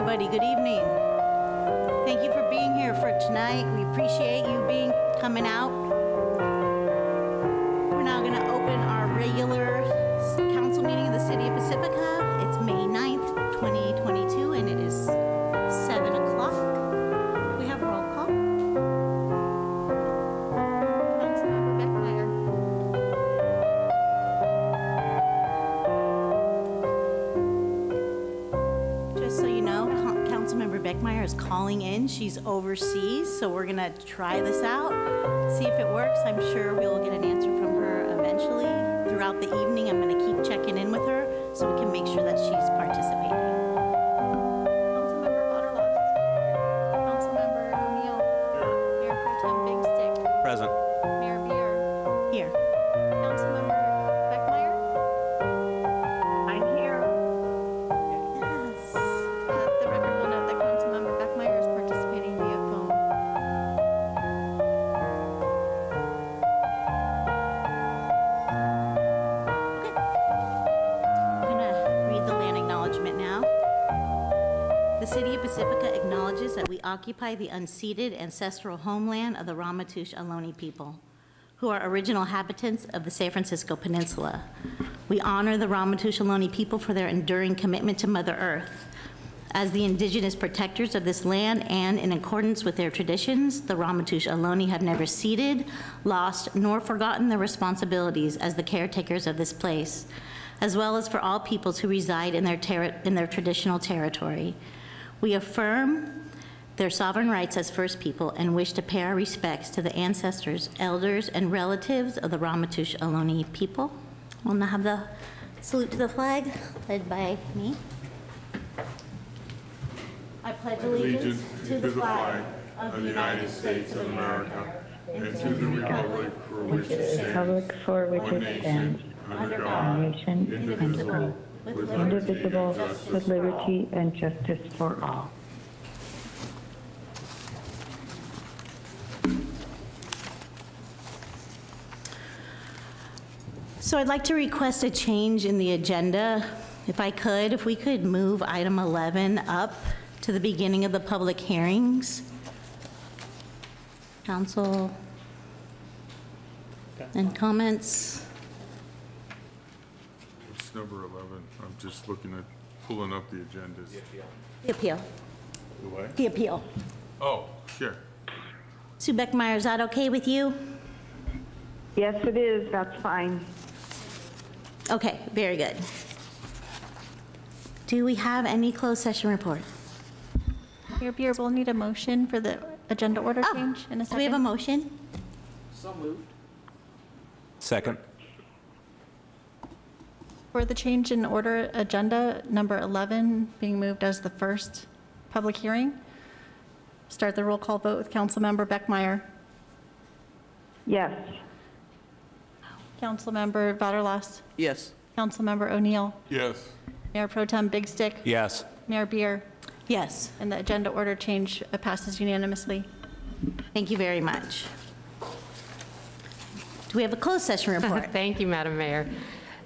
everybody. Good evening. Thank you for being here for tonight. We appreciate you coming out. We're now going to open our regular council meeting in the city of Pacifica. It's May 9th, 2022, and it is 7 o'clock. We have a roll call. Councilmember Beckmeyer. Just so you know, Councilmember Beckmeyer is calling in. She's overseas, so we're going to try this out, see if it works. I'm sure we'll get an answer from her eventually. Throughout the evening, I'm going to keep checking in with her so we can make sure that she's participating. Councilmember Butterloss. Councilmember O'Neill. Here. Mayor Pro Tem Big Stick. Present. Mayor Beer. Here. Councilmember Beckmeyer. I'm here. Yes. The record will note that Councilmember Beckmeyer is participating via phone. I'm going to read the land acknowledgement now. The City of Pacifica acknowledges that we occupy the unceded ancestral homeland of the Ramaytush Ohlone people, who are original inhabitants of the San Francisco Peninsula. We honor the Ramaytush Ohlone people for their enduring commitment to Mother Earth. As the indigenous protectors of this land and in accordance with their traditions, the Ramaytush Ohlone have never ceded, lost, nor forgotten their responsibilities as the caretakers of this place, as well as for all peoples who reside in their traditional territory. We affirm their sovereign rights as First People and wish to pay our respects to the ancestors, elders, and relatives of the Ramaytush Ohlone people. We'll now have the salute to the flag, led by me. I pledge allegiance to the flag of the United States of America and to the republic for which it stands, one nation, under God, indivisible, with liberty and justice for all. So I'd like to request a change in the agenda. If we could move item 11 up to the beginning of the public hearings. Council and comments. It's number 11. I'm just looking at pulling up the agendas. The appeal. The what? The appeal. Oh, sure. Sue Beckmeyer, is that okay with you? Yes, it is. That's fine. Okay, very good. Do we have any closed session report? Mayor Beer, we'll need a motion for the agenda order change in a second. Do we have a motion? So moved. Second. For the change in order agenda, number 11 being moved as the first public hearing. Start the roll call vote with Councilmember Beckmeyer. Yes. Councilmember Vaterlas. Yes. Councilmember O'Neill. Yes. Mayor Pro Tem Big Stick. Yes. Mayor Beer. Yes. And the agenda order change passes unanimously. Thank you very much. Do we have a closed session report? Thank you, Madam Mayor.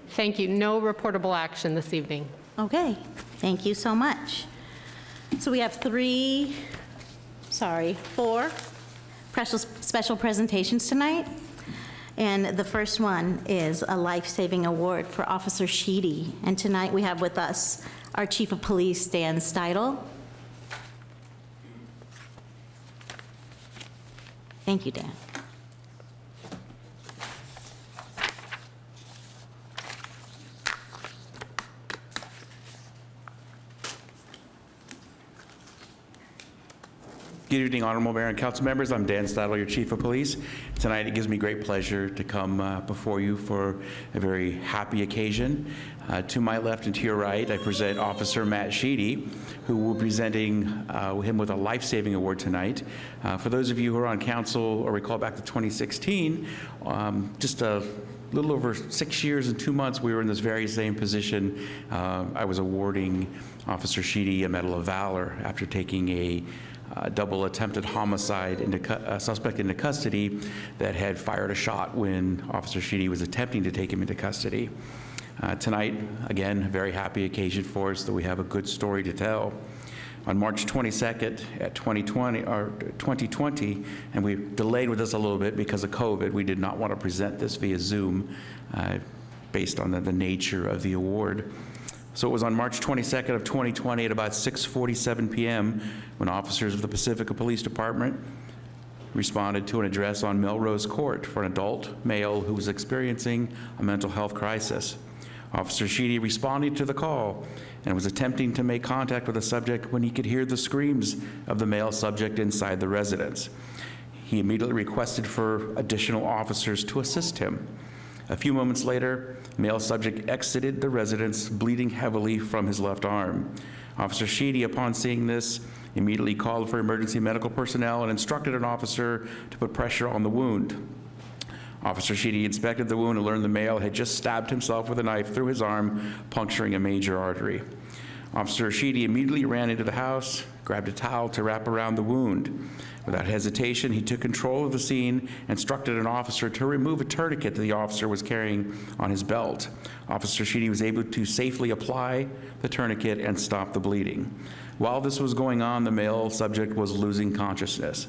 Thank you. No reportable action this evening. Okay, thank you so much. So we have four special presentations tonight. And the first one is a life-saving award for Officer Sheedy. And tonight we have with us our Chief of Police, Dan Steidel. Thank you, Dan. Good evening, Honorable Mayor and Council members. I'm Dan Steidel, your Chief of Police. Tonight it gives me great pleasure to come before you for a very happy occasion. To my left and to your right, I present Officer Matt Sheedy, who will be presenting him with a life-saving award tonight. For those of you who are on council or recall back to 2016, just a little over 6 years and 2 months, we were in this very same position. I was awarding Officer Sheedy a Medal of Valor after taking a double attempted homicide suspect into custody that had fired a shot when Officer Sheedy was attempting to take him into custody. Tonight, again, a very happy occasion for us that we have a good story to tell. On March 22nd at 2020, and we delayed with this a little bit because of COVID, we did not want to present this via Zoom based on the nature of the award. So it was on March 22nd of 2020 at about 6:47 p.m. when officers of the Pacifica Police Department responded to an address on Melrose Court for an adult male who was experiencing a mental health crisis. Officer Sheedy responded to the call and was attempting to make contact with the subject when he could hear the screams of the male subject inside the residence. He immediately requested for additional officers to assist him. A few moments later, male subject exited the residence, bleeding heavily from his left arm. Officer Sheedy, upon seeing this, immediately called for emergency medical personnel and instructed an officer to put pressure on the wound. Officer Sheedy inspected the wound and learned the male had just stabbed himself with a knife through his arm, puncturing a major artery. Officer Sheedy immediately ran into the house, grabbed a towel to wrap around the wound. Without hesitation, he took control of the scene and instructed an officer to remove a tourniquet that the officer was carrying on his belt. Officer Sheedy was able to safely apply the tourniquet and stop the bleeding. While this was going on, the male subject was losing consciousness.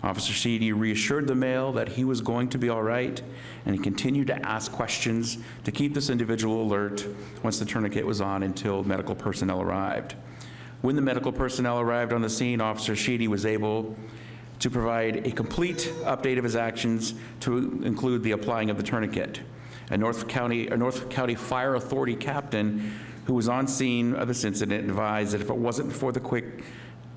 Officer Sheedy reassured the male that he was going to be all right, and he continued to ask questions to keep this individual alert once the tourniquet was on until medical personnel arrived. When the medical personnel arrived on the scene, Officer Sheedy was able to provide a complete update of his actions to include the applying of the tourniquet. A North County Fire Authority captain who was on scene of this incident advised that if it wasn't for the quick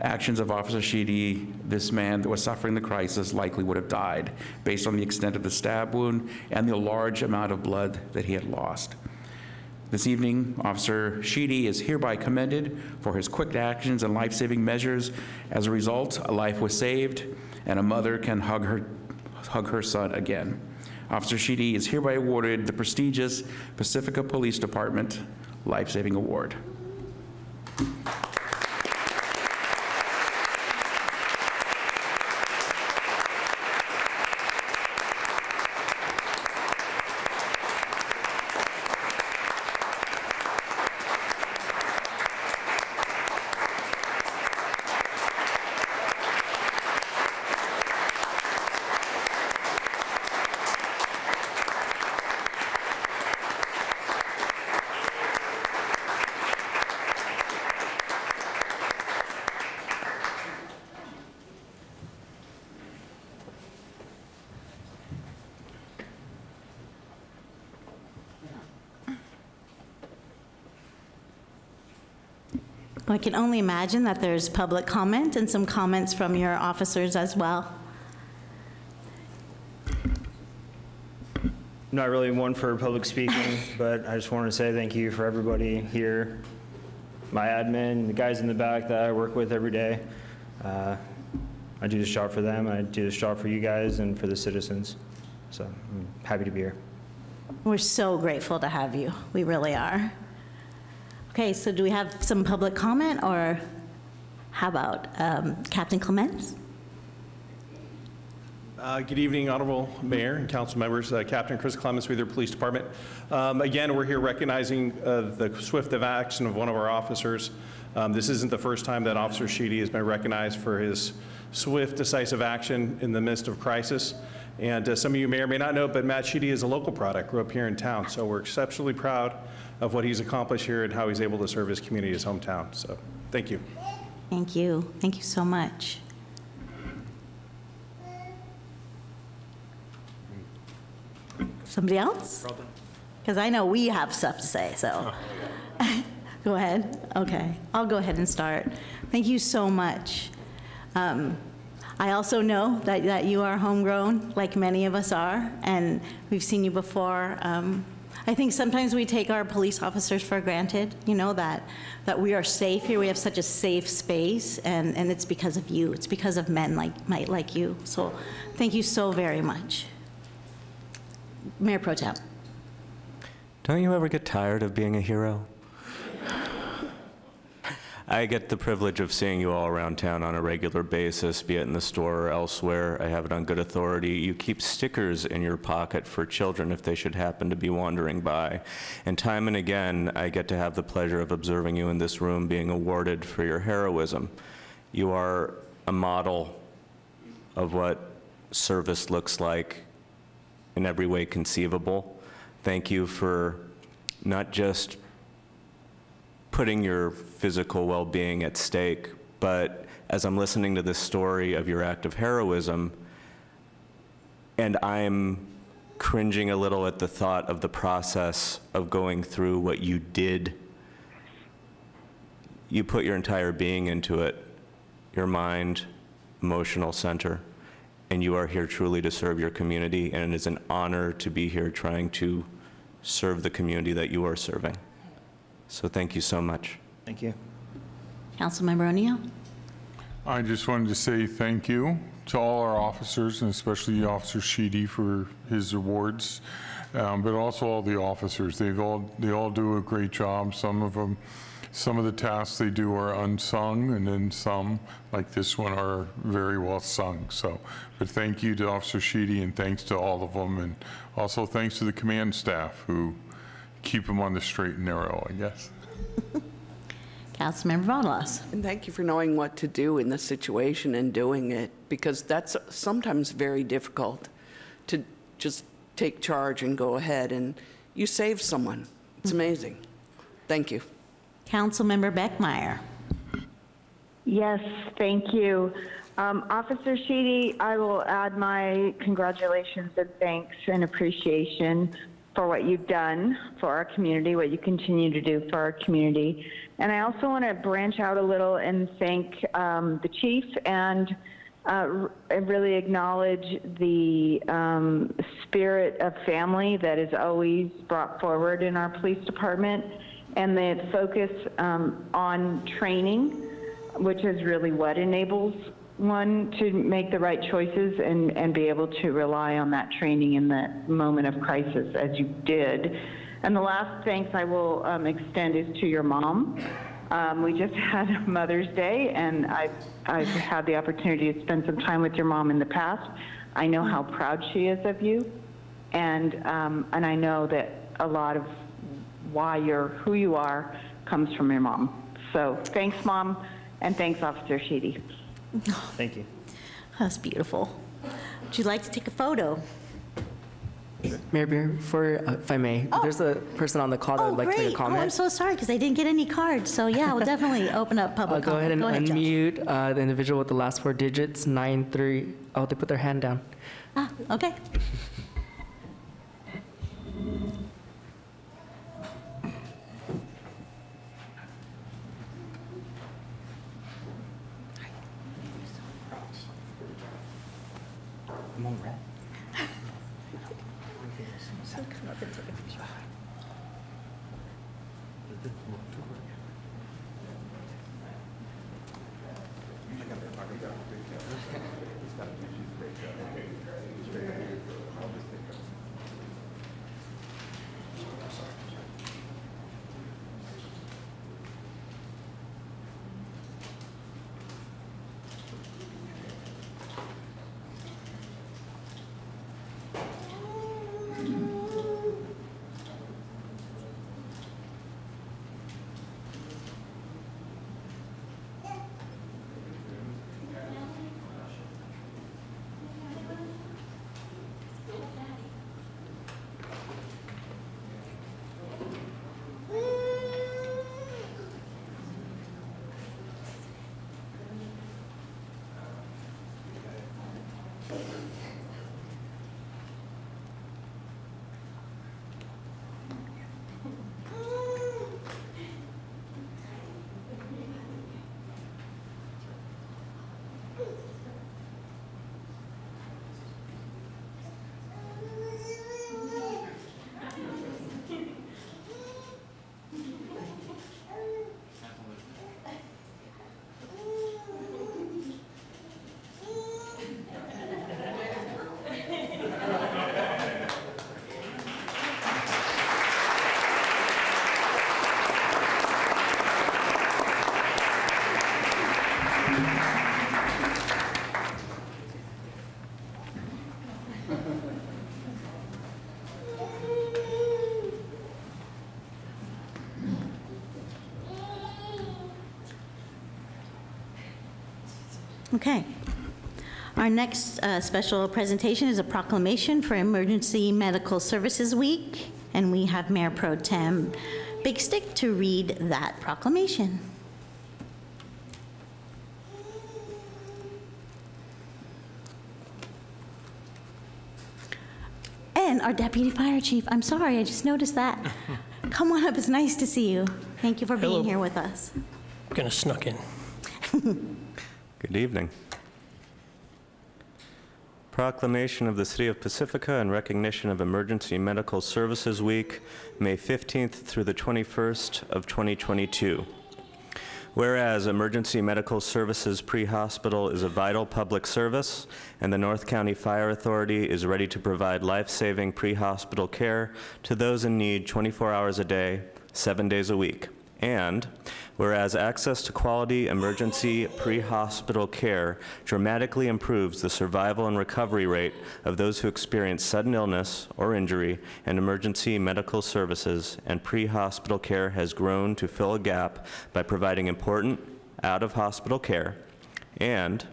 actions of Officer Sheedy, this man that was suffering the crisis likely would have died based on the extent of the stab wound and the large amount of blood that he had lost. This evening, Officer Sheedy is hereby commended for his quick actions and life-saving measures. As a result, a life was saved and a mother can hug her son again. Officer Sheedy is hereby awarded the prestigious Pacifica Police Department Life-Saving Award. I can only imagine that there's public comment and some comments from your officers as well. Not really one for public speaking, but I just wanted to say thank you for everybody here, my admin, the guys in the back that I work with every day. I do this job for them, I do this job for you guys and for the citizens. So I'm happy to be here. We're so grateful to have you. We really are. Okay, so do we have some public comment, or how about Captain Clements? Good evening, Honorable Mayor and council members. Captain Chris Clements with your police department. Again, we're here recognizing the swift action of one of our officers. This isn't the first time that Officer Sheedy has been recognized for his swift, decisive action in the midst of crisis. And some of you may or may not know, but Matt Sheedy is a local product, grew up here in town. So we're exceptionally proud of what he's accomplished here and how he's able to serve his community, his hometown. So thank you. Thank you. Thank you so much. Somebody else? Because I know we have stuff to say, so. Go ahead. Okay, I'll go ahead and start. Thank you so much. I also know that you are homegrown, like many of us are, and we've seen you before. I think sometimes we take our police officers for granted, you know, that we are safe here. We have such a safe space, and it's because of you. It's because of men like you. So thank you so very much. Mayor Pro Tem. Don't you ever get tired of being a hero? I get the privilege of seeing you all around town on a regular basis, be it in the store or elsewhere. I have it on good authority. You keep stickers in your pocket for children if they should happen to be wandering by. And time and again, I get to have the pleasure of observing you in this room being awarded for your heroism. You are a model of what service looks like in every way conceivable. Thank you for not just putting your physical well-being at stake, but as I'm listening to this story of your act of heroism, and I'm cringing a little at the thought of the process of going through what you did. You put your entire being into it, your mind, emotional center, and you are here truly to serve your community, and it is an honor to be here trying to serve the community that you are serving. So thank you so much. Thank you. Councilmember O'Neill? I just wanted to say thank you to all our officers, and especially Officer Sheedy for his awards, but also all the officers. They all do a great job. Some of the tasks they do are unsung, and then some, like this one, are very well sung. So, but thank you to Officer Sheedy, and thanks to all of them, and also thanks to the command staff who keep them on the straight and narrow, I guess. Councilmember Vondelos? And thank you for knowing what to do in the situation and doing it, because that's sometimes very difficult to just take charge and go ahead, and you save someone. It's amazing. Thank you. Councilmember Beckmeyer? Yes, thank you. Officer Sheedy, I will add my congratulations and thanks and appreciation for what you've done for our community, what you continue to do for our community. And I also want to branch out a little and thank the chief and really acknowledge the spirit of family that is always brought forward in our police department, and the focus on training, which is really what enables one to make the right choices and be able to rely on that training in that moment of crisis, as you did. And the last thanks I will extend is to your mom. We just had Mother's Day, and I've had the opportunity to spend some time with your mom in the past. I know how proud she is of you, and I know that a lot of why you're who you are comes from your mom. So thanks, Mom, and thanks, Officer Sheedy. Thank you. That's beautiful. Would you like to take a photo? Mayor Beer, if I may, there's a person on the call that would like to make a comment. Oh, I'm so sorry, because I didn't get any cards. So yeah, we'll definitely open up public Go ahead and comment. unmute the individual with the last 4 digits, 93. Oh, they put their hand down. Ah, okay. I'm on red. Okay. Our next special presentation is a proclamation for Emergency Medical Services Week, and we have Mayor Pro Tem Big Stick to read that proclamation. And our Deputy Fire Chief, I'm sorry, I just noticed that. Come on up, it's nice to see you. Thank you for being here with us. Kind of snuck in. Good evening. Proclamation of the City of Pacifica in recognition of Emergency Medical Services Week, May 15th through the 21st of 2022. Whereas emergency medical services pre-hospital is a vital public service, and the North County Fire Authority is ready to provide life-saving pre-hospital care to those in need 24 hours a day, 7 days a week. And whereas access to quality emergency pre-hospital care dramatically improves the survival and recovery rate of those who experience sudden illness or injury, and emergency medical services and pre-hospital care has grown to fill a gap by providing important out-of-hospital care. And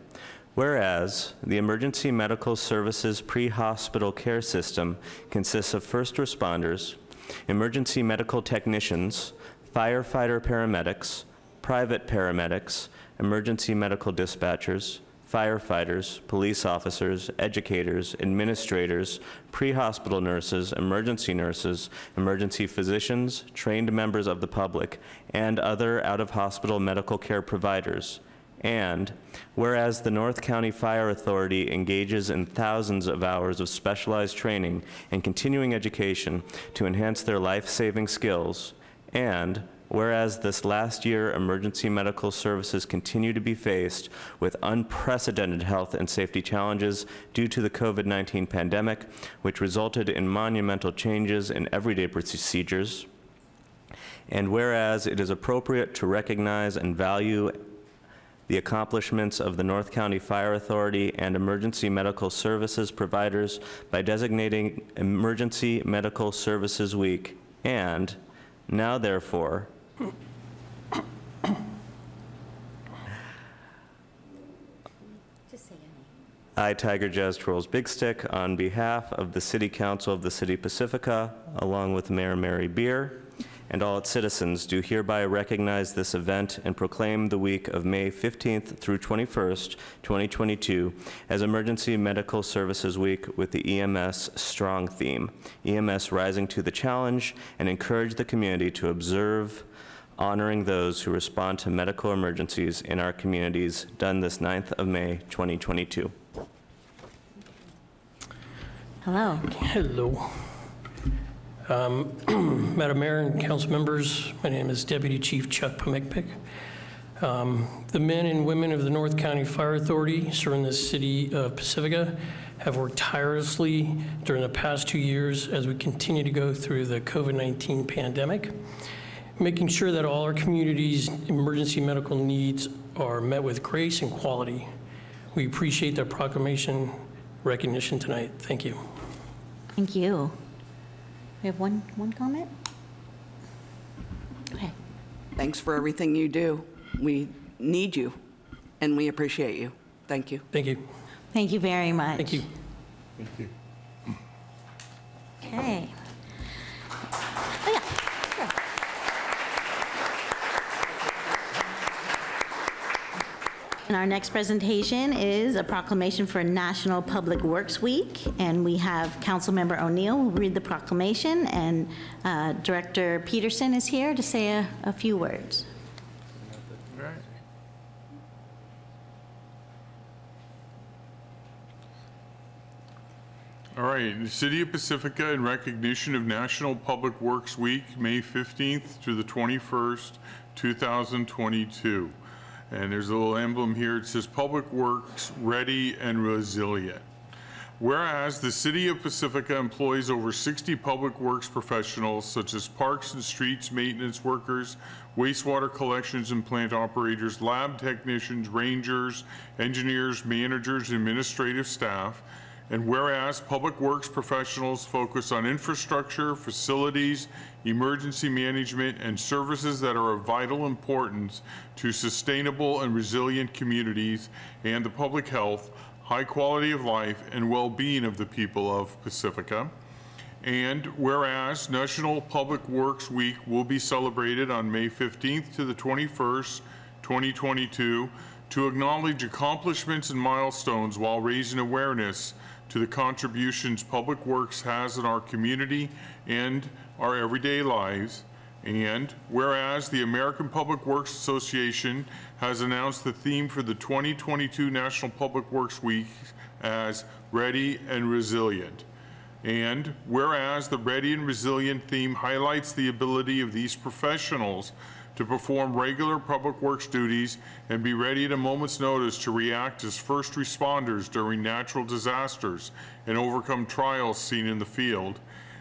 whereas the emergency medical services pre-hospital care system consists of first responders, emergency medical technicians, firefighter paramedics, private paramedics, emergency medical dispatchers, firefighters, police officers, educators, administrators, pre-hospital nurses, emergency physicians, trained members of the public, and other out-of-hospital medical care providers. And whereas the North County Fire Authority engages in thousands of hours of specialized training and continuing education to enhance their life-saving skills, and whereas this last year emergency medical services continue to be faced with unprecedented health and safety challenges due to the COVID-19 pandemic, which resulted in monumental changes in everyday procedures, and whereas it is appropriate to recognize and value the accomplishments of the North County Fire Authority and emergency medical services providers by designating Emergency Medical Services Week, and now, therefore, I, Tiger Jazz Twirls Big Stick, on behalf of the City Council of the City Pacifica, along with Mayor Mary Beer, and all its citizens, do hereby recognize this event and proclaim the week of May 15th through 21st, 2022, as Emergency Medical Services Week with the EMS Strong theme, EMS rising to the challenge, and encourage the community to observe, honoring those who respond to medical emergencies in our communities, done this 9th of May, 2022. Hello. Hello. Madam Mayor and council members, my name is Deputy Chief Chuck Pamikpik. The men and women of the North County Fire Authority serving the City of Pacifica have worked tirelessly during the past 2 years as we continue to go through the COVID-19 pandemic, making sure that all our communities' emergency medical needs are met with grace and quality. We appreciate the proclamation recognition tonight. Thank you. Thank you. We have one comment? Okay. Thanks for everything you do. We need you, and we appreciate you. Thank you. Thank you. Thank you very much. Thank you. Thank you. Okay. Oh, yeah. Sure. And our next presentation is a proclamation for National Public Works Week, and we have Councilmember O'Neill who will read the proclamation, and Director Peterson is here to say a few words. All right, the City of Pacifica, in recognition of National Public Works Week, May 15th through the 21st, 2022. And there's a little emblem here. It says Public Works Ready and Resilient. Whereas the City of Pacifica employs over 60 public works professionals such as parks and streets maintenance workers, wastewater collections and plant operators, lab technicians, rangers, engineers, managers, administrative staff, And whereas public works professionals focus on infrastructure, facilities, emergency management, and services that are of vital importance to sustainable and resilient communities and the public health, high quality of life, and well-being of the people of Pacifica. And whereas National Public Works Week will be celebrated on May 15th to the 21st, 2022, to acknowledge accomplishments and milestones while raising awareness to the contributions public works has in our community and our everyday lives. And whereas the American Public Works Association has announced the theme for the 2022 National Public Works Week as Ready and Resilient. And whereas the Ready and Resilient theme highlights the ability of these professionals to perform regular public works duties and be ready at a moment's notice to react as first responders during natural disasters and overcome trials seen in the field.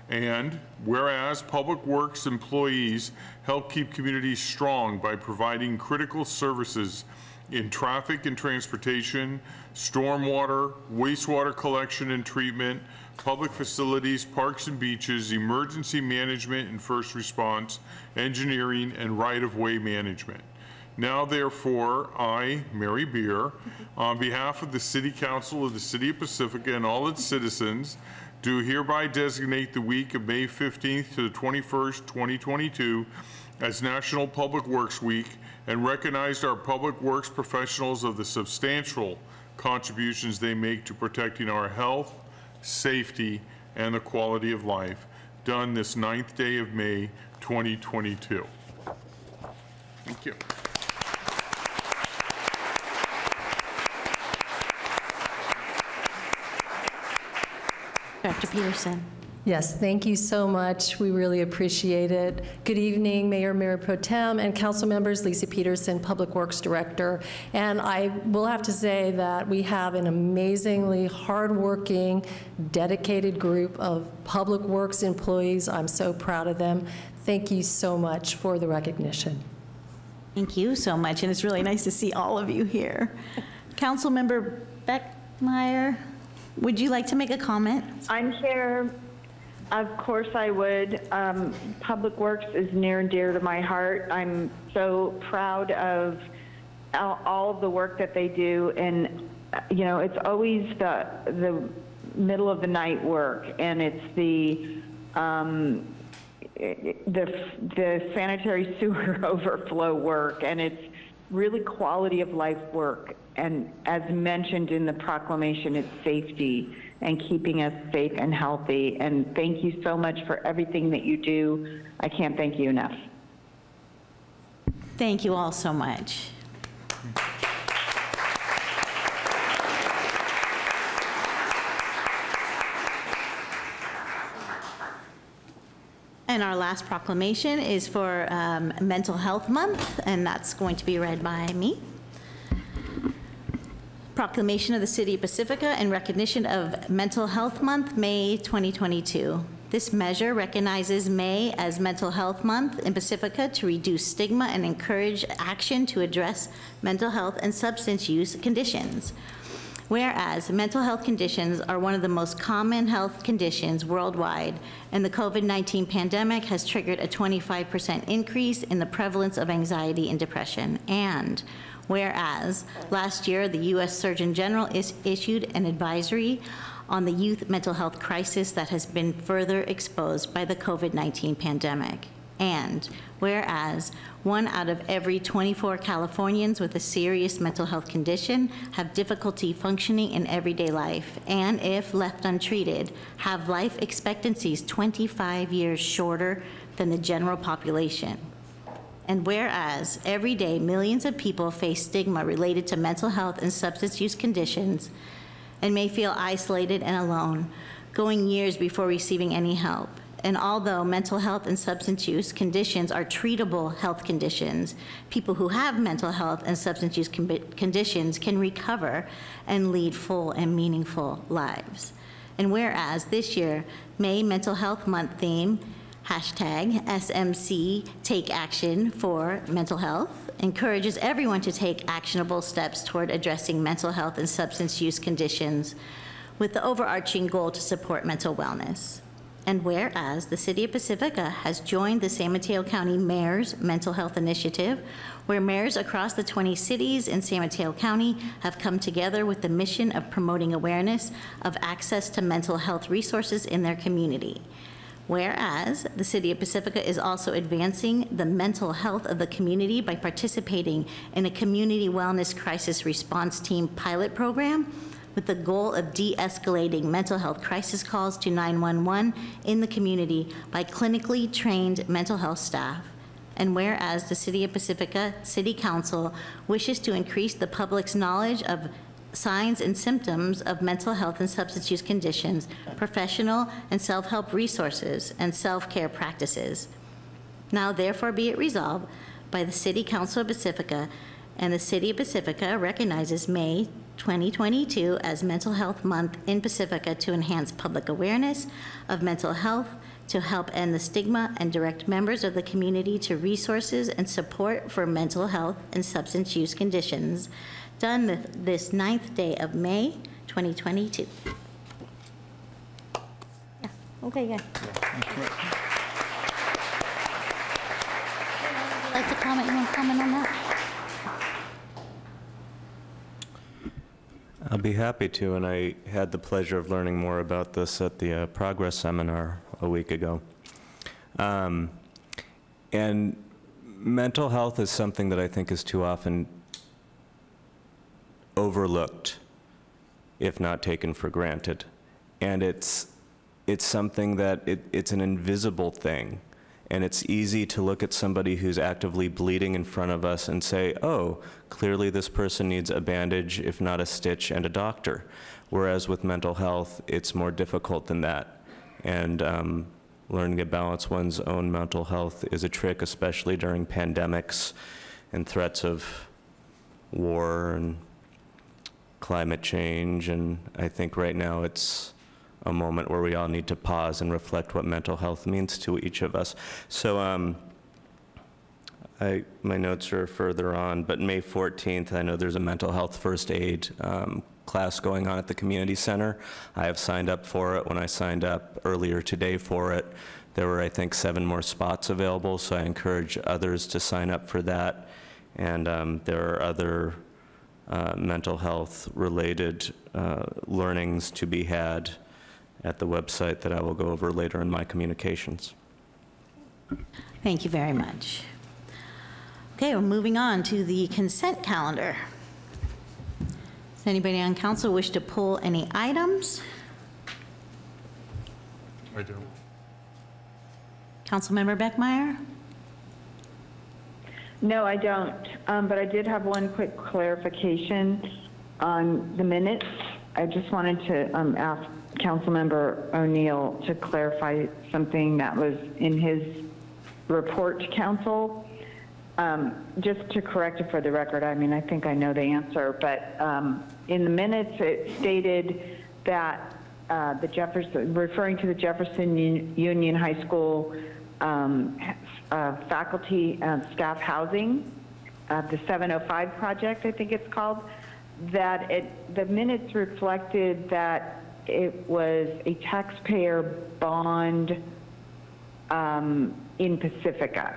And whereas public works employees help keep communities strong by providing critical services in traffic and transportation, stormwater, wastewater collection and treatment, public facilities, parks and beaches, emergency management and first response, engineering, and right-of-way management. Now, therefore, I, Mary Beer, on behalf of the City Council of the City of Pacifica and all its citizens, do hereby designate the week of May 15th to the 21st, 2022 as National Public Works Week and recognize our public works professionals of the substantial contributions they make to protecting our health, safety, and the quality of life, done this 9th day of May, 2022. Thank you. Dr. Peterson. Yes, thank you so much. We really appreciate it. Good evening, Mayor Pro Tem, and council members. Lisa Peterson, Public Works Director. And I will have to say that we have an amazingly hardworking, dedicated group of public works employees. I'm so proud of them. Thank you so much for the recognition. Thank you so much, and it's really nice to see all of you here. Councilmember Beckmeyer, would you like to make a comment? I'm here. Of course I would. Public Works is near and dear to my heart. I'm so proud of all of the work that they do, and you know, it's always the middle of the night work, and it's the sanitary sewer overflow work, and it's really quality of life work. And as mentioned in the proclamation, it's safety and keeping us safe and healthy. And thank you so much for everything that you do. I can't thank you enough. Thank you all so much. And our last proclamation is for Mental Health Month, and that's going to be read by me. Proclamation of the City of Pacifica in recognition of Mental Health Month, May 2022. This measure recognizes May as Mental Health Month in Pacifica to reduce stigma and encourage action to address mental health and substance use conditions. Whereas mental health conditions are one of the most common health conditions worldwide, and the COVID-19 pandemic has triggered a 25% increase in the prevalence of anxiety and depression. And whereas last year, the U.S. Surgeon General issued an advisory on the youth mental health crisis that has been further exposed by the COVID-19 pandemic. And whereas 1 out of every 24 Californians with a serious mental health condition have difficulty functioning in everyday life, and if left untreated, have life expectancies 25 years shorter than the general population. And whereas every day millions of people face stigma related to mental health and substance use conditions and may feel isolated and alone, going years before receiving any help. And although mental health and substance use conditions are treatable health conditions, people who have mental health and substance use conditions can recover and lead full and meaningful lives. And whereas this year, May Mental Health Month theme, hashtag SMC Take Action for Mental Health, encourages everyone to take actionable steps toward addressing mental health and substance use conditions. with the overarching goal to support mental wellness. And whereas the City of Pacifica has joined the San Mateo County Mayor's Mental Health Initiative, where mayors across the 20 cities in San Mateo County have come together with the mission of promoting awareness of access to mental health resources in their community. Whereas the City of Pacifica is also advancing the mental health of the community by participating in a community wellness crisis response team pilot program with the goal of de-escalating mental health crisis calls to 911 in the community by clinically trained mental health staff. And whereas the City of Pacifica City Council wishes to increase the public's knowledge of signs and symptoms of mental health and substance use conditions, professional and self-help resources, and self-care practices. Now therefore be it resolved by the City Council of Pacifica, and the City of Pacifica recognizes May 2022 as Mental Health Month in Pacifica to enhance public awareness of mental health, to help end the stigma and direct members of the community to resources and support for mental health and substance use conditions, done this 9th day of May 2022. Yeah, okay, yeah. Would you like to comment? You want to comment on that? I'll be happy to, and I had the pleasure of learning more about this at the Progress Seminar a week ago. And mental health is something that I think is too often overlooked, if not taken for granted. And it's something that it's an invisible thing. And it's easy to look at somebody who's actively bleeding in front of us and say, oh, clearly this person needs a bandage, if not a stitch, and a doctor. Whereas with mental health, it's more difficult than that. And learning to balance one's own mental health is a trick, especially during pandemics and threats of war and climate change. And I think right now it's a moment where we all need to pause and reflect what mental health means to each of us. So my notes are further on, but May 14th, I know there's a mental health first aid class going on at the community center. I have signed up for it. When I signed up earlier today for it, there were, I think, 7 more spots available, so I encourage others to sign up for that. And there are other mental health related learnings to be had at the website that I will go over later in my communications. Thank you very much. Okay, we're moving on to the consent calendar. Does anybody on council wish to pull any items? I do. Councilmember Beckmeyer? No, I don't. But I did have one quick clarification on the minutes. I just wanted to ask Councilmember O'Neill to clarify something that was in his report to council. Just to correct it for the record, I mean, I think I know the answer, but in the minutes it stated that referring to the Jefferson Union High School faculty and staff housing, the 705 project, I think it's called, that the minutes reflected that it was a taxpayer bond in Pacifica.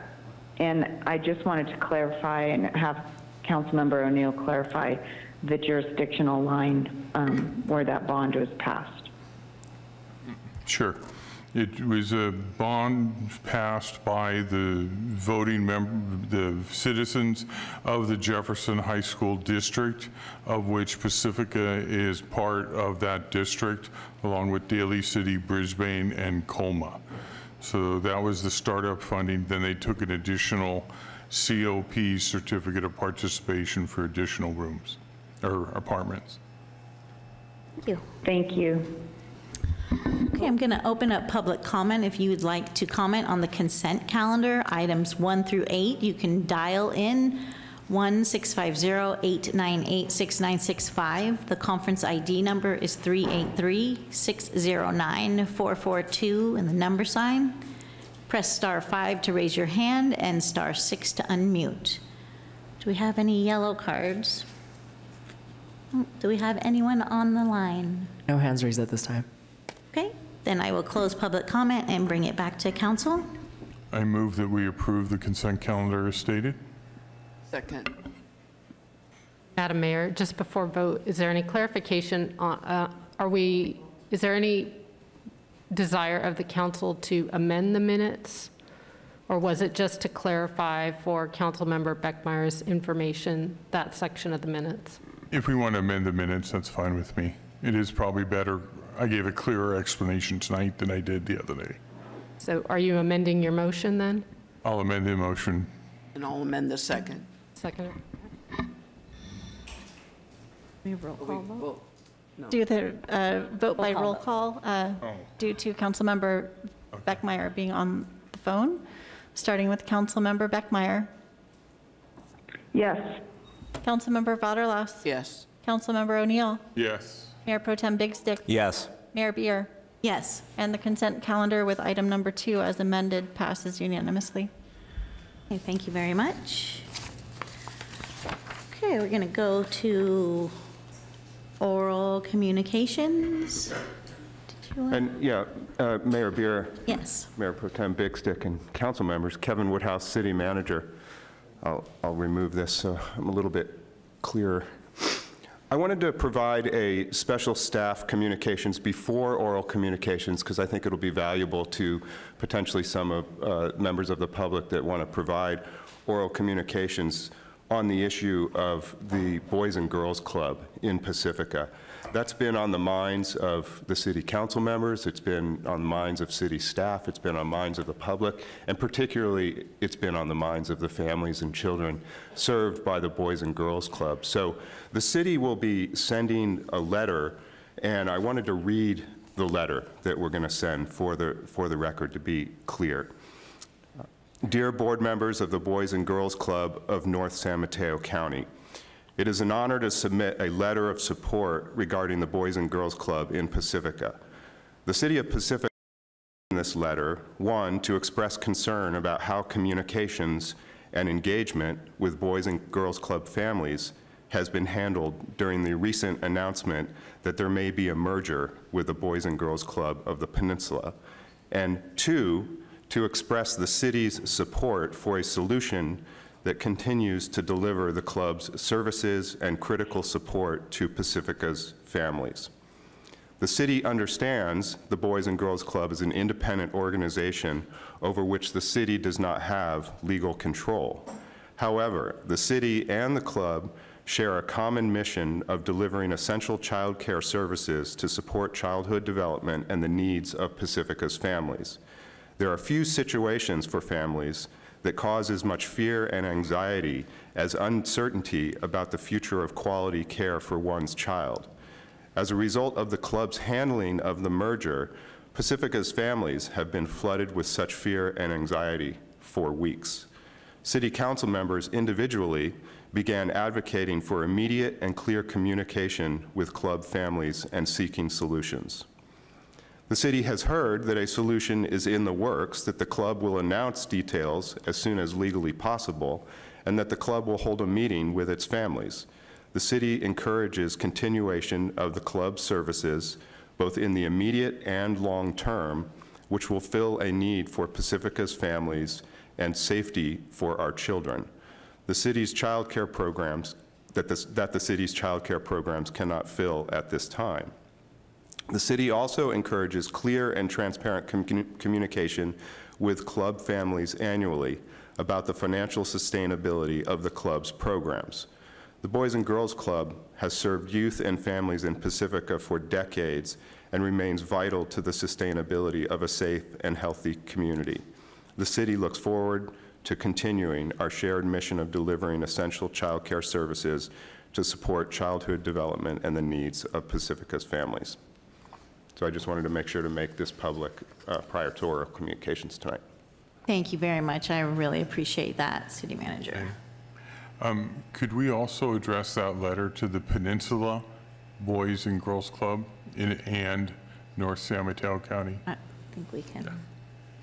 And I just wanted to clarify and have Councilmember O'Neill clarify the jurisdictional line where that bond was passed. Sure. It was a bond passed by the voting the citizens of the Jefferson High School district, of which Pacifica is part of that district, along with Daly City, Brisbane, and Colma. So that was the startup funding. Then they took an additional COP, certificate of participation, for additional rooms or apartments. Thank you. Thank you. Okay, I'm going to open up public comment. If you would like to comment on the consent calendar, items 1 through 8, you can dial in 1-650-898-6965. The conference ID number is 383-609-442 and the number sign. Press star 5 to raise your hand and star 6 to unmute. Do we have any yellow cards? Do we have anyone on the line? No hands raised at this time. Okay, then I will close public comment and bring it back to council. I move that we approve the consent calendar as stated. Second. Madam Mayor, just before vote, is there any clarification on, is there any desire of the council to amend the minutes? Or was it just to clarify for Councilmember Beckmeyer's information, that section of the minutes? If we want to amend the minutes, that's fine with me. It is probably better. I gave a clearer explanation tonight than I did the other day. So are you amending your motion then? I'll amend the motion. And I'll amend the second. Second. We roll call vote. No. Do the vote by roll call due to Councilmember Beckmeyer being on the phone, starting with Councilmember Beckmeyer. Yes. Councilmember Vaterlas. Yes. Councilmember O'Neill. Yes. Mayor Pro Tem Big Stick. Yes. Mayor Beer. Yes. And the consent calendar with item number 2 as amended passes unanimously. Okay, thank you very much. Okay, we're going to go to oral communications. Did you want? And yeah, Mayor Beer. Yes. Mayor Pro Tem Big Stick and council members, Kevin Woodhouse, City Manager. I'll remove this so I'm a little bit clearer. I wanted to provide a special staff communications before oral communications because I think it'll be valuable to potentially some members of the public that want to provide oral communications on the issue of the Boys and Girls Club in Pacifica. That's been on the minds of the city council members, it's been on the minds of city staff, it's been on the minds of the public, and particularly it's been on the minds of the families and children served by the Boys and Girls Club. So the city will be sending a letter, and I wanted to read the letter that we're going to send for the record to be clear. Dear board members of the Boys and Girls Club of North San Mateo County, it is an honor to submit a letter of support regarding the Boys and Girls Club in Pacifica. The City of Pacifica in this letter, one, to express concern about how communications and engagement with Boys and Girls Club families has been handled during the recent announcement that there may be a merger with the Boys and Girls Club of the Peninsula, and two, to express the city's support for a solution that continues to deliver the club's services and critical support to Pacifica's families. The city understands the Boys and Girls Club is an independent organization over which the city does not have legal control. However, the city and the club share a common mission of delivering essential child care services to support childhood development and the needs of Pacifica's families. There are few situations for families that cause as much fear and anxiety as uncertainty about the future of quality care for one's child. As a result of the club's handling of the merger, Pacifica's families have been flooded with such fear and anxiety for weeks. City council members individually began advocating for immediate and clear communication with club families and seeking solutions. The city has heard that a solution is in the works, that the club will announce details as soon as legally possible, and that the club will hold a meeting with its families. The city encourages continuation of the club's services, both in the immediate and long term, which will fill a need for Pacifica's families and safety for our children. The city's child care programs, that the city's child care programs cannot fill at this time. The city also encourages clear and transparent communication with club families annually about the financial sustainability of the club's programs. The Boys and Girls Club has served youth and families in Pacifica for decades and remains vital to the sustainability of a safe and healthy community. The city looks forward to continuing our shared mission of delivering essential child care services to support childhood development and the needs of Pacifica's families. So I just wanted to make sure to make this public prior to oral communications tonight. Thank you very much. I really appreciate that, City Manager. Could we also address that letter to the Peninsula Boys and Girls Club and North San Mateo County? I think we can.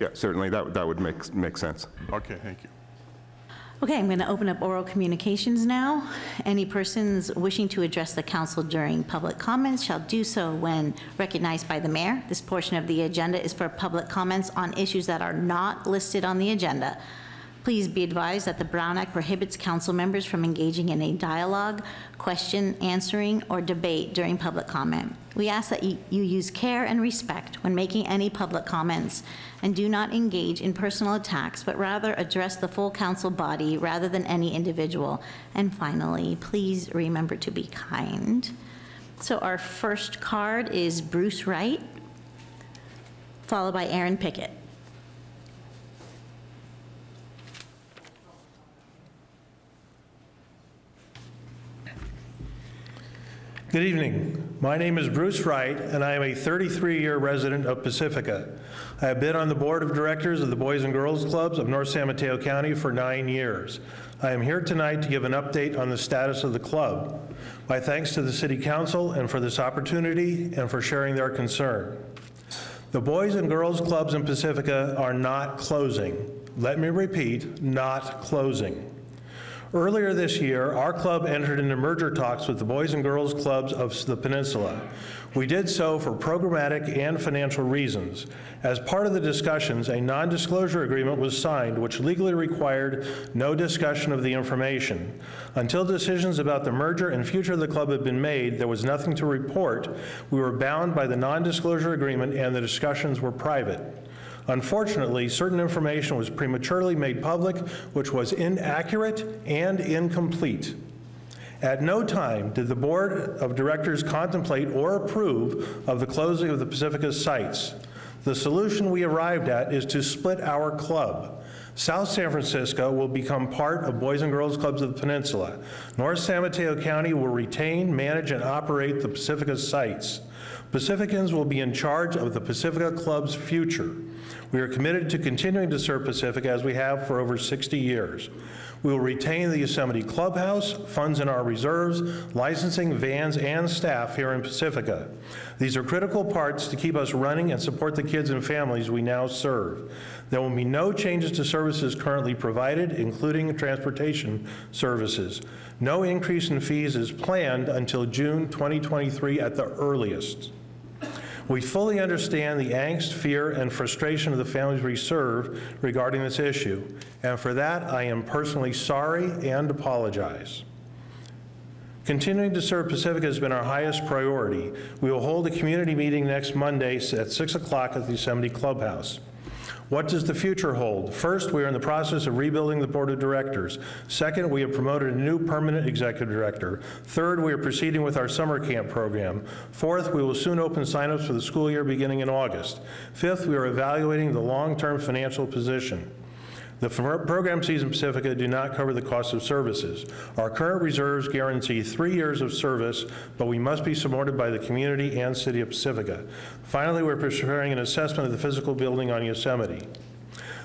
Yeah, certainly that would make sense. Okay, thank you. Okay, I'm going to open up oral communications now. Any persons wishing to address the council during public comments shall do so when recognized by the mayor. This portion of the agenda is for public comments on issues that are not listed on the agenda. Please be advised that the Brown Act prohibits council members from engaging in a dialogue, question, answering, or debate during public comment. We ask that you use care and respect when making any public comments and do not engage in personal attacks, but rather address the full council body rather than any individual. And finally, please remember to be kind. So our first card is Bruce Wright, followed by Aaron Pickett. Good evening. My name is Bruce Wright, and I am a 33-year resident of Pacifica. I have been on the board of directors of the Boys and Girls Clubs of North San Mateo County for 9 years. I am here tonight to give an update on the status of the club. My thanks to the City Council and for this opportunity and for sharing their concern. The Boys and Girls Clubs in Pacifica are not closing. Let me repeat, not closing. Earlier this year, our club entered into merger talks with the Boys and Girls Clubs of the Peninsula. We did so for programmatic and financial reasons. As part of the discussions, a non-disclosure agreement was signed which legally required no discussion of the information. Until decisions about the merger and future of the club had been made, there was nothing to report. We were bound by the non-disclosure agreement and the discussions were private. Unfortunately, certain information was prematurely made public, which was inaccurate and incomplete. At no time did the board of directors contemplate or approve of the closing of the Pacifica sites. The solution we arrived at is to split our club. South San Francisco will become part of Boys and Girls Clubs of the Peninsula. North San Mateo County will retain, manage, and operate the Pacifica sites. Pacificans will be in charge of the Pacifica Club's future. We are committed to continuing to serve Pacifica as we have for over 60 years. We will retain the Yosemite Clubhouse, funds in our reserves, licensing, vans, and staff here in Pacifica. These are critical parts to keep us running and support the kids and families we now serve. There will be no changes to services currently provided, including transportation services. No increase in fees is planned until June 2023 at the earliest. We fully understand the angst, fear, and frustration of the families we serve regarding this issue, and for that, I am personally sorry and apologize. Continuing to serve Pacifica has been our highest priority. We will hold a community meeting next Monday at 6 o'clock at the Yosemite Clubhouse. What does the future hold? First, we are in the process of rebuilding the board of directors. Second, we have promoted a new permanent executive director. Third, we are proceeding with our summer camp program. Fourth, we will soon open signups for the school year beginning in August. Fifth, we are evaluating the long-term financial position. The program fees in Pacifica do not cover the cost of services. Our current reserves guarantee 3 years of service, but we must be supported by the community and City of Pacifica. Finally, we're preparing an assessment of the physical building on Yosemite.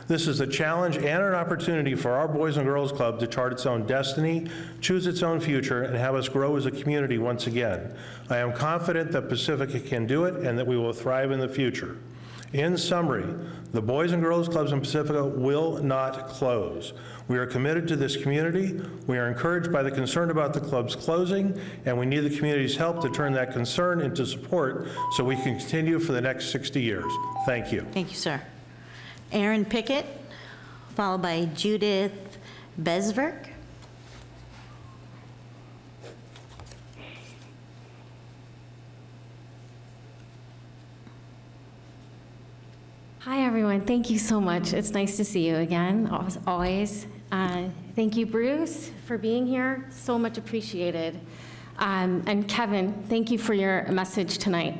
This is a challenge and an opportunity for our Boys and Girls Club to chart its own destiny, choose its own future, and have us grow as a community once again. I am confident that Pacifica can do it and that we will thrive in the future. In summary, the Boys and Girls Clubs in Pacifica will not close. We are committed to this community. We are encouraged by the concern about the club's closing, and we need the community's help to turn that concern into support so we can continue for the next 60 years. Thank you. Thank you, sir. Aaron Pickett, followed by Judith Besverk. Hi, everyone. Thank you so much. It's nice to see you again, as always. Thank you, Bruce, for being here. So much appreciated. And Kevin, thank you for your message tonight.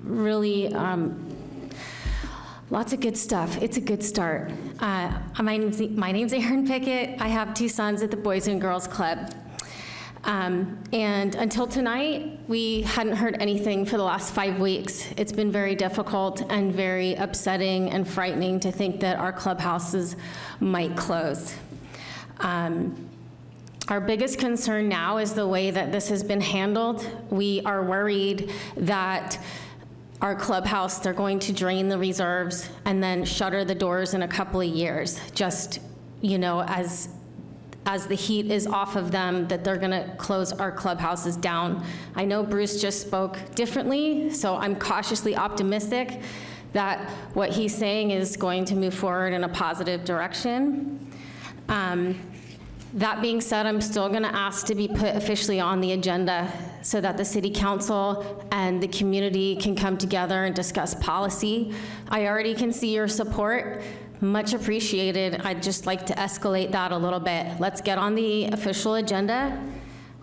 Really, lots of good stuff. It's a good start. My name's Aaron Pickett. I have 2 sons at the Boys and Girls Club. And until tonight, we hadn't heard anything for the last 5 weeks. It's been very difficult and very upsetting and frightening to think that our clubhouses might close. Our biggest concern now is the way that this has been handled. We are worried that our clubhouse, they're going to drain the reserves and then shutter the doors in a couple of years, just you know, as the heat is off of them, that they're gonna close our clubhouses down. I know Bruce just spoke differently, so I'm cautiously optimistic that what he's saying is going to move forward in a positive direction. That being said, I'm still gonna ask to be put officially on the agenda so that the city council and the community can come together and discuss policy. I already can see your support. Much appreciated. I'd just like to escalate that a little bit. Let's get on the official agenda.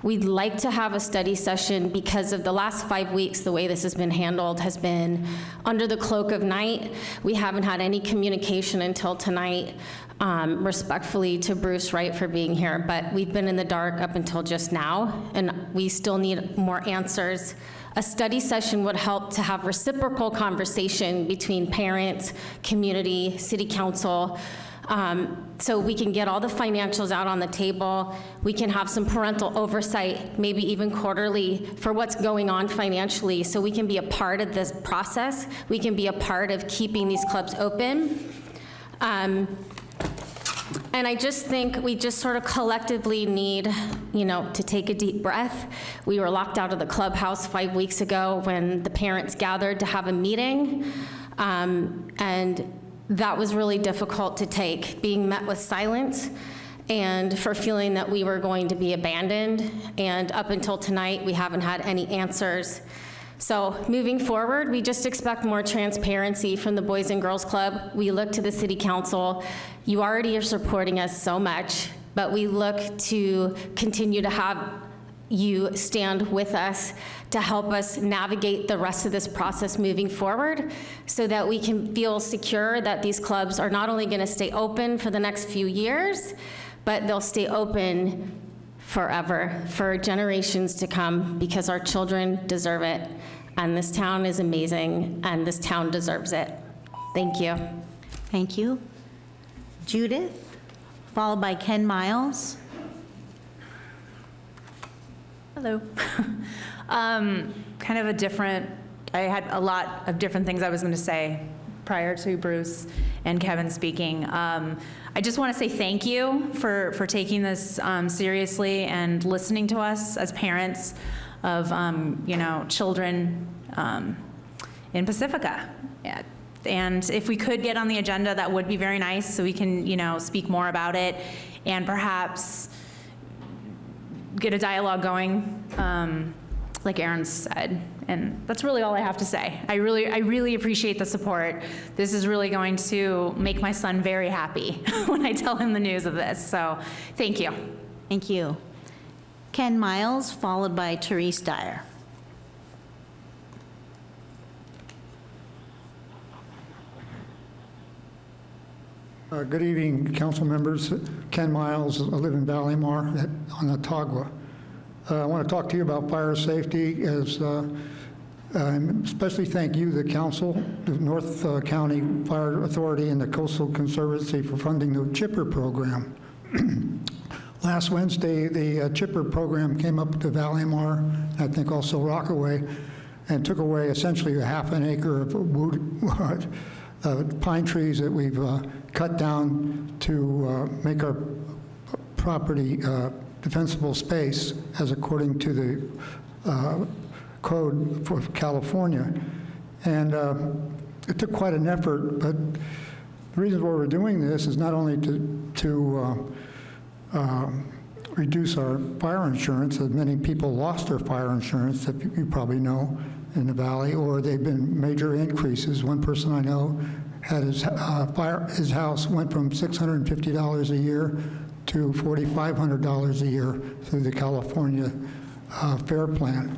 We'd like to have a study session because of the last 5 weeks, the way this has been handled has been under the cloak of night. We haven't had any communication until tonight. Respectfully to Bruce Wright for being here, but we've been in the dark up until just now, and we still need more answers. A study session would help to have reciprocal conversation between parents, community, city council, so we can get all the financials out on the table. We can have some parental oversight, maybe even quarterly, for what's going on financially, so we can be a part of this process. We can be a part of keeping these clubs open. And I just think we just sort of collectively need, you know, to take a deep breath. We were locked out of the clubhouse 5 weeks ago when the parents gathered to have a meeting. And that was really difficult to take, being met with silence and for feeling that we were going to be abandoned. And up until tonight, we haven't had any answers. So moving forward, we just expect more transparency from the Boys and Girls Club. We look to the City Council. You already are supporting us so much, but we look to continue to have you stand with us to help us navigate the rest of this process moving forward so that we can feel secure that these clubs are not only going to stay open for the next few years, but they'll stay open forever, for generations to come, because our children deserve it. And this town is amazing, and this town deserves it. Thank you. Thank you. Judith, followed by Ken Miles. Hello. Kind of a different, I had a lot of different things I was going to say prior to Bruce and Kevin speaking. I just want to say thank you for taking this seriously and listening to us as parents of you know, children in Pacifica. Yeah. And if we could get on the agenda, that would be very nice, so we can, you know, speak more about it and perhaps get a dialogue going, like Aaron said. And that's really all I have to say. I really appreciate the support. This is really going to make my son very happy when I tell him the news of this. So thank you. Thank you. Ken Miles, followed by Therese Dyer. Good evening, council members. Ken Miles, I live in Ballymore on Ottawa. I want to talk to you about fire safety, especially thank you, the council, the North County Fire Authority, and the Coastal Conservancy for funding the CHIPPR program. Last Wednesday, the CHIPPR program came up to Ballymore, I think also Rockaway, and took away essentially a half an acre of wood, pine trees that we've cut down to make our property defensible space, as according to the code for California. And it took quite an effort, but the reason why we're doing this is not only to reduce our fire insurance, as many people lost their fire insurance, that you probably know, in the valley, or they've been major increases. One person I know had his house went from $650 a year to $4,500 a year through the California FAIR Plan.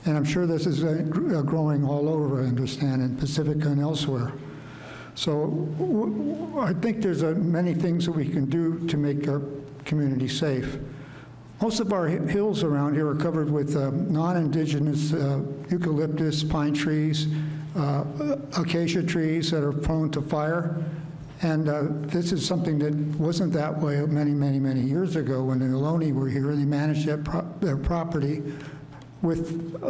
And I'm sure this is growing all over, I understand, in Pacifica and elsewhere. So I think there's many things that we can do to make our community safe. Most of our hills around here are covered with non-indigenous eucalyptus, pine trees, acacia trees that are prone to fire. And this is something that wasn't that way many years ago when the Ohlone were here. They managed their property with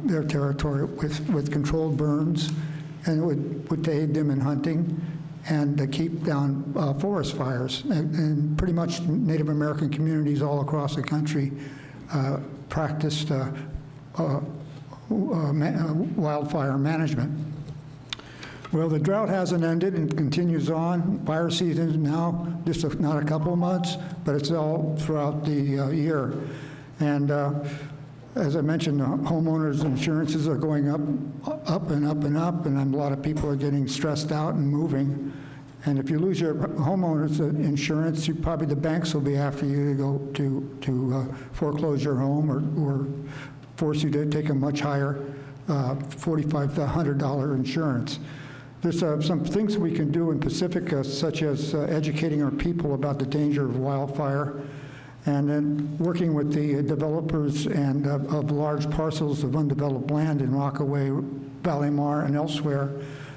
their territory with controlled burns, and it would aid them in hunting. and to keep down forest fires. And pretty much Native American communities all across the country practiced wildfire management. Well, the drought hasn't ended and continues on. Fire season is now just not a couple of months, but it's all throughout the year. And as I mentioned, homeowners' insurances are going up and up and up, and a lot of people are getting stressed out and moving. And if you lose your homeowner's insurance, probably the banks will be after you to go to foreclose your home or force you to take a much higher $4,500 to $100 insurance. There's some things we can do in Pacifica, such as educating our people about the danger of wildfire, and then working with the developers and of large parcels of undeveloped land in Rockaway, Valleymar, and elsewhere,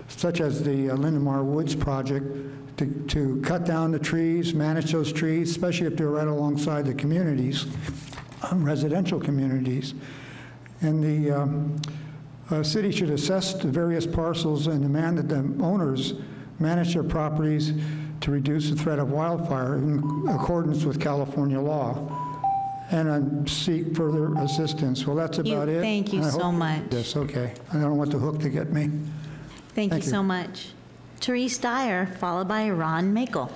such as the Lindemar Woods project, to cut down the trees, manage those trees, especially if they're right alongside the communities, residential communities. And the city should assess the various parcels and demand that the owners manage their properties to reduce the threat of wildfire in accordance with California law, and seek further assistance. Well, that's about it. Thank you so much. Yes, okay. I don't want the hook to get me. Thank you so much. Therese Dyer, followed by Ron Makel.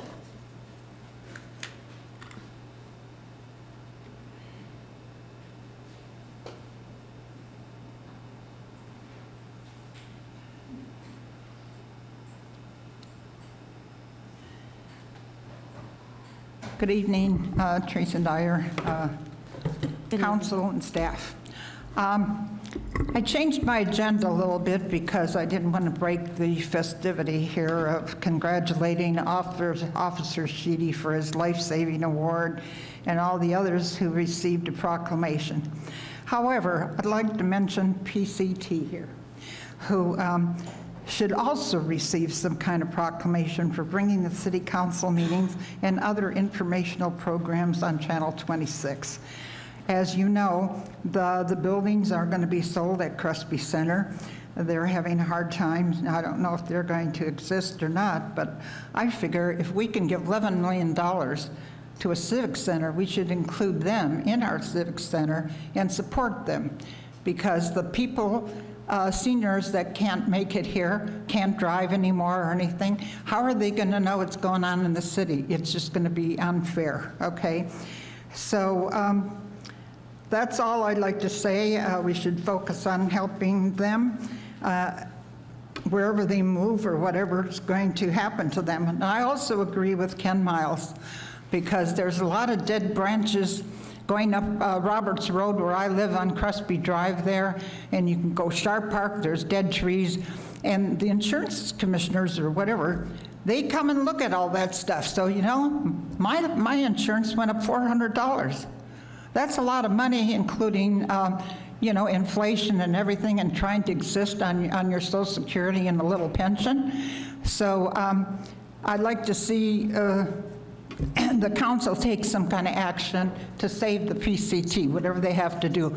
Good evening, Teresa Dyer, council and staff. I changed my agenda a little bit because I didn't want to break the festivity here of congratulating Officer Sheedy for his life-saving award and all the others who received a proclamation. However, I'd like to mention PCT here, who should also receive some kind of proclamation for bringing the city council meetings and other informational programs on Channel 26. As you know, the buildings are going to be sold at Crosby Center. They're having a hard time. I don't know if they're going to exist or not, but I figure if we can give $11 million to a civic center, we should include them in our civic center and support them, because the people, seniors that can't make it here, can't drive anymore or anything, how are they going to know what's going on in the city? It's just going to be unfair, okay? So that's all I'd like to say. We should focus on helping them wherever they move or whatever's going to happen to them. And I also agree with Ken Miles, because there's a lot of dead branches going up Roberts Road where I live on Crosby Drive there, and you can go Sharp Park, there's dead trees, and the insurance commissioners or whatever, they come and look at all that stuff. So, you know, my insurance went up $400. That's a lot of money, including, you know, inflation and everything, and trying to exist on your Social Security and a little pension. So I'd like to see the council take some kind of action to save the PCT, whatever they have to do.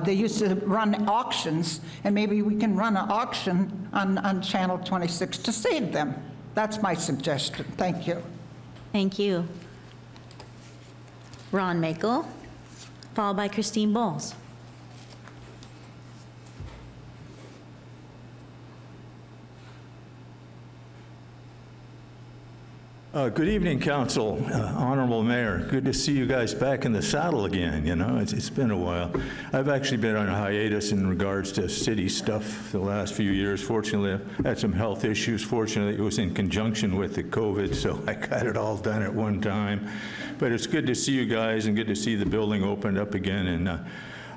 They used to run auctions, and maybe we can run an auction on Channel 26 to save them. That's my suggestion. Thank you. Thank you. Ron Makel, followed by Christine Bowles. Good evening, Council, Honorable Mayor. Good to see you guys back in the saddle again. You know, it's been a while. I've actually been on a hiatus in regards to city stuff the last few years. Fortunately, I've had some health issues. Fortunately, it was in conjunction with the COVID, so I got it all done at one time. But it's good to see you guys and good to see the building opened up again. And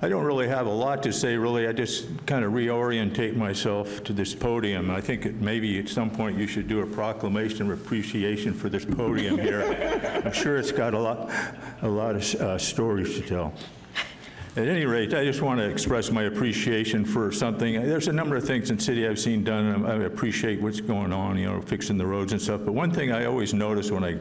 I don't really have a lot to say, really. I just kind of reorientate myself to this podium. I think maybe at some point you should do a proclamation of appreciation for this podium here. I'm sure it's got a lot of stories to tell. At any rate, I just want to express my appreciation for something. There's a number of things in the city I've seen done, and I appreciate what's going on, you know, fixing the roads and stuff. But one thing I always notice when I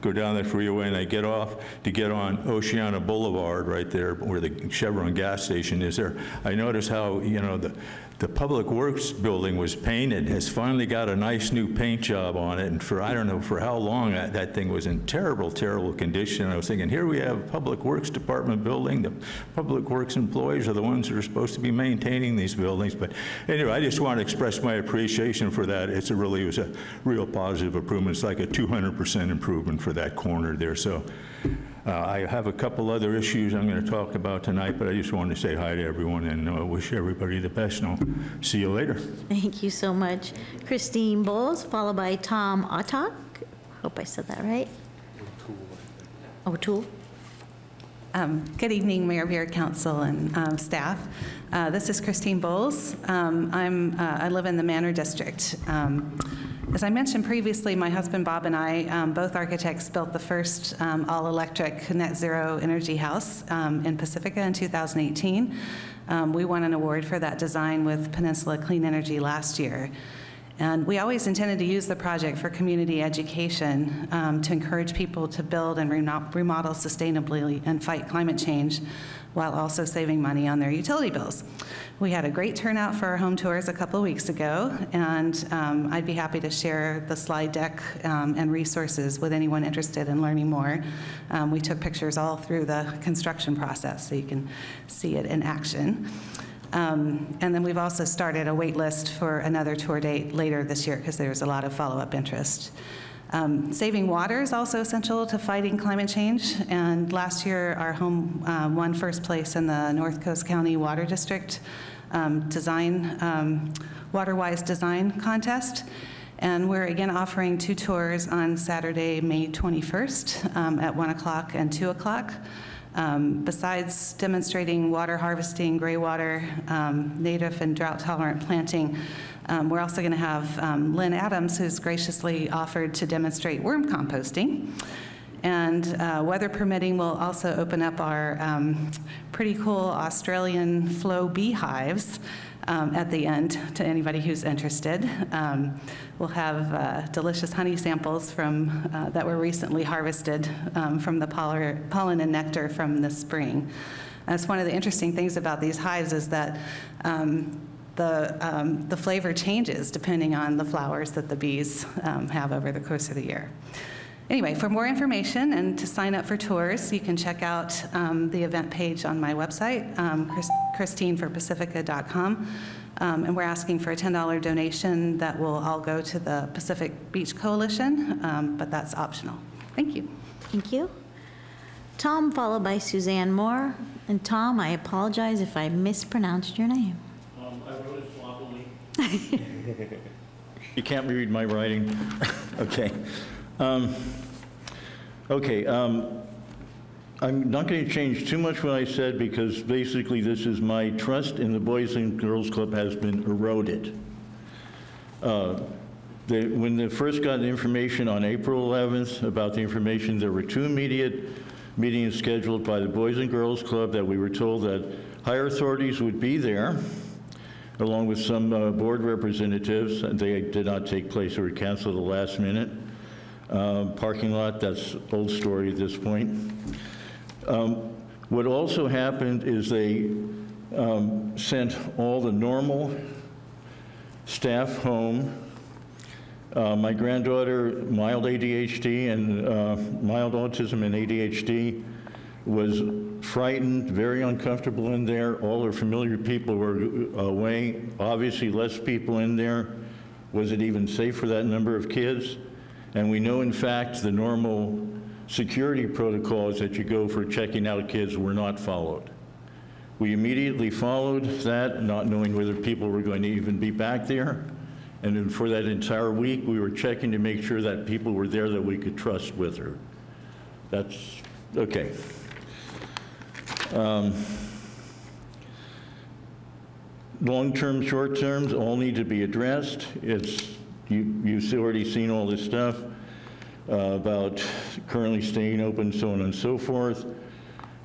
go down the freeway and I get off to get on Oceana Boulevard right there where the Chevron gas station is there, I notice how, you know, the the Public Works building was painted, has finally got a nice new paint job on it, and for, I don't know for how long, that thing was in terrible, terrible condition. I was thinking, here we have a Public Works Department building. The Public Works employees are the ones that are supposed to be maintaining these buildings. But anyway, I just want to express my appreciation for that. It was a real positive improvement. It's like a 200% improvement for that corner there. So I have a couple other issues I'm going to talk about tonight, but I just wanted to say hi to everyone and wish everybody the best, and I'll see you later. Thank you so much. Christine Bowles, followed by Tom Ottock. Hope I said that right. O'Toole. Good evening, Mayor, Beer, Council, and staff. This is Christine Bowles. I live in the Manor District. As I mentioned previously, my husband Bob and I, both architects, built the first all-electric net zero energy house in Pacifica in 2018. We won an award for that design with Peninsula Clean Energy last year. And we always intended to use the project for community education to encourage people to build and remodel sustainably and fight climate change while also saving money on their utility bills. We had a great turnout for our home tours a couple of weeks ago, and I'd be happy to share the slide deck and resources with anyone interested in learning more. We took pictures all through the construction process so you can see it in action. And then we've also started a wait list for another tour date later this year because there's a lot of follow-up interest. Saving water is also essential to fighting climate change. And last year, our home won first place in the North Coast County Water District Water-Wise Design Contest. And we're again offering 2 tours on Saturday, May 21st at 1 o'clock and 2 o'clock. Besides demonstrating water harvesting, gray water, native and drought-tolerant planting, we're also going to have Lynn Adams, who's graciously offered to demonstrate worm composting. And weather permitting, we'll also open up our pretty cool Australian flow beehives at the end to anybody who's interested. We'll have delicious honey samples from that were recently harvested from the pollen and nectar from the spring. That's one of the interesting things about these hives is that the flavor changes depending on the flowers that the bees have over the course of the year. Anyway, for more information and to sign up for tours, you can check out the event page on my website, christineforpacifica.com. And we're asking for a $10 donation that will all go to the Pacific Beach Coalition, but that's optional. Thank you. Thank you. Tom, followed by Suzanne Moore. And Tom, I apologize if I mispronounced your name. I wrote it sloppily. You can't read my writing. Okay. I'm not going to change too much what I said because basically this is my trust in the Boys and Girls Club has been eroded. When they first got the information on April 11th about the information, there were 2 immediate meetings scheduled by the Boys and Girls Club that we were told that higher authorities would be there, along with some board representatives. They did not take place. They were canceled at the last minute. Parking lot, that's old story at this point. What also happened is they sent all the normal staff home. My granddaughter, mild ADHD and mild autism and ADHD, was frightened, very uncomfortable in there. All her familiar people were away. Obviously, less people in there. Was it even safe for that number of kids? And we know, in fact, the normal security protocols that you go for checking out kids were not followed. We immediately followed that, not knowing whether people were going to even be back there. And then for that entire week, we were checking to make sure that people were there that we could trust with her. That's okay. Long-term, short-terms, all need to be addressed. You've already seen all this stuff about currently staying open, so on and so forth.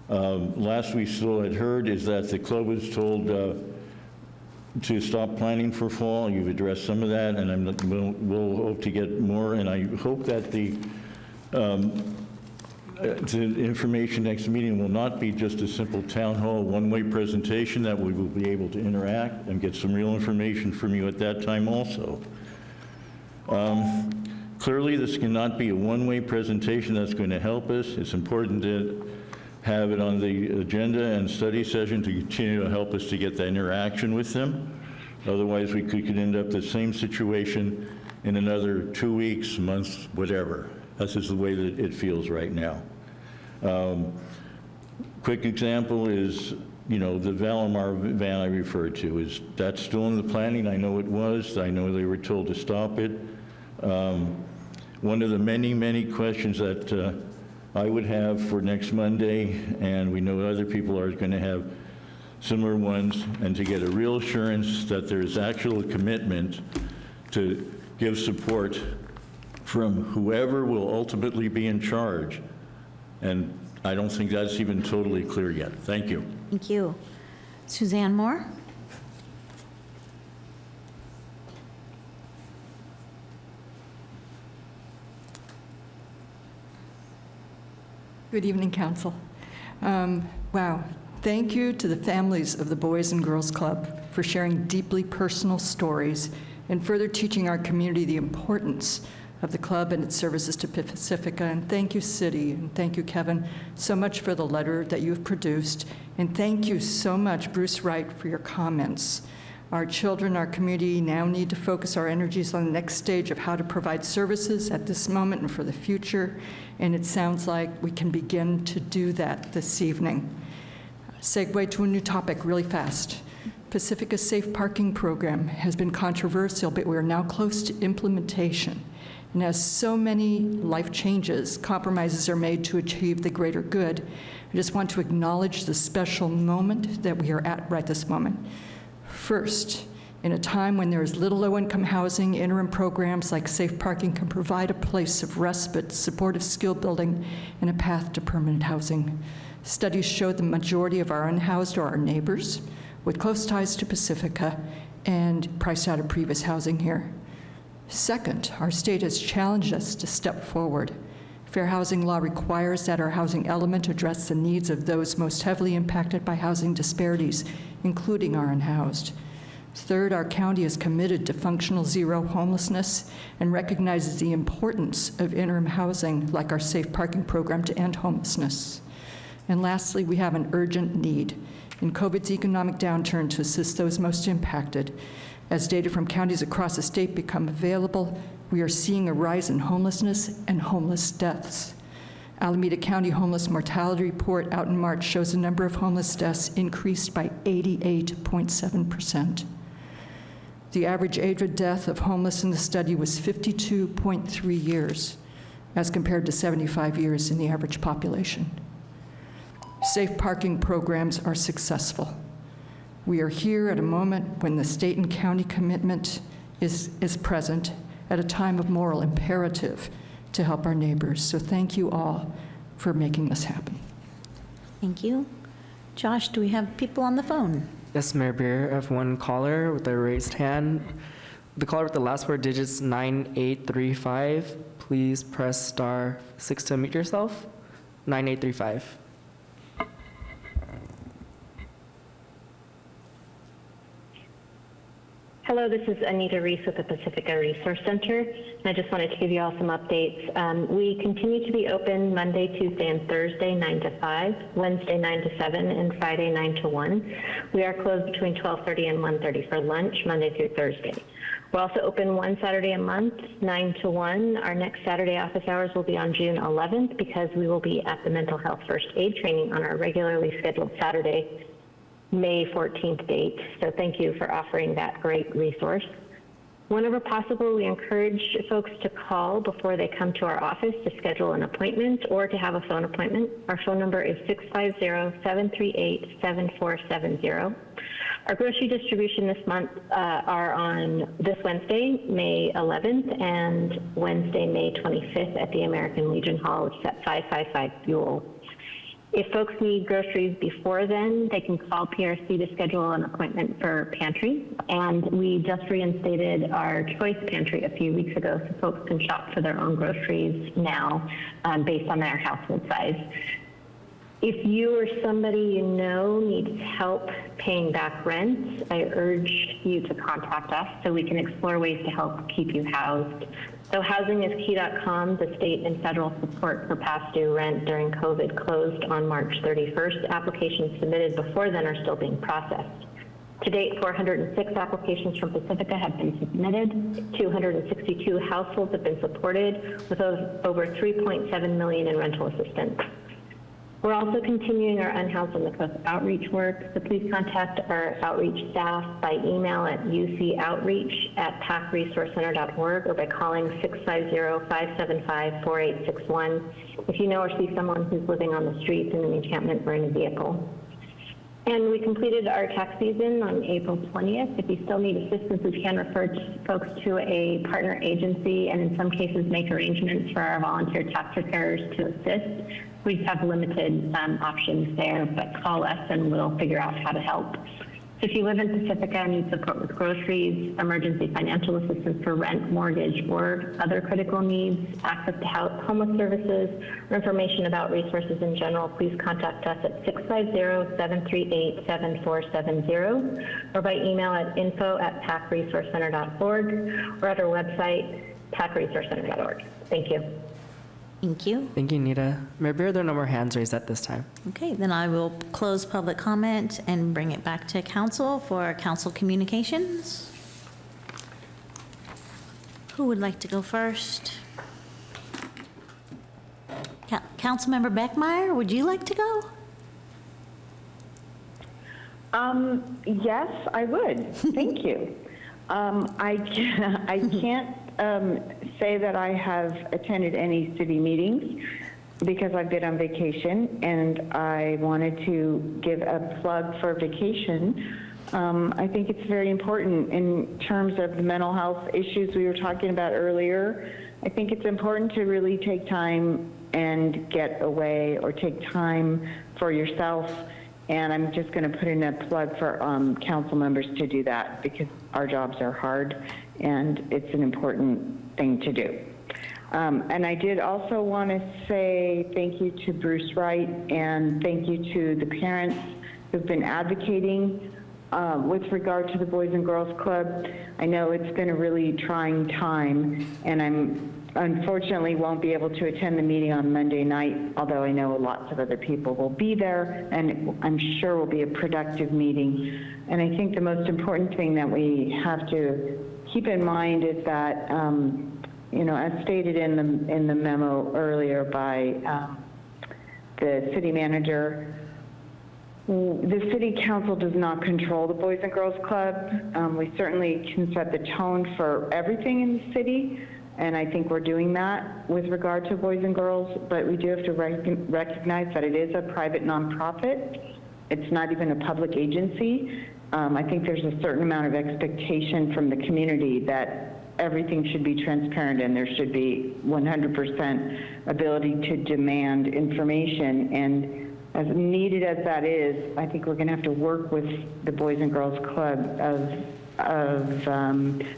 Last we still had heard is that the club was told to stop planning for fall. You've addressed some of that, and we'll hope to get more. And I hope that the information next meeting will not be just a simple town hall one-way presentation, that we will be able to interact and get some real information from you at that time also. Clearly, this cannot be a one-way presentation that's going to help us. It's important to have it on the agenda and study session to continue to help us to get that interaction with them. Otherwise, we could end up the same situation in another 2 weeks, months, whatever. This is the way that it feels right now. Quick example is, you know, the Valimar van I referred to. Is that still in the planning? I know it was. I know they were told to stop it. One of the many, many questions that I would have for next Monday, and we know other people are going to have similar ones, and to get a real assurance that there's actual commitment to give support from whoever will ultimately be in charge. And I don't think that's even totally clear yet. Thank you. Thank you. Suzanne Moore? Good evening, Council. Wow. Thank you to the families of the Boys and Girls Club for sharing deeply personal stories and further teaching our community the importance of the club and its services to Pacifica. And thank you, City, and thank you, Kevin, so much for the letter that you've produced. And thank you so much, Bruce Wright, for your comments. Our children, our community now need to focus our energies on the next stage of how to provide services at this moment and for the future. And it sounds like we can begin to do that this evening. Segue to a new topic really fast. Pacifica's safe parking program has been controversial, but we're now close to implementation. And as so many life changes, compromises are made to achieve the greater good. I just want to acknowledge the special moment that we are at right this moment. First, in a time when there is little low-income housing, interim programs like safe parking can provide a place of respite, supportive skill building, and a path to permanent housing. Studies show the majority of our unhoused are our neighbors with close ties to Pacifica and priced out of previous housing here. Second, our state has challenged us to step forward. Fair housing law requires that our housing element address the needs of those most heavily impacted by housing disparities, including our unhoused. Third, our county is committed to functional zero homelessness and recognizes the importance of interim housing like our safe parking program to end homelessness. And lastly, we have an urgent need in COVID's economic downturn to assist those most impacted. As data from counties across the state become available, we are seeing a rise in homelessness and homeless deaths. Alameda County Homeless Mortality Report out in March shows the number of homeless deaths increased by 88.7%. The average age of death of homeless in the study was 52.3 years, as compared to 75 years in the average population. Safe parking programs are successful. We are here at a moment when the state and county commitment is present at a time of moral imperative to help our neighbors. So thank you all for making this happen. Thank you. Josh, do we have people on the phone? Yes, Mayor Beer, I have one caller with a raised hand. The caller with the last four digits, 9835. Please press *6 to unmute yourself. 9835. Hello, this is Anita Reese with the Pacifica Resource Center, and I just wanted to give you all some updates. We continue to be open Monday, Tuesday, and Thursday, 9 to 5, Wednesday, 9 to 7, and Friday, 9 to 1. We are closed between 12:30 and 1:30 for lunch, Monday through Thursday. We're also open one Saturday a month, 9 to 1. Our next Saturday office hours will be on June 11th because we will be at the mental health first aid training on our regularly scheduled Saturday, May 14th date. So thank you for offering that great resource. Whenever possible, we encourage folks to call before they come to our office to schedule an appointment or to have a phone appointment. Our phone number is 650-738-7470. Our grocery distribution this month are on this Wednesday, May 11th, and Wednesday, May 25th at the American Legion Hall, which is at 555 Buell. If folks need groceries before then, they can call PRC to schedule an appointment for pantry. And we just reinstated our choice pantry a few weeks ago, so folks can shop for their own groceries now based on their household size. If you or somebody you know needs help paying back rent, I urge you to contact us so we can explore ways to help keep you housed. So housingiskey.com, the state and federal support for past due rent during COVID closed on March 31st. Applications submitted before then are still being processed. To date, 406 applications from Pacifica have been submitted. 262 households have been supported with over $3.7 million in rental assistance. We're also continuing our Unhoused on the Coast outreach work, so please contact our outreach staff by email at ucoutreach@pacresourcecenter.org or by calling 650-575-4861 if you know or see someone who's living on the streets in an encampment or in a vehicle. And we completed our tax season on April 20th. If you still need assistance, we can refer folks to a partner agency and in some cases make arrangements for our volunteer tax preparers to assist. We just have limited options there, but call us and we'll figure out how to help. So if you live in Pacifica and need support with groceries, emergency financial assistance for rent, mortgage, or other critical needs, access to homeless services, or information about resources in general, please contact us at 650-738-7470 or by email at info@pacresourcecenter.org or at our website, pacresourcecenter.org. Thank you. Thank you. Thank you, Nita. Mayor Beer, there are no more hands raised at this time. Okay, then I will close public comment and bring it back to council for council communications. Who would like to go first? Councilmember Beckmeyer, would you like to go? Yes, I would. Thank you. I can't say that I have attended any city meetings because I've been on vacation, and I wanted to give a plug for vacation. I think it's very important in terms of the mental health issues we were talking about earlier. I think it's important to really take time and get away or take time for yourself. And I'm just going to put in a plug for council members to do that because our jobs are hard and it's an important thing to do. And I did also want to say thank you to Bruce Wright and thank you to the parents who've been advocating with regard to the Boys and Girls Club. I know it's been a really trying time, and I'm unfortunately won't be able to attend the meeting on Monday night, although I know lots of other people will be there, and I'm sure will be a productive meeting. And I think the most important thing that we have to keep in mind is that, you know, as stated in the memo earlier by the city manager, the city council does not control the Boys and Girls Club. We certainly can set the tone for everything in the city, and I think we're doing that with regard to boys and girls, but we do have to recognize that it is a private nonprofit. It's not even a public agency. I think there's a certain amount of expectation from the community that everything should be transparent and there should be 100% ability to demand information. And as needed as that is, I think we're going to have to work with the Boys and Girls Club of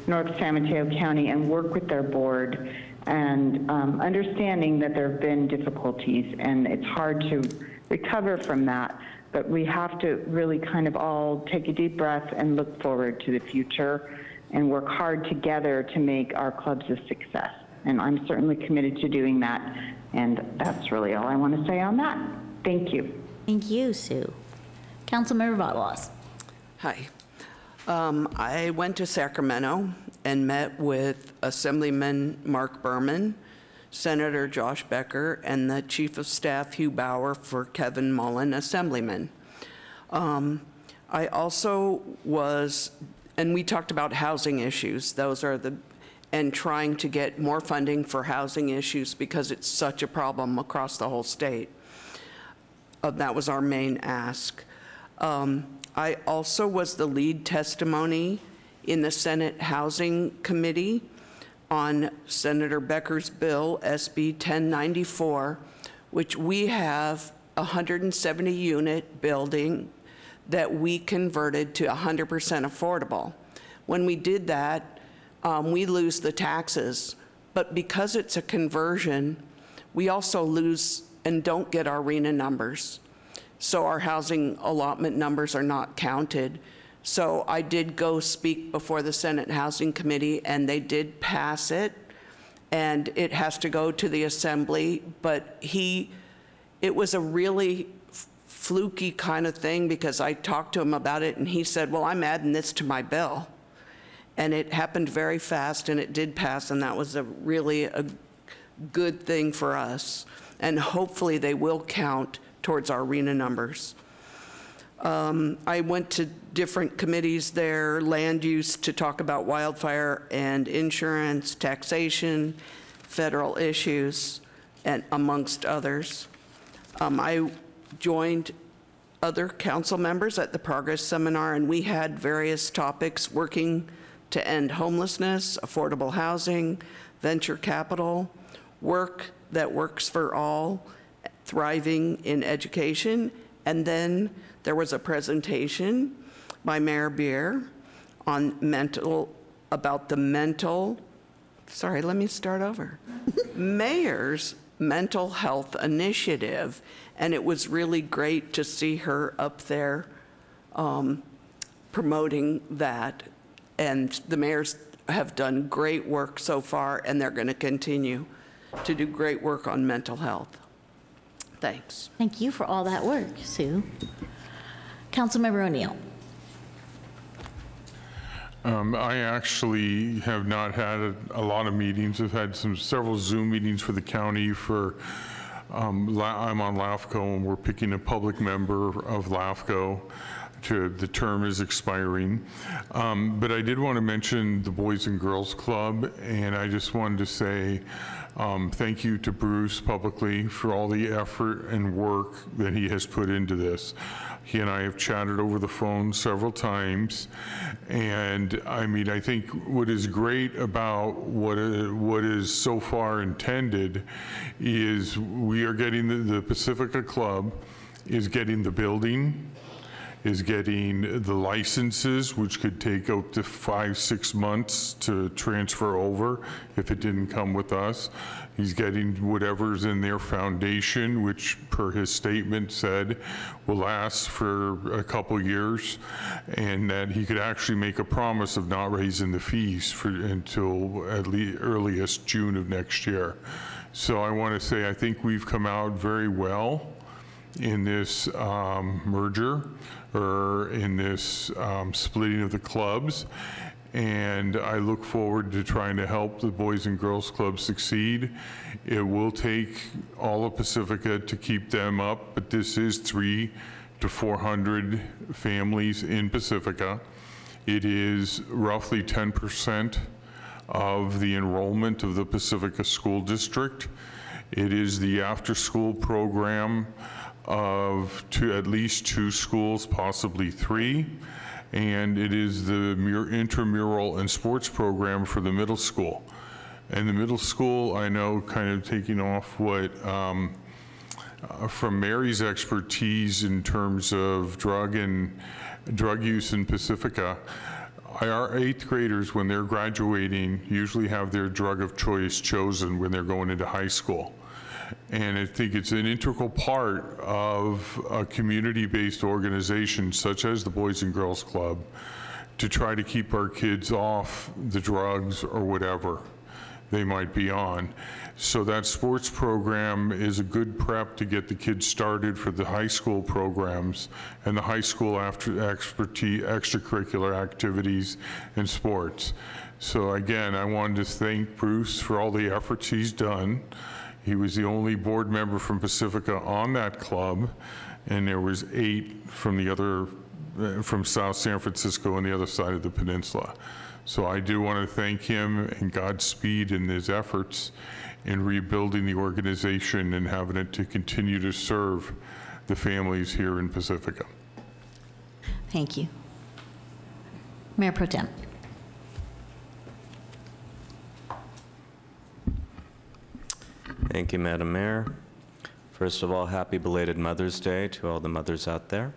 North San Mateo County and work with their board, and understanding that there have been difficulties and it's hard to recover from that. But we have to really kind of all take a deep breath and look forward to the future and work hard together to make our clubs a success. And I'm certainly committed to doing that. And that's really all I want to say on that. Thank you. Thank you, Sue. Councilmember Vottelos. Hi. I went to Sacramento and met with Assemblyman Mark Berman, Senator Josh Becker, and the Chief of Staff Hugh Bauer for Kevin Mullen, Assemblyman. I also was, and we talked about housing issues. Those are and trying to get more funding for housing issues because it's such a problem across the whole state. That was our main ask. I also was the lead testimony in the Senate Housing Committee on Senator Becker's bill, SB 1094, which we have a 170-unit building that we converted to 100% affordable. When we did that, we lose the taxes, but because it's a conversion, we also lose and don't get our RENA numbers. So our housing allotment numbers are not counted. So I did go speak before the Senate Housing Committee, and they did pass it, and it has to go to the Assembly, but it was a really fluky kind of thing, because I talked to him about it, and he said, well, I'm adding this to my bill. And it happened very fast, and it did pass, and that was really a good thing for us. And hopefully they will count towards our RENA numbers. I went to different committees there, land use, to talk about wildfire and insurance, taxation, federal issues, and amongst others. I joined other council members at the Progress Seminar, and we had various topics working to end homelessness, affordable housing, venture capital, work that works for all, thriving in education, and then there was a presentation by Mayor Beer on Mayor's mental health initiative, and it was really great to see her up there promoting that. And the mayors have done great work so far, and they're going to continue to do great work on mental health. Thanks. Thank you for all that work, Sue. Councilmember O'Neill. I actually have not had a lot of meetings. I've had several Zoom meetings for the county for, I'm on LAFCO, and we're picking a public member of LAFCO. The term is expiring. But I did want to mention the Boys and Girls Club, and I just wanted to say thank you to Bruce publicly for all the effort and work that he has put into this. He and I have chatted over the phone several times, and I mean, I think what is great about what is so far intended is we are getting the Pacifica Club is getting the building, is getting the licenses, which could take up to 5-6 months to transfer over if it didn't come with us. He's getting whatever's in their foundation, which per his statement said will last for a couple years, and that he could actually make a promise of not raising the fees until at least earliest June of next year. So I want to say I think we've come out very well in this merger, or in this splitting of the clubs, and I look forward to trying to help the Boys and Girls Club succeed. It will take all of Pacifica to keep them up, but this is 300 to 400 families in Pacifica. It is roughly 10% of the enrollment of the Pacifica School District. It is the after-school program of at least 2 schools, possibly 3, and it is the intramural and sports program for the middle school. And the middle school, I know, kind of taking off what from Mary's expertise in terms of drug use in Pacifica, our 8th graders, when they're graduating, usually have their drug of choice chosen when they're going into high school. And I think it's an integral part of a community-based organization such as the Boys and Girls Club to try to keep our kids off the drugs or whatever they might be on. So that sports program is a good prep to get the kids started for the high school programs and the high school extracurricular activities and sports. So again, I wanted to thank Bruce for all the efforts he's done. He was the only board member from Pacifica on that club, and there was 8 from the other, from South San Francisco on the other side of the peninsula. So I do want to thank him and Godspeed in his efforts in rebuilding the organization and having it to continue to serve the families here in Pacifica. Thank you. Mayor Pro Tem. Thank you, Madam Mayor. First of all, happy belated Mother's Day to all the mothers out there.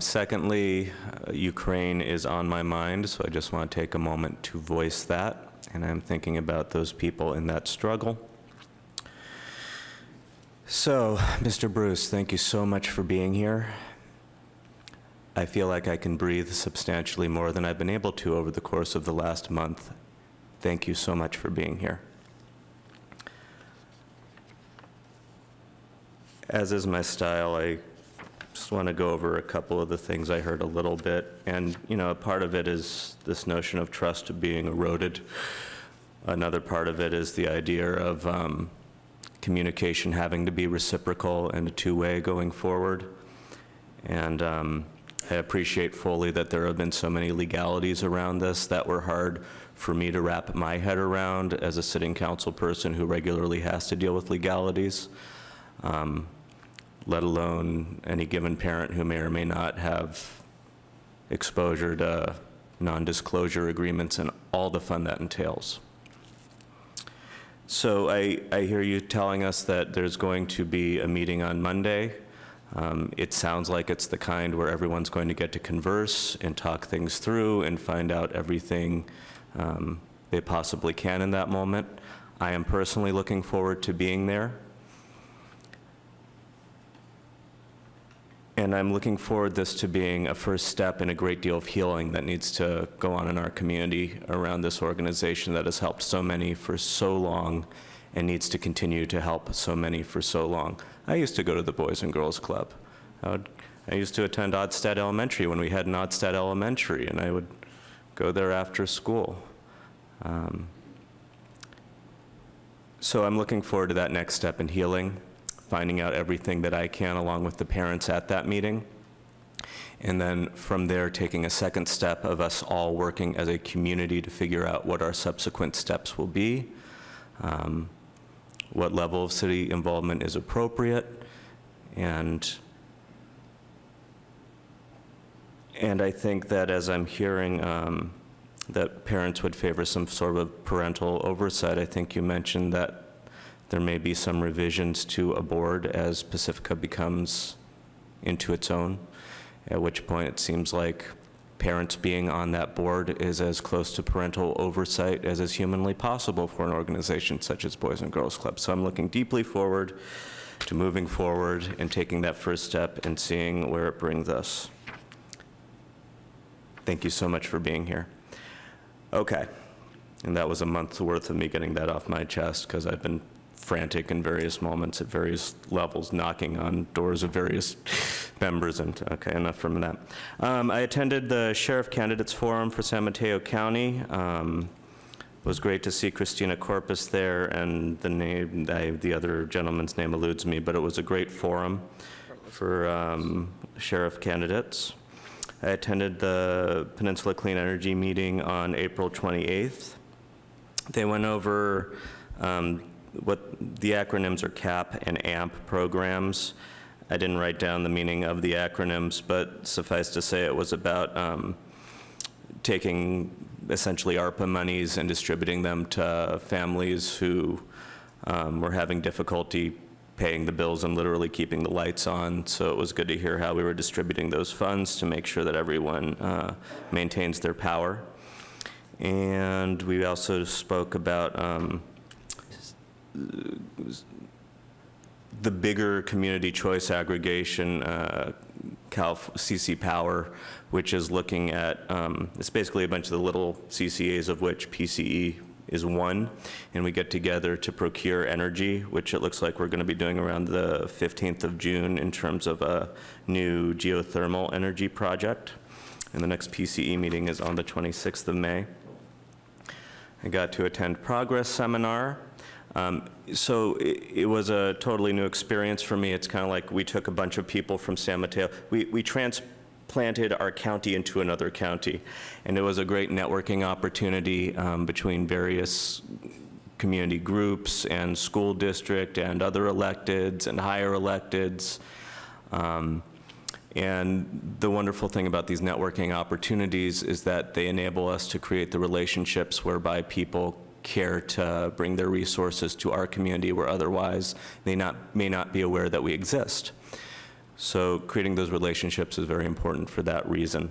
Secondly, Ukraine is on my mind, so I just want to take a moment to voice that, and I'm thinking about those people in that struggle. So, Mr. Bruce, thank you so much for being here. I feel like I can breathe substantially more than I've been able to over the course of the last month. Thank you so much for being here. As is my style, I just want to go over a couple of the things I heard a little bit. And, you know, a part of it is this notion of trust being eroded. Another part of it is the idea of communication having to be reciprocal and a two-way going forward. And I appreciate fully that there have been so many legalities around this that were hard for me to wrap my head around as a sitting council person who regularly has to deal with legalities. Let alone any given parent who may or may not have exposure to non-disclosure agreements and all the fun that entails. So I hear you telling us that there's going to be a meeting on Monday. It sounds like it's the kind where everyone's going to get to converse and talk things through and find out everything they possibly can in that moment. I am personally looking forward to being there. And I'm looking forward this to being a first step in a great deal of healing that needs to go on in our community around this organization that has helped so many for so long and needs to continue to help so many for so long. I used to go to the Boys and Girls Club. I used to attend Odstad Elementary when we had an Odstad Elementary, and I would go there after school. So I'm looking forward to that next step in healing, finding out everything that I can along with the parents at that meeting. And then from there, taking a second step of us all working as a community to figure out what our subsequent steps will be, what level of city involvement is appropriate, and I think that as I'm hearing that parents would favor some sort of parental oversight, I think you mentioned that there may be some revisions to a board as Pacifica becomes into its own, at which point it seems like parents being on that board is as close to parental oversight as is humanly possible for an organization such as Boys and Girls Club. So I'm looking deeply forward to moving forward and taking that first step and seeing where it brings us. Thank you so much for being here. Okay, and that was a month's worth of me getting that off my chest because I've been frantic in various moments at various levels, knocking on doors of various members, and okay, enough from that. I attended the Sheriff Candidates Forum for San Mateo County. It was great to see Christina Corpus there, and the other gentleman's name eludes me, but it was a great forum for sheriff candidates. I attended the Peninsula Clean Energy meeting on April 28th. They went over what the acronyms are CAP and AMP programs. I didn't write down the meaning of the acronyms, but suffice to say it was about taking essentially ARPA monies and distributing them to families who were having difficulty paying the bills and literally keeping the lights on. So it was good to hear how we were distributing those funds to make sure that everyone maintains their power. And we also spoke about the bigger community choice aggregation, CC Power, which is looking at, it's basically a bunch of the little CCAs of which PCE is one, and we get together to procure energy, which it looks like we're going to be doing around the 15th of June in terms of a new geothermal energy project. And the next PCE meeting is on the 26th of May. I got to attend Progress Seminar. So it was a totally new experience for me. It's kind of like we took a bunch of people from San Mateo. We transplanted our county into another county, and it was a great networking opportunity between various community groups and school district and other electeds and higher electeds. And the wonderful thing about these networking opportunities is that they enable us to create the relationships whereby people care to bring their resources to our community where otherwise they may not be aware that we exist. So creating those relationships is very important for that reason.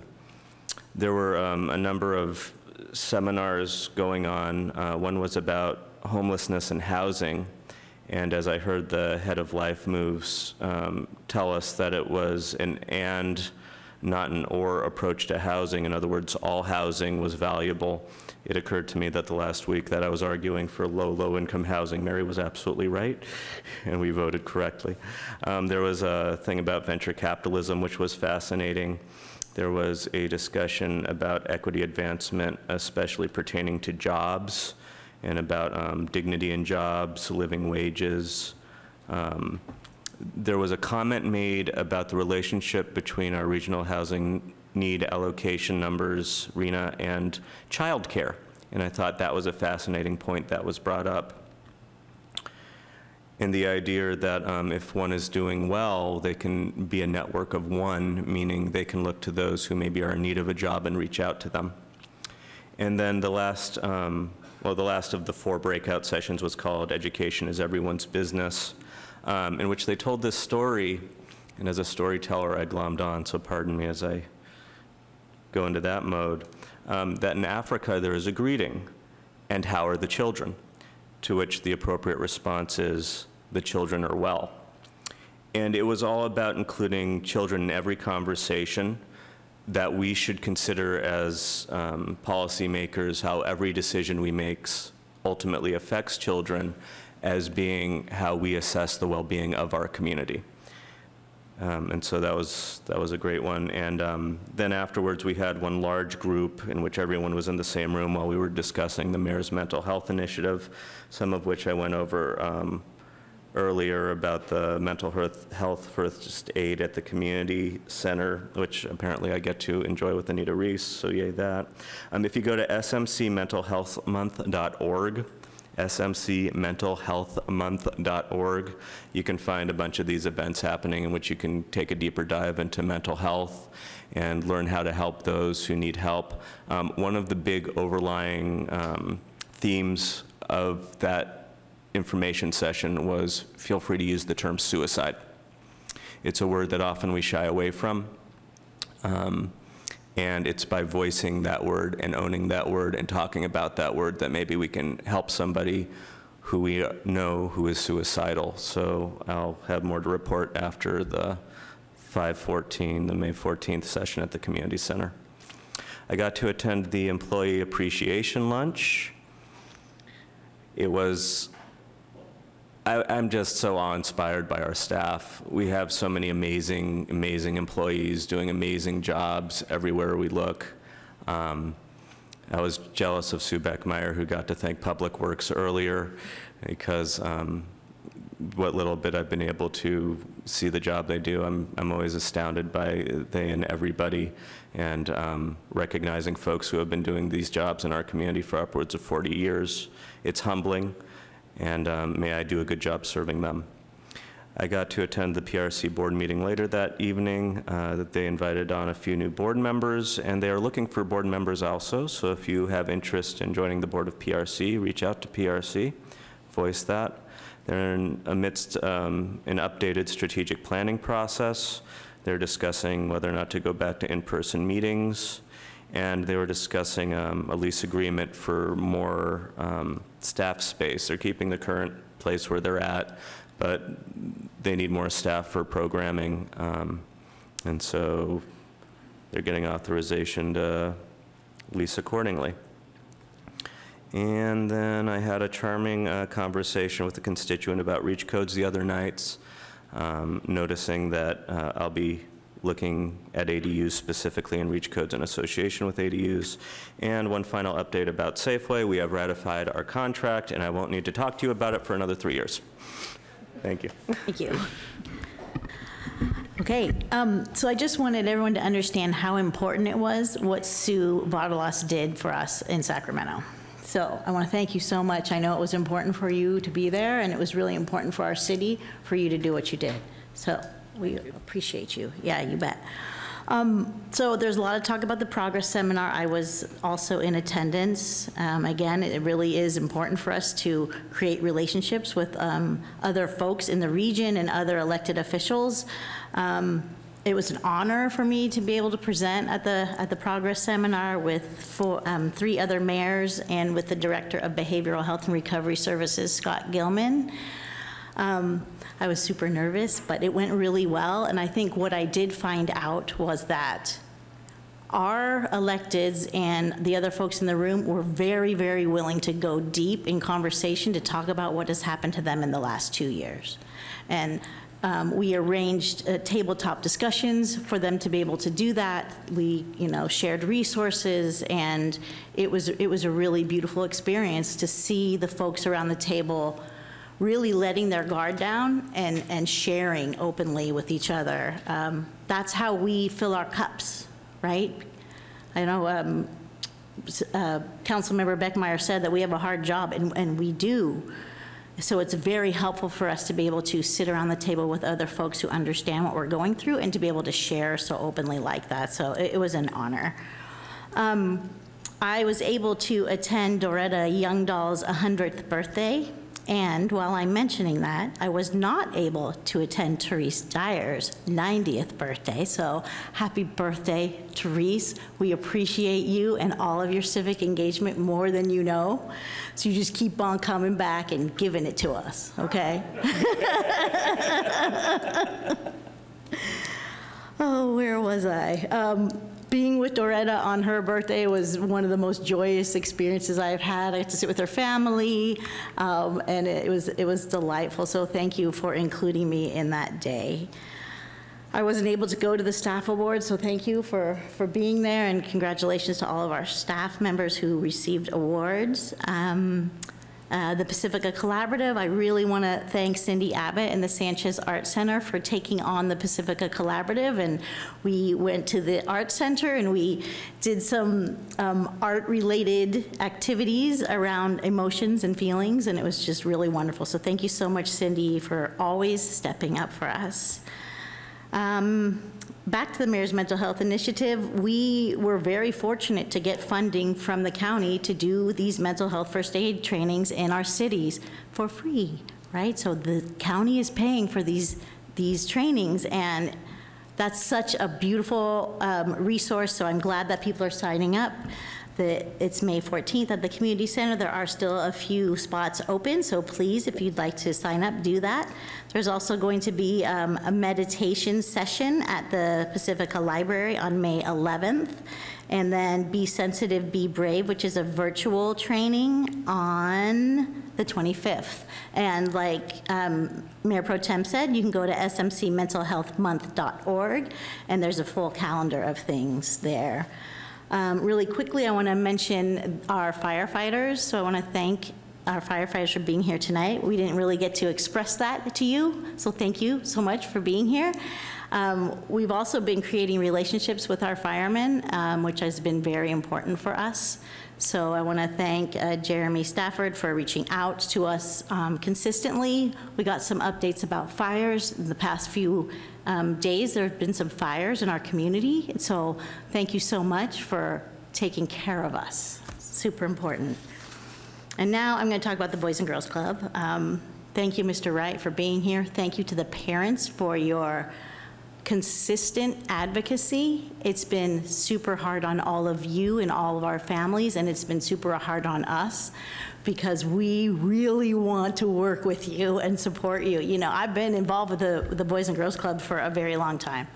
There were a number of seminars going on. One was about homelessness and housing. And as I heard the head of Life Moves tell us that it was an and, not an or approach to housing. In other words, all housing was valuable. It occurred to me that the last week that I was arguing for low-income housing, Mary was absolutely right, and we voted correctly. There was a thing about venture capitalism, which was fascinating. There was a discussion about equity advancement, especially pertaining to jobs, and about dignity in jobs, living wages. There was a comment made about the relationship between our regional housing need allocation numbers, RENA, and childcare. And I thought that was a fascinating point that was brought up. And the idea that if one is doing well, they can be a network of one, meaning they can look to those who maybe are in need of a job and reach out to them. And then the last, well, the last of the 4 breakout sessions was called Education is Everyone's Business, in which they told this story, and as a storyteller I glommed on, so pardon me as I go into that mode, that in Africa there is a greeting, and how are the children? To which the appropriate response is, the children are well. And it was all about including children in every conversation, that we should consider as policymakers how every decision we make ultimately affects children, as being how we assess the well-being of our community. And so that was a great one. And then afterwards we had one large group in which everyone was in the same room while we were discussing the mayor's mental health initiative, some of which I went over earlier about the mental health first aid at the community center, which apparently I get to enjoy with Anita Reese, so yay that. If you go to smcmentalhealthmonth.org, smcmentalhealthmonth.org, you can find a bunch of these events happening in which you can take a deeper dive into mental health and learn how to help those who need help. One of the big overlying themes of that information session was feel free to use the term suicide. It's a word that often we shy away from. And it's by voicing that word and owning that word and talking about that word that maybe we can help somebody who we know who is suicidal. So I'll have more to report after the May 14th session at the community center. I got to attend the employee appreciation lunch. It was, I'm just so awe-inspired by our staff. We have so many amazing, amazing employees doing amazing jobs everywhere we look. I was jealous of Sue Beckmeyer, who got to thank Public Works earlier, because what little bit I've been able to see the job they do, I'm always astounded by they and everybody, and recognizing folks who have been doing these jobs in our community for upwards of 40 years. It's humbling. And may I do a good job serving them. I got to attend the PRC board meeting later that evening that they invited on a few new board members, and they are looking for board members also, so if you have interest in joining the board of PRC, reach out to PRC, voice that. They're amidst an updated strategic planning process. They're discussing whether or not to go back to in-person meetings, and they were discussing a lease agreement for more staff space. They're keeping the current place where they're at, but they need more staff for programming, and so they're getting authorization to lease accordingly. And then I had a charming conversation with a constituent about reach codes the other nights, noticing that I'll be looking at ADUs specifically and reach codes in association with ADUs. And one final update about Safeway. We have ratified our contract, and I won't need to talk to you about it for another 3 years. Thank you. Thank you. Okay, so I just wanted everyone to understand how important it was what Sue Vadalos did for us in Sacramento. So I want to thank you so much. I know it was important for you to be there, and it was really important for our city for you to do what you did. So we appreciate you. Yeah, you bet. So there's a lot of talk about the Progress Seminar. I was also in attendance. Again, it really is important for us to create relationships with other folks in the region and other elected officials. It was an honor for me to be able to present at the Progress Seminar with 3 other mayors and with the Director of Behavioral Health and Recovery Services, Scott Gilman. I was super nervous, but it went really well. And I think what I did find out was that our electeds and the other folks in the room were very, very willing to go deep in conversation to talk about what has happened to them in the last 2 years. And we arranged tabletop discussions for them to be able to do that. We, shared resources, and it was a really beautiful experience to see the folks around the table really letting their guard down and sharing openly with each other. That's how we fill our cups, right? I know Councilmember Beckmeyer said that we have a hard job, and we do. So it's very helpful for us to be able to sit around the table with other folks who understand what we're going through and to be able to share so openly like that. So it was an honor. I was able to attend Doretta Youngdahl's 100th birthday. And while I'm mentioning that, I was not able to attend Therese Dyer's 90th birthday. So happy birthday, Therese. We appreciate you and all of your civic engagement more than you know. So you just keep on coming back and giving it to us, okay? Oh, where was I? Being with Doretta on her birthday was one of the most joyous experiences I've had. I got to sit with her family, and it was delightful. So thank you for including me in that day. I wasn't able to go to the staff awards, so thank you for being there, and congratulations to all of our staff members who received awards. The Pacifica Collaborative, I really want to thank Cindy Abbott and the Sanchez Art Center for taking on the Pacifica Collaborative. And we went to the Art Center and we did some art-related activities around emotions and feelings, and it was just really wonderful. So thank you so much, Cindy, for always stepping up for us. Back to the Mayor's Mental Health Initiative, we were very fortunate to get funding from the county to do these mental health first aid trainings in our cities for free, right? So the county is paying for these trainings, and that's such a beautiful resource, so I'm glad that people are signing up. It's May 14th at the community center. There are still a few spots open, so please, if you'd like to sign up, do that. There's also going to be a meditation session at the Pacifica Library on May 11th, and then Be Sensitive, Be Brave, which is a virtual training on the 25th. And like Mayor Pro Tem said, you can go to smcmentalhealthmonth.org, and there's a full calendar of things there. Really quickly, I want to mention our firefighters. So I want to thank our firefighters for being here tonight. We didn't really get to express that to you, so thank you so much for being here. We've also been creating relationships with our firemen, which has been very important for us. So I want to thank Jeremy Stafford for reaching out to us consistently. We got some updates about fires in the past few days. There have been some fires in our community, so thank you so much for taking care of us. Super important. And now I'm going to talk about the Boys and Girls Club. Thank you, Mr. Wright, for being here. Thank you to the parents for your consistent advocacy. It's been super hard on all of you and all of our families, and it's been super hard on us because we really want to work with you and support you. You know, I've been involved with the Boys and Girls Club for a very long time.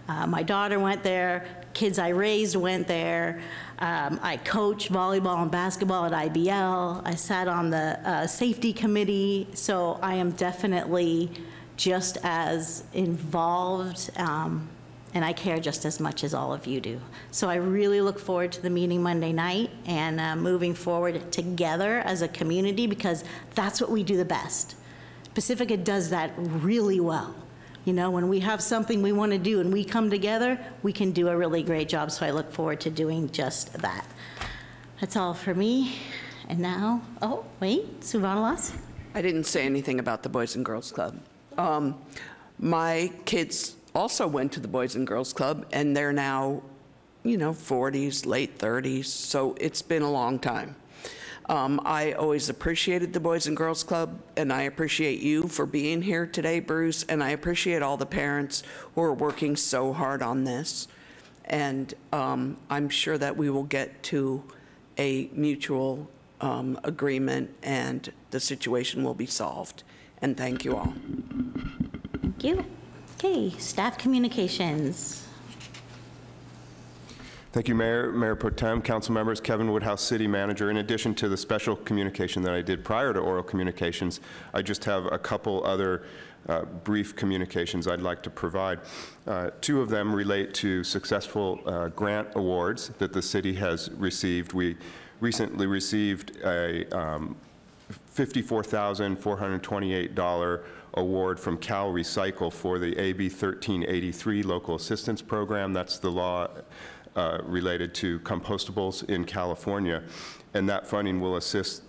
My daughter went there, kids I raised went there. I coach volleyball and basketball at IBL. I sat on the safety committee, so I am definitely just as involved, and I care just as much as all of you do. So I really look forward to the meeting Monday night and moving forward together as a community, because that's what we do the best. Pacifica does that really well. You know, when we have something we want to do and we come together, we can do a really great job, so I look forward to doing just that. That's all for me. And now, oh, wait, Suvanalas? I didn't say anything about the Boys and Girls Club. My kids also went to the Boys and Girls Club, and they're now, 40s, late 30s, so it's been a long time. I always appreciated the Boys and Girls Club, and I appreciate you for being here today, Bruce, and I appreciate all the parents who are working so hard on this. And I'm sure that we will get to a mutual agreement and the situation will be solved. And thank you all. Thank you. Okay, staff communications. Thank you, Mayor Pro Tem, council members, Kevin Woodhouse, City Manager. In addition to the special communication that I did prior to oral communications, I just have a couple other brief communications I'd like to provide. Two of them relate to successful grant awards that the city has received. We recently received a $54,428 award from Cal Recycle for the AB 1383 Local Assistance Program. That's the law related to compostables in California, and that funding will assist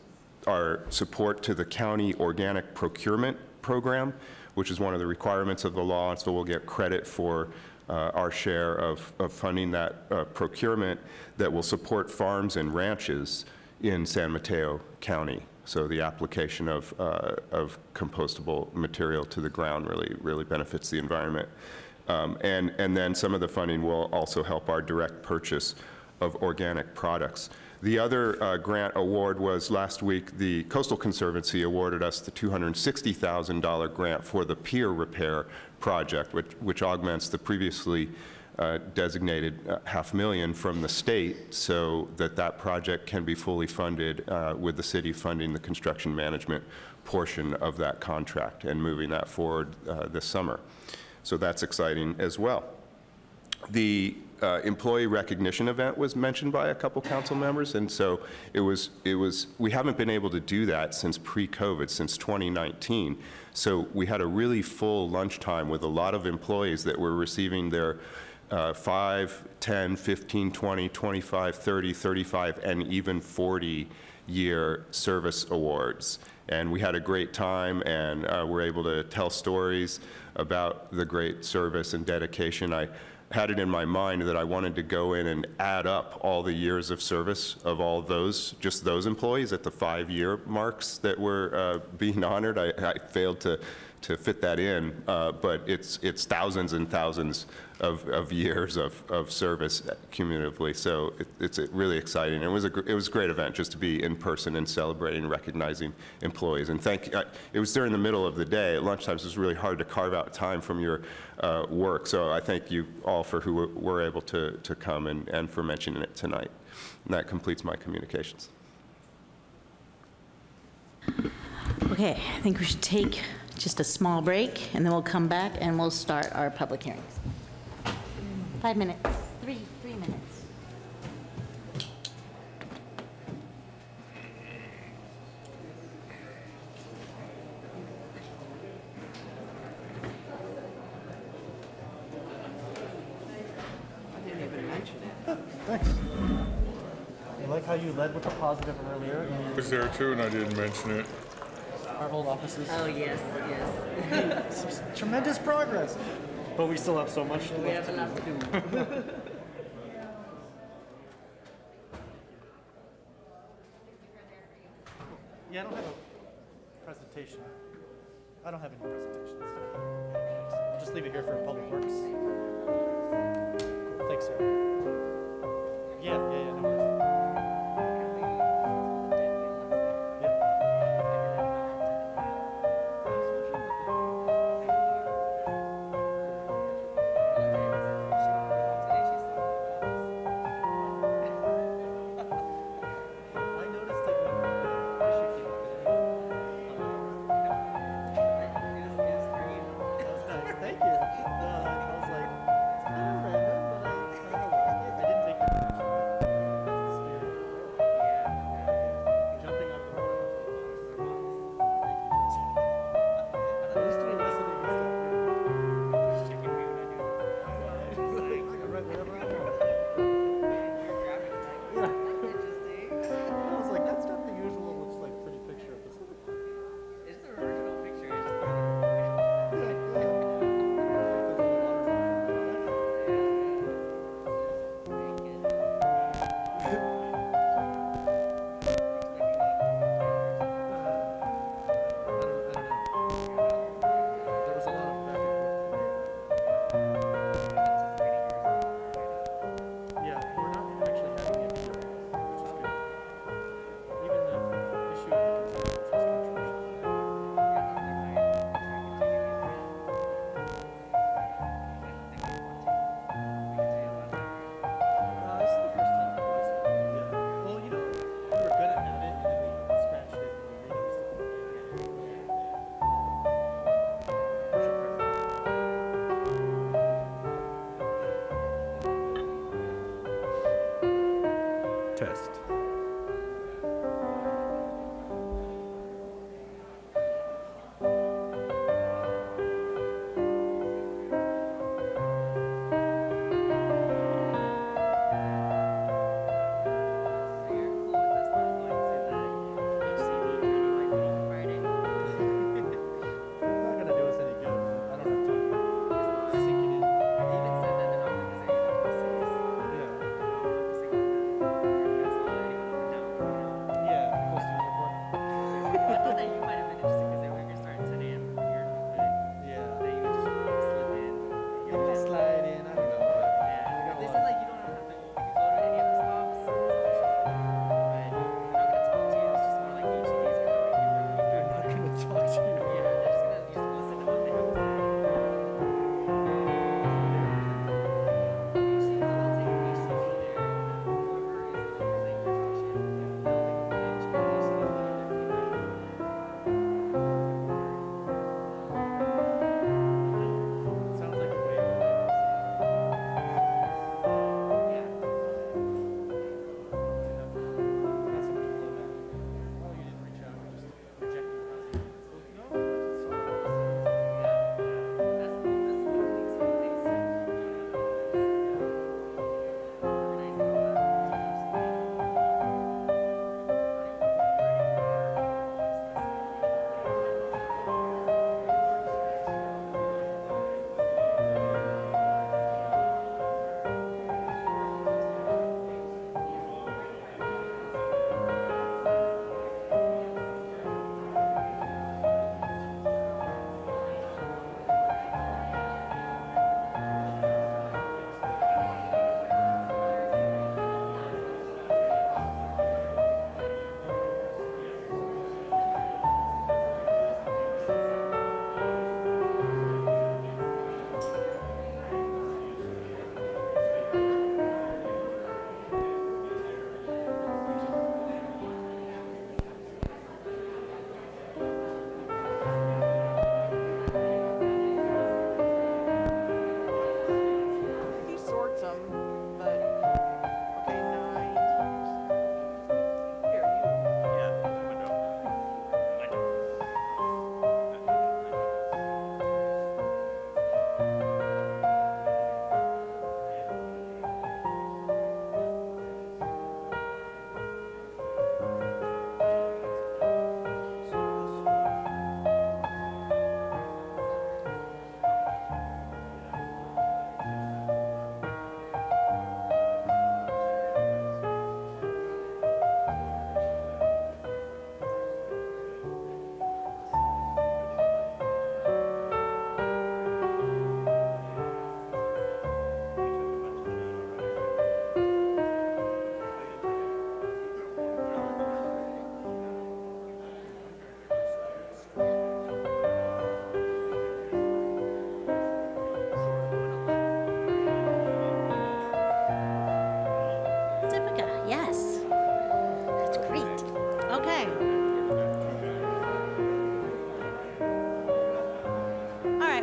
our support to the county organic procurement program, which is one of the requirements of the law, and so we'll get credit for our share of funding that procurement that will support farms and ranches in San Mateo County. So the application of compostable material to the ground really benefits the environment. And then some of the funding will also help our direct purchase of organic products. The other grant award was last week. The Coastal Conservancy awarded us the $260,000 grant for the pier repair project, which augments the previously designated $500,000 from the state, so that project can be fully funded with the city funding the construction management portion of that contract and moving that forward this summer. So that's exciting as well. The employee recognition event was mentioned by a couple council members, and so we haven't been able to do that since pre-COVID, since 2019. So we had a really full lunchtime with a lot of employees that were receiving their 5, 10, 15, 20, 25, 30, 35, and even 40-year service awards. And we had a great time, and we're able to tell stories about the great service and dedication. I had it in my mind that I wanted to go in and add up all the years of service of all those, just those employees at the 5-year marks that were being honored. I failed to fit that in, but it's thousands and thousands of years of service cumulatively. So it's really exciting. It was a great event just to be in person and celebrating and recognizing employees. And it was during the middle of the day at lunchtime, so it was really hard to carve out time from your work. So I thank you all for who were able to come and for mentioning it tonight. And that completes my communications. Okay, I think we should take just a small break, and then we'll come back and we'll start our public hearings. 5 minutes, 3 minutes. I didn't even mention it. Thanks. I like how you led with the positive earlier. I was there too, and I didn't mention it. Our old offices. Oh, yes, yes. Some tremendous progress. But we still have so much We have enough to do. Yeah, I don't have a presentation. I don't have any presentations. I'll just leave it here for Public Works. Thanks, sir. Yeah, no worries.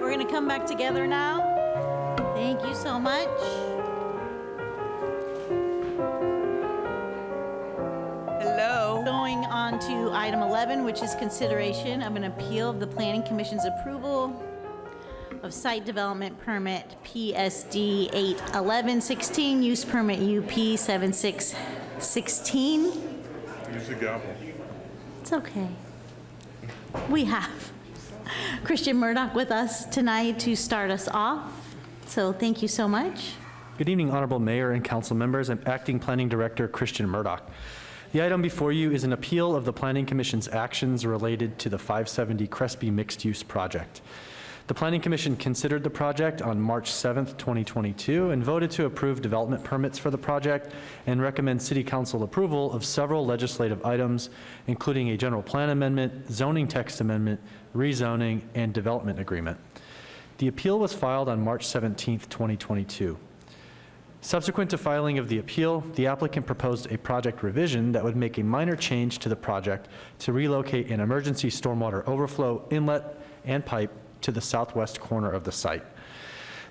we're going to come back together now. Thank you so much. Hello. Going on to item 11, which is consideration of an appeal of the Planning Commission's approval of site development permit PSD 81116, use permit UP 7616. Use the gavel. It's okay. We have Christian Murdoch with us tonight to start us off. So thank you so much. Good evening, Honorable Mayor and Council members. I'm Acting Planning Director Christian Murdoch. The item before you is an appeal of the Planning Commission's actions related to the 570 Crespi mixed-use project. The Planning Commission considered the project on March 7th, 2022, and voted to approve development permits for the project and recommend City Council approval of several legislative items, including a general plan amendment, zoning text amendment, rezoning, and development agreement. The appeal was filed on March 17th, 2022. Subsequent to filing of the appeal, the applicant proposed a project revision that would make a minor change to the project to relocate an emergency stormwater overflow inlet and pipe to the southwest corner of the site.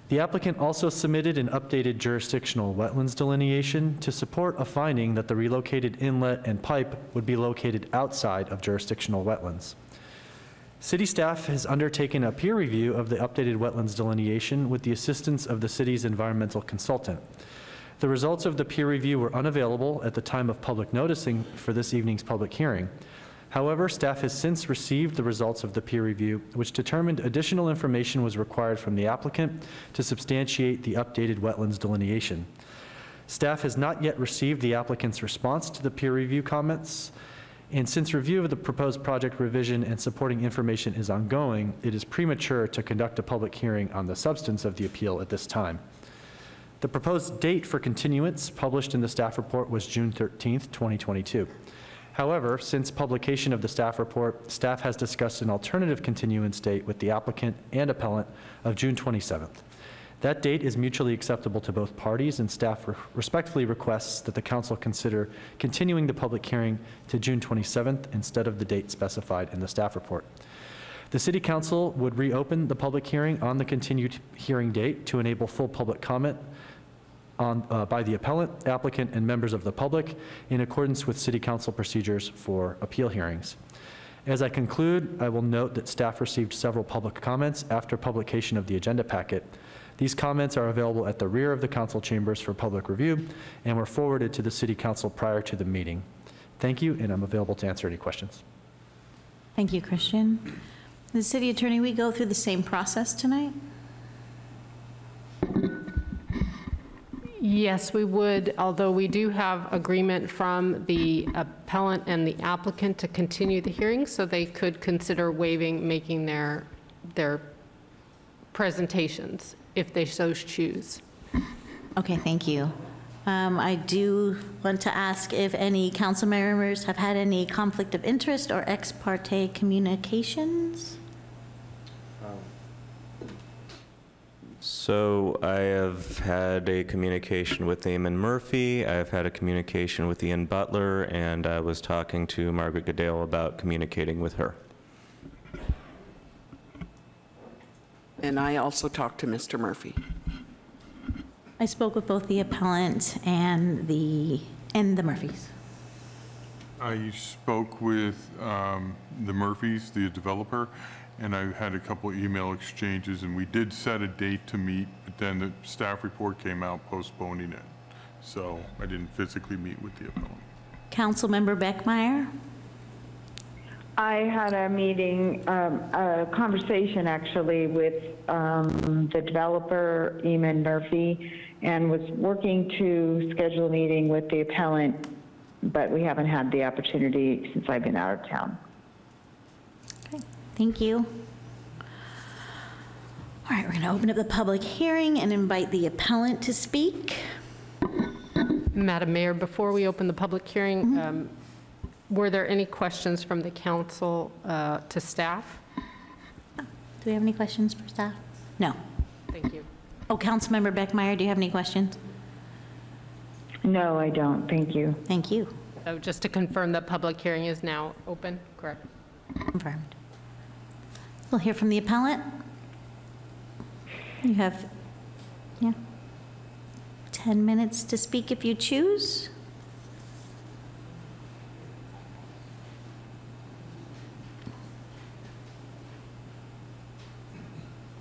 The applicant also submitted an updated jurisdictional wetlands delineation to support a finding that the relocated inlet and pipe would be located outside of jurisdictional wetlands. City staff has undertaken a peer review of the updated wetlands delineation with the assistance of the city's environmental consultant. The results of the peer review were unavailable at the time of public noticing for this evening's public hearing. However, staff has since received the results of the peer review, which determined additional information was required from the applicant to substantiate the updated wetlands delineation. Staff has not yet received the applicant's response to the peer review comments, and since review of the proposed project revision and supporting information is ongoing, it is premature to conduct a public hearing on the substance of the appeal at this time. The proposed date for continuance published in the staff report was June 13th, 2022. However, since publication of the staff report, staff has discussed an alternative continuance date with the applicant and appellant of June 27th. That date is mutually acceptable to both parties, and staff respectfully requests that the council consider continuing the public hearing to June 27th instead of the date specified in the staff report. The City Council would reopen the public hearing on the continued hearing date to enable full public comment by the appellant, applicant, and members of the public in accordance with City Council procedures for appeal hearings. As I conclude, I will note that staff received several public comments after publication of the agenda packet. These comments are available at the rear of the council chambers for public review and were forwarded to the City Council prior to the meeting. Thank you, and I'm available to answer any questions. Thank you, Christian. The City Attorney, we go through the same process tonight? Yes, we would, although we do have agreement from the appellant and the applicant to continue the hearing, so they could consider waiving making their presentations if they so choose. Okay, thank you. I do want to ask if any council members have had any conflict of interest or ex parte communications? So I have had a communication with Eamon Murphy. I've had a communication with Ian Butler, and I was talking to Margaret Goodale about communicating with her. And I also talked to Mr. Murphy. I spoke with both the appellant and the Murphys. I spoke with the Murphys, the developer, and I had a couple email exchanges, and we did set a date to meet, but then the staff report came out postponing it. So I didn't physically meet with the appellant. Councilmember Beckmeyer? I had a meeting, a conversation actually with the developer, Eamon Murphy, and was working to schedule a meeting with the appellant, but we haven't had the opportunity since I've been out of town. Okay, thank you. All right, we're going to open up the public hearing and invite the appellant to speak. Madam Mayor, before we open the public hearing, were there any questions from the council to staff? Do we have any questions for staff? No. Thank you. Oh, Councilmember Beckmeyer, do you have any questions? No, I don't. Thank you. Thank you. So just to confirm, the public hearing is now open, correct? Confirmed. We'll hear from the appellant. You have, 10 minutes to speak if you choose.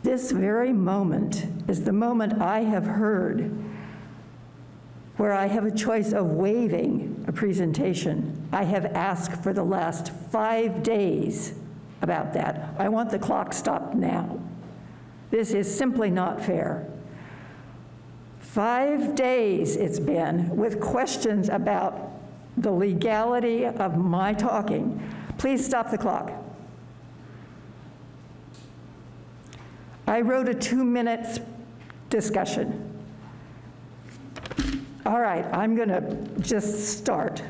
This very moment is the moment I have heard where I have a choice of waiving a presentation. I have asked for the last 5 days about that. I want the clock stopped now. This is simply not fair. 5 days it's been with questions about the legality of my talking. Please stop the clock. I wrote a 2-minute discussion. All right, I'm going to just start.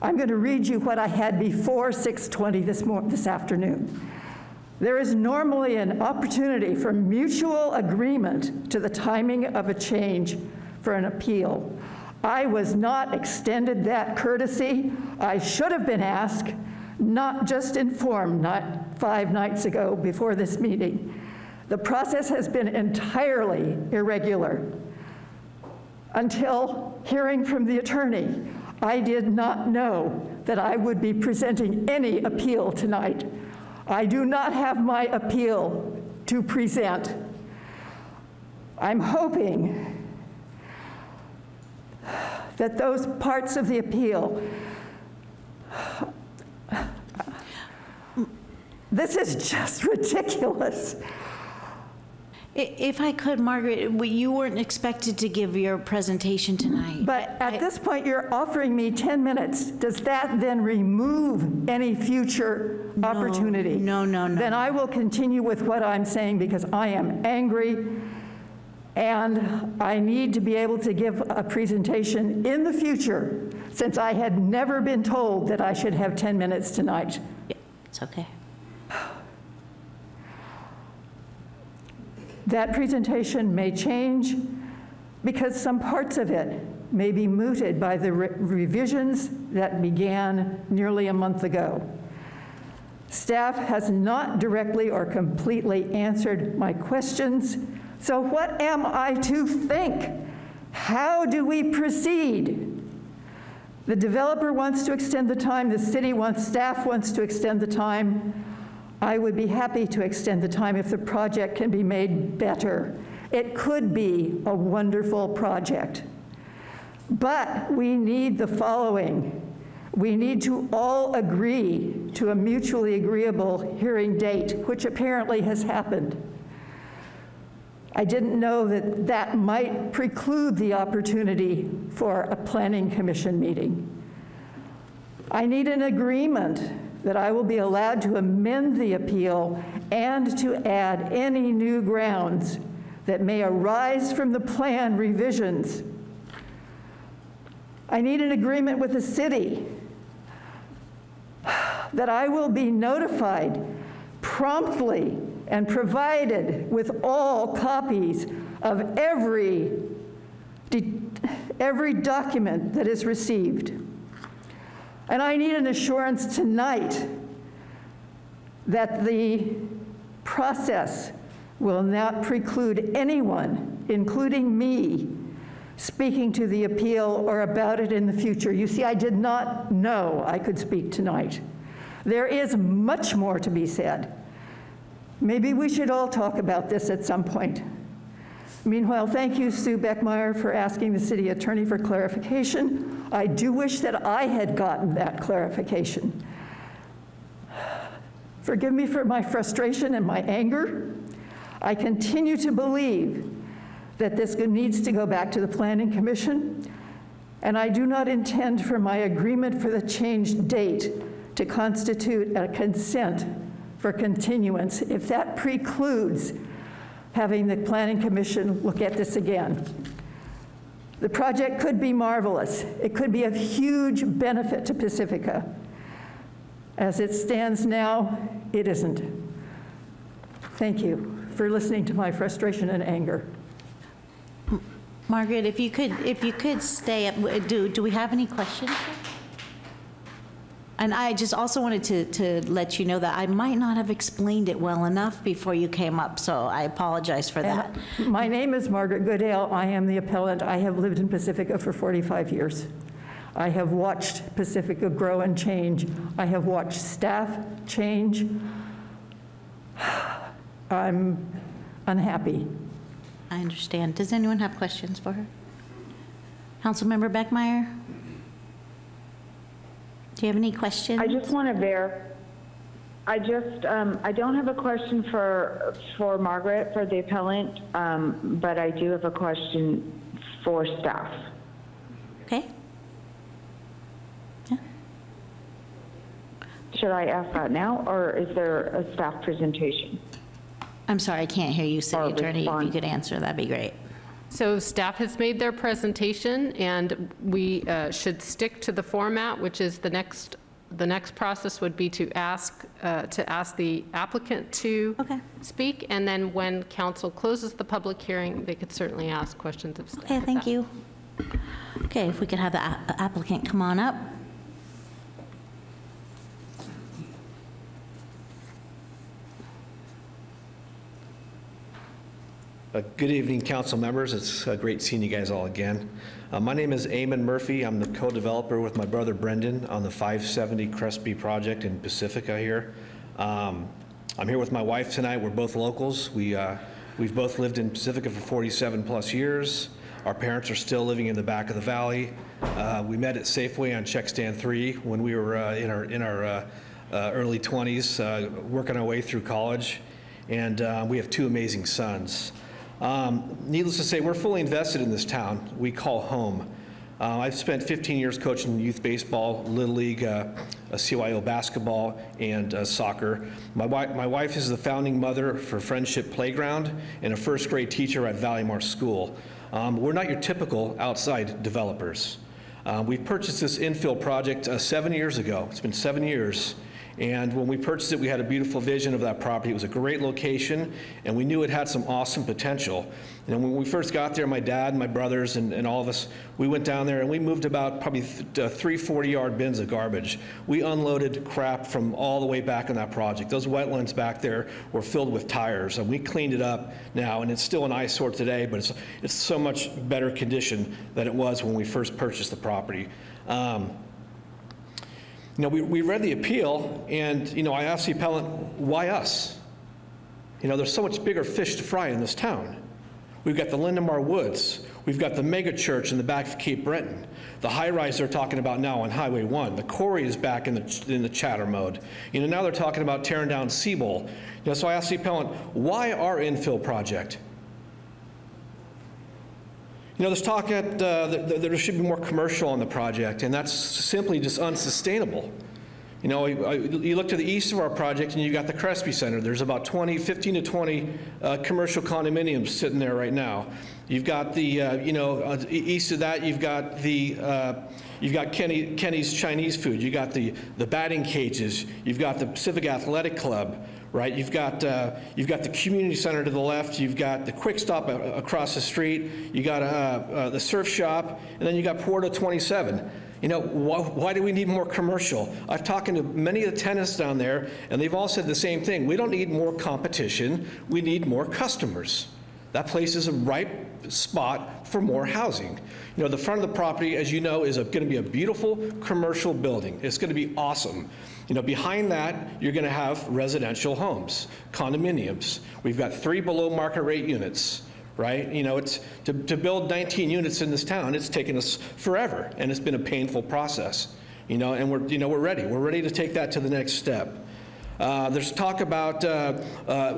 I'm going to read you what I had before 6:20 this afternoon. There is normally an opportunity for mutual agreement to the timing of a change for an appeal. I was not extended that courtesy. I should have been asked, not just informed, not 5 nights ago before this meeting. The process has been entirely irregular. Until hearing from the attorney, I did not know that I would be presenting any appeal tonight. I do not have my appeal to present. I'm hoping that those parts of the appeal, this is just ridiculous. If I could, Margaret, you weren't expected to give your presentation tonight. But at this point, you're offering me 10 minutes. Does that then remove any future opportunity? No. Then I will continue with what I'm saying because I am angry and I need to be able to give a presentation in the future since I had never been told that I should have 10 minutes tonight. Yeah, it's okay. That presentation may change because some parts of it may be mooted by the revisions that began nearly a month ago. Staff has not directly or completely answered my questions, so what am I to think? How do we proceed? The developer wants to extend the time, the city wants, staff wants to extend the time. I would be happy to extend the time if the project can be made better. It could be a wonderful project. But we need the following. We need to all agree to a mutually agreeable hearing date, which apparently has happened. I didn't know that that might preclude the opportunity for a planning commission meeting. I need an agreement that I will be allowed to amend the appeal and to add any new grounds that may arise from the plan revisions. I need an agreement with the city that I will be notified promptly and provided with all copies of every document that is received. And I need an assurance tonight that the process will not preclude anyone, including me, speaking to the appeal or about it in the future. You see, I did not know I could speak tonight. There is much more to be said. Maybe we should all talk about this at some point. Meanwhile, thank you, Sue Beckmeyer, for asking the city attorney for clarification. I do wish that I had gotten that clarification. Forgive me for my frustration and my anger. I continue to believe that this needs to go back to the Planning Commission, and I do not intend for my agreement for the changed date to constitute a consent for continuance if that precludes having the Planning Commission look at this again. The project could be marvelous. It could be of huge benefit to Pacifica. As it stands now, it isn't. Thank you for listening to my frustration and anger. Margaret, if you could stay up, do we have any questions? And I just also wanted to let you know that I might not have explained it well enough before you came up, so I apologize for that. And my name is Margaret Goodale. I am the appellant. I have lived in Pacifica for 45 years. I have watched Pacifica grow and change. I have watched staff change. I'm unhappy. I understand. Does anyone have questions for her? Councilmember Beckmeyer? Do you have any questions? I just want to I don't have a question for Margaret, for the appellant, but I do have a question for staff. Okay. Yeah. Should I ask that now, or is there a staff presentation? I'm sorry, I can't hear you, City Attorney. If you could answer, that'd be great. So staff has made their presentation, and we should stick to the format, which is the next process would be to ask the applicant to speak, and then when council closes the public hearing, they could certainly ask questions of staff. Okay, thank you. Okay, if we could have the applicant come on up. Good evening, council members. It's great seeing you guys all again. My name is Eamon Murphy. I'm the co-developer with my brother Brendan on the 570 Crespi project in Pacifica here. I'm here with my wife tonight. We're both locals. We've both lived in Pacifica for 47 plus years. Our parents are still living in the back of the valley. We met at Safeway on check stand 3 when we were in our early 20s, working our way through college. And we have 2 amazing sons. Needless to say, we're fully invested in this town we call home. I've spent 15 years coaching youth baseball, Little League, CYO basketball, and soccer. My wife is the founding mother for Friendship Playground and a first grade teacher at Valleymar School. We're not your typical outside developers. We purchased this infill project 7 years ago. It's been 7 years. And when we purchased it, we had a beautiful vision of that property. It was a great location, and we knew it had some awesome potential. And when we first got there, my dad, my brothers, and all of us, we went down there and we moved about probably 3 40-yard bins of garbage. We unloaded crap from all the way back on that project. Those wetlands back there were filled with tires, and we cleaned it up now, and it's still an eyesore today, but it's so much better condition than it was when we first purchased the property. You know, we read the appeal, and, you know, I asked the appellant, why us? You know, there's so much bigger fish to fry in this town. We've got the Lindemar Woods. We've got the mega church in the back of Cape Breton. The high-rise they're talking about now on Highway 1. The quarry is back in the chatter mode. You know, now they're talking about tearing down Seabowl. You know, so I asked the appellant, why our infill project? You know, there's talk that there should be more commercial on the project, and that's simply just unsustainable. You know, you look to the east of our project, and you got the Crespi Center. There's about 15 to 20 commercial condominiums sitting there right now. You've got the, you know, east of that, you've got Kenny's Chinese food. You got the batting cages. You've got the Pacific Athletic Club. Right, you've got the community center to the left, you've got the Quick Stop across the street, you got the surf shop, and then you got Porto 27. You know, why do we need more commercial? I've talked to many of the tenants down there, and they've all said the same thing. We don't need more competition, we need more customers. That place is a ripe spot for more housing. You know, the front of the property, as you know, is going to be a beautiful commercial building. It's going to be awesome. You know, behind that, you're going to have residential homes, condominiums. We've got 3 below market rate units, right? You know, it's to build 19 units in this town, it's taken us forever, and it's been a painful process. You know, and we're ready. We're ready to take that to the next step. There's talk about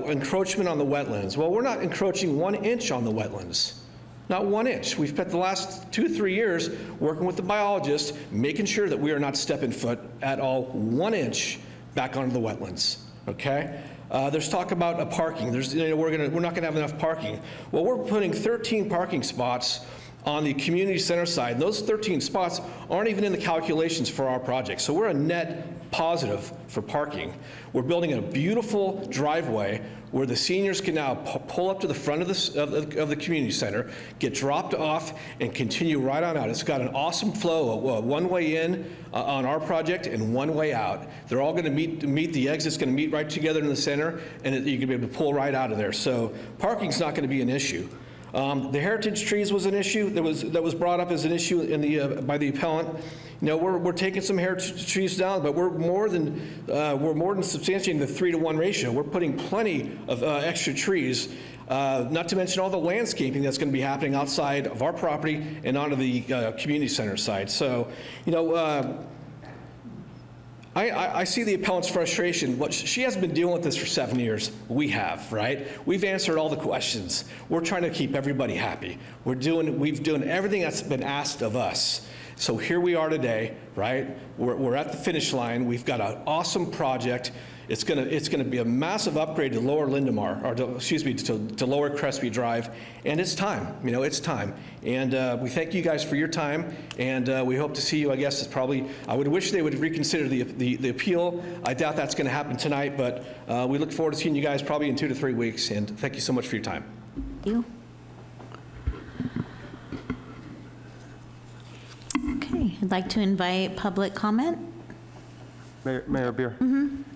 encroachment on the wetlands. Well, we're not encroaching 1 inch on the wetlands. Not 1 inch. We've spent the last 2-3 years working with the biologists, making sure that we are not stepping foot at all 1 inch back onto the wetlands. Okay? There's talk about parking. We're not going to have enough parking. Well, we're putting 13 parking spots on the community center side. And those 13 spots aren't even in the calculations for our project. So we're a net positive for parking. We're building a beautiful driveway where the seniors can now pull up to the front of the community center, get dropped off, and continue right on out. It's got an awesome flow, one way in on our project and one way out. They're all going to meet the exits, going to meet right together in the center, and you can be able to pull right out of there. So parking's not going to be an issue. The heritage trees was an issue that was brought up as an issue in the by the appellant. You know, we're taking some heritage trees down, but we're more than substantiating the 3-to-1 ratio. We're putting plenty of extra trees, not to mention all the landscaping that's going to be happening outside of our property and onto the community center side. So, you know. I see the appellant's frustration. She hasn't been dealing with this for 7 years. We have, right? We've answered all the questions. We're trying to keep everybody happy. We've done everything that's been asked of us. So here we are today, right? We're at the finish line. We've got an awesome project. It's gonna be a massive upgrade to Lower Lindemar, or to Lower Crespi Drive, and it's time. You know, it's time. And we thank you guys for your time, and we hope to see you. I guess it's probably. I would wish they would reconsider the appeal. I doubt that's going to happen tonight, but we look forward to seeing you guys probably in 2 to 3 weeks. And thank you so much for your time. Thank you. Okay, I'd like to invite public comment. Mayor Beer?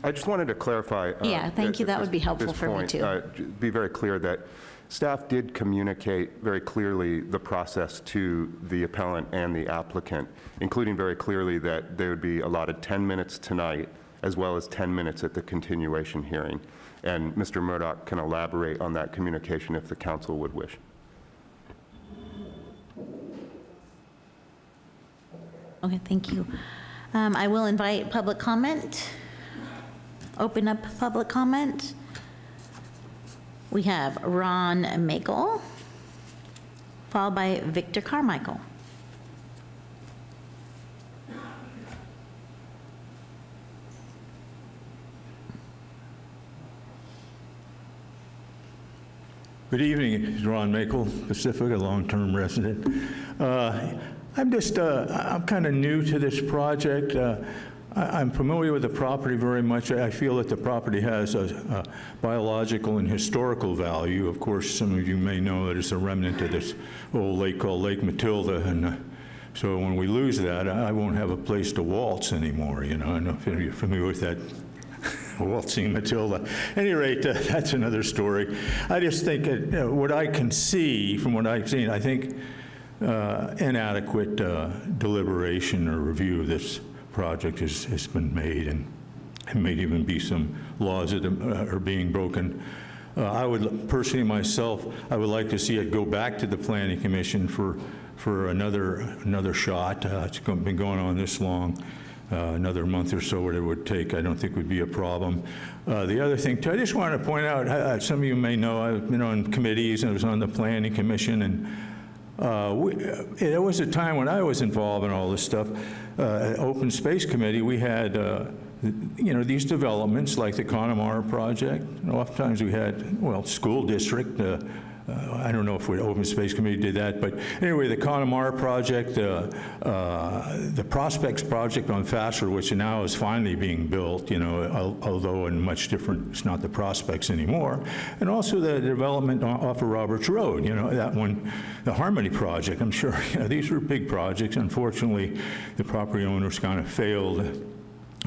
I just wanted to clarify. Yeah, thank you. That would be helpful for me too. Be very clear that staff did communicate very clearly the process to the appellant and the applicant, including very clearly that they would be allotted 10 minutes tonight, as well as 10 minutes at the continuation hearing. And Mr. Murdoch can elaborate on that communication if the council would wish. Okay, thank you. I will invite public comment. Open up public comment. We have Ron Makel, followed by Victor Carmichael. Good evening, Ron Makel, Pacifica, long-term resident. I'm kind of new to this project. I'm familiar with the property very much. I feel that the property has a biological and historical value. Of course, some of you may know that it's a remnant of this old lake called Lake Matilda, and so when we lose that, I won't have a place to waltz anymore. You know, I don't know if you're familiar with that. Waltzing Matilda. At any rate, that's another story. I just think what I can see from what I've seen, I think inadequate deliberation or review of this project has been made, and there may even be some laws that are being broken. I would personally myself, I would like to see it go back to the Planning Commission for another shot. It's been going on this long. Another month or so, whatever it would take, I don't think would be a problem. The other thing, too, I just want to point out, some of you may know, I've been on committees and I was on the Planning Commission, and there was a time when I was involved in all this stuff. Open Space Committee, we had, you know, these developments like the Connemara project. And oftentimes we had, well, school district. I don't know if the Open Space Committee did that, but anyway, the Connemara project, the Prospects project on Fassler, which now is finally being built, you know, although in much different, it's not the Prospects anymore, and also the development off of Roberts Road, you know, that one, the Harmony project, I'm sure, you know, these were big projects. Unfortunately, the property owners kind of failed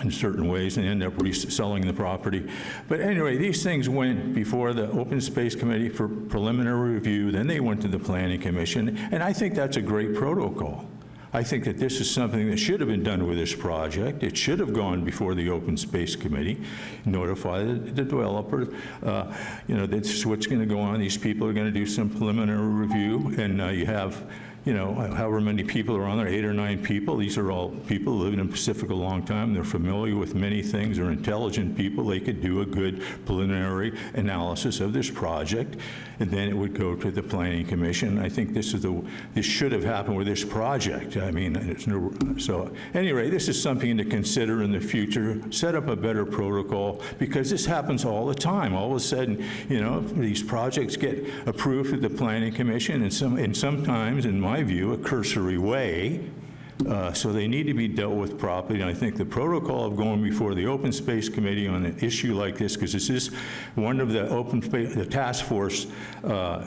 in certain ways and end up reselling the property. But anyway, these things went before the Open Space Committee for preliminary review, then they went to the Planning Commission, and I think that's a great protocol. I think that this is something that should have been done with this project. It should have gone before the Open Space Committee, notify the developer, you know, this is what's gonna go on. These people are gonna do some preliminary review, and you have, you know, however many people are on there, 8 or 9 people. These are all people who lived in Pacifica a long time. They're familiar with many things. They're intelligent people. They could do a good preliminary analysis of this project, and then it would go to the Planning Commission. I think this should have happened with this project. I mean, it's no, so anyway, this is something to consider in the future. Set up a better protocol, because this happens all the time. All of a sudden, you know, these projects get approved at the Planning Commission, and sometimes, in my my view, a cursory way. So they need to be dealt with properly. And I think the protocol of going before the Open Space Committee on an issue like this, because this is one of the the task force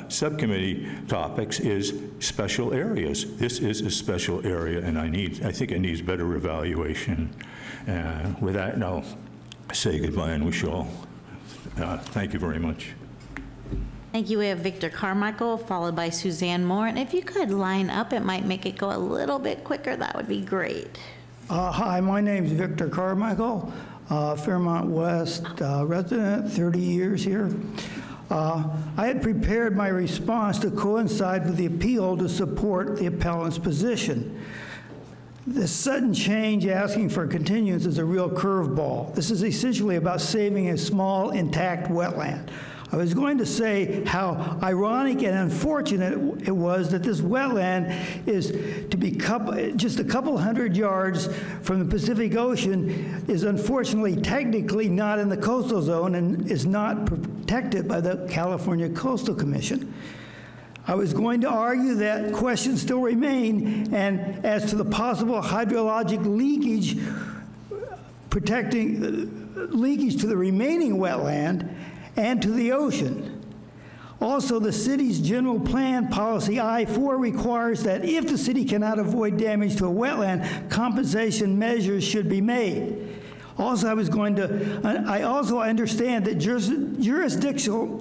subcommittee topics, is special areas. This is a special area, and I think it needs better evaluation. With that, I'll say goodbye and wish you all. Thank you very much. Thank you. We have Victor Carmichael, followed by Suzanne Moore. And if you could line up, it might make it go a little bit quicker. That would be great. Hi, my name is Victor Carmichael, Fairmont West resident, 30 years here. I had prepared my response to coincide with the appeal to support the appellant's position. This sudden change asking for continuance is a real curveball. This is essentially about saving a small, intact wetland. I was going to say how ironic and unfortunate it was that this wetland is to be just a couple hundred yards from the Pacific Ocean, is unfortunately technically not in the coastal zone and is not protected by the California Coastal Commission. I was going to argue that questions still remain, and as to the possible hydrologic leakage, protecting leakage to the remaining wetland and to the ocean. Also, the city's general plan policy I-4 requires that if the city cannot avoid damage to a wetland, compensation measures should be made. Also, I also understand that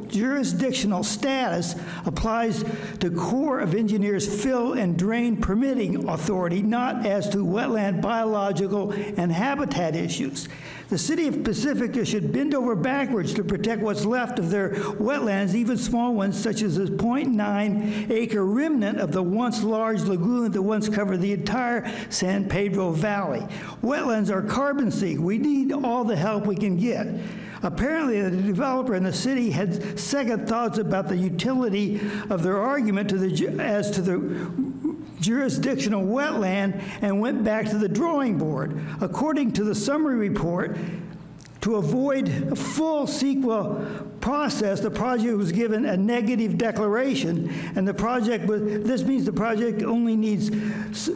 jurisdictional status applies to Corps of Engineers fill and drain permitting authority, not as to wetland biological and habitat issues. The city of Pacifica should bend over backwards to protect what's left of their wetlands, even small ones such as this 0.9-acre remnant of the once large lagoon that once covered the entire San Pedro Valley. Wetlands are carbon sink. We need all the help we can get. Apparently, the developer in the city had second thoughts about the utility of their argument as to the jurisdictional wetland and went back to the drawing board. According to the summary report, to avoid a full CEQA process, the project was given a negative declaration, and this means the project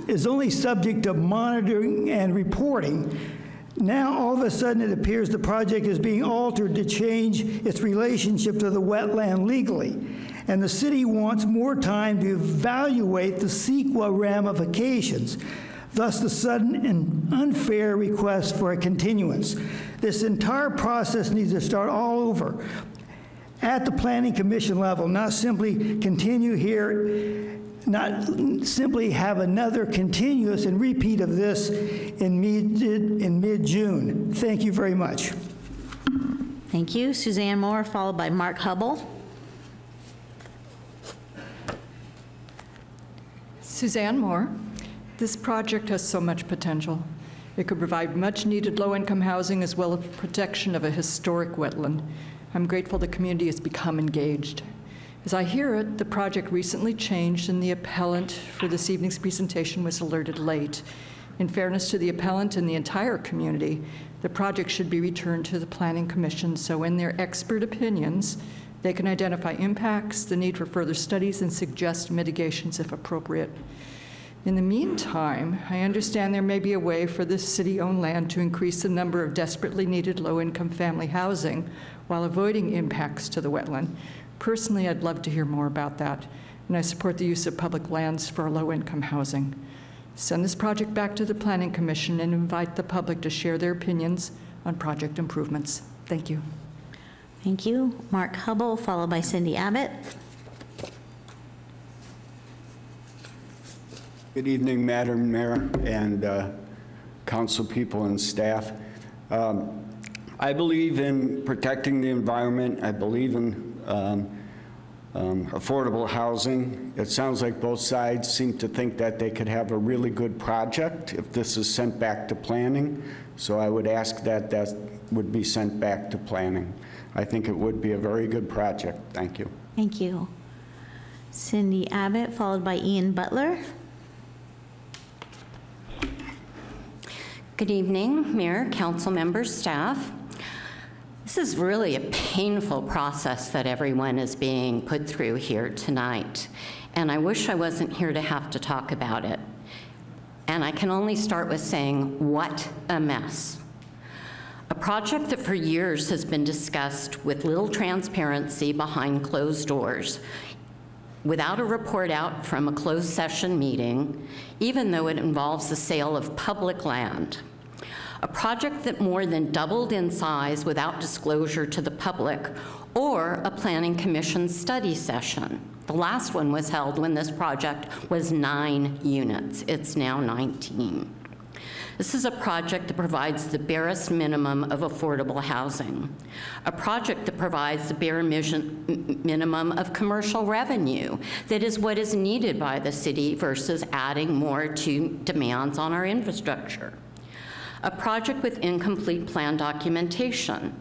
is only subject to monitoring and reporting. Now, all of a sudden, it appears the project is being altered to change its relationship to the wetland legally. And the city wants more time to evaluate the CEQA ramifications, thus the sudden and unfair request for a continuance. This entire process needs to start all over at the Planning Commission level, not simply continue here, not simply have another continuous and repeat of this in mid-June. Thank you very much. Thank you. Suzanne Moore, followed by Mark Hubble. Suzanne Moore. This project has so much potential. It could provide much-needed low-income housing as well as protection of a historic wetland. I'm grateful the community has become engaged. As I hear it, the project recently changed and the appellant for this evening's presentation was alerted late. In fairness to the appellant and the entire community, the project should be returned to the Planning Commission so in their expert opinions, they can identify impacts, the need for further studies, and suggest mitigations if appropriate. In the meantime, I understand there may be a way for this city-owned land to increase the number of desperately needed low-income family housing while avoiding impacts to the wetland. Personally, I'd love to hear more about that, and I support the use of public lands for low-income housing. Send this project back to the Planning Commission and invite the public to share their opinions on project improvements. Thank you. Thank you. Mark Hubble, followed by Cindy Abbott. Good evening, Madam Mayor and council people and staff. I believe in protecting the environment. I believe in affordable housing. It sounds like both sides seem to think that they could have a really good project if this is sent back to planning. So I would ask that that would be sent back to planning. I think it would be a very good project. Thank you. Thank you. Cindy Abbott, followed by Ian Butler. Good evening, Mayor, council members, staff. This is really a painful process that everyone is being put through here tonight, and I wish I wasn't here to have to talk about it. And I can only start with saying, what a mess. A project that for years has been discussed with little transparency behind closed doors, without a report out from a closed session meeting, even though it involves the sale of public land. A project that more than doubled in size without disclosure to the public, or a planning commission study session. The last one was held when this project was 9 units. It's now 19. This is a project that provides the barest minimum of affordable housing, a project that provides the bare minimum of commercial revenue, that is what is needed by the city versus adding more to demands on our infrastructure. A project with incomplete plan documentation,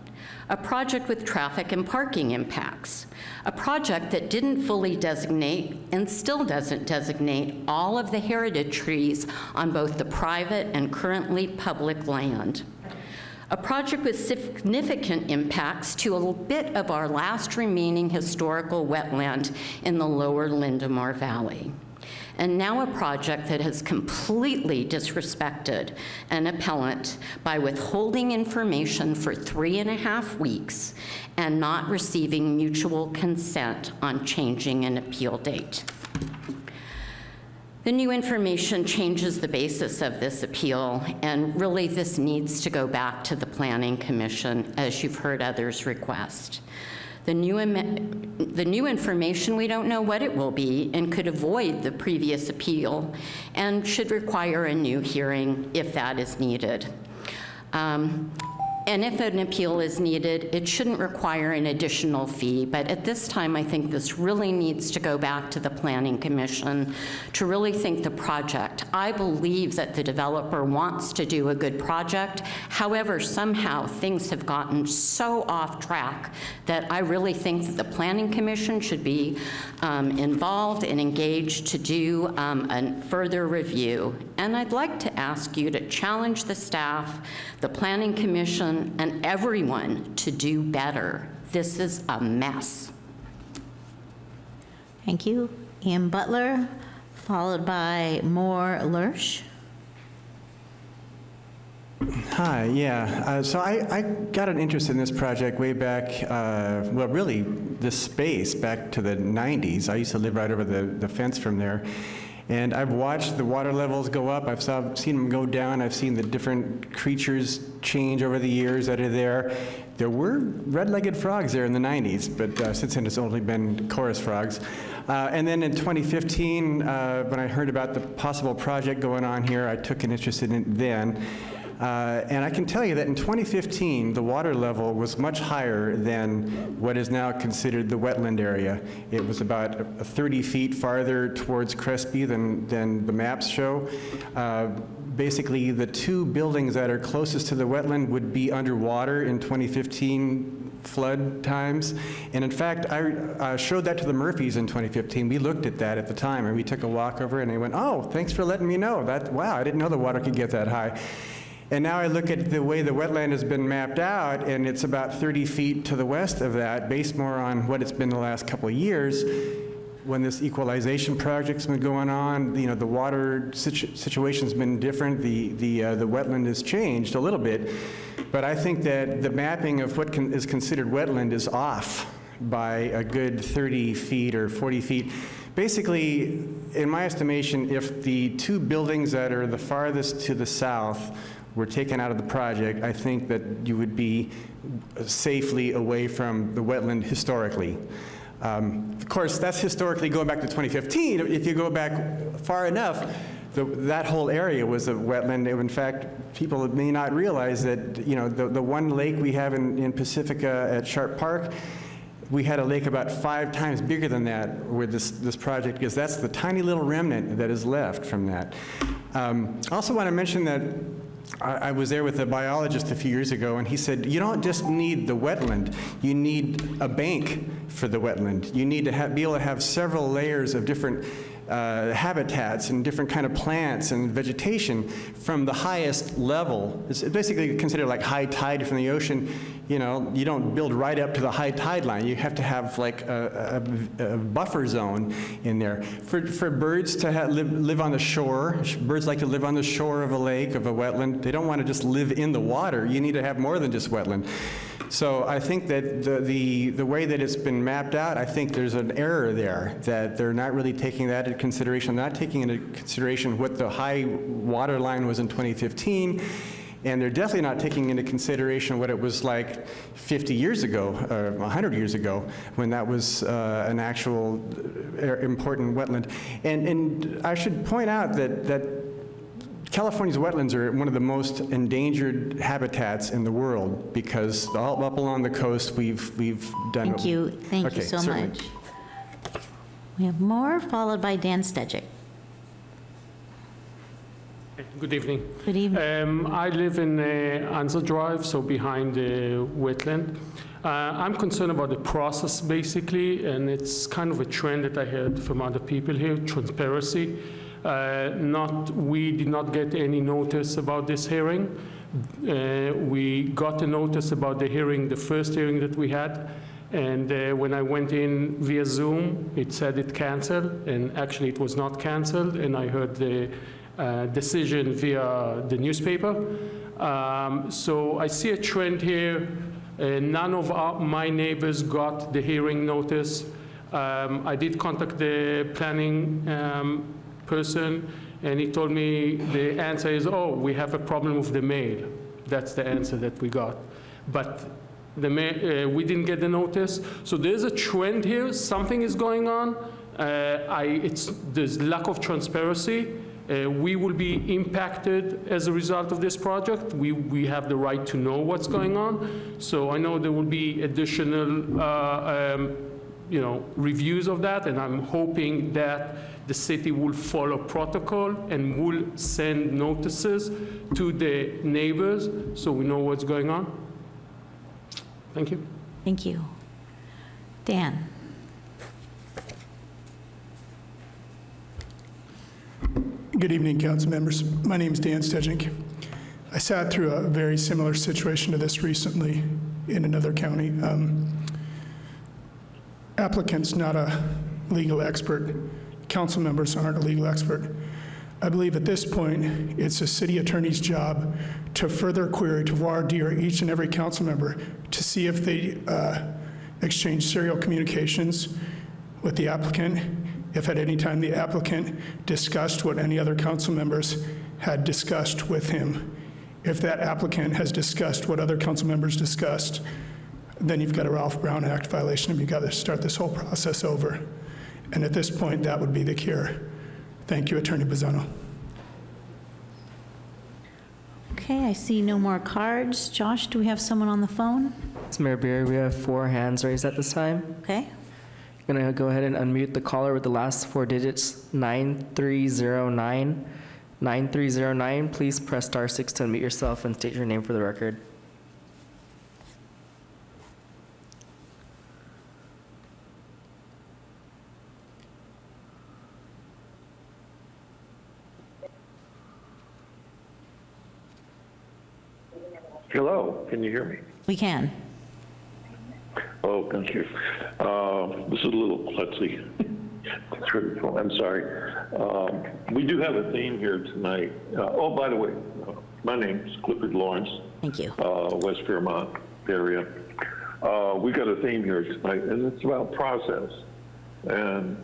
a project with traffic and parking impacts, a project that didn't fully designate and still doesn't designate all of the heritage trees on both the private and currently public land. A project with significant impacts to a bit of our last remaining historical wetland in the lower Lindemar Valley. And now a project that has completely disrespected an appellant by withholding information for 3.5 weeks and not receiving mutual consent on changing an appeal date. The new information changes the basis of this appeal, and really this needs to go back to the Planning Commission, as you've heard others request. The new information, we don't know what it will be and could avoid the previous appeal and should require a new hearing if that is needed. And if an appeal is needed, it shouldn't require an additional fee, but at this time, I think this really needs to go back to the Planning Commission to really think the project. I believe that the developer wants to do a good project. However, somehow things have gotten so off track that I really think that the Planning Commission should be involved and engaged to do a further review. And I'd like to ask you to challenge the staff, the Planning Commission, and everyone to do better. This is a mess. Thank you. Ian Butler, followed by Moore Lurch. Hi, yeah. So I got an interest in this project way back, well, really, this space back to the 90s. I used to live right over the fence from there. And I've watched the water levels go up. I've seen them go down. I've seen the different creatures change over the years that are there. There were red-legged frogs there in the 90s, but since then it's only been chorus frogs. And then in 2015, when I heard about the possible project going on here, I took an interest in it then. And I can tell you that in 2015, the water level was much higher than what is now considered the wetland area. It was about 30 feet farther towards Crespi than the maps show. Basically, the 2 buildings that are closest to the wetland would be underwater in 2015 flood times. And in fact, I showed that to the Murphys in 2015. We looked at that at the time, and we took a walk over, and they went, "Oh, thanks for letting me know. Wow, I didn't know the water could get that high." And now I look at the way the wetland has been mapped out, and it's about 30 feet to the west of that, based more on what it's been the last couple of years. When this equalization project's been going on, you know, the water situation's been different. The wetland has changed a little bit, but I think that the mapping of what is considered wetland is off by a good 30 feet or 40 feet. Basically, in my estimation, if the 2 buildings that are the farthest to the south were taken out of the project, I think that you would be safely away from the wetland historically. Of course, that's historically going back to 2015. If you go back far enough, that whole area was a wetland. In fact, people may not realize that, you know, the one lake we have in Pacifica at Sharp Park, we had a lake about 5 times bigger than that with this project, because that's the tiny little remnant that is left from that. I also want to mention that I was there with a biologist a few years ago, and he said, you don't just need the wetland, you need a bank for the wetland. You need to be able to have several layers of different habitats and different kind of plants and vegetation from the highest level. It's basically considered like high tide from the ocean. you know, you don't build right up to the high tide line. You have to have like a buffer zone in there. For birds to live on the shore, birds like to live on the shore of a lake, of a wetland. They don't want to just live in the water. You need to have more than just wetland. So I think that the way that it's been mapped out, I think there's an error there, that they're not really taking that into consideration, not taking into consideration what the high water line was in 2015, and they're definitely not taking into consideration what it was like 50 years ago, or 100 years ago, when that was an actual important wetland. And I should point out that California's wetlands are one of the most endangered habitats in the world, because all up along the coast we've done. Thank you so certainly. much. We have more, followed by Dan Stejic. Good evening. Good evening. I live in Ansel Drive, so behind the wetland. I'm concerned about the process, basically, and it's kind of a trend that I heard from other people here, transparency. We did not get any notice about this hearing. We got a notice about the hearing, the first hearing that we had, and when I went in via Zoom, it said it canceled, and actually it was not canceled, and I heard the decision via the newspaper. So I see a trend here. None of my neighbors got the hearing notice. I did contact the planning person, and he told me the answer is, oh, we have a problem with the mail. That's the answer that we got. But we didn't get the notice. So there's a trend here. Something is going on. There's lack of transparency. We will be impacted as a result of this project. We have the right to know what's going on. So I know there will be additional reviews of that, and I'm hoping that the city will follow protocol and will send notices to the neighbors so we know what's going on. Thank you. Thank you. Dan. Good evening, council members. My name is Dan Stejic. I sat through a very similar situation to this recently in another county. Applicant's not a legal expert. Council members aren't a legal expert. I believe at this point, it's a city attorney's job to further query, to voir dire each and every council member to see if they exchange serial communications with the applicant, if at any time the applicant discussed what any other council members had discussed with him. If that applicant has discussed what other council members discussed, then you've got a Ralph Brown Act violation, and you've got to start this whole process over. And at this point, that would be the cure. Thank you, Attorney Bizzano. Okay, I see no more cards. Josh, do we have someone on the phone? It's Mayor Beer. We have 4 hands raised at this time. Okay. I'm going to go ahead and unmute the caller with the last 4 digits, 9309. 9309, please press *6 to unmute yourself and state your name for the record. Hello, can you hear me? We can. Oh, thank you. This is a little klutzy. I'm sorry. We do have a theme here tonight. Oh, by the way, my name is Clifford Lawrence. Thank you. West Fairmont area. We got a theme here tonight, and it's about process. And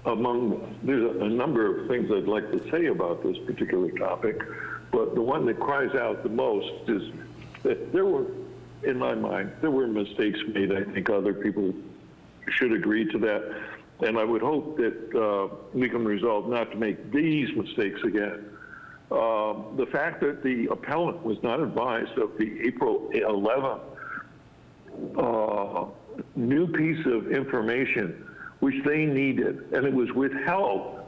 there's a number of things I'd like to say about this particular topic, but the one that cries out the most is that in my mind, there were mistakes made. I think other people should agree to that. And I would hope that we can resolve not to make these mistakes again. The fact that the appellant was not advised of the April 11th new piece of information which they needed, and it was withheld,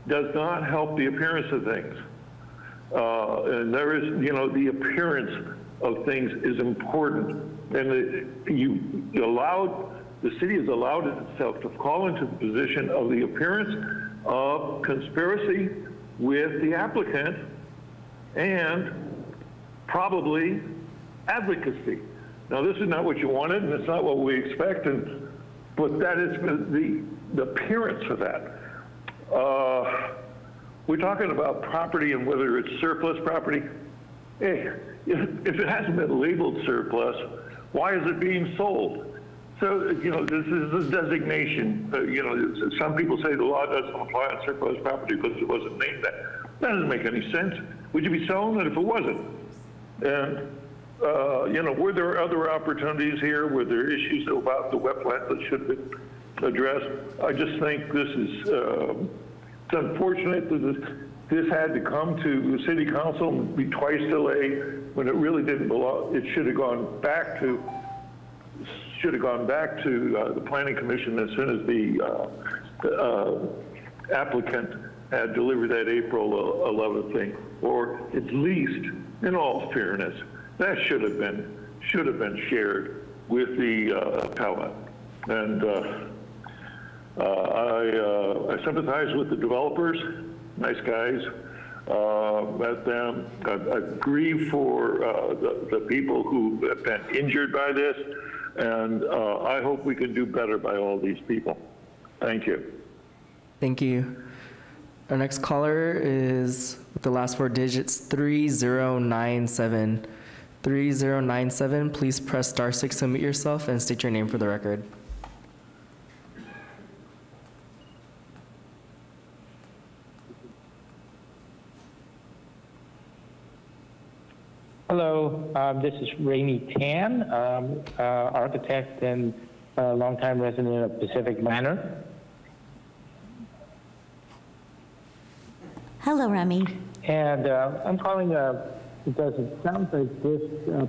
does not help the appearance of things. And there is, the appearance of things is important. And the city has allowed itself to fall into the position of the appearance of conspiracy with the applicant and probably advocacy. Now, this is not what you wanted, and it's not what we expected, but that is the appearance of that. We're talking about property and whether it's surplus property. Hey, if it hasn't been labeled surplus, why is it being sold? So, you know, this is a designation. You know, some people say the law doesn't apply on surplus property because it wasn't named that. That doesn't make any sense. Would you be selling it if it wasn't? And, you know, were there other opportunities here? Were there issues about the wetlands that should have been addressed? I just think this is, it's unfortunate that this had to come to the city council and be twice delayed when it really didn't belong. It should have gone back to the planning commission as soon as the applicant had delivered that April 11th thing, or at least, in all fairness, that should have been shared with the appellant. And I sympathize with the developers, nice guys. Met them. I grieve for the people who have been injured by this, and I hope we can do better by all these people. Thank you. Thank you. Our next caller is with the last four digits, 3097. 3097, please press *6 to unmute yourself and state your name for the record. Hello, this is Raimi Tan, architect and longtime resident of Pacific Manor. Hello, Remy. And I'm calling because it sounds like this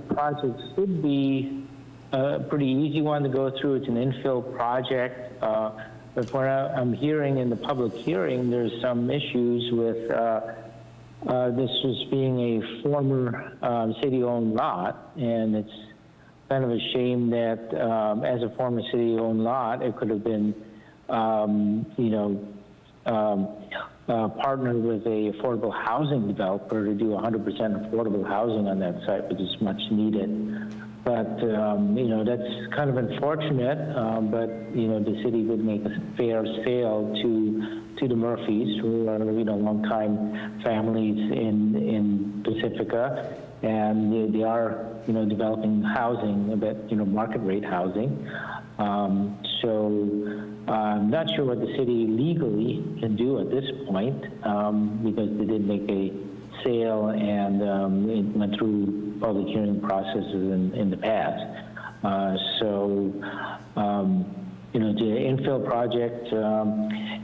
project should be a pretty easy one to go through. It's an infill project. But what I'm hearing in the public hearing, there's some issues with this was being a former city-owned lot, and it's kind of a shame that as a former city-owned lot, it could have been, you know, partnered with a affordable housing developer to do 100% affordable housing on that site, which is much needed. But, you know, that's kind of unfortunate, but, you know, the city would make a fair sale to the Murphys, who are, you know, longtime families in Pacifica, and they are, you know, developing housing, a bit, you know, market rate housing. So I'm not sure what the city legally can do at this point, because they did make a sale and it went through public hearing processes in the past. You know, it's an infill project,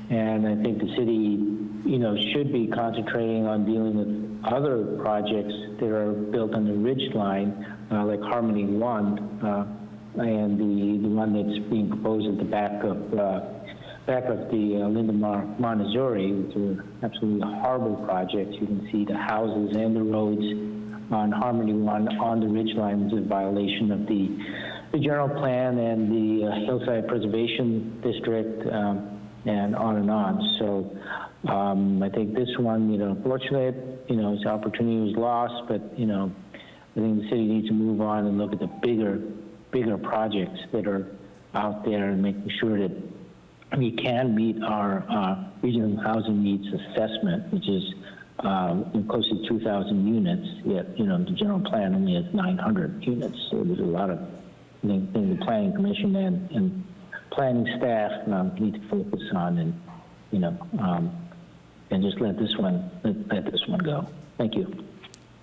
and I think the city, you know, should be concentrating on dealing with other projects that are built on the ridge line, like Harmony 1, and the one that's being proposed at the back of the Linda Montessori. It's an absolutely horrible project. You can see the houses and the roads on Harmony 1 on the ridge line is a violation of the general plan and the Hillside Preservation District, and on and on. So I think this one, you know, unfortunately, you know, its opportunity was lost, but, you know, I think the city needs to move on and look at the bigger projects that are out there and making sure that we can meet our regional housing needs assessment, which is close to 2,000 units, yet, you know, the general plan only has 900 units. So there's a lot of things the Planning Commission and planning staff need to focus on, and, you know, and just let this one go. Thank you.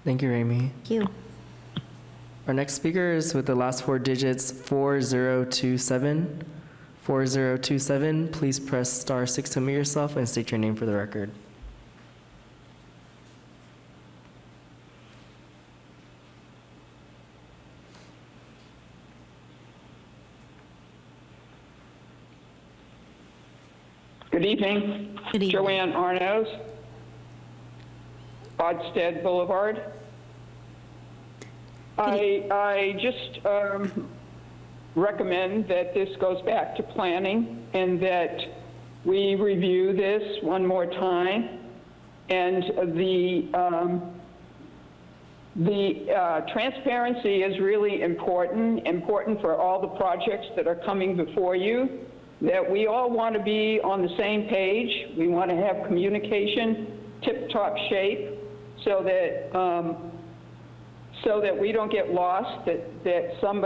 Thank you, Raimi. Thank you. Our next speaker is with the last four digits, 4027. 4027, please press *6 to unmute yourself and state your name for the record. Good evening. Good evening. Joanne Arnos, Bodstead Boulevard. I just recommend that this goes back to planning and that we review this one more time. And The transparency is really important for all the projects that are coming before you, that we all want to be on the same page. We want to have communication tip-top shape so that we don't get lost, that some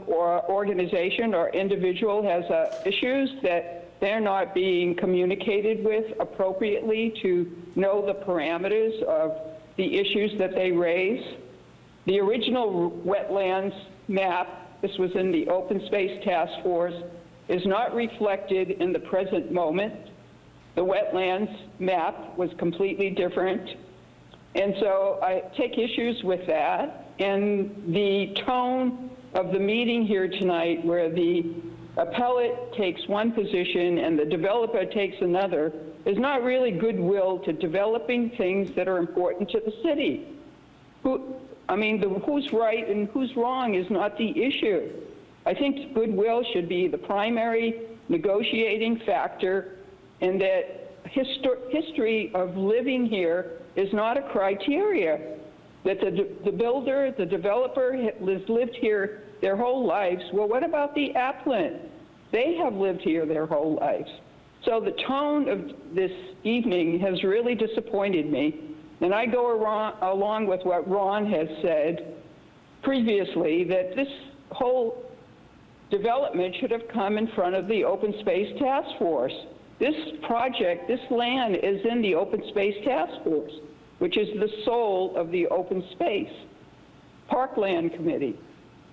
organization or individual has issues that they're not being communicated with appropriately to know the parameters of the issues that they raise. The original wetlands map, this was in the Open Space Task Force, is not reflected in the present moment. The wetlands map was completely different. And so I take issues with that. And the tone of the meeting here tonight, where the appellate takes one position and the developer takes another, is not really goodwill to developing things that are important to the city. Who's right and who's wrong is not the issue. I think goodwill should be the primary negotiating factor, and that history of living here is not a criteria. That the builder, the developer has lived here their whole lives. Well, what about the applicant? They have lived here their whole lives. So the tone of this evening has really disappointed me. And I go along with what Ron has said previously, that this whole development should have come in front of the Open Space Task Force. This project, this land is in the Open Space Task Force, which is the soul of the open space, Parkland Committee.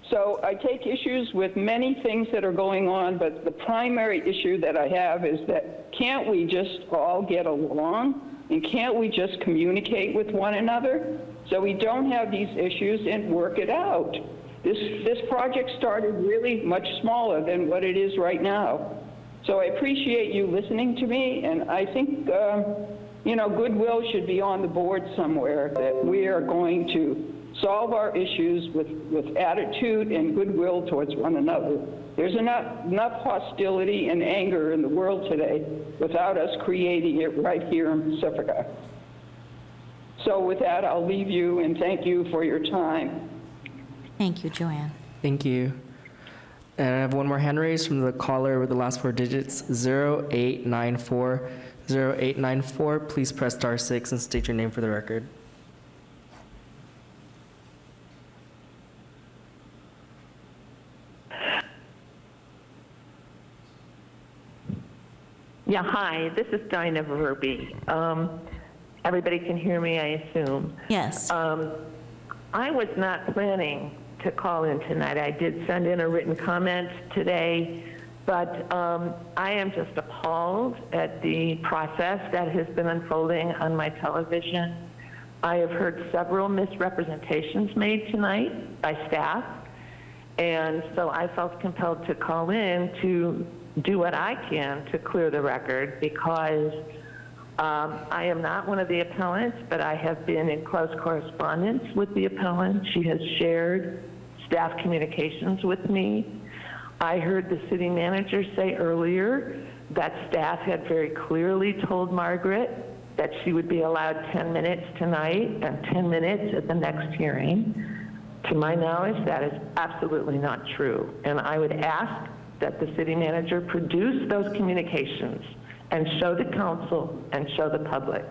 So I take issues with many things that are going on, but the primary issue that I have is that can't we just all get along, and can't we just communicate with one another so we don't have these issues and work it out? This project started really much smaller than what it is right now. So I appreciate you listening to me, and I think goodwill should be on the board somewhere, that we are going to solve our issues with attitude and goodwill towards one another. There's enough hostility and anger in the world today without us creating it right here in Pacifica. So with that, I'll leave you and thank you for your time. Thank you, Joanne. Thank you. And I have one more hand raised from the caller with the last four digits, 0894. 0894, please press *6 and state your name for the record. Yeah, hi, this is Dinah Verby. Everybody can hear me, I assume. Yes. I was not planning to call in tonight. I did send in a written comment today, but I am just appalled at the process that has been unfolding on my television. I have heard several misrepresentations made tonight by staff, and so I felt compelled to call in to do what I can to clear the record, because I am not one of the appellants, but I have been in close correspondence with the appellant. She has shared staff communications with me. I heard the city manager say earlier that staff had very clearly told Margaret that she would be allowed 10 minutes tonight and 10 minutes at the next hearing. To my knowledge, that is absolutely not true. And I would ask that the city manager produce those communications and show the council and show the public.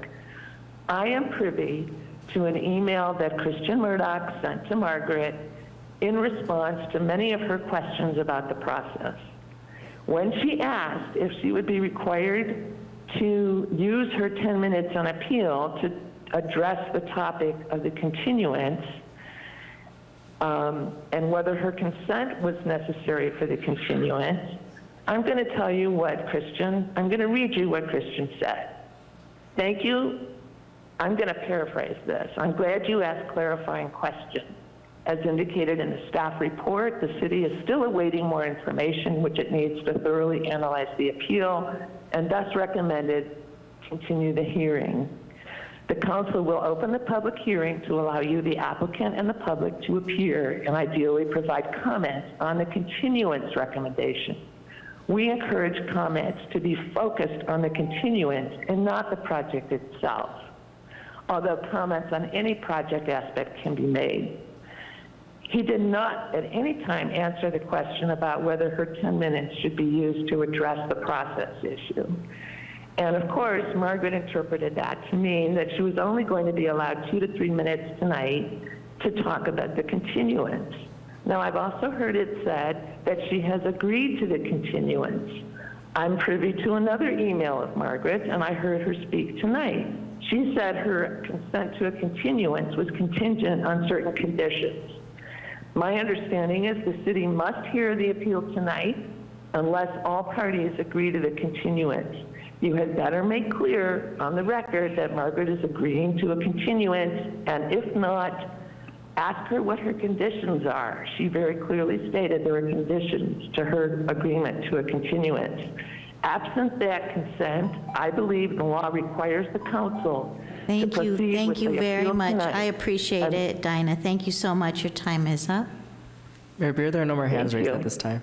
I am privy to an email that Christian Murdoch sent to Margaret in response to many of her questions about the process. When she asked if she would be required to use her 10 minutes on appeal to address the topic of the continuance, and whether her consent was necessary for the continuance, I'm going to tell you what I'm going to read you what Christian said. Thank you. I'm going to paraphrase this. I'm glad you asked clarifying questions. As indicated in the staff report, the city is still awaiting more information, which it needs to thoroughly analyze the appeal, and thus recommended continue the hearing. The council will open the public hearing to allow you, the applicant, and the public to appear and ideally provide comments on the continuance recommendation. We encourage comments to be focused on the continuance and not the project itself. although comments on any project aspect can be made. He did not at any time answer the question about whether her 10 minutes should be used to address the process issue. And of course, Margaret interpreted that to mean that she was only going to be allowed 2 to 3 minutes tonight to talk about the continuance. Now, I've also heard it said that she has agreed to the continuance. I'm privy to another email of Margaret, and I heard her speak tonight. She said her consent to a continuance was contingent on certain conditions. My understanding is the city must hear the appeal tonight unless all parties agree to the continuance. You had better make clear on the record that Margaret is agreeing to a continuance, and if not, ask her what her conditions are. She very clearly stated there were conditions to her agreement to a continuance. Absent that consent, I believe the law requires the council to proceed with the appeal tonight. Thank you very much. I appreciate it, Dinah. Thank you so much. Your time is up. Mayor Beer, there are no more hands raised at this time.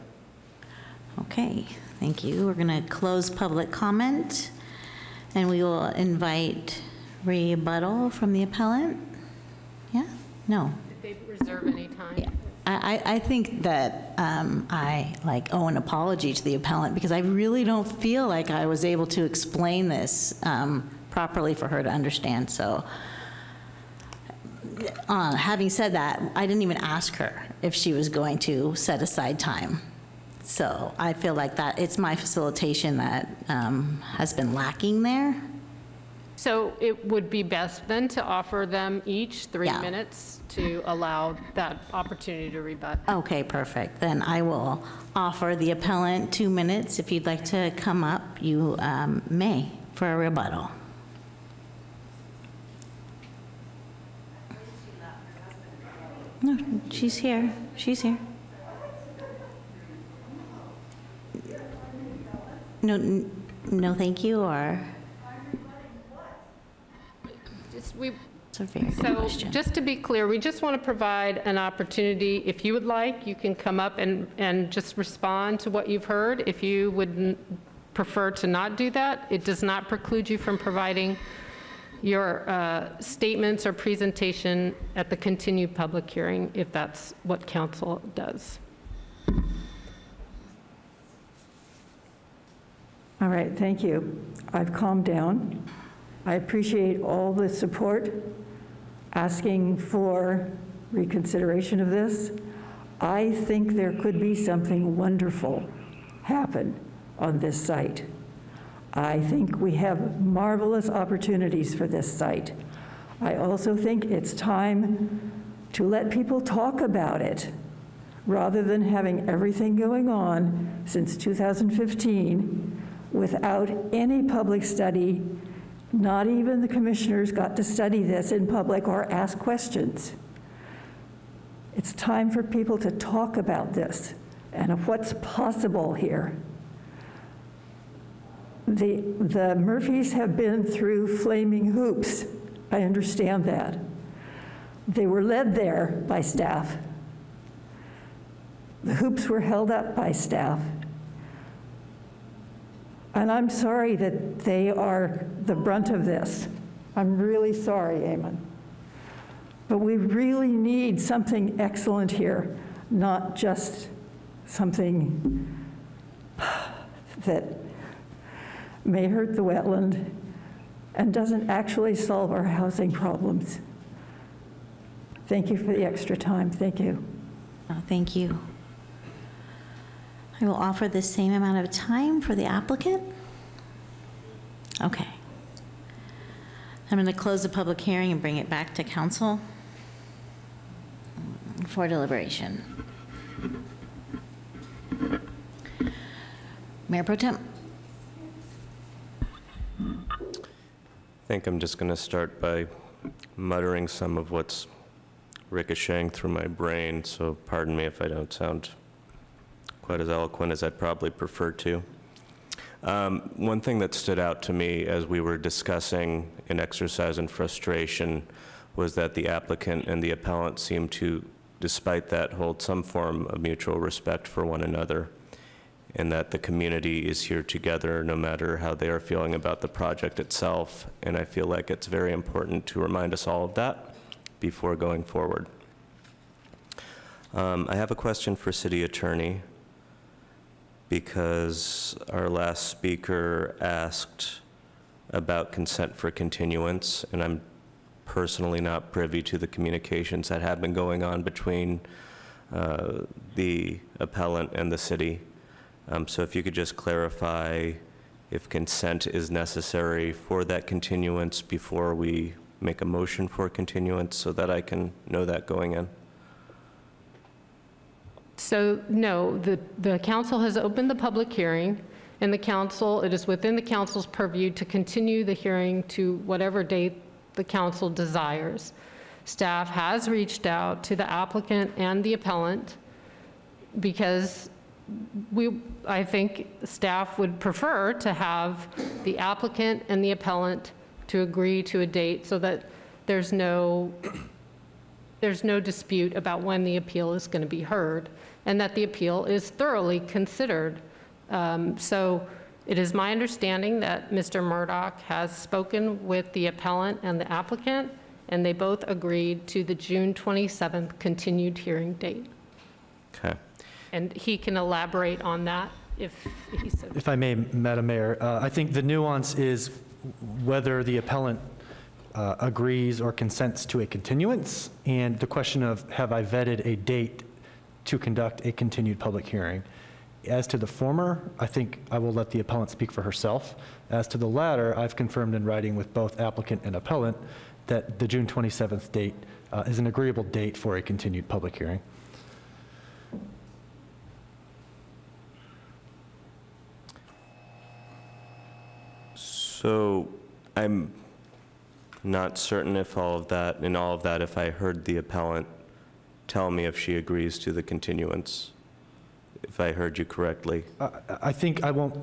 Okay, thank you. We're going to close public comment, and we will invite rebuttal from the appellant. Yeah? No. Did they reserve any time? Yeah. I think that I owe an apology to the appellant because I really don't feel like I was able to explain this properly for her to understand. So having said that, I didn't even ask her if she was going to set aside time. So I feel like that it's my facilitation that has been lacking there. So it would be best then to offer them each 3 minutes to allow that opportunity to rebut. Okay, perfect. Then I will offer the appellant 2 minutes. If you'd like to come up, you may for a rebuttal. No, she's here. She's here. No, thank you, or? So just to be clear, we just want to provide an opportunity. If you would like, you can come up and just respond to what you've heard. If you would prefer to not do that, it does not preclude you from providing your statements or presentation at the continued public hearing, if that's what council does. All right, thank you. I've calmed down. I appreciate all the support, asking for reconsideration of this. I think there could be something wonderful happen on this site. I think we have marvelous opportunities for this site. I also think it's time to let people talk about it rather than having everything going on since 2015 without any public study. Not even the commissioners got to study this in public or ask questions. It's time for people to talk about this and what's possible here. The Murphys have been through flaming hoops. I understand that. They were led there by staff. The hoops were held up by staff. And I'm sorry that they are the brunt of this. I'm really sorry, Eamon. But we really need something excellent here, not just something that may hurt the wetland and doesn't actually solve our housing problems. Thank you for the extra time. Thank you. Thank you. I will offer the same amount of time for the applicant. Okay. I'm going to close the public hearing and bring it back to council for deliberation. Mayor Pro Tem. I think I'm just going to start by muttering some of what's ricocheting through my brain, so pardon me if I don't sound quite as eloquent as I'd probably prefer to. One thing that stood out to me as we were discussing an exercise in frustration was that the applicant and the appellant seemed to, despite that, hold some form of mutual respect for one another. and that the community is here together no matter how they are feeling about the project itself. And I feel like it's very important to remind us all of that before going forward. I have a question for City Attorney, because our last speaker asked about consent for continuance, and I'm personally not privy to the communications that have been going on between the appellant and the city. So if you could just clarify if consent is necessary for that continuance before we make a motion for continuance, so that I can know that going in. So no, the council has opened the public hearing, and it is within the council's purview to continue the hearing to whatever date the council desires. Staff has reached out to the applicant and the appellant because I think staff would prefer to have the applicant and the appellant to agree to a date so that there's no dispute about when the appeal is going to be heard, and that the appeal is thoroughly considered. So it is my understanding that Mr. Murdoch has spoken with the appellant and the applicant, and they both agreed to the June 27th continued hearing date. Okay. And he can elaborate on that if he so. If I may, Madam Mayor, I think the nuance is whether the appellant agrees or consents to a continuance, and the question of have I vetted a date to conduct a continued public hearing. As to the former, I think I will let the appellant speak for herself. As to the latter, I've confirmed in writing with both applicant and appellant that the June 27th date is an agreeable date for a continued public hearing. So I'm not certain if if I heard the appellant tell me if she agrees to the continuance, if I heard you correctly. I think I won't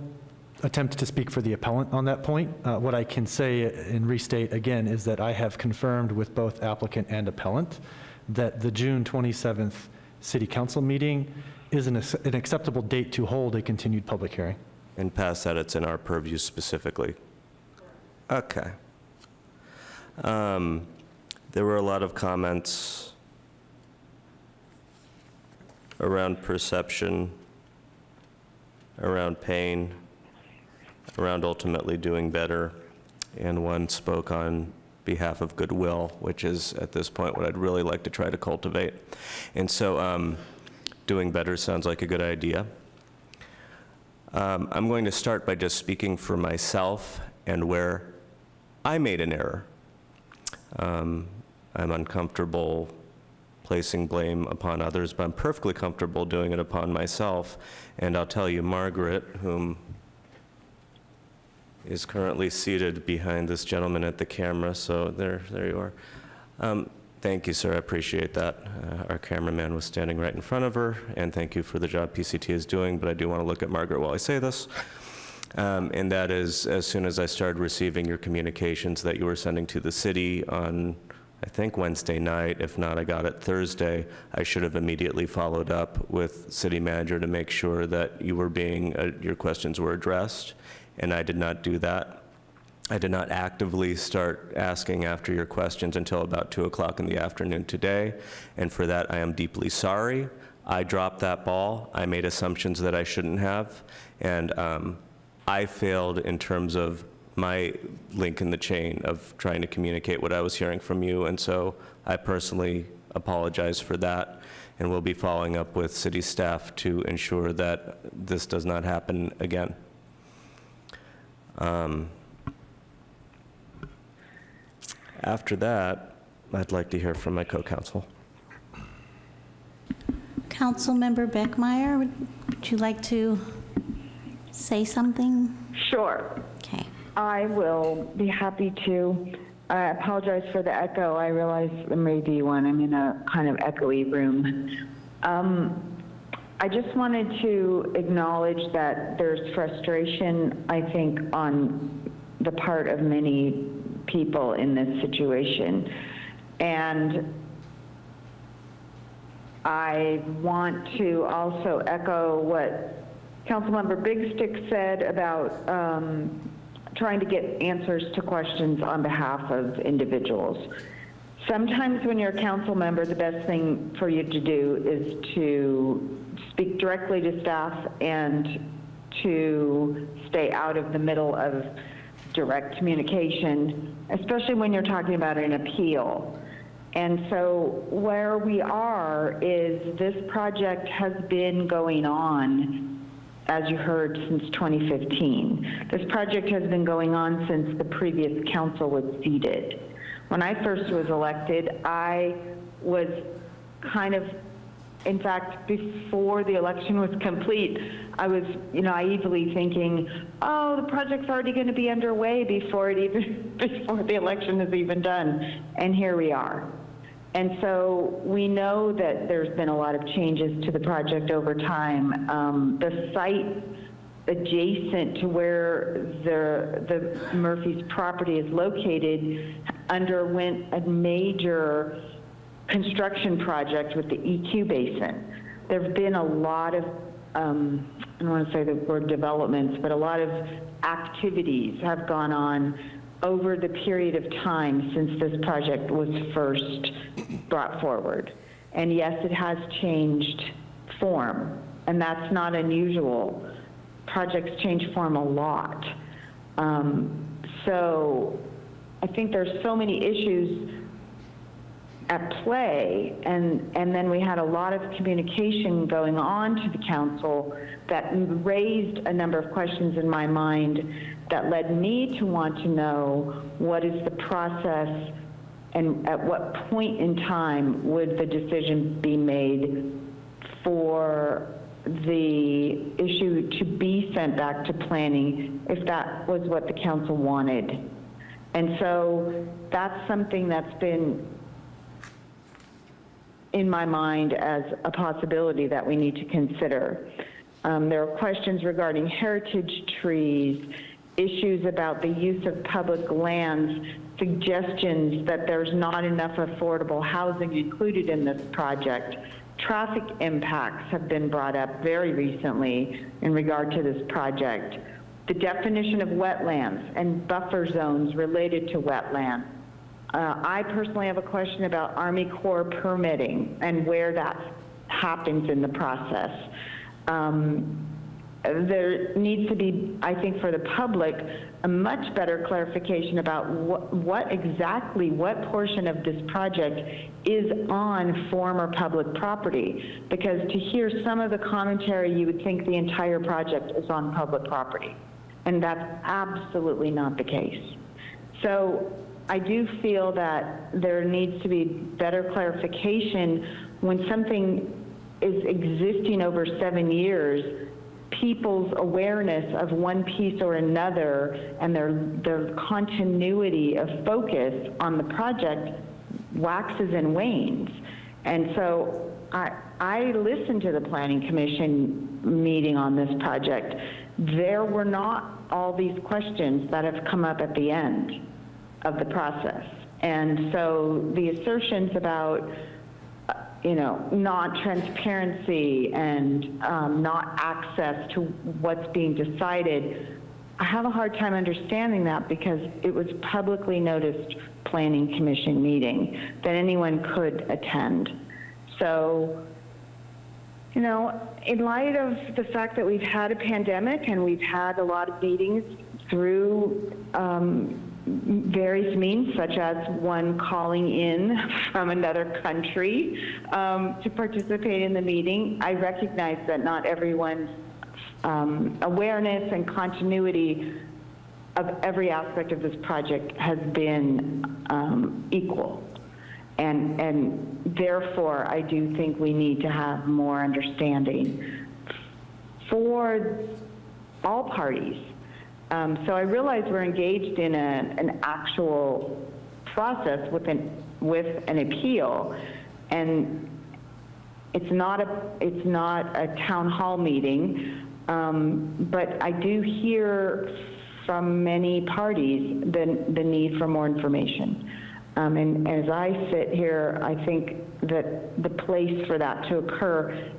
attempt to speak for the appellant on that point. What I can say and restate again is that I have confirmed with both applicant and appellant that the June 27th City Council meeting is an acceptable date to hold a continued public hearing. And past that, it's in our purview specifically. Okay. There were a lot of comments around perception, around pain, around ultimately doing better, and one spoke on behalf of goodwill, which is at this point what I'd really like to try to cultivate. And so doing better sounds like a good idea. I'm going to start by just speaking for myself and where I made an error. I'm uncomfortable placing blame upon others, but I'm perfectly comfortable doing it upon myself. And I'll tell you, Margaret, whom is currently seated behind this gentleman at the camera, so there you are. Thank you, sir, I appreciate that. Our cameraman was standing right in front of her, and thank you for the job PCT is doing, but I do want to look at Margaret while I say this. And that is, as soon as I started receiving your communications that you were sending to the city on, I think, Wednesday night, if not, I got it Thursday, I should have immediately followed up with city manager to make sure that you were your questions were addressed, and I did not do that. I did not actively start asking after your questions until about 2 o'clock in the afternoon today, and for that I am deeply sorry. I dropped that ball. I made assumptions that I shouldn't have, and I failed in terms of my link in the chain of trying to communicate what I was hearing from you, and so I personally apologize for that, and we'll be following up with city staff to ensure that this does not happen again. After that, I'd like to hear from my co-counsel. Councilmember Beckmeyer, would you like to say something? Sure. Okay. I will be happy to. I apologize for the echo. I realize there may be one. I'm in a kind of echoey room. I just wanted to acknowledge that there's frustration, I think, on the part of many people in this situation. And I want to also echo what Councilmember Big Stick said about trying to get answers to questions on behalf of individuals. Sometimes when you're a council member, the best thing for you to do is to speak directly to staff and to stay out of the middle of direct communication, especially when you're talking about an appeal. And so where we are is this project has been going on, as you heard, since 2015. This project has been going on since the previous council was seated. When I first was elected, I was kind of, in fact, before the election was complete, I was naively thinking, oh, the project's already going to be underway before the election is even done. And here we are. And so we know that there's been a lot of changes to the project over time. The site adjacent to where the Murphy's property is located underwent a major construction project with the EQ basin. There have been a lot of, I don't want to say the word developments, but a lot of activities have gone on over the period of time since this project was first brought forward. And yes, it has changed form, and that's not unusual. Projects change form a lot. So I think there's so many issues at play, and then we had a lot of communication going on to the council that raised a number of questions in my mind that led me to want to know what is the process and at what point in time would the decision be made for the issue to be sent back to planning if that was what the council wanted. And so that's something that's been in my mind as a possibility that we need to consider. There are questions regarding heritage trees, issues about the use of public lands, suggestions that there's not enough affordable housing included in this project. Traffic impacts have been brought up very recently in regard to this project. The definition of wetlands and buffer zones related to wetlands. I personally have a question about Army Corps permitting and where that happens in the process. There needs to be, I think, for the public, a much better clarification about what portion of this project is on former public property. Because to hear some of the commentary, you would think the entire project is on public property. And that's absolutely not the case. So I do feel that there needs to be better clarification when something is existing over 7 years. People's awareness of one piece or another and their continuity of focus on the project waxes and wanes. And so I listened to the Planning Commission meeting on this project. There were not all these questions that have come up at the end of the process. And so the assertions about not transparency and not access to what's being decided, I have a hard time understanding that because it was publicly noticed Planning Commission meeting that anyone could attend. So, in light of the fact that we've had a pandemic and we've had a lot of meetings through various means, such as one calling in from another country to participate in the meeting, I recognize that not everyone's awareness and continuity of every aspect of this project has been equal. And therefore, I do think we need to have more understanding for all parties. So I realize we're engaged in an actual process with an appeal, and it's not a town hall meeting, but I do hear from many parties the need for more information. And as I sit here, I think that the place for that to occur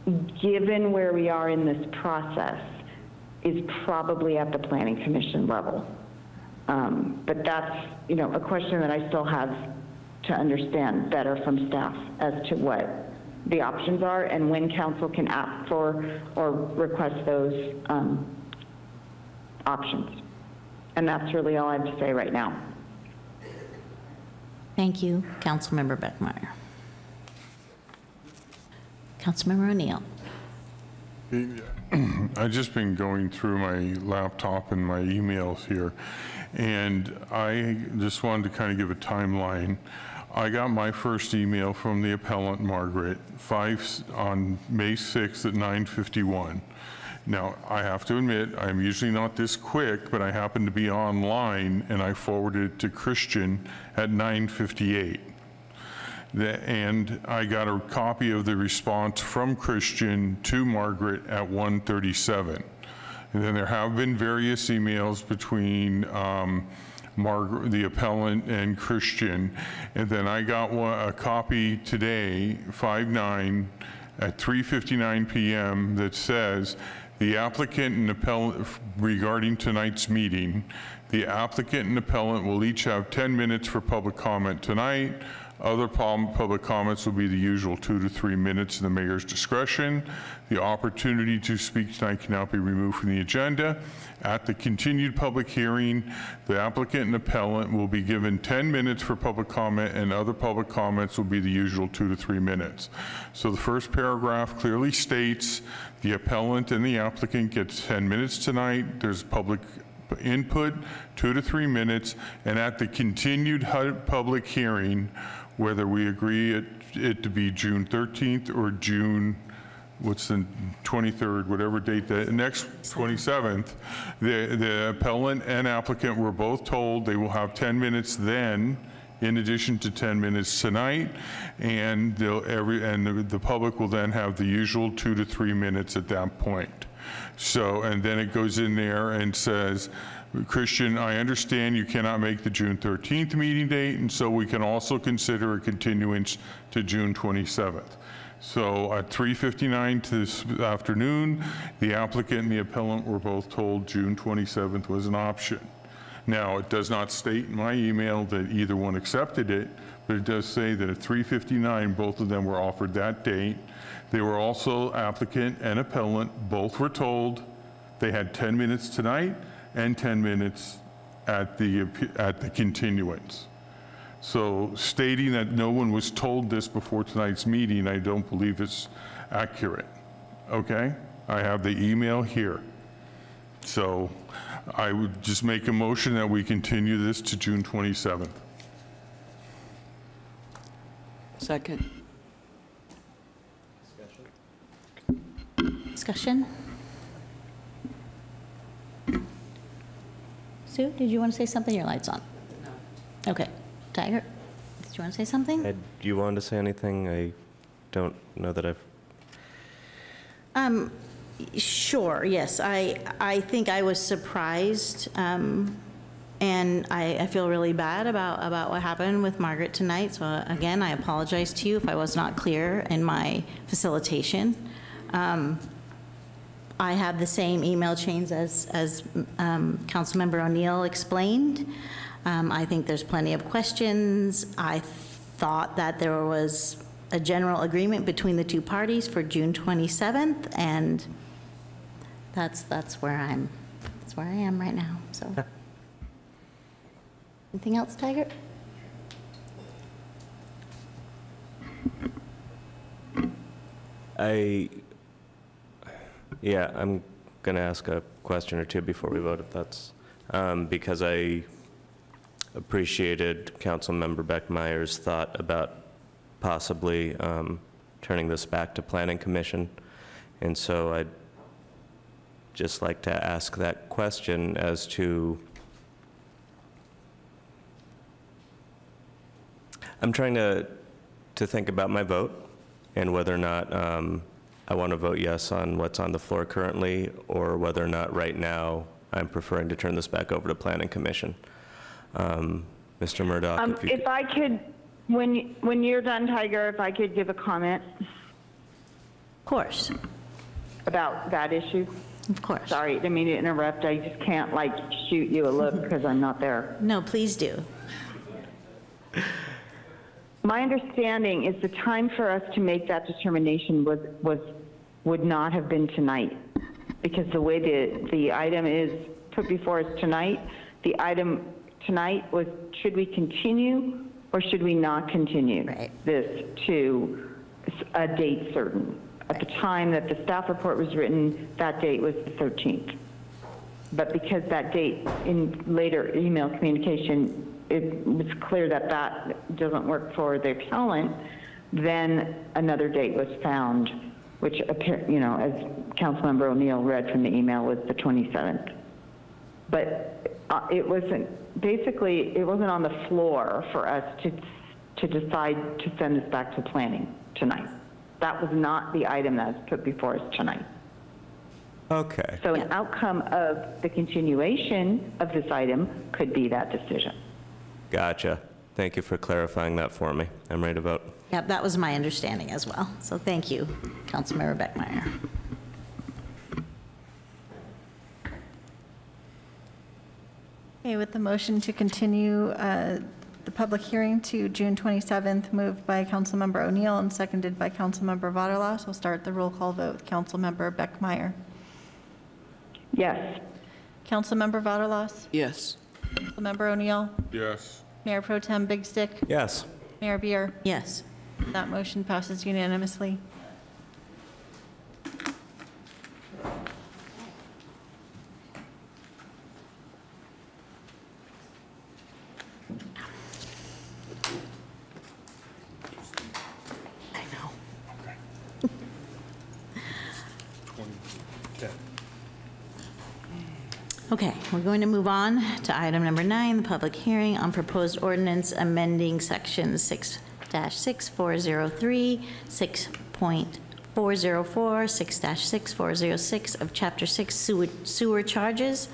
given where we are in this process, is probably at the Planning Commission level. But that's, a question that I still have to understand better from staff as to what the options are and when council can ask for or request those options. And that's really all I have to say right now. Thank you, Councilmember Beckmeyer. Councilmember O'Neill. I've just been going through my laptop and my emails here, and I just wanted to kind of give a timeline. I got my first email from the appellant, Margaret, on May 6th at 9:51. Now, I have to admit, I'm usually not this quick, but I happened to be online, and I forwarded it to Christian at 9:58. And I got a copy of the response from Christian to Margaret at 1:37. And then there have been various emails between Margaret, the appellant, and Christian. And then I got a copy today, 5/9, at 3:59 p.m. that says, the applicant and appellant, regarding tonight's meeting, the applicant and appellant will each have 10 minutes for public comment tonight. Other public comments will be the usual 2 to 3 minutes in the mayor's discretion. The opportunity to speak tonight can now be removed from the agenda. At the continued public hearing, the applicant and appellant will be given 10 minutes for public comment, and other public comments will be the usual 2 to 3 minutes. So the first paragraph clearly states the appellant and the applicant gets 10 minutes tonight. There's public input, 2 to 3 minutes, and at the continued public hearing, whether we agree it to be June 13th or June, what's the 23rd, whatever date, the next 27th, the appellant and applicant were both told they will have 10 minutes then, in addition to 10 minutes tonight, and the public will then have the usual 2 to 3 minutes at that point. So, and then it goes in there and says, Christian, I understand you cannot make the June 13th meeting date, and so we can also consider a continuance to June 27th. So at 3:59 this afternoon, the applicant and the appellant were both told June 27th was an option. Now, it does not state in my email that either one accepted it, but it does say that at 3:59, both of them were offered that date. They were also, applicant and appellant, both were told they had 10 minutes tonight and 10 minutes at the continuance. So stating that no one was told this before tonight's meeting, I don't believe is accurate, okay? I have the email here. So I would just make a motion that we continue this to June 27th. Second. Discussion? Sue, did you want to say something? Your light's on. No. Okay. Tiger, did you want to say something? Do you want to say anything? I don't know that I've... Sure, yes. I think I was surprised, and I feel really bad about what happened with Margaret tonight. So again, I apologize to you if I was not clear in my facilitation. I have the same email chains as Councilmember O'Neill explained. I think there's plenty of questions. I thought that there was a general agreement between the two parties for June 27th, and that's where I am right now. So, anything else, Tiger? Yeah, I'm going to ask a question or two before we vote, if that's, because I appreciated Councilmember Beckmeyer's thought about possibly turning this back to Planning Commission. And so I'd just like to ask that question as to, I'm trying to think about my vote and whether or not I want to vote yes on what's on the floor currently, or whether or not right now I'm preferring to turn this back over to Planning Commission. Mr. Murdoch, if I could, when you're done, Tiger, if I could give a comment. course. About that issue? Of course. Sorry, didn't mean to interrupt. I just can't like shoot you a look because I'm not there. No, please do. My understanding is the time for us to make that determination would not have been tonight, because the way the item is put before us tonight, the item tonight was, should we continue or should we not continue this to a date certain? At the time that the staff report was written, that date was the 13th. But because that date in later email communication, it was clear that that doesn't work for the appellant, then another date was found, which, you know, as Councilmember O'Neill read from the email, was the 27th. But it wasn't, basically, it wasn't on the floor for us to decide to send this back to planning tonight. That was not the item that was put before us tonight. Okay. So an outcome of the continuation of this item could be that decision. Gotcha. Thank you for clarifying that for me. I'm ready to vote. Yep, that was my understanding as well. So thank you, Councilmember Beckmeyer. Okay, with the motion to continue the public hearing to June 27th, moved by Councilmember O'Neill and seconded by Councilmember Vaterlas, we'll start the roll call vote with Councilmember Beckmeyer. Yes. Councilmember Vaterlas? Yes. Councilmember O'Neill? Yes. Mayor Pro Tem Big Stick? Yes. Mayor Beer? Yes. That motion passes unanimously. I know. Okay, we're going to move on to item number 9, the public hearing on proposed ordinance amending section 6-6403, 6.404, 6-6406 of Chapter 6 sewer charges,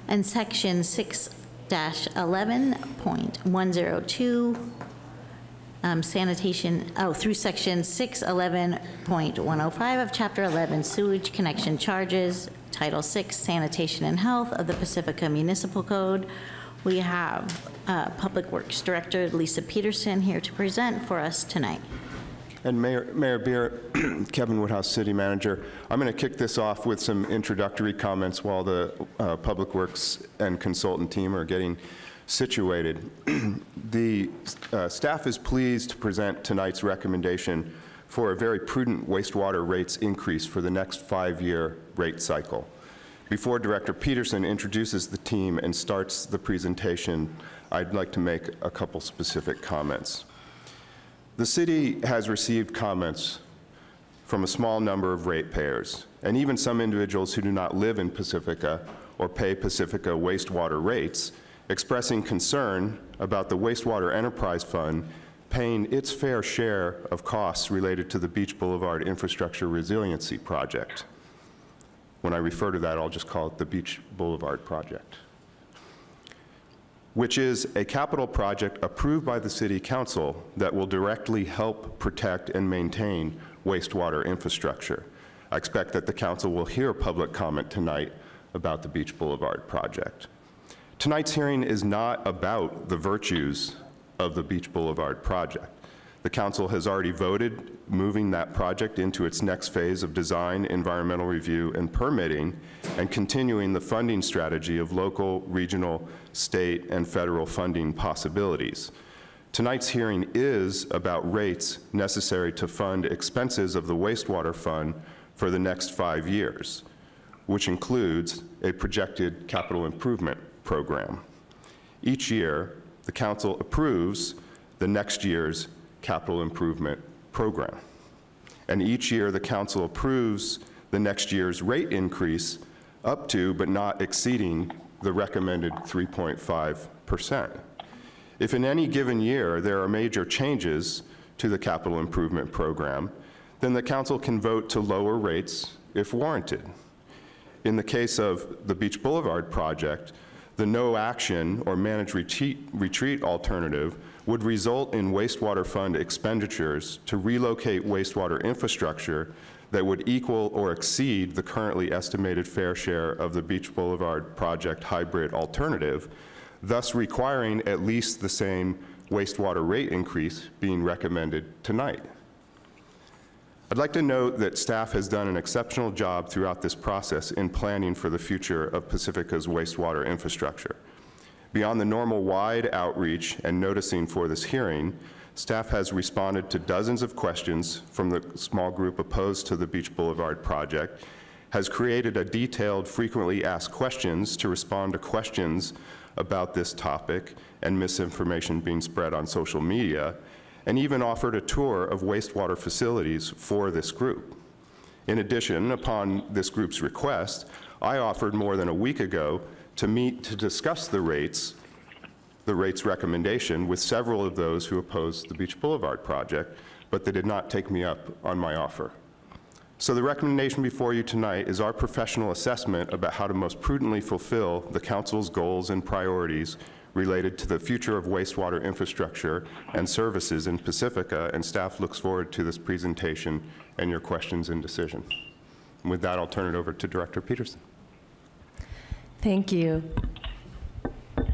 and section 6-11.102 sanitation, through section 611.105 of Chapter 11 sewage connection charges, Title 6 Sanitation and Health of the Pacifica Municipal Code. We have Public Works Director Lisa Peterson here to present for us tonight. And Mayor Beer, Kevin Woodhouse, City Manager. I'm going to kick this off with some introductory comments while the Public Works and consultant team are getting situated. The staff is pleased to present tonight's recommendation for a very prudent wastewater rates increase for the next 5-year rate cycle. Before Director Peterson introduces the team and starts the presentation, I'd like to make a couple specific comments. The city has received comments from a small number of ratepayers, and even some individuals who do not live in Pacifica or pay Pacifica wastewater rates, expressing concern about the Wastewater Enterprise Fund paying its fair share of costs related to the Beach Boulevard Infrastructure Resiliency Project. When I refer to that, I'll just call it the Beach Boulevard Project, which is a capital project approved by the City Council that will directly help protect and maintain wastewater infrastructure. I expect that the Council will hear public comment tonight about the Beach Boulevard project. Tonight's hearing is not about the virtues of the Beach Boulevard project. The Council has already voted moving that project into its next phase of design, environmental review, and permitting, and continuing the funding strategy of local, regional, state, and federal funding possibilities. Tonight's hearing is about rates necessary to fund expenses of the wastewater fund for the next 5 years, which includes a projected capital improvement program. Each year, the Council approves the next year's capital improvement program. And each year, the Council approves the next year's rate increase up to, but not exceeding, the recommended 3.5%. If in any given year there are major changes to the capital improvement program, then the Council can vote to lower rates if warranted. In the case of the Beach Boulevard project, the no action or managed retreat alternative would result in wastewater fund expenditures to relocate wastewater infrastructure that would equal or exceed the currently estimated fair share of the Beach Boulevard project hybrid alternative, thus requiring at least the same wastewater rate increase being recommended tonight. I'd like to note that staff has done an exceptional job throughout this process in planning for the future of Pacifica's wastewater infrastructure. Beyond the normal wide outreach and noticing for this hearing, staff has responded to dozens of questions from the small group opposed to the Beach Boulevard project, has created a detailed frequently asked questions to respond to questions about this topic and misinformation being spread on social media, and even offered a tour of wastewater facilities for this group. In addition, upon this group's request, I offered more than a week ago to meet to discuss the rates recommendation with several of those who opposed the Beach Boulevard project, but they did not take me up on my offer. So the recommendation before you tonight is our professional assessment about how to most prudently fulfill the council's goals and priorities related to the future of wastewater infrastructure and services in Pacifica, and staff looks forward to this presentation and your questions and decision. And with that, I'll turn it over to Director Peterson. Thank you.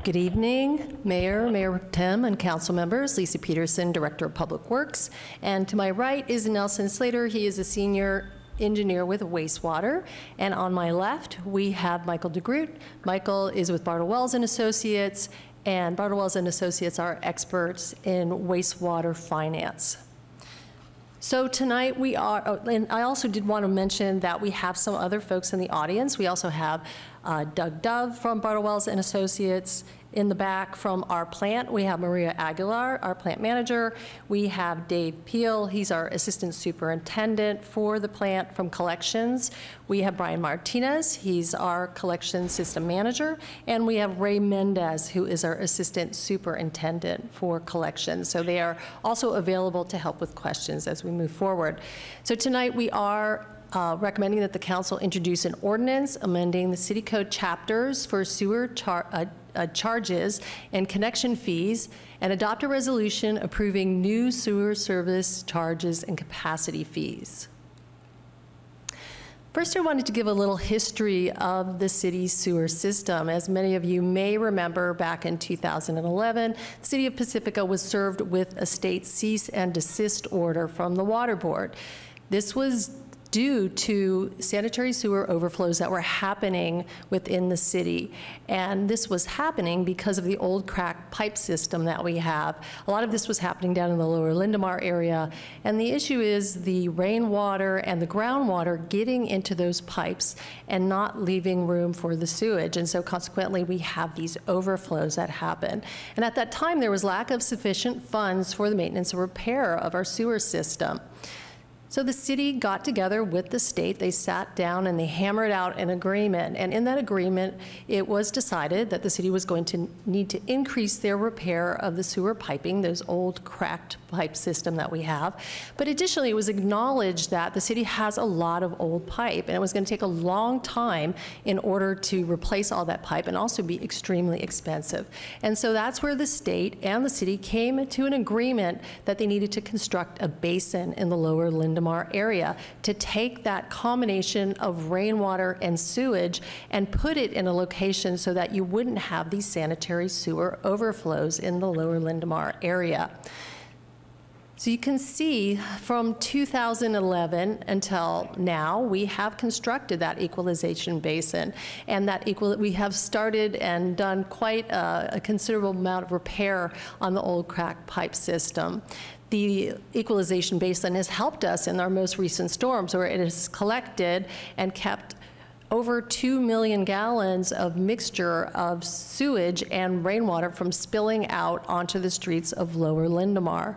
Good evening, Mayor Tim, and council members. Lisa Peterson, Director of Public Works. And to my right is Nelson Slater. He is a senior engineer with wastewater. And on my left, we have Michael DeGroot. Michael is with Bartle Wells and Associates, and Bartle Wells and Associates are experts in wastewater finance. So tonight we are, and I also did want to mention that we have some other folks in the audience. We also have Doug Dove from Bartle Wells and Associates. In the back from our plant, we have Maria Aguilar, our plant manager. We have Dave Peel, he's our assistant superintendent for the plant from collections. We have Brian Martinez, he's our collection system manager. And we have Ray Mendez, who is our assistant superintendent for collections. So they are also available to help with questions as we move forward. So tonight we are recommending that the council introduce an ordinance amending the city code chapters for sewer charges and connection fees, and adopt a resolution approving new sewer service charges and capacity fees. First, I wanted to give a little history of the city's sewer system. As many of you may remember, back in 2011, the city of Pacifica was served with a state cease and desist order from the Water Board. This was due to sanitary sewer overflows that were happening within the city. And this was happening because of the old cracked pipe system that we have. A lot of this was happening down in the lower Lindemar area. And the issue is the rainwater and the groundwater getting into those pipes and not leaving room for the sewage. And so consequently, we have these overflows that happen. And at that time, there was lack of sufficient funds for the maintenance and repair of our sewer system. So the city got together with the state, they sat down and they hammered out an agreement. And in that agreement, it was decided that the city was going to need to increase their repair of the sewer piping, those old cracked pipe system that we have. But additionally, it was acknowledged that the city has a lot of old pipe, and it was going to take a long time in order to replace all that pipe and also be extremely expensive. And so that's where the state and the city came to an agreement that they needed to construct a basin in the lower Lindemar area to take that combination of rainwater and sewage and put it in a location so that you wouldn't have these sanitary sewer overflows in the lower Lindemar area. So you can see from 2011 until now, we have constructed that equalization basin, and that we have started and done quite a considerable amount of repair on the old cracked pipe system. The equalization basin has helped us in our most recent storms, where it has collected and kept over 2 million gallons of mixture of sewage and rainwater from spilling out onto the streets of lower Lindemar.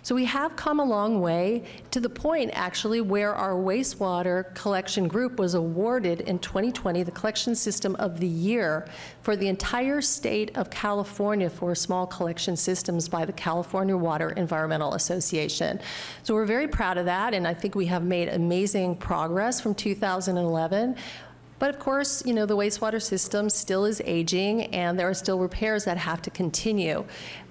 So we have come a long way, to the point actually where our wastewater collection group was awarded in 2020 the Collection System of the Year for the entire state of California for small collection systems by the California Water Environmental Association. So we're very proud of that, and I think we have made amazing progress from 2011. But of course, you know, the wastewater system still is aging, and there are still repairs that have to continue.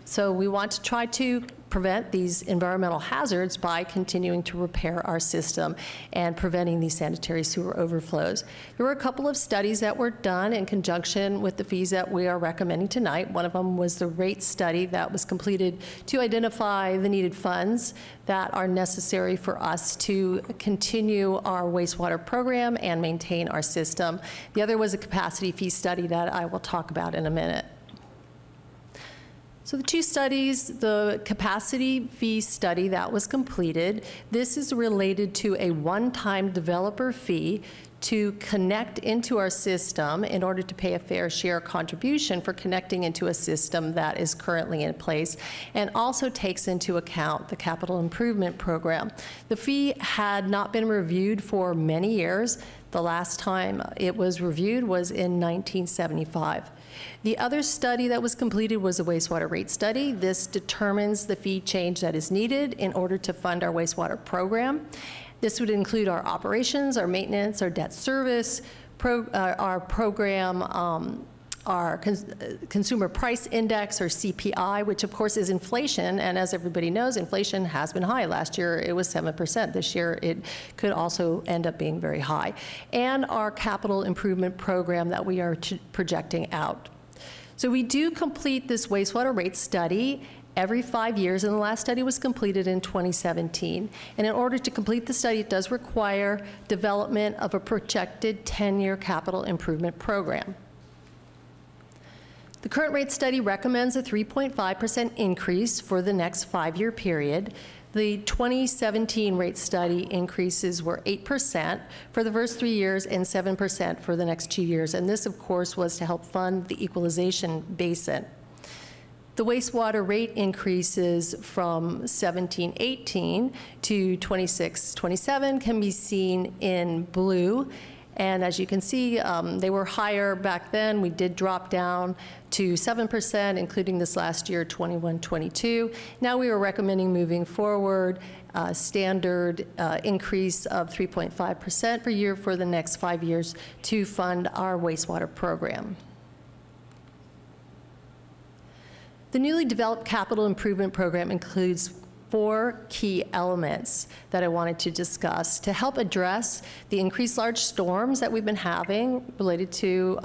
So we want to try to prevent these environmental hazards by continuing to repair our system and preventing these sanitary sewer overflows. There were a couple of studies that were done in conjunction with the fees that we are recommending tonight. One of them was the rate study that was completed to identify the needed funds that are necessary for us to continue our wastewater program and maintain our system. The other was a capacity fee study that I will talk about in a minute. So the two studies, the capacity fee study that was completed, this is related to a one-time developer fee to connect into our system in order to pay a fair share contribution for connecting into a system that is currently in place, and also takes into account the capital improvement program. The fee had not been reviewed for many years. The last time it was reviewed was in 1975. The other study that was completed was a wastewater rate study. This determines the fee change that is needed in order to fund our wastewater program. This would include our operations, our maintenance, our debt service, our program, our consumer price index, or CPI, which of course is inflation, and as everybody knows, inflation has been high. Last year it was 7%. This year it could also end up being very high. And our capital improvement program that we are projecting out. So we do complete this wastewater rate study every 5 years, and the last study was completed in 2017. And in order to complete the study, it does require development of a projected 10-year capital improvement program. The current rate study recommends a 3.5% increase for the next 5-year period. The 2017 rate study increases were 8% for the first 3 years and 7% for the next 2 years. And this, of course, was to help fund the equalization basin. The wastewater rate increases from 17-18 to 26-27 can be seen in blue. And as you can see, they were higher back then. We did drop down to 7%, including this last year, 21-22. Now we are recommending moving forward a standard increase of 3.5% per year for the next 5 years to fund our wastewater program. The newly developed capital improvement program includes 4 key elements that I wanted to discuss to help address the increased large storms that we've been having related to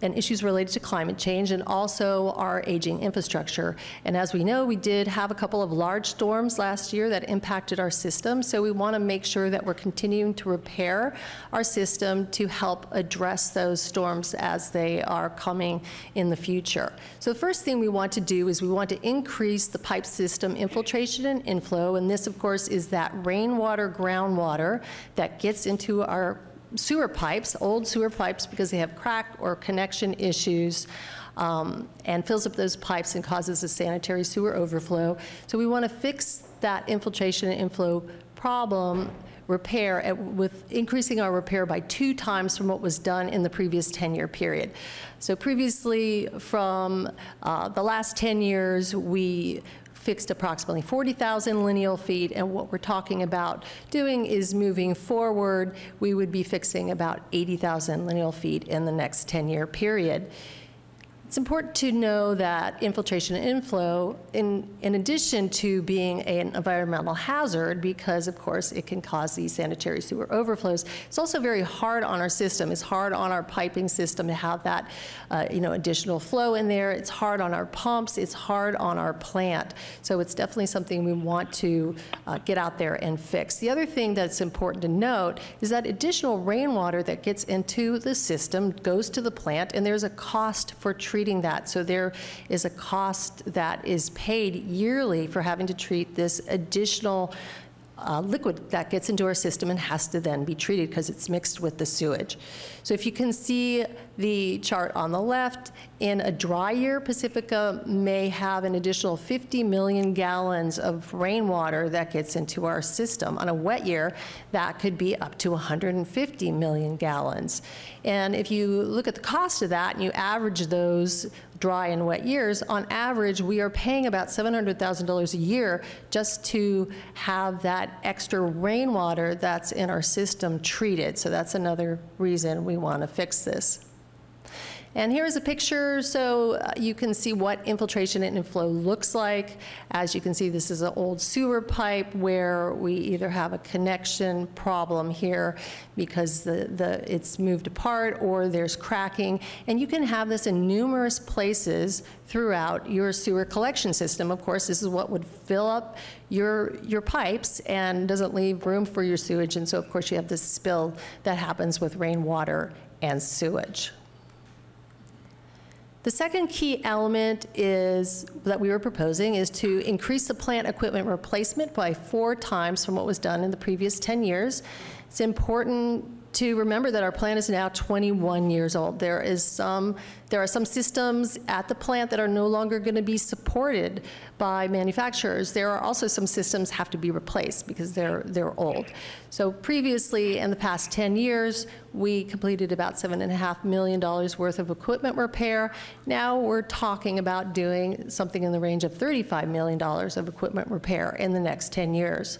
and issues related to climate change, and also our aging infrastructure. And as we know, we did have a couple of large storms last year that impacted our system, so we want to make sure that we're continuing to repair our system to help address those storms as they are coming in the future. So the first thing we want to do is we want to increase the pipe system infiltration and inflow, and this, of course, is that rainwater, groundwater that gets into our sewer pipes, old sewer pipes, because they have crack or connection issues, and fills up those pipes and causes a sanitary sewer overflow. So we want to fix that infiltration and inflow problem, repair, with increasing our repair by 2 times from what was done in the previous 10-year period. So previously, from the last 10 years, we fixed approximately 40,000 lineal feet, and what we're talking about doing is moving forward, we would be fixing about 80,000 lineal feet in the next 10-year period. It's important to know that infiltration and inflow, in addition to being an environmental hazard, because of course it can cause these sanitary sewer overflows, it's also very hard on our system. It's hard on our piping system to have that additional flow in there. It's hard on our pumps. It's hard on our plant. So it's definitely something we want to get out there and fix. The other thing that's important to note is that additional rainwater that gets into the system goes to the plant, and there's a cost for treating that. So there is a cost that is paid yearly for having to treat this additional liquid that gets into our system and has to then be treated because it's mixed with the sewage. So if you can see the chart on the left, in a dry year, Pacifica may have an additional 50 million gallons of rainwater that gets into our system. On a wet year, that could be up to 150 million gallons. And if you look at the cost of that and you average those dry and wet years, on average, we are paying about $700,000 a year just to have that extra rainwater that's in our system treated. So that's another reason we want to fix this. And here's a picture so you can see what infiltration and inflow looks like. As you can see, this is an old sewer pipe where we either have a connection problem here because it's moved apart or there's cracking. And you can have this in numerous places throughout your sewer collection system. Of course, this is what would fill up your pipes and doesn't leave room for your sewage. And so, of course, you have this spill that happens with rainwater and sewage. The second key element that we were proposing is to increase the plant equipment replacement by 4 times from what was done in the previous 10 years. It's important to remember that our plant is now 21 years old. There are some systems at the plant that are no longer going to be supported by manufacturers. There are also some systems have to be replaced because they're old. So previously, in the past 10 years, we completed about $7.5 million worth of equipment repair. Now we're talking about doing something in the range of $35 million of equipment repair in the next 10 years.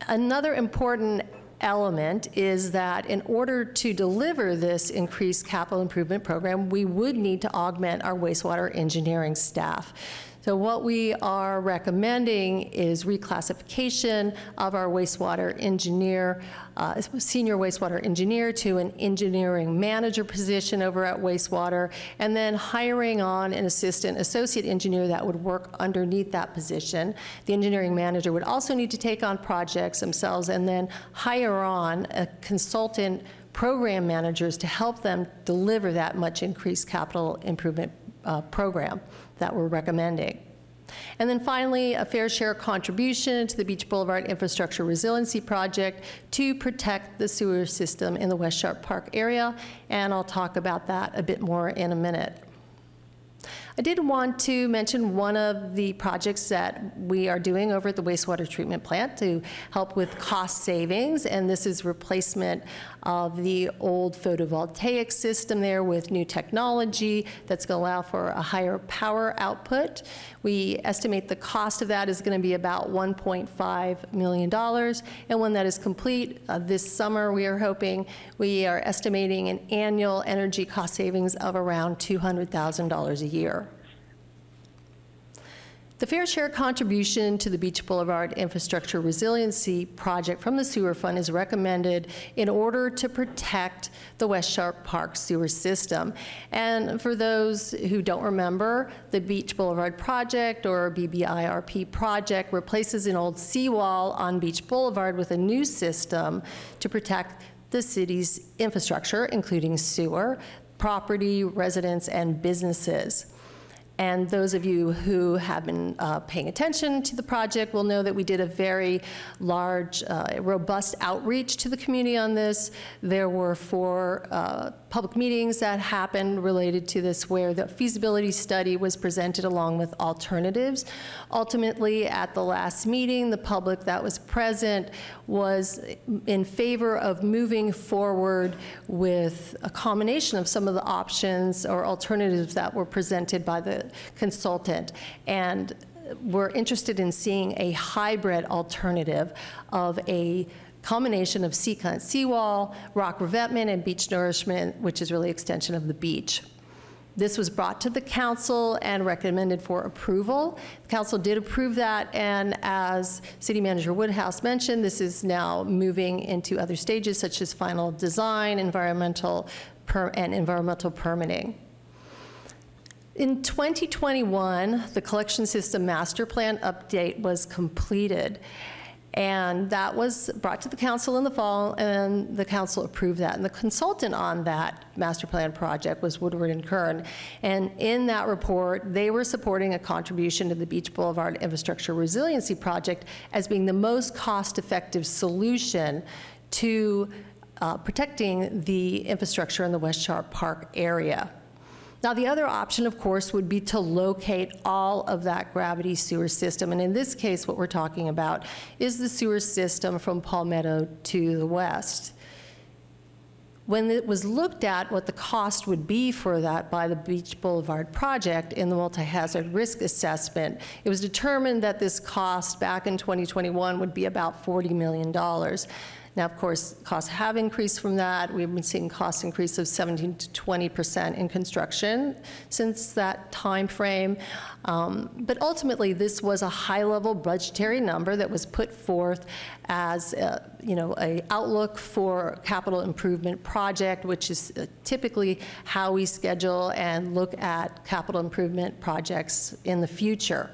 Another important element is that in order to deliver this increased capital improvement program, we would need to augment our wastewater engineering staff. So what we are recommending is reclassification of our wastewater engineer, senior wastewater engineer to an engineering manager position over at wastewater, and then hiring on an associate engineer that would work underneath that position. The engineering manager would also need to take on projects themselves and then hire on a consultant program managers to help them deliver that much increased capital improvement program that we're recommending. And then finally, a fair share contribution to the Beach Boulevard Infrastructure Resiliency Project to protect the sewer system in the West Sharp Park area, and I'll talk about that a bit more in a minute. I did want to mention one of the projects that we are doing over at the wastewater treatment plant to help with cost savings, and this is replacement of the old photovoltaic system there with new technology that's going to allow for a higher power output. We estimate the cost of that is going to be about $1.5 million, and when that is complete this summer, we are estimating an annual energy cost savings of around $200,000 a year. The fair share contribution to the Beach Boulevard Infrastructure Resiliency Project from the Sewer Fund is recommended in order to protect the West Sharp Park sewer system. And for those who don't remember, the Beach Boulevard Project, or BBIRP project, replaces an old seawall on Beach Boulevard with a new system to protect the city's infrastructure, including sewer, property, residents, and businesses. And those of you who have been paying attention to the project will know that we did a very large, robust outreach to the community on this. There were 4 public meetings that happened related to this where the feasibility study was presented along with alternatives. Ultimately, at the last meeting, the public that was present was in favor of moving forward with a combination of some of the options or alternatives that were presented by the consultant. And we're interested in seeing a hybrid alternative of a combination of sea-cut seawall, rock revetment, and beach nourishment, which is really extension of the beach. This was brought to the council and recommended for approval. The council did approve that, and as City Manager Woodhouse mentioned, this is now moving into other stages such as final design, environmental permitting. In 2021, the collection system master plan update was completed, and that was brought to the council in the fall, and the council approved that. And the consultant on that master plan project was Woodward & Kern. And in that report, they were supporting a contribution to the Beach Boulevard Infrastructure Resiliency Project as being the most cost-effective solution to protecting the infrastructure in the West Sharp Park area. Now, the other option, of course, would be to locate all of that gravity sewer system. And in this case, what we're talking about is the sewer system from Palmetto to the west. When it was looked at what the cost would be for that by the Beach Boulevard project in the multi-hazard risk assessment, it was determined that this cost back in 2021 would be about $40 million. Now, of course, costs have increased from that. We've been seeing cost increase of 17 to 20% in construction since that time frame. But ultimately, this was a high-level budgetary number that was put forth as a outlook for capital improvement project, which is typically how we schedule and look at capital improvement projects in the future.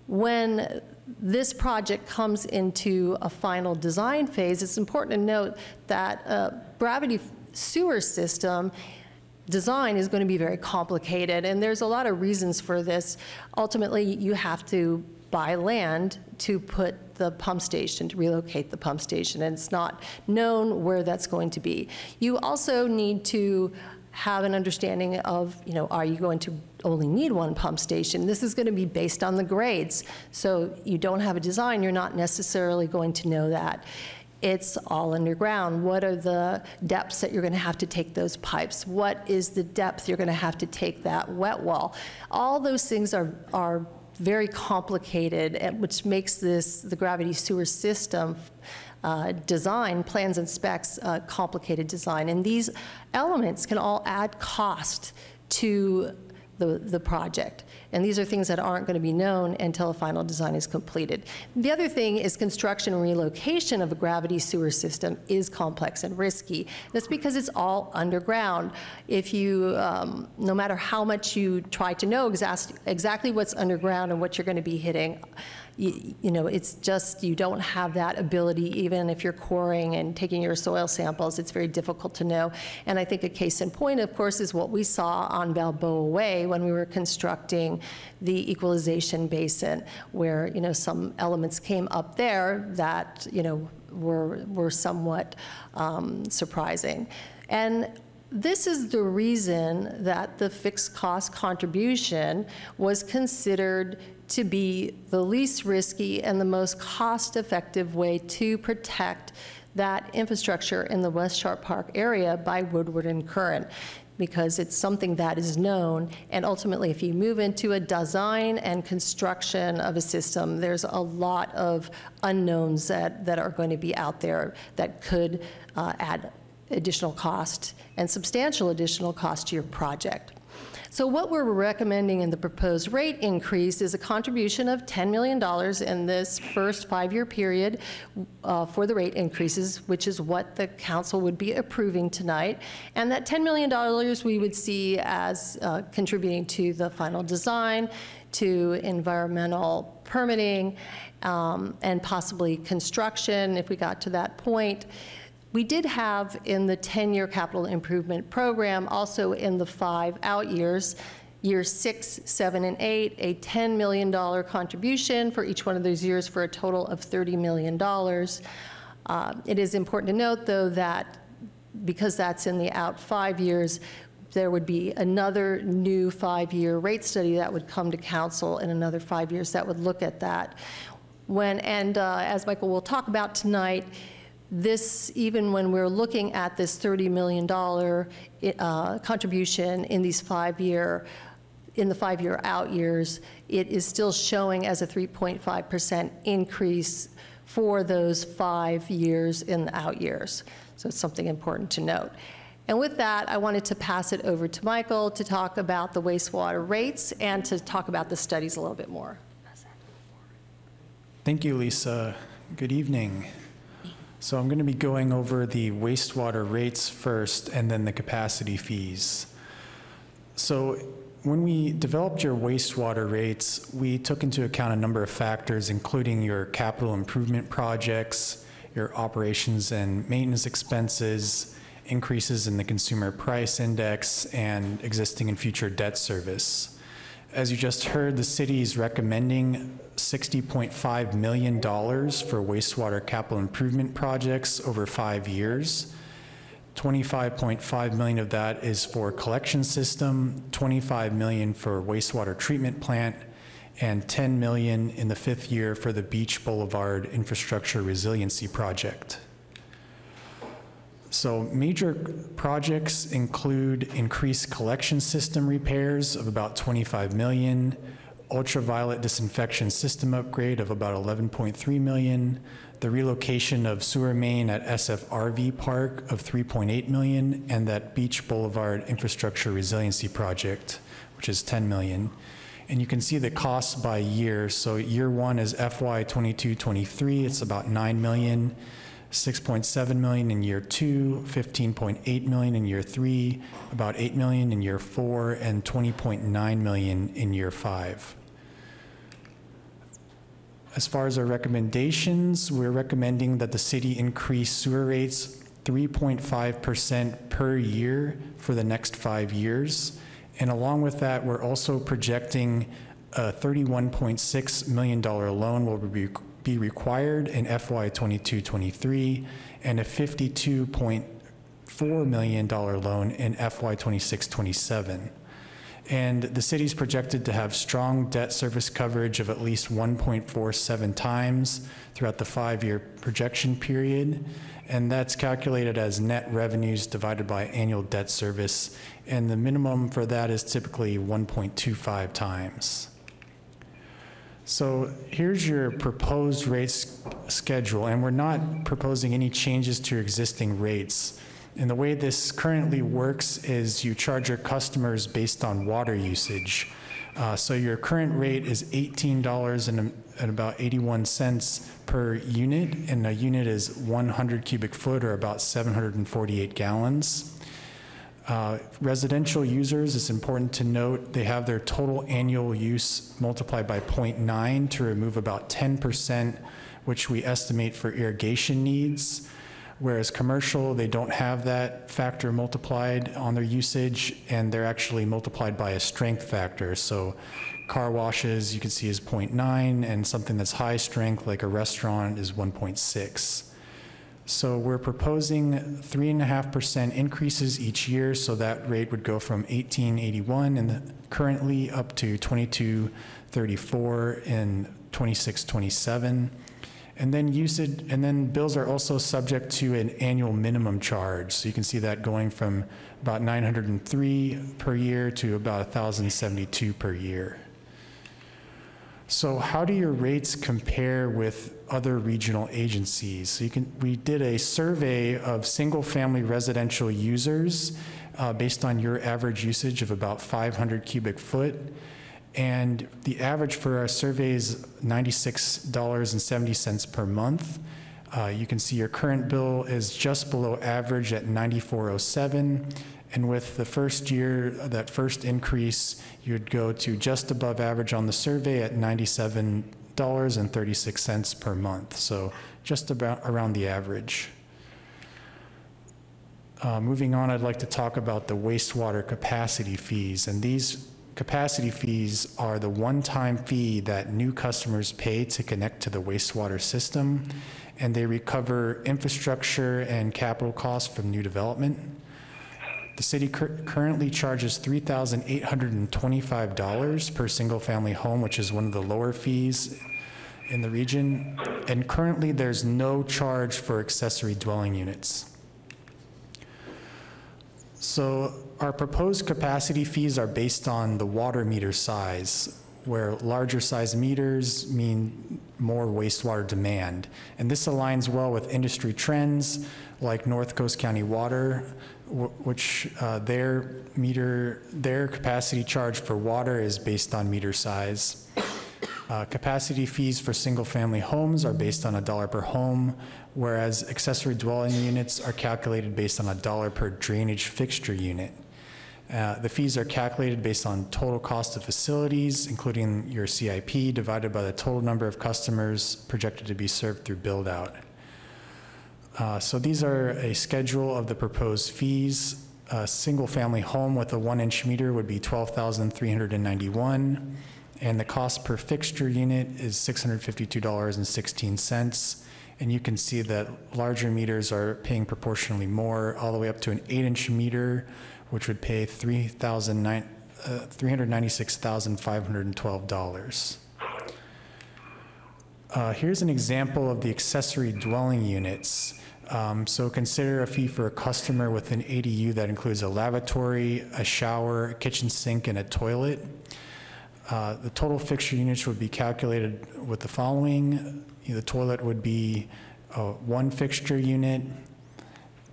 When this project comes into a final design phase, it's important to note that a gravity sewer system design is going to be very complicated, and there's a lot of reasons for this. Ultimately, you have to buy land to put the pump station, to relocate the pump station, and it's not known where that's going to be. You also need to have an understanding of, are you going to only need one pump station? This is going to be based on the grades. So you don't have a design, you're not necessarily going to know that. It's all underground. What are the depths that you're going to have to take those pipes? What is the depth you're going to have to take that wet wall? All those things are very complicated, which makes the gravity sewer system design, plans and specs, complicated design. And these elements can all add cost to the project. And these are things that aren't going to be known until a final design is completed. The other thing is construction and relocation of a gravity sewer system is complex and risky. That's because it's all underground. If you, no matter how much you try to know exactly what's underground and what you're going to be hitting, it's just, you don't have that ability. Even if you're coring and taking your soil samples, it's very difficult to know. And I think a case in point, of course, is what we saw on Balboa Way when we were constructing the equalization basin, where some elements came up there that were somewhat surprising. And this is the reason that the fixed cost contribution was considered to be the least risky and the most cost-effective way to protect that infrastructure in the West Sharp Park area by Woodward and Curran, because it's something that is known. And ultimately, if you move into a design and construction of a system, there's a lot of unknowns that are going to be out there that could add additional cost and substantial additional cost to your project. So what we're recommending in the proposed rate increase is a contribution of $10 million in this first 5-year period for the rate increases, which is what the council would be approving tonight. And that $10 million we would see as contributing to the final design, to environmental permitting, and possibly construction if we got to that point. We did have in the 10-year capital improvement program, also in the 5 out years, years 6, 7, and 8, a $10 million contribution for each one of those years for a total of $30 million. It is important to note, though, that because that's in the out 5 years, there would be another new 5-year rate study that would come to council in another 5 years that would look at that. As Michael will talk about tonight, this, even when we're looking at this $30 million contribution in these 5-year, in the 5-year out years, it is still showing as a 3.5% increase for those 5 years in the out years. So it's something important to note. And with that, I wanted to pass it over to Michael to talk about the wastewater rates and to talk about the studies a little bit more. Thank you, Lisa. Good evening. So I'm going to be going over the wastewater rates first and then the capacity fees. So when we developed your wastewater rates, we took into account a number of factors, including your capital improvement projects, your operations and maintenance expenses, increases in the consumer price index, and existing and future debt service. As you just heard, the city is recommending $60.5 million for wastewater capital improvement projects over 5 years. $25.5 million of that is for collection system, $25 million for wastewater treatment plant, and $10 million in the 5th year for the Beach Boulevard Infrastructure Resiliency Project. So major projects include increased collection system repairs of about 25 million, ultraviolet disinfection system upgrade of about 11.3 million, the relocation of sewer main at SFRV Park of 3.8 million, and that Beach Boulevard Infrastructure Resiliency Project, which is 10 million. And you can see the costs by year. So year one is FY 22-23, it's about 9 million, 6.7 million in year two, 15.8 million in year three, about 8 million in year four, and 20.9 million in year five. As far as our recommendations, we're recommending that the city increase sewer rates 3.5% per year for the next 5 years. And along with that, we're also projecting a $31.6 million loan will be required in FY 22-23 and a $52.4 million loan in FY 26-27. And the city's projected to have strong debt service coverage of at least 1.47 times throughout the 5-year projection period. And that's calculated as net revenues divided by annual debt service. And the minimum for that is typically 1.25 times. So here's your proposed rates schedule. And we're not proposing any changes to your existing rates. And the way this currently works is you charge your customers based on water usage. So your current rate is $18 and about 81 cents per unit, and a unit is 100 cubic foot or about 748 gallons. Residential users, it's important to note, they have their total annual use multiplied by 0.9 to remove about 10%, which we estimate for irrigation needs. Whereas commercial, they don't have that factor multiplied on their usage, and they're actually multiplied by a strength factor. So car washes, you can see, is 0.9, and something that's high strength, like a restaurant, is 1.6. So we're proposing 3.5% increases each year, so that rate would go from $18.81 and currently up to $22.34 in 26-27. And then bills are also subject to an annual minimum charge. So you can see that going from about $903 per year to about $1,072 per year. So how do your rates compare with other regional agencies? So we did a survey of single-family residential users based on your average usage of about 500 cubic foot. And the average for our survey is $96.70 per month. You can see your current bill is just below average at $94.07. And with the first year, that first increase, you'd go to just above average on the survey at $97.36 per month. So just about around the average. Moving on, I'd like to talk about the wastewater capacity fees. And these capacity fees are the one-time fee that new customers pay to connect to the wastewater system, and they recover infrastructure and capital costs from new development. The city currently charges $3,825 per single-family home, which is one of the lower fees in the region, and currently there's no charge for accessory dwelling units. So our proposed capacity fees are based on the water meter size, where larger size meters mean more wastewater demand. And this aligns well with industry trends like North Coast County Water, which their capacity charge for water is based on meter size. Capacity fees for single-family homes are based on $1 per home, whereas accessory dwelling units are calculated based on $1 per drainage fixture unit. The fees are calculated based on total cost of facilities, including your CIP, divided by the total number of customers projected to be served through build-out. So these are a schedule of the proposed fees. A single-family home with a 1-inch meter would be $12,391, and the cost per fixture unit is $652.16. And you can see that larger meters are paying proportionally more, all the way up to an 8-inch meter, which would pay $396,512. Here's an example of the accessory dwelling units. So consider a fee for a customer with an ADU that includes a lavatory, a shower, a kitchen sink, and a toilet. The total fixture units would be calculated with the following. The toilet would be one fixture unit,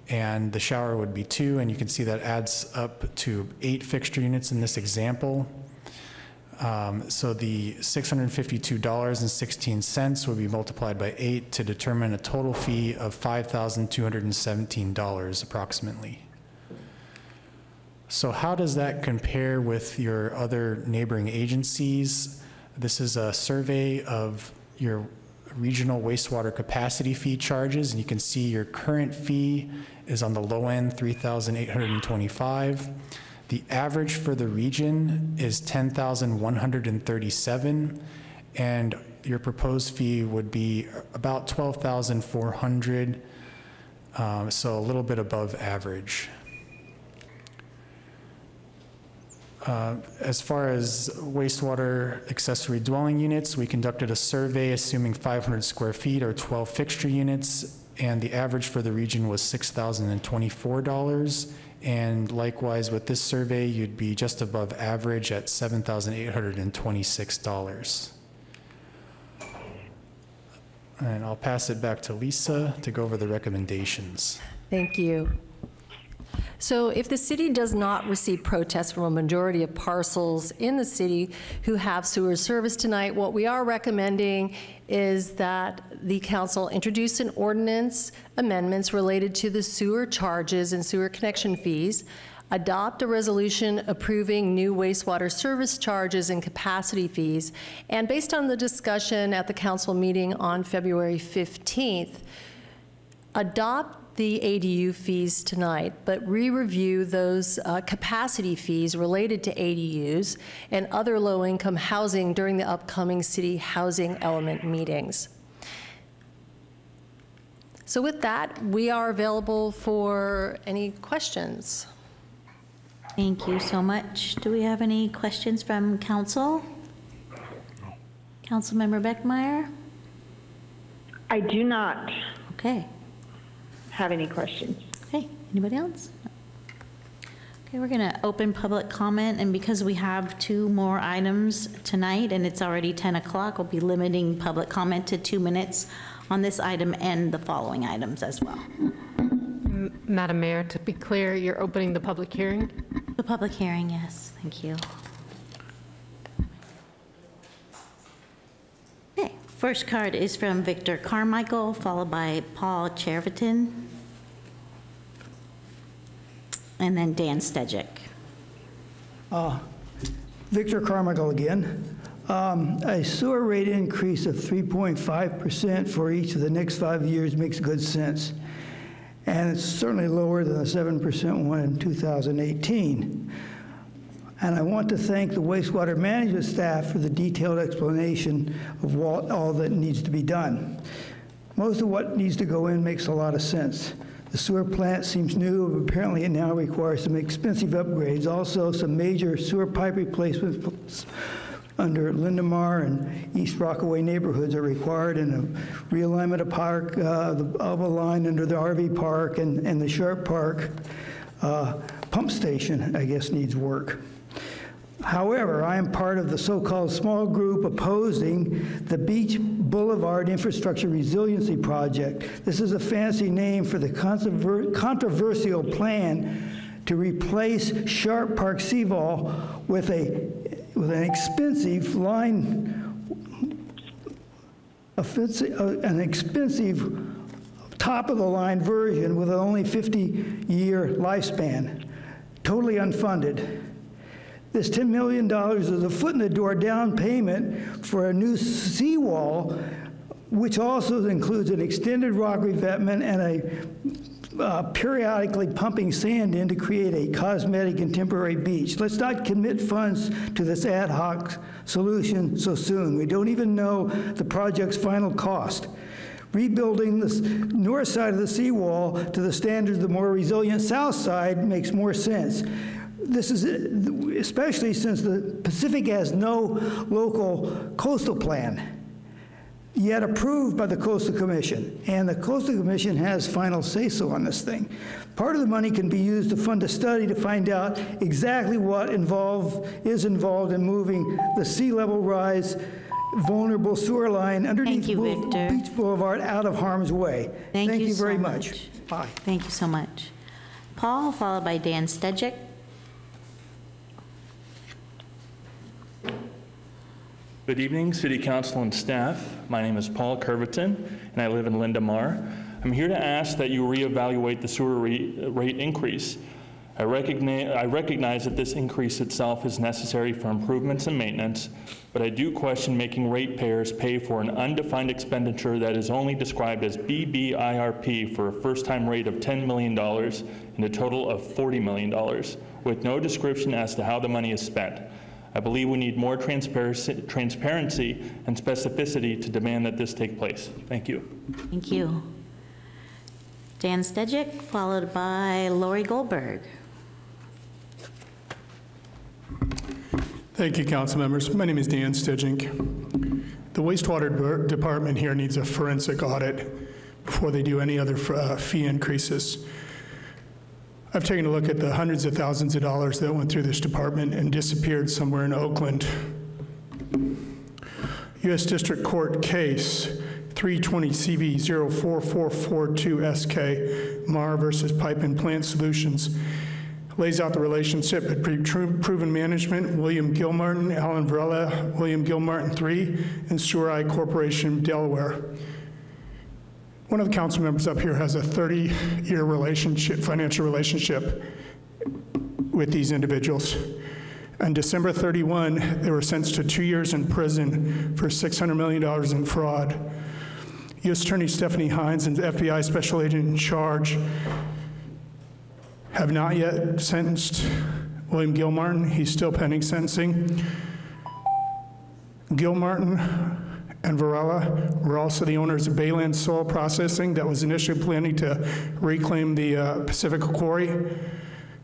and the shower would be 2, and you can see that adds up to 8 fixture units in this example. So the $652.16 would be multiplied by 8 to determine a total fee of $5,217 approximately. So how does that compare with your other neighboring agencies? This is a survey of your regional wastewater capacity fee charges, and you can see your current fee is on the low end, $3,825. The average for the region is $10,137, and your proposed fee would be about $12,400, so a little bit above average. As far as wastewater accessory dwelling units, we conducted a survey assuming 500 square feet or 12 fixture units, and the average for the region was $6,024. And likewise, with this survey, you'd be just above average at $7,826. And I'll pass it back to Lisa to go over the recommendations. Thank you. So if the city does not receive protests from a majority of parcels in the city who have sewer service tonight, what we are recommending is that the council introduce an ordinance amendments related to the sewer charges and sewer connection fees, adopt a resolution approving new wastewater service charges and capacity fees, and based on the discussion at the council meeting on February 15th, adopt the ADU fees tonight, but re-review those capacity fees related to ADUs and other low-income housing during the upcoming city housing element meetings. So with that, we are available for any questions. Thank you so much. Do we have any questions from council? Councilmember Beckmeyer? I do not. Okay. Have any questions? Okay, anybody else? Okay, we're gonna open public comment, and because we have 2 more items tonight and it's already 10 o'clock, we'll be limiting public comment to 2 minutes on this item and the following items as well. Madam Mayor, to be clear, you're opening the public hearing? The public hearing, yes, thank you. Okay, first card is from Victor Carmichael, followed by Paul Chervitin, and then Dan Stejic. Victor Carmichael again. A sewer rate increase of 3.5% for each of the next 5 years makes good sense. And it's certainly lower than the 7% one in 2018. And I want to thank the wastewater management staff for the detailed explanation of all that needs to be done. Most of what needs to go in makes a lot of sense. The sewer plant seems new, but apparently it now requires some expensive upgrades. Also, some major sewer pipe replacements under Lindemar and East Rockaway neighborhoods are required, and a realignment of park, of a line under the RV park and the Sharp Park pump station, I guess, needs work. However, I am part of the so-called small group opposing the Beach Boulevard Infrastructure Resiliency Project. This is a fancy name for the controversial plan to replace Sharp Park Seawall with an expensive top-of-the-line version with an only 50-year lifespan, totally unfunded. This $10 million is a foot-in-the-door down payment for a new seawall, which also includes an extended rock revetment and a periodically pumping sand in to create a cosmetic and temporary beach. Let's not commit funds to this ad hoc solution so soon. We don't even know the project's final cost. Rebuilding the north side of the seawall to the standards of the more resilient south side makes more sense. This is especially since the Pacifica has no local coastal plan. yet approved by the Coastal Commission. And the Coastal Commission has final say-so on this thing. Part of the money can be used to fund a study to find out exactly what is involved in moving the sea level rise vulnerable sewer line underneath Beach Boulevard out of harm's way. Thank you very much. Bye. Thank you so much. Paul, followed by Dan Stejcik. Good evening, City Council and staff. My name is Paul Curviton, and I live in Lindamar. I'm here to ask that you reevaluate the sewer rate increase. I recognize that this increase itself is necessary for improvements and maintenance, but I do question making ratepayers pay for an undefined expenditure that is only described as BBIRP for a first-time rate of $10 million and a total of $40 million, with no description as to how the money is spent. I believe we need more transparency and specificity to demand that this take place. Thank you. Thank you. Dan Stejcik, followed by Lori Goldberg. Thank you, council members. My name is Dan Stejcik. The wastewater department here needs a forensic audit before they do any other fee increases. I've taken a look at the hundreds of thousands of dollars that went through this department and disappeared somewhere in Oakland. U.S. District Court case 320 CV 04442 SK, Marr versus Pipe and Plant Solutions, lays out the relationship between Proven Management, William Gilmartin, Alan Varela, William Gilmartin III, and Suri Corporation, Delaware. One of the council members up here has a 30-year financial relationship with these individuals. On December 31, they were sentenced to 2 years in prison for $600 million in fraud. U.S. Attorney Stephanie Hines and the FBI Special Agent in charge have not yet sentenced William Gilmartin. He's still pending sentencing. Gilmartin and Varela were also the owners of Bayland Soil Processing that was initially planning to reclaim the Pacifica quarry.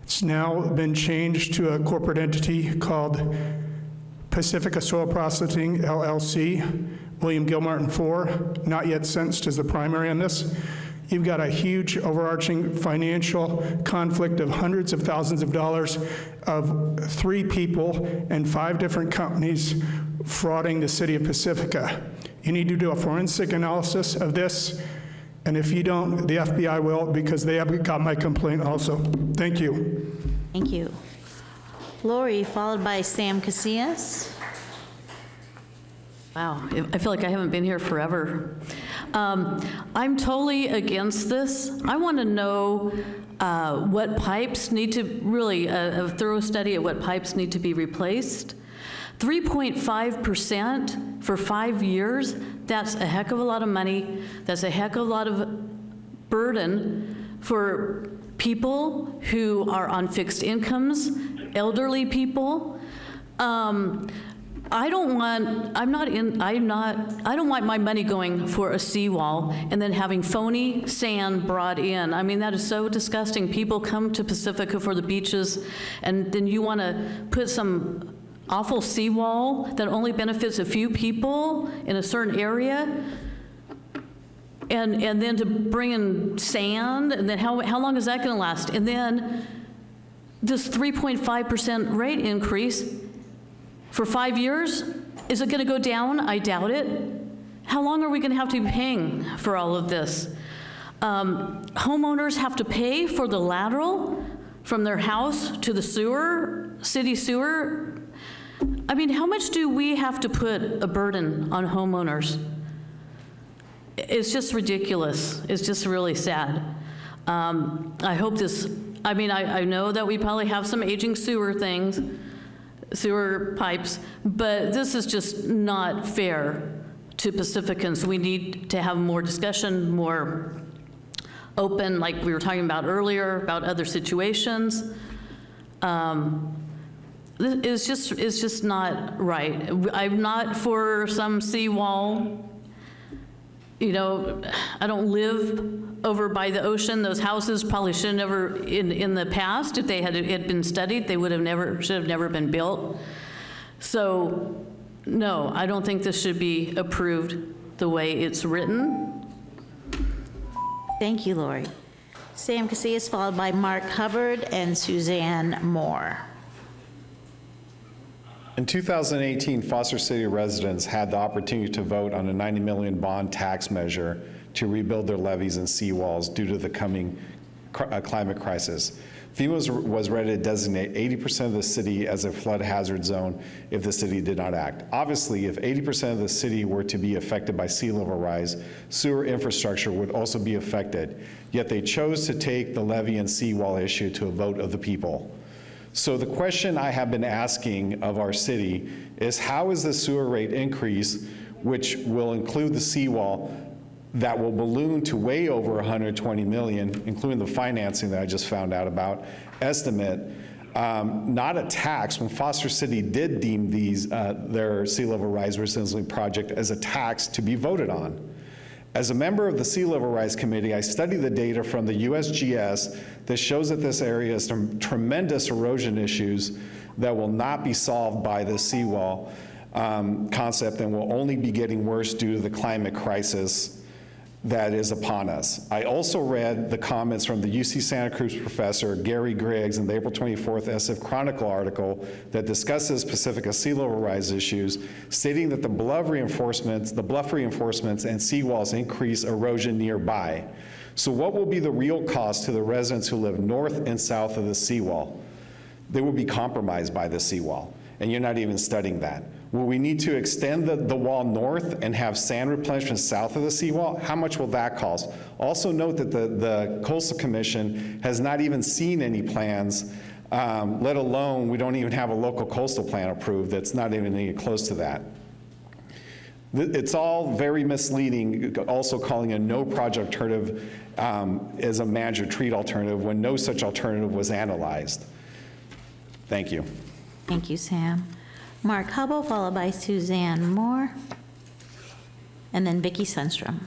It's now been changed to a corporate entity called Pacifica Soil Processing, LLC. William Gilmartin IV, not yet sentenced as the primary on this. You've got a huge overarching financial conflict of hundreds of thousands of dollars of 3 people and 5 different companies frauding the city of Pacifica. You need to do a forensic analysis of this, and if you don't, the FBI will, because they have got my complaint also. Thank you. Thank you. Lori, followed by Sam Casillas. Wow, I feel like I haven't been here forever. I'm totally against this. I want to know what pipes need to, really, a thorough study of what pipes need to be replaced. 3.5% for 5 years, that's a heck of a lot of money. That's a heck of a lot of burden for people who are on fixed incomes, elderly people. I don't want my money going for a seawall and then having phony sand brought in. I mean, that is so disgusting. People come to Pacifica for the beaches, and then you want to put some awful seawall that only benefits a few people in a certain area, and then to bring in sand, and then how long is that going to last? And then this 3.5% rate increase for 5 years, is it going to go down? I doubt it. How long are we going to have to be paying for all of this? Homeowners have to pay for the lateral from their house to the sewer, city sewer. I mean, how much do we have to put a burden on homeowners? It's just ridiculous. It's just really sad. I hope this, I mean, I know that we probably have some aging sewer pipes, but this is just not fair to Pacificans. We need to have more discussion, more open, like we were talking about earlier, about other situations. It's just not right. I'm not for some seawall. You know, I don't live over by the ocean. Those houses probably should have never, in the past, if they had been studied, they should have never been built. So, no, I don't think this should be approved. the way it's written. Thank you, Lori. Sam Casillas, followed by Mark Hubbard and Suzanne Moore. In 2018, Foster City residents had the opportunity to vote on a $90 million bond tax measure to rebuild their levees and seawalls due to the coming climate crisis. FEMA was ready to designate 80% of the city as a flood hazard zone if the city did not act. Obviously, if 80% of the city were to be affected by sea level rise, sewer infrastructure would also be affected. Yet they chose to take the levee and seawall issue to a vote of the people. So the question I have been asking of our city is, how is the sewer rate increase, which will include the seawall, that will balloon to way over 120 million, including the financing that I just found out about, estimate, not a tax, when Foster City did deem these, their sea level rise resiliency project as a tax to be voted on. As a member of the Sea Level Rise Committee, I studied the data from the USGS that shows that this area has some tremendous erosion issues that will not be solved by the seawall concept and will only be getting worse due to the climate crisis that is upon us. I also read the comments from the UC Santa Cruz professor Gary Griggs in the April 24th SF Chronicle article that discusses Pacifica sea level rise issues, stating that the bluff reinforcements and seawalls increase erosion nearby. So what will be the real cost to the residents who live north and south of the seawall? They will be compromised by the seawall, and you're not even studying that. Will we need to extend the wall north and have sand replenishment south of the seawall? How much will that cost? Also note that the Coastal Commission has not even seen any plans, let alone we don't even have a local coastal plan approved that's not even any close to that. It's all very misleading, also calling a no project alternative as a manage or treat alternative when no such alternative was analyzed. Thank you. Thank you, Sam. Mark Hubble, followed by Suzanne Moore, and then Vicki Sundstrom.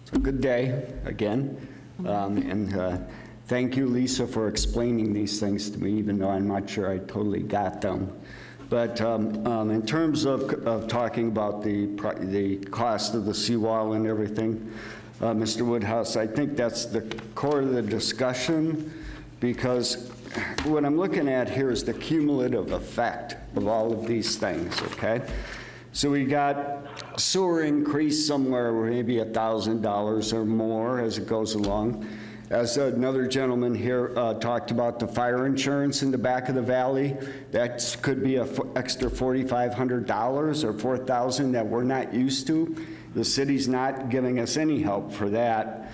So good day again, and thank you, Lisa, for explaining these things to me, even though I'm not sure I totally got them. But in terms of talking about the cost of the seawall and everything, Mr. Woodhouse, I think that's the core of the discussion, because what I'm looking at here is the cumulative effect of all of these things, okay? So we got sewer increase somewhere maybe $1,000 or more as it goes along. As another gentleman here talked about the fire insurance in the back of the valley, that could be an extra $4,500 or $4,000 that we're not used to. The city's not giving us any help for that.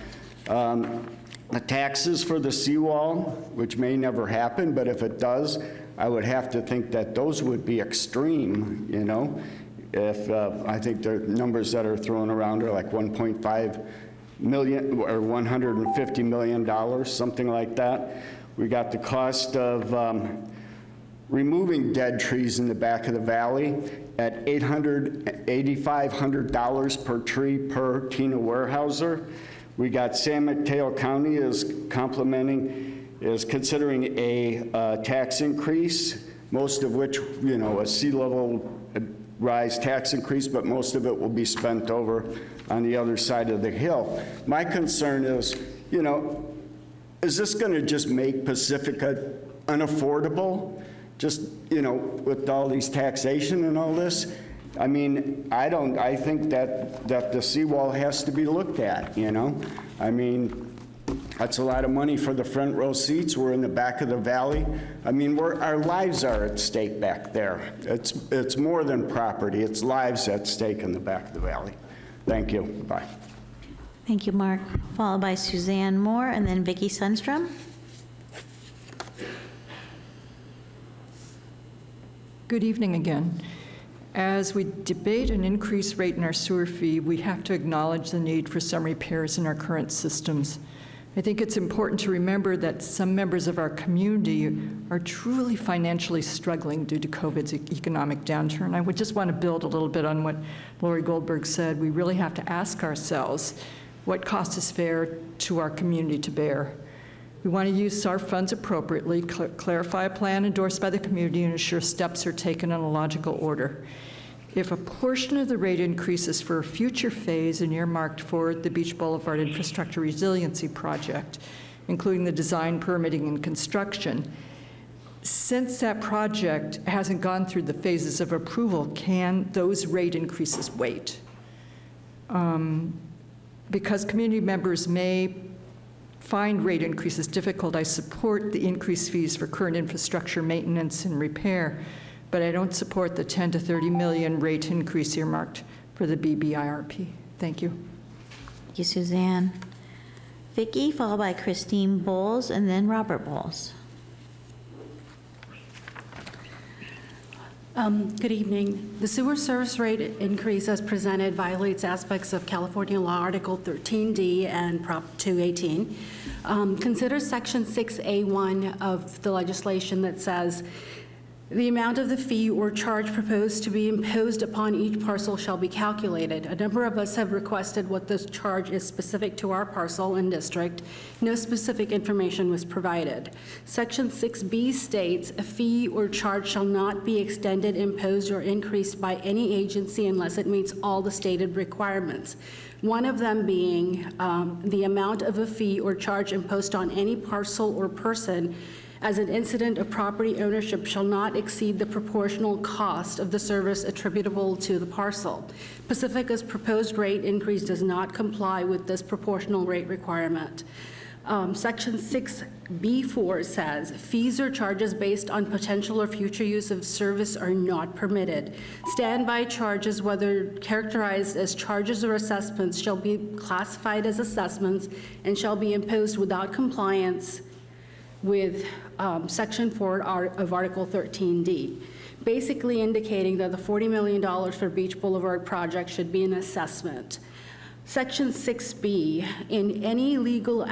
The taxes for the seawall, which may never happen, but if it does, I would have to think that those would be extreme, you know. If I think the numbers that are thrown around are like 1.5 million or $150 million, something like that. We got the cost of removing dead trees in the back of the valley at $8,500 per tree per Tina Warehouser. We got San Mateo County is considering a tax increase, most of which, you know, a sea level rise tax increase, but most of it will be spent over on the other side of the hill. My concern is, you know, is this going to just make Pacifica unaffordable? Just, you know, with all these taxation and all this? I mean, I think that the seawall has to be looked at, you know? I mean, that's a lot of money for the front row seats. We're in the back of the valley. I mean, our lives are at stake back there. It's more than property. It's lives at stake in the back of the valley. Thank you. Bye. Thank you, Mark. Followed by Suzanne Moore and then Vicki Sundstrom. Good evening again. As we debate an increased rate in our sewer fee, we have to acknowledge the need for some repairs in our current systems. I think it's important to remember that some members of our community are truly financially struggling due to COVID's economic downturn. I would just want to build a little bit on what Lori Goldberg said. We really have to ask ourselves what cost is fair to our community to bear. We want to use SARF funds appropriately, clarify a plan endorsed by the community, and ensure steps are taken in a logical order. If a portion of the rate increase is for a future phase and earmarked for the Beach Boulevard Infrastructure Resiliency Project, including the design, permitting, and construction, since that project hasn't gone through the phases of approval, can those rate increases wait? Because community members may find rate increases difficult, I support the increased fees for current infrastructure maintenance and repair, but I don't support the 10 to 30 million rate increase earmarked for the BBIRP. Thank you. Thank you, Suzanne. Vicki, followed by Christine Bowles, and then Robert Bowles. Good evening. The sewer service rate increase as presented violates aspects of California Law Article 13D and Prop 218. Consider Section 6A1 of the legislation that says, the amount of the fee or charge proposed to be imposed upon each parcel shall be calculated. A number of us have requested what this charge is specific to our parcel and district. No specific information was provided. Section 6B states, a fee or charge shall not be extended, imposed, or increased by any agency unless it meets all the stated requirements. One of them being the amount of a fee or charge imposed on any parcel or person as an incident of property ownership shall not exceed the proportional cost of the service attributable to the parcel. Pacifica's proposed rate increase does not comply with this proportional rate requirement. Section 6B4 says, fees or charges based on potential or future use of service are not permitted. Standby charges, whether characterized as charges or assessments, shall be classified as assessments and shall be imposed without compliance with Section 4 of Article 13D, basically indicating that the $40 million for Beach Boulevard project should be an assessment. Section 6B, in any legal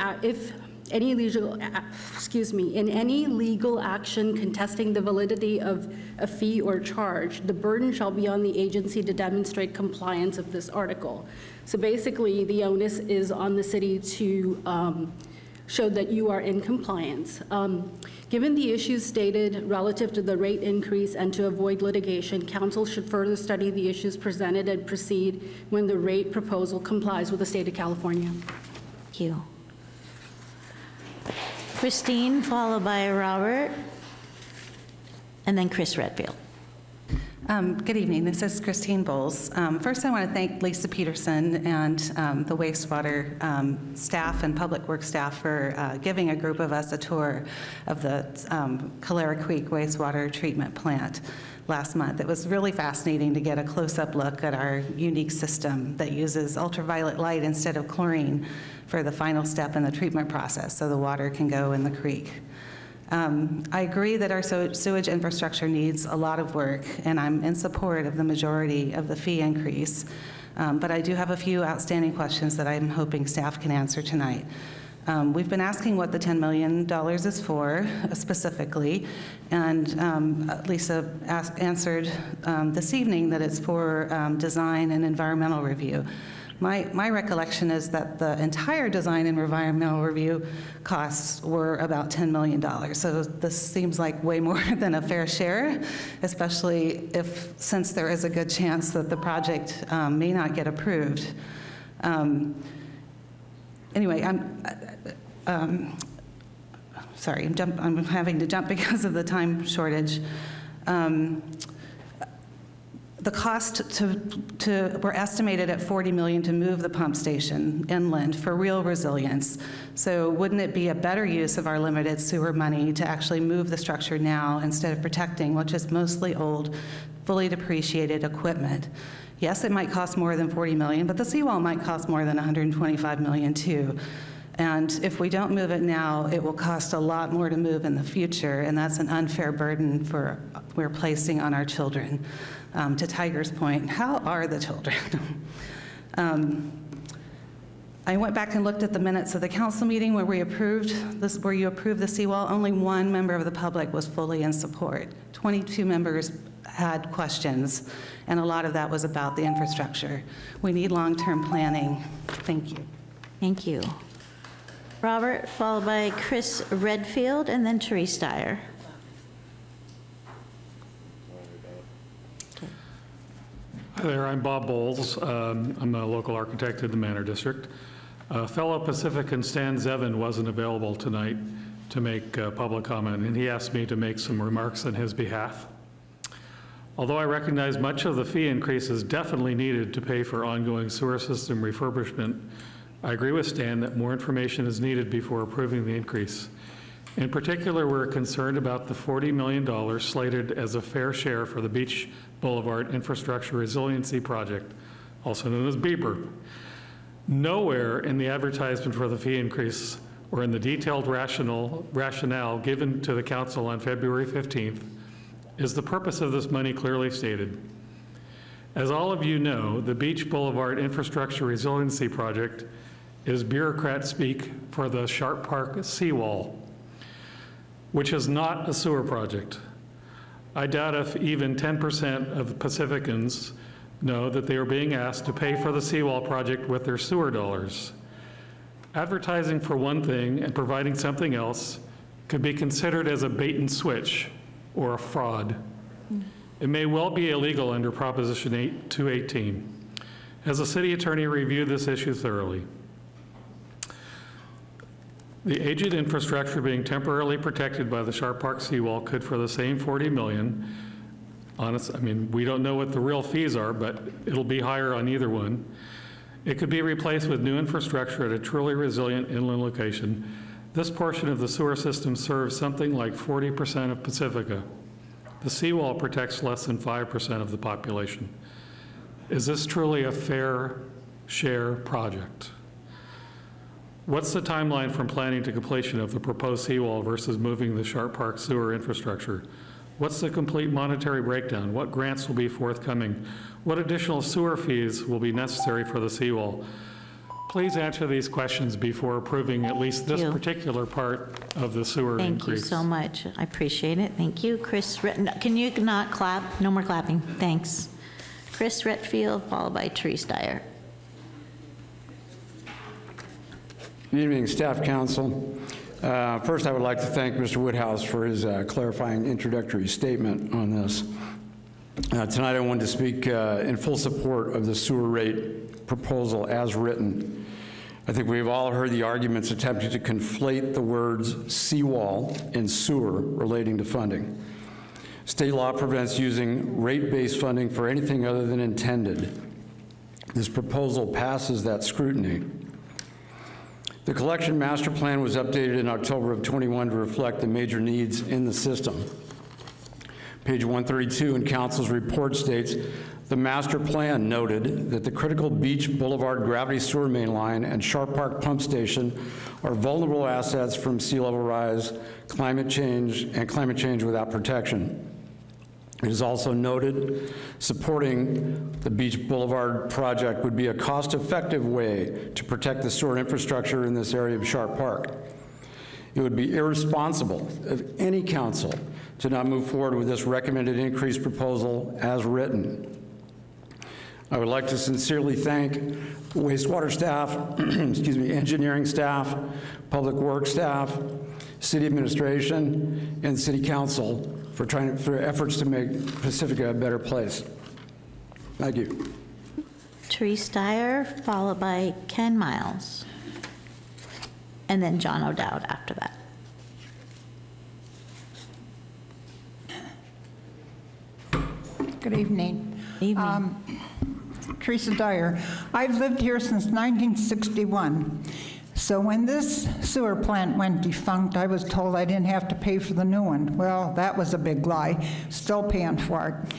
action contesting the validity of a fee or charge, the burden shall be on the agency to demonstrate compliance of this article. So basically, the onus is on the city to show that you are in compliance. Given the issues stated relative to the rate increase and to avoid litigation, council should further study the issues presented and proceed when the rate proposal complies with the state of California. Thank you. Christine, followed by Robert, and then Chris Redfield. Good evening. This is Christine Bowles. First, I want to thank Lisa Peterson and the wastewater staff and public works staff for giving a group of us a tour of the Calera Creek wastewater treatment plant last month. It was really fascinating to get a close-up look at our unique system that uses ultraviolet light instead of chlorine for the final step in the treatment process, so the water can go in the creek. I agree that our sewage infrastructure needs a lot of work, and I'm in support of the majority of the fee increase. But I do have a few outstanding questions that I'm hoping staff can answer tonight. We've been asking what the $10 million is for specifically, and Lisa answered this evening that it's for design and environmental review. My recollection is that the entire design and environmental review costs were about $10 million. So this seems like way more than a fair share, especially since there is a good chance that the project may not get approved. Anyway, sorry, I'm having to jump because of the time shortage. The cost we're estimated at $40 million to move the pump station inland for real resilience. So wouldn't it be a better use of our limited sewer money to actually move the structure now instead of protecting, which is mostly old, fully depreciated equipment? Yes, it might cost more than $40 million, but the seawall might cost more than $125 million too. And if we don't move it now, it will cost a lot more to move in the future, and that's an unfair burden we're placing on our children. To Tiger's point, how are the children? I went back and looked at the minutes of the council meeting where you approved the seawall. Only one member of the public was fully in support. 22 members had questions, and a lot of that was about the infrastructure. We need long-term planning. Thank you. Thank you. Robert, followed by Chris Redfield, and then Therese Dyer. Hi there, I'm Bob Bowles. I'm a local architect in the Manor District. Fellow Pacifican Stan Zevin wasn't available tonight to make public comment, and he asked me to make some remarks on his behalf. Although I recognize much of the fee increase is definitely needed to pay for ongoing sewer system refurbishment, I agree with Stan that more information is needed before approving the increase. In particular, we're concerned about the $40 million slated as a fair share for the Beach Boulevard Infrastructure Resiliency Project, also known as BEEPR. Nowhere in the advertisement for the fee increase or in the detailed rationale given to the council on February 15th is the purpose of this money clearly stated. As all of you know, the Beach Boulevard Infrastructure Resiliency Project is bureaucrat speak for the Sharp Park seawall, which is not a sewer project. I doubt if even 10% of Pacificans know that they are being asked to pay for the seawall project with their sewer dollars. Advertising for one thing and providing something else could be considered as a bait and switch or a fraud. It may well be illegal under Proposition 218. Has the city attorney reviewed this issue thoroughly? The aged infrastructure being temporarily protected by the Sharp Park seawall could, for the same $40 million, I mean, we don't know what the real fees are, but it'll be higher on either one. It could be replaced with new infrastructure at a truly resilient inland location. This portion of the sewer system serves something like 40% of Pacifica. The seawall protects less than 5% of the population. Is this truly a fair share project? What's the timeline from planning to completion of the proposed seawall versus moving the Sharp Park sewer infrastructure? What's the complete monetary breakdown? What grants will be forthcoming? What additional sewer fees will be necessary for the seawall? Please answer these questions before approving at least this particular part of the sewer increase. Thank you so much. I appreciate it. Thank you. Chris, can you not clap? No more clapping. Thanks. Chris Redfield, followed by Therese Dyer. Good evening, staff, council. First, I would like to thank Mr. Woodhouse for his clarifying introductory statement on this. Tonight, I wanted to speak in full support of the sewer rate proposal as written. I think we've all heard the arguments attempting to conflate the words seawall and sewer relating to funding. State law prevents using rate-based funding for anything other than intended. This proposal passes that scrutiny. The collection master plan was updated in October of 21 to reflect the major needs in the system. Page 132 in council's report states, the master plan noted that the critical Beach Boulevard gravity sewer main line and Sharp Park pump station are vulnerable assets from sea level rise, climate change without protection. It is also noted supporting the Beach Boulevard project would be a cost-effective way to protect the sewer infrastructure in this area of Sharp Park. It would be irresponsible of any council to not move forward with this recommended increase proposal as written. I would like to sincerely thank wastewater staff, excuse me, engineering staff, public works staff, city administration, and city council for efforts to make Pacifica a better place. Thank you. Therese Dyer, followed by Ken Miles, and then John O'Dowd after that. Good evening. Teresa Dyer. I've lived here since 1961. So when this sewer plant went defunct, I was told I didn't have to pay for the new one. Well, that was a big lie. Still paying for it.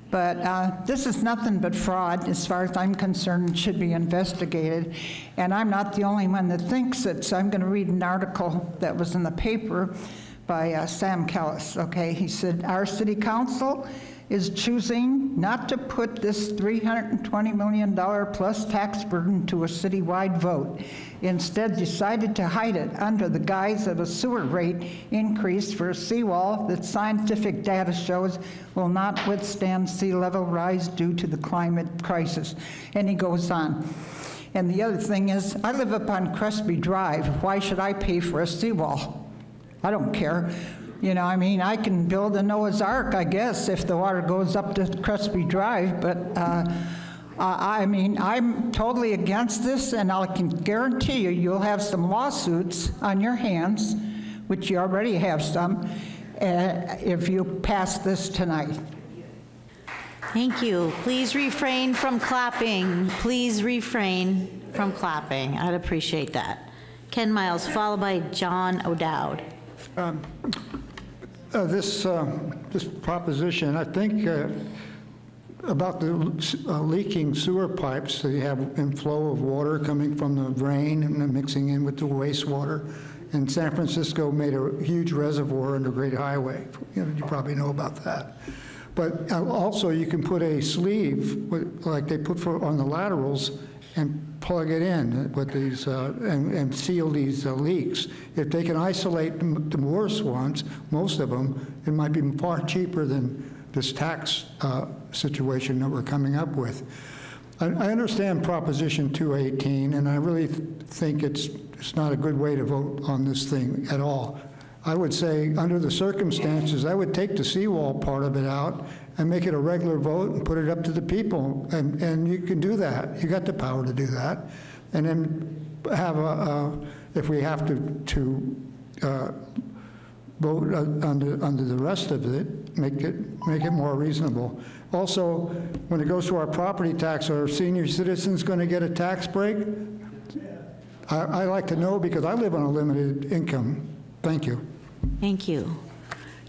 But this is nothing but fraud as far as I'm concerned and should be investigated. And I'm not the only one that thinks it. So I'm going to read an article that was in the paper by Sam Kellis. Okay, he said, our city council is choosing not to put this $320 million plus tax burden to a citywide vote. Instead, decided to hide it under the guise of a sewer rate increase for a seawall that scientific data shows will not withstand sea level rise due to the climate crisis. And he goes on. And the other thing is, I live up on Crespi Drive. Why should I pay for a seawall? I don't care. You know, I mean, I can build a Noah's Ark, I guess, if the water goes up to Crespi Drive, but I mean, I'm totally against this, and I can guarantee you, you'll have some lawsuits on your hands, which you already have some, if you pass this tonight. Thank you. Please refrain from clapping. Please refrain from clapping. I'd appreciate that. Ken Miles, followed by John O'Dowd. This proposition, I think about the leaking sewer pipes, so you have inflow of water coming from the rain and mixing in with the wastewater. And San Francisco made a huge reservoir under Great Highway. You probably know about that. But also you can put a sleeve, like they put on the laterals, and plug it in with these and seal these leaks. If they can isolate the worst ones, most of them, it might be far cheaper than this tax situation that we're coming up with. I understand Proposition 218, and I really think it's not a good way to vote on this thing at all. I would say, under the circumstances, I would take the seawall part of it out and make it a regular vote and put it up to the people. And you can do that. You got the power to do that. And then have if we have to vote under the rest of it, make it more reasonable. Also, when it goes to our property tax, are senior citizens going to get a tax break? I like to know, because I live on a limited income. Thank you. Thank you.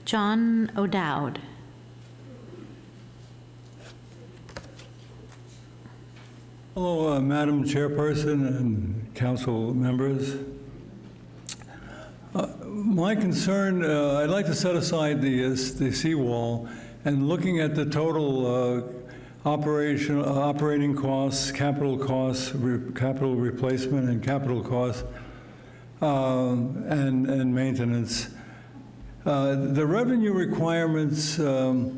John O'Dowd. Hello, Madam Chairperson and council members. My concern, I'd like to set aside the seawall, and looking at the total operating costs, capital replacement and capital costs, and maintenance. The revenue requirements to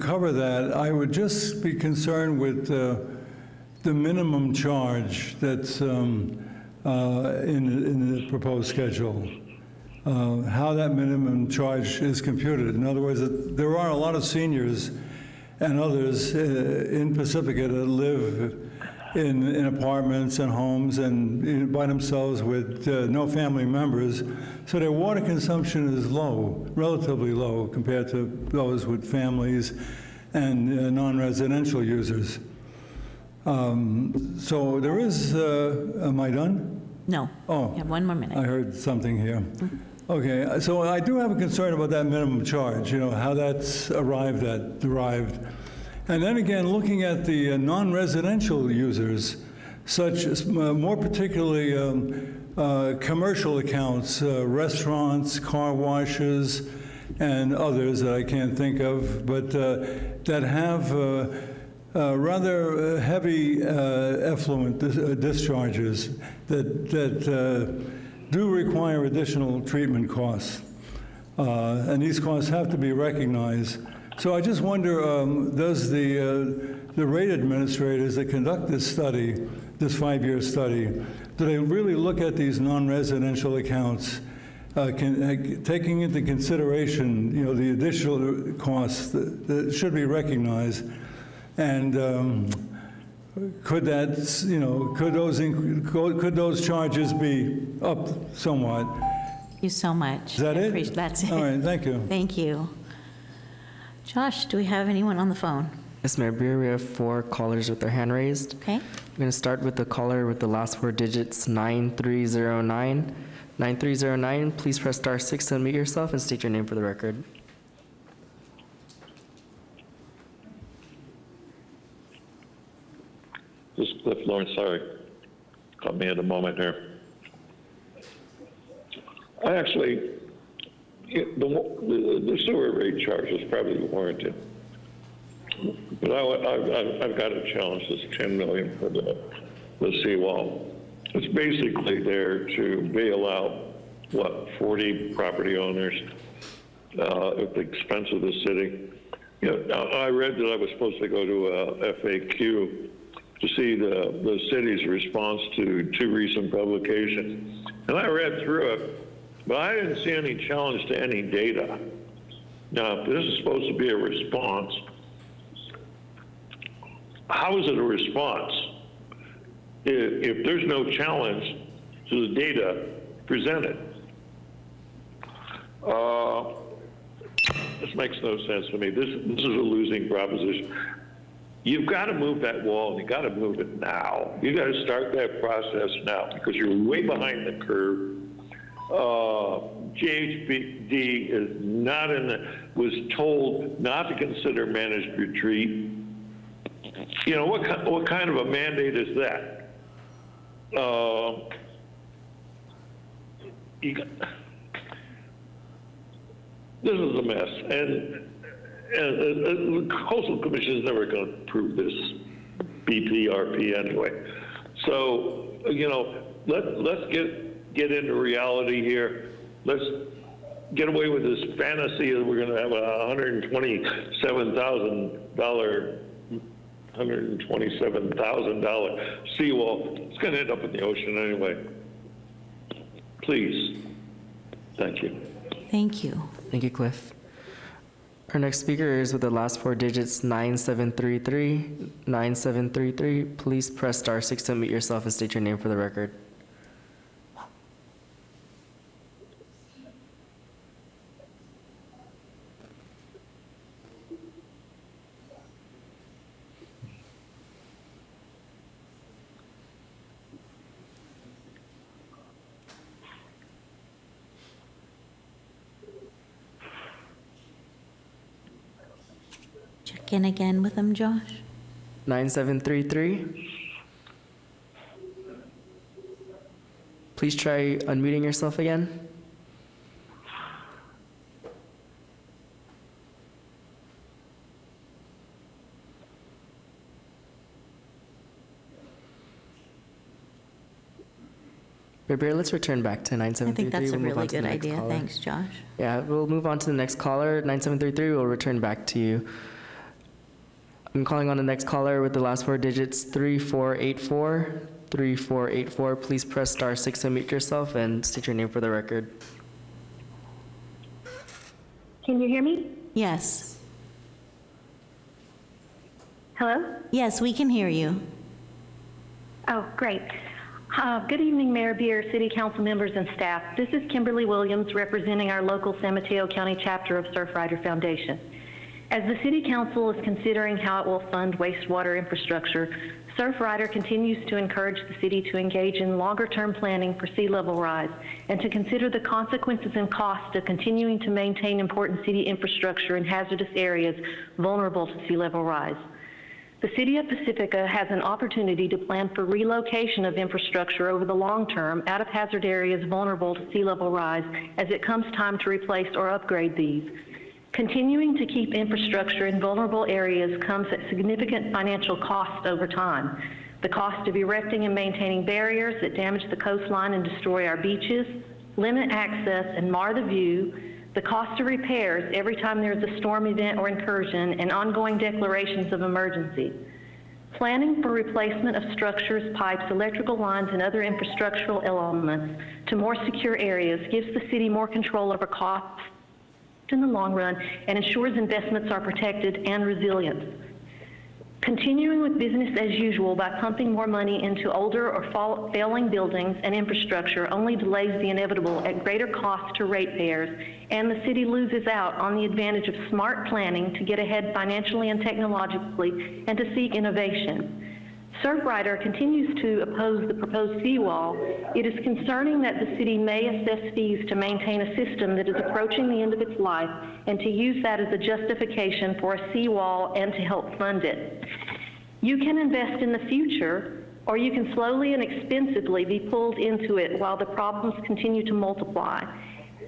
cover that, I would just be concerned with the minimum charge that's in the proposed schedule. How that minimum charge is computed. In other words, there are a lot of seniors and others in Pacifica that live in apartments and homes and by themselves with no family members, so their water consumption is low, relatively low, compared to those with families and non-residential users. So there is, am I done? No. Oh. You have 1 more minute. I heard something here. Okay, so I do have a concern about that minimum charge, how that's derived. And then again, looking at the non-residential users, such as more particularly commercial accounts, restaurants, car washes, and others that I can't think of, but that have rather heavy effluent discharges that do require additional treatment costs. And these costs have to be recognized. So I just wonder, does the rate administrators that conduct this study, this 5-year study, do they really look at these non-residential accounts, taking into consideration, the additional costs that should be recognized, and could that, could those charges be up somewhat? Thank you so much. Is that it? That's it. All right, thank you. Thank you. Josh, do we have anyone on the phone? Yes, Mayor Brewer, we have 4 callers with their hand raised. Okay. I'm going to start with the caller with the last 4 digits, 9309. 9309, please press *6 to unmute yourself and state your name for the record. This is Cliff Lawrence, sorry. Caught me at a moment here. I actually, the sewer rate charge is probably warranted. But I've got to challenge this $10 million for the seawall. It's basically there to bail out, 40 property owners at the expense of the city. I read that I was supposed to go to a FAQ to see the city's response to 2 recent publications. And I read through it, but I didn't see any challenge to any data. Now, if this is supposed to be a response, how is it a response if there's no challenge to the data presented? This makes no sense to me. This is a losing proposition. You've got to move that wall, and you've got to move it now. You've got to start that process now because you're way behind the curve. GHBD is not was told not to consider managed retreat. You know, what kind of a mandate is that? This is a mess, and the Coastal Commission is never going to prove this BPRP anyway. So, you know, let's get into reality here. Let's get away with this fantasy that we're going to have a $127,000 seawall. It's going to end up in the ocean anyway. Please. Thank you. Thank you. Thank you, Cliff. Our next speaker is with the last 4 digits, 9733. 9733, please press *6 to unmute yourself and state your name for the record. Check in again with them, Josh. 9733. Please try unmuting yourself again. Bear, let's return back to 9733. I think that's a We'll move really on to the good next idea. caller. Thanks, Josh. Yeah, we'll move on to the next caller, 9733. We'll return back to you. I'm calling on the next caller with the last 4 digits, 3484. 3484. Please press *6 to unmute yourself and state your name for the record. Can you hear me? Yes. Hello? Yes, we can hear you. Oh, great. Good evening, Mayor Beer, City Council members, and staff. This is Kimberly Williams representing our local San Mateo County chapter of Surfrider Foundation. As the City Council is considering how it will fund wastewater infrastructure, Surfrider continues to encourage the city to engage in longer-term planning for sea level rise and to consider the consequences and costs of continuing to maintain important city infrastructure in hazardous areas vulnerable to sea level rise. The City of Pacifica has an opportunity to plan for relocation of infrastructure over the long term out of hazard areas vulnerable to sea level rise as it comes time to replace or upgrade these. Continuing to keep infrastructure in vulnerable areas comes at significant financial cost over time. The cost of erecting and maintaining barriers that damage the coastline and destroy our beaches, limit access and mar the view, the cost of repairs every time there is a storm event or incursion, and ongoing declarations of emergency. Planning for replacement of structures, pipes, electrical lines, and other infrastructural elements to more secure areas gives the city more control over costs in the long run and ensures investments are protected and resilient. Continuing with business as usual by pumping more money into older or failing buildings and infrastructure only delays the inevitable at greater cost to ratepayers, and the city loses out on the advantage of smart planning to get ahead financially and technologically and to seek innovation. Surfrider continues to oppose the proposed seawall. It is concerning that the city may assess fees to maintain a system that is approaching the end of its life and to use that as a justification for a seawall and to help fund it. You can invest in the future, or you can slowly and expensively be pulled into it while the problems continue to multiply.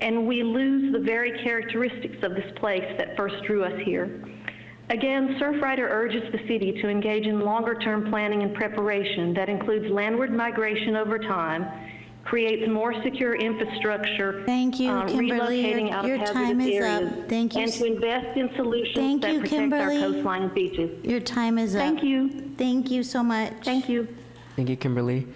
And we lose the very characteristics of this place that first drew us here. Again, Surfrider urges the city to engage in longer-term planning and preparation that includes landward migration over time, creates more secure infrastructure, Thank you, Kimberly. relocating out Your of time hazardous is areas, up. Thank you. and to invest in solutions that protect Kimberly. our coastline and beaches. Your time is up. Thank you. Thank you so much. Thank you. Thank you, Kimberly.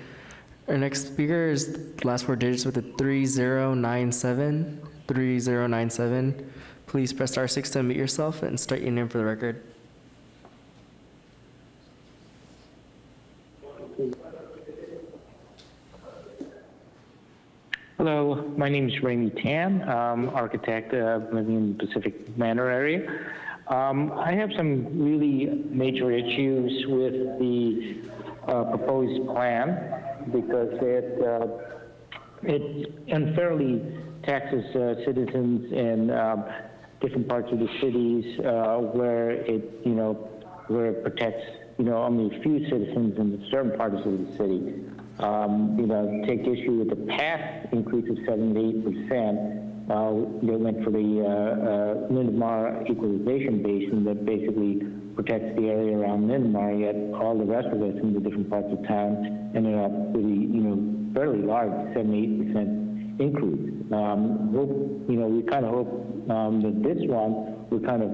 Our next speaker is the last four digits with a 3097. 3097. Please press *6 to unmute yourself and state your name for the record. Hello, my name is Ramey Tan, architect living in the Pacific Manor area. I have some really major issues with the proposed plan because it unfairly taxes citizens in different parts of the cities where it protects only a few citizens in certain parts of the city. Take issue with the past increase of 7 to 8%. They went for the Lindemar equalization basin that basically protects the area around Lindemar, yet all the rest of us in the different parts of town ended up with a fairly large 7 to 8% increase. We kind of hope that this one will kind of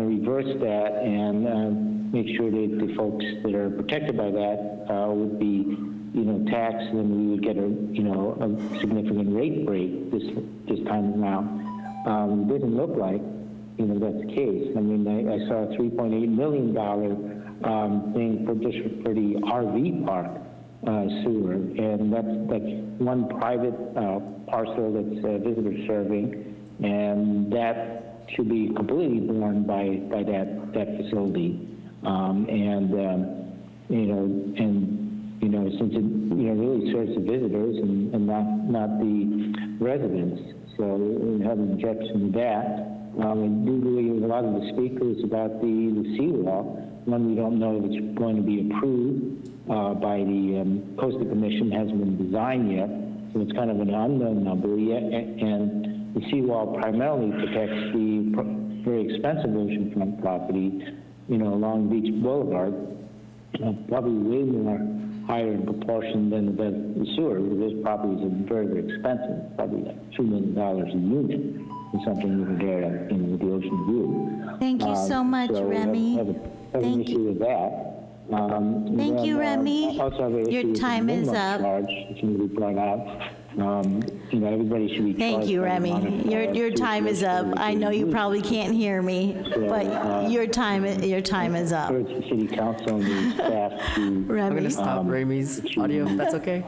reverse that and make sure that the folks that are protected by that would be, taxed, and we would get a significant rate break this time around. It doesn't look like, that's the case. I mean, I saw a $3.8 million thing for the RV park sewer, and that's one private parcel that's visitor serving, and that should be completely borne by that facility. Since it really serves the visitors and not the residents, so we have an objection to that. And do believe a lot of the speakers about the seawall. One, we don't know if it's going to be approved by the Coastal Commission. Hasn't been designed yet, so it's kind of an unknown number yet. And the seawall primarily protects the very expensive oceanfront property, along Beach Boulevard, probably way more higher in proportion than the sewer, because those properties are very, very expensive, probably like $2 million a unit, and something over there with the ocean view. Thank you so much, Remy. Have an issue with that. Thank you, Remy. Your time is up. It can be brought out. Everybody should be. Thank you, Remy. Your time is up. I know you probably can't hear me, but your time is up. Urge the city council and the staff to. Remy. I'm going to stop Ramey's audio, if that's okay.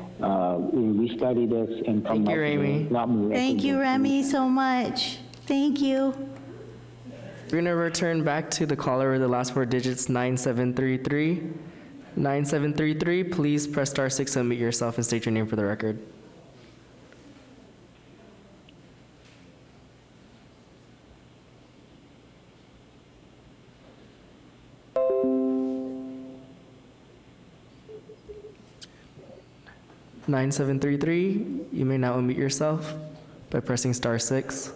We study this and come up with a lot more. Thank you, Remy, so much. Thank you. We're going to return back to the caller with the last four digits, 9733. 9733, please press *6 to unmute yourself and state your name for the record. (9733), you may now unmute yourself by pressing *6.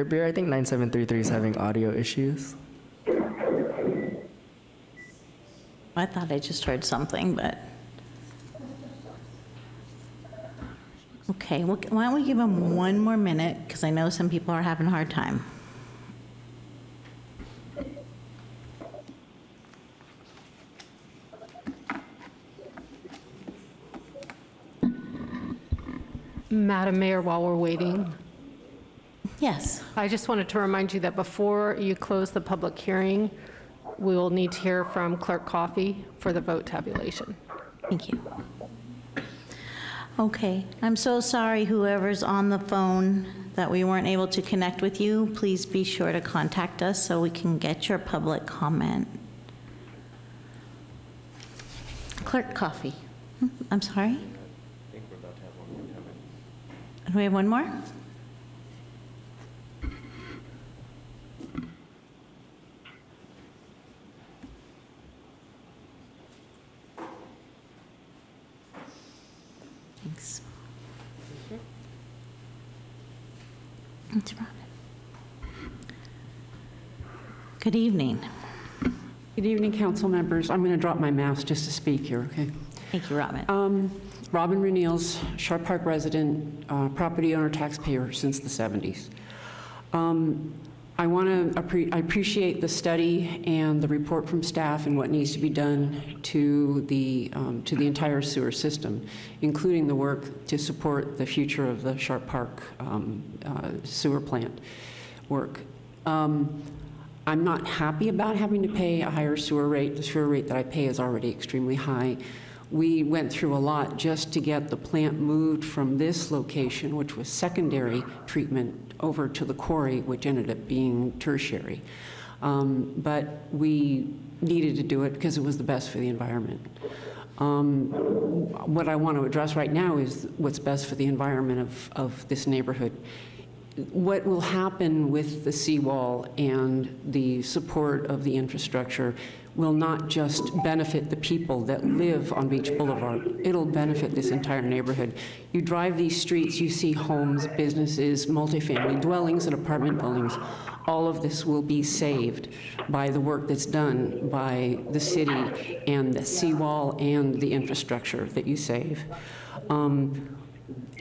Beer, I think 9733 is having audio issues. I thought I just heard something, but. Okay, well, why don't we give him one more minute, because I know some people are having a hard time. Madam Mayor, while we're waiting. Yes. I just wanted to remind you that before you close the public hearing, we will need to hear from Clerk Coffey for the vote tabulation. Thank you. Okay, I'm so sorry whoever's on the phone that we weren't able to connect with you. Please be sure to contact us so we can get your public comment. Clerk Coffey. I'm sorry? I think we're about to have one more comment. Do we have one more? Thanks. That's right. Good evening. Good evening, council members. I'm going to drop my mask just to speak here, okay? Thank you, Robin. Robin Renils, Sharp Park resident, property owner, taxpayer since the 70s. I appreciate the study and the report from staff and what needs to be done to the entire sewer system, including the work to support the future of the Sharp Park sewer plant work. I'm not happy about having to pay a higher sewer rate. The sewer rate that I pay is already extremely high. We went through a lot just to get the plant moved from this location, which was secondary treatment, over to the quarry, which ended up being tertiary. But we needed to do it because it was the best for the environment. What I want to address right now is what's best for the environment of this neighborhood. What will happen with the seawall and the support of the infrastructure will not just benefit the people that live on Beach Boulevard. It'll benefit this entire neighborhood. You drive these streets, you see homes, businesses, multifamily dwellings, and apartment buildings. All of this will be saved by the work that's done by the city and the seawall and the infrastructure that you save.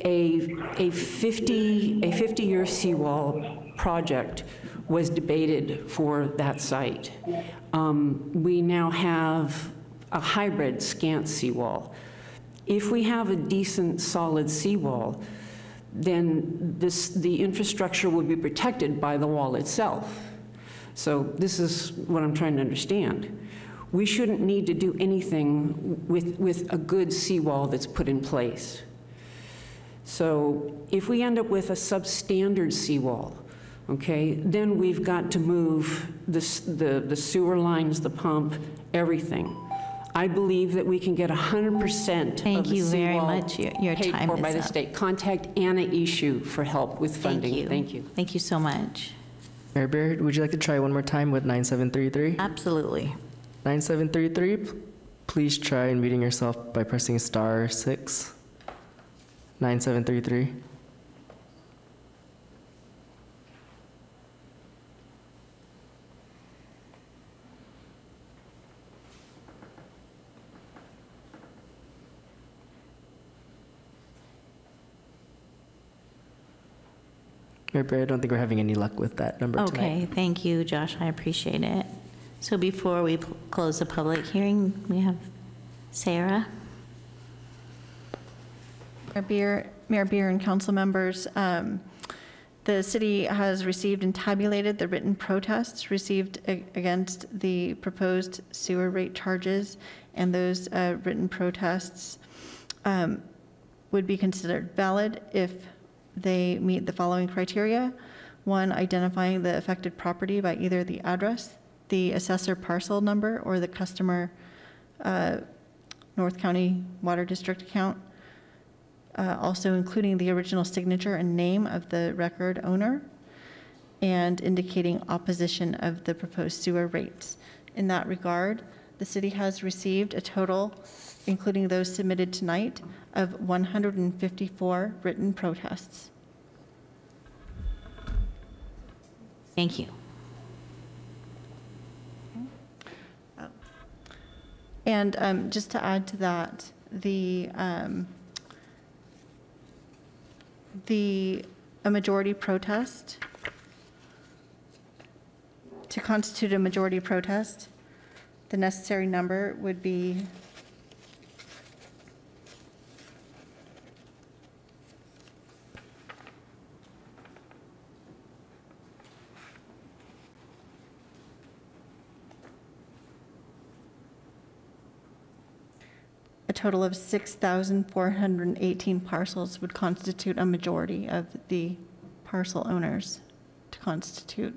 A 50-year seawall project was debated for that site. We now have a hybrid scant seawall. If we have a decent solid seawall, then the infrastructure would be protected by the wall itself. So this is what I'm trying to understand. We shouldn't need to do anything with a good seawall that's put in place. So if we end up with a substandard seawall, okay, then we've got to move the sewer lines, the pump, everything. I believe that we can get 100% Thank of the you very seawall much. Your paid time for is by the up. state. Contact Anna Ishu for help with funding. Thank you. Thank you so much. Mayor Beard, would you like to try one more time with 9733? Absolutely. 9733, please try unmuting yourself by pressing *6. 9733. Mayor Bear, I don't think we're having any luck with that number tonight. Okay, thank you, Josh. I appreciate it. So before we close the public hearing, we have Sarah. Mayor Beer and council members, the city has received and tabulated the written protests received against the proposed sewer rate charges, and those written protests would be considered valid if they meet the following criteria. One, identifying the affected property by either the address, the assessor parcel number, or the customer North County Water District account. Also including the original signature and name of the record owner, and indicating opposition of the proposed sewer rates. In that regard, the city has received a total, including those submitted tonight, of 154 written protests. Thank you. And just to add to that, a majority protest, to constitute a majority protest, the necessary number would be a total of 6,418 parcels would constitute a majority of the parcel owners to constitute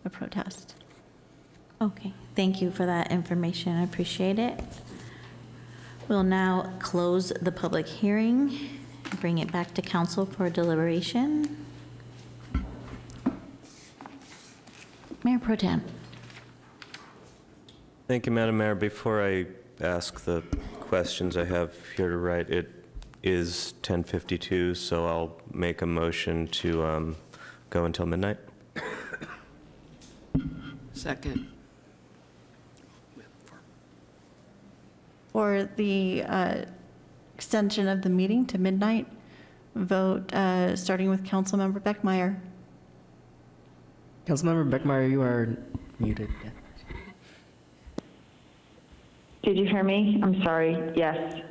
a protest. Okay, thank you for that information. I appreciate it. We'll now close the public hearing, bring it back to council for deliberation. Mayor Pro Tem. Thank you, Madam Mayor. Before I ask the questions I have here to write, it is 10:52, so I'll make a motion to go until midnight. Second. For the extension of the meeting to midnight, vote starting with Councilmember Beckmeyer. Councilmember Beckmeyer, you are muted. Yeah. Did you hear me? I'm sorry. Yes.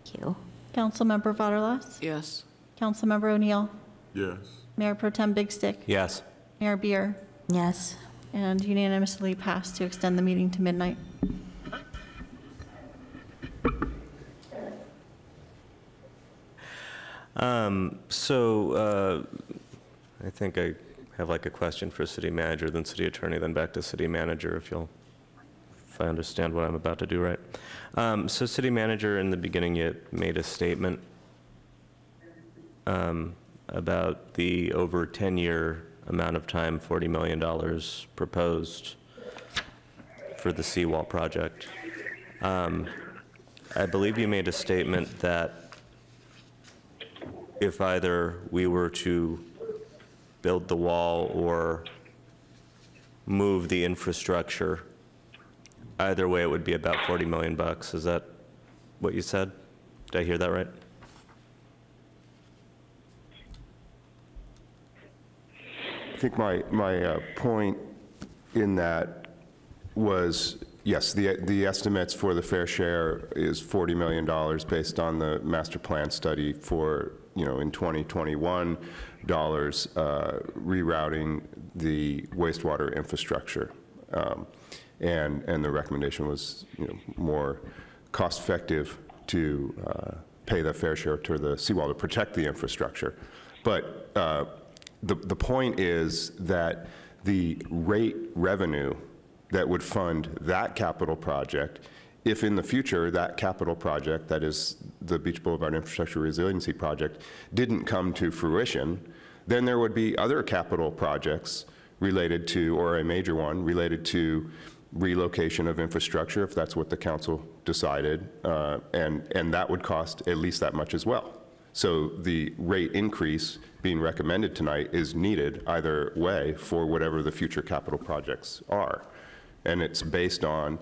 Thank you. Councilmember Vaterlas? Yes. Councilmember O'Neill? Yes. Mayor Pro Tem Big Stick? Yes. Mayor Beer? Yes. And unanimously passed to extend the meeting to midnight. I think I have like a question for city manager, then city attorney, then back to city manager if I understand what I'm about to do right. So city manager, in the beginning you made a statement about the over 10-year amount of time, $40 million proposed for the seawall project. I believe you made a statement that if either we were to build the wall or move the infrastructure, either way it would be about 40 million bucks. Is that what you said? Did I hear that right? I think my point in that was, yes, the estates for the fair share is $40 million based on the master plan study for, in 2021 dollars, rerouting the wastewater infrastructure. And the recommendation was, more cost effective to pay the fair share to the seawall to protect the infrastructure. But the point is that the rate revenue that would fund that capital project, if in the future that capital project, that is the Beach Boulevard Infrastructure Resiliency Project, didn't come to fruition, then there would be other capital projects related to, or a major one, related to relocation of infrastructure, if that's what the council decided, and that would cost at least that much as well. So the rate increase being recommended tonight is needed either way for whatever the future capital projects are. And it's based on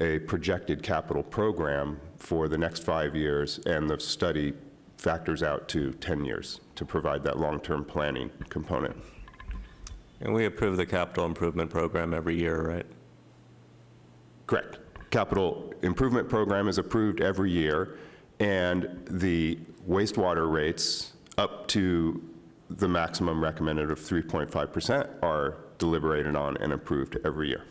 a projected capital program for the next 5 years, and the study factors out to 10 years to provide that long-term planning component. And we approve the capital improvement program every year, right? Correct. Capital improvement program is approved every year, and the wastewater rates up to the maximum recommended of 3.5% are deliberated on and approved every year.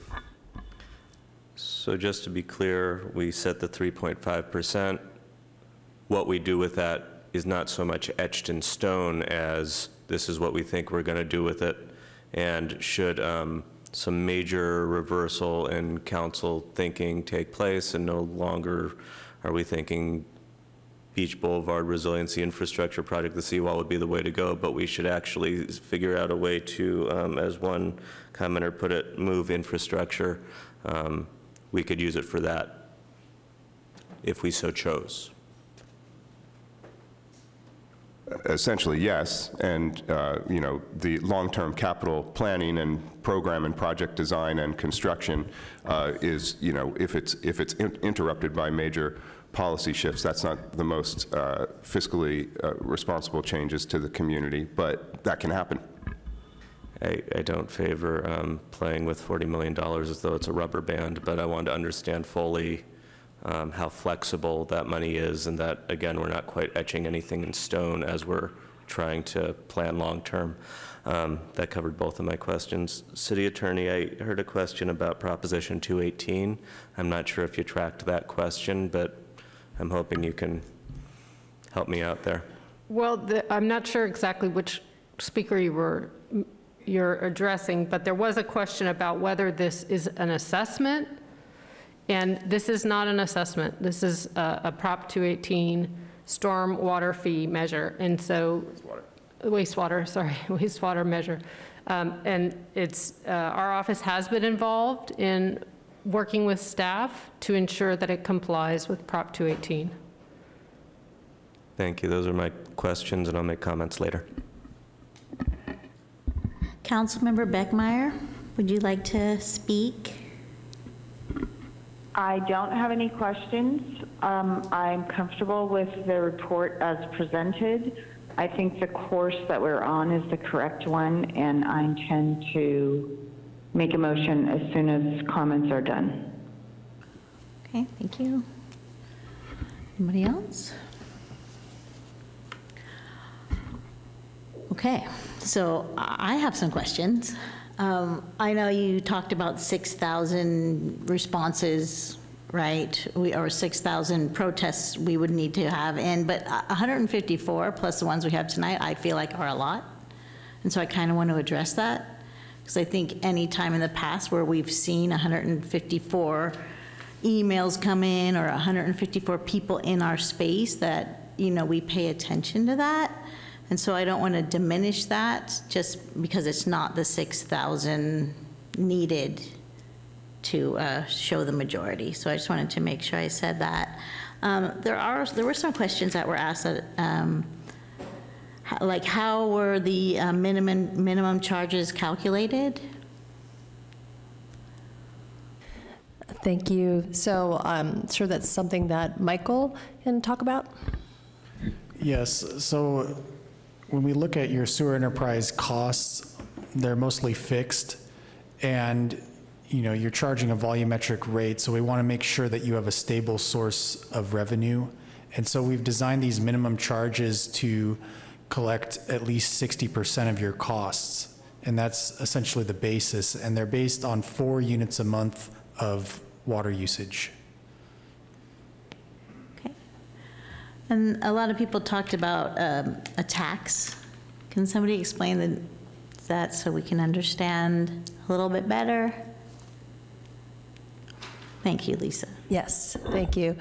So just to be clear, we set the 3.5%. What we do with that is not so much etched in stone as this is what we think we're going to do with it. And should some major reversal in council thinking take place, and no longer are we thinking Beach Boulevard Resiliency Infrastructure Project, the seawall would be the way to go, but we should actually figure out a way to, as one commenter put it, move infrastructure. We could use it for that if we so chose. Essentially, yes. And, the long-term capital planning and program and project design and construction is, if it's interrupted by major policy shifts, that's not the most fiscally responsible changes to the community, but that can happen. I don't favor playing with $40 million as though it's a rubber band, but I wanted to understand fully how flexible that money is, and that, again, we're not quite etching anything in stone as we're trying to plan long-term. That covered both of my questions. City Attorney, I heard a question about Proposition 218. I'm not sure if you tracked that question, but I'm hoping you can help me out there. Well, I'm not sure exactly which speaker you're addressing, but there was a question about whether this is an assessment, and this is not an assessment. This is a Prop 218 storm water fee measure, and so wastewater measure, and it's our office has been involved in working with staff to ensure that it complies with Prop 218. Thank you. Those are my questions, and I'll make comments later. Councilmember Beckmeyer, would you like to speak? I don't have any questions. I'm comfortable with the report as presented. I think the course that we're on is the correct one, and I intend to make a motion as soon as comments are done. Okay, thank you. Anybody else? Okay, so I have some questions. I know you talked about 6,000 responses, right? Or 6,000 protests we would need to have in, but 154 plus the ones we have tonight, I feel like are a lot. And so I kind of want to address that, because I think any time in the past where we've seen 154 emails come in or 154 people in our space, that, you know, we pay attention to that. And so I don't want to diminish that just because it's not the 6,000 needed to show the majority. So I just wanted to make sure I said that. There were some questions that were asked, like how were the minimum charges calculated? Thank you. So I'm sure that's something that Michael can talk about. Yes. So when we look at your sewer enterprise costs, they're mostly fixed, and you know, you're charging a volumetric rate, so we want to make sure that you have a stable source of revenue. And so we've designed these minimum charges to collect at least 60% of your costs, and that's essentially the basis, and they're based on 4 units a month of water usage. And a lot of people talked about a tax. Can somebody explain that so we can understand a little bit better? Thank you, Lisa. Yes, thank you.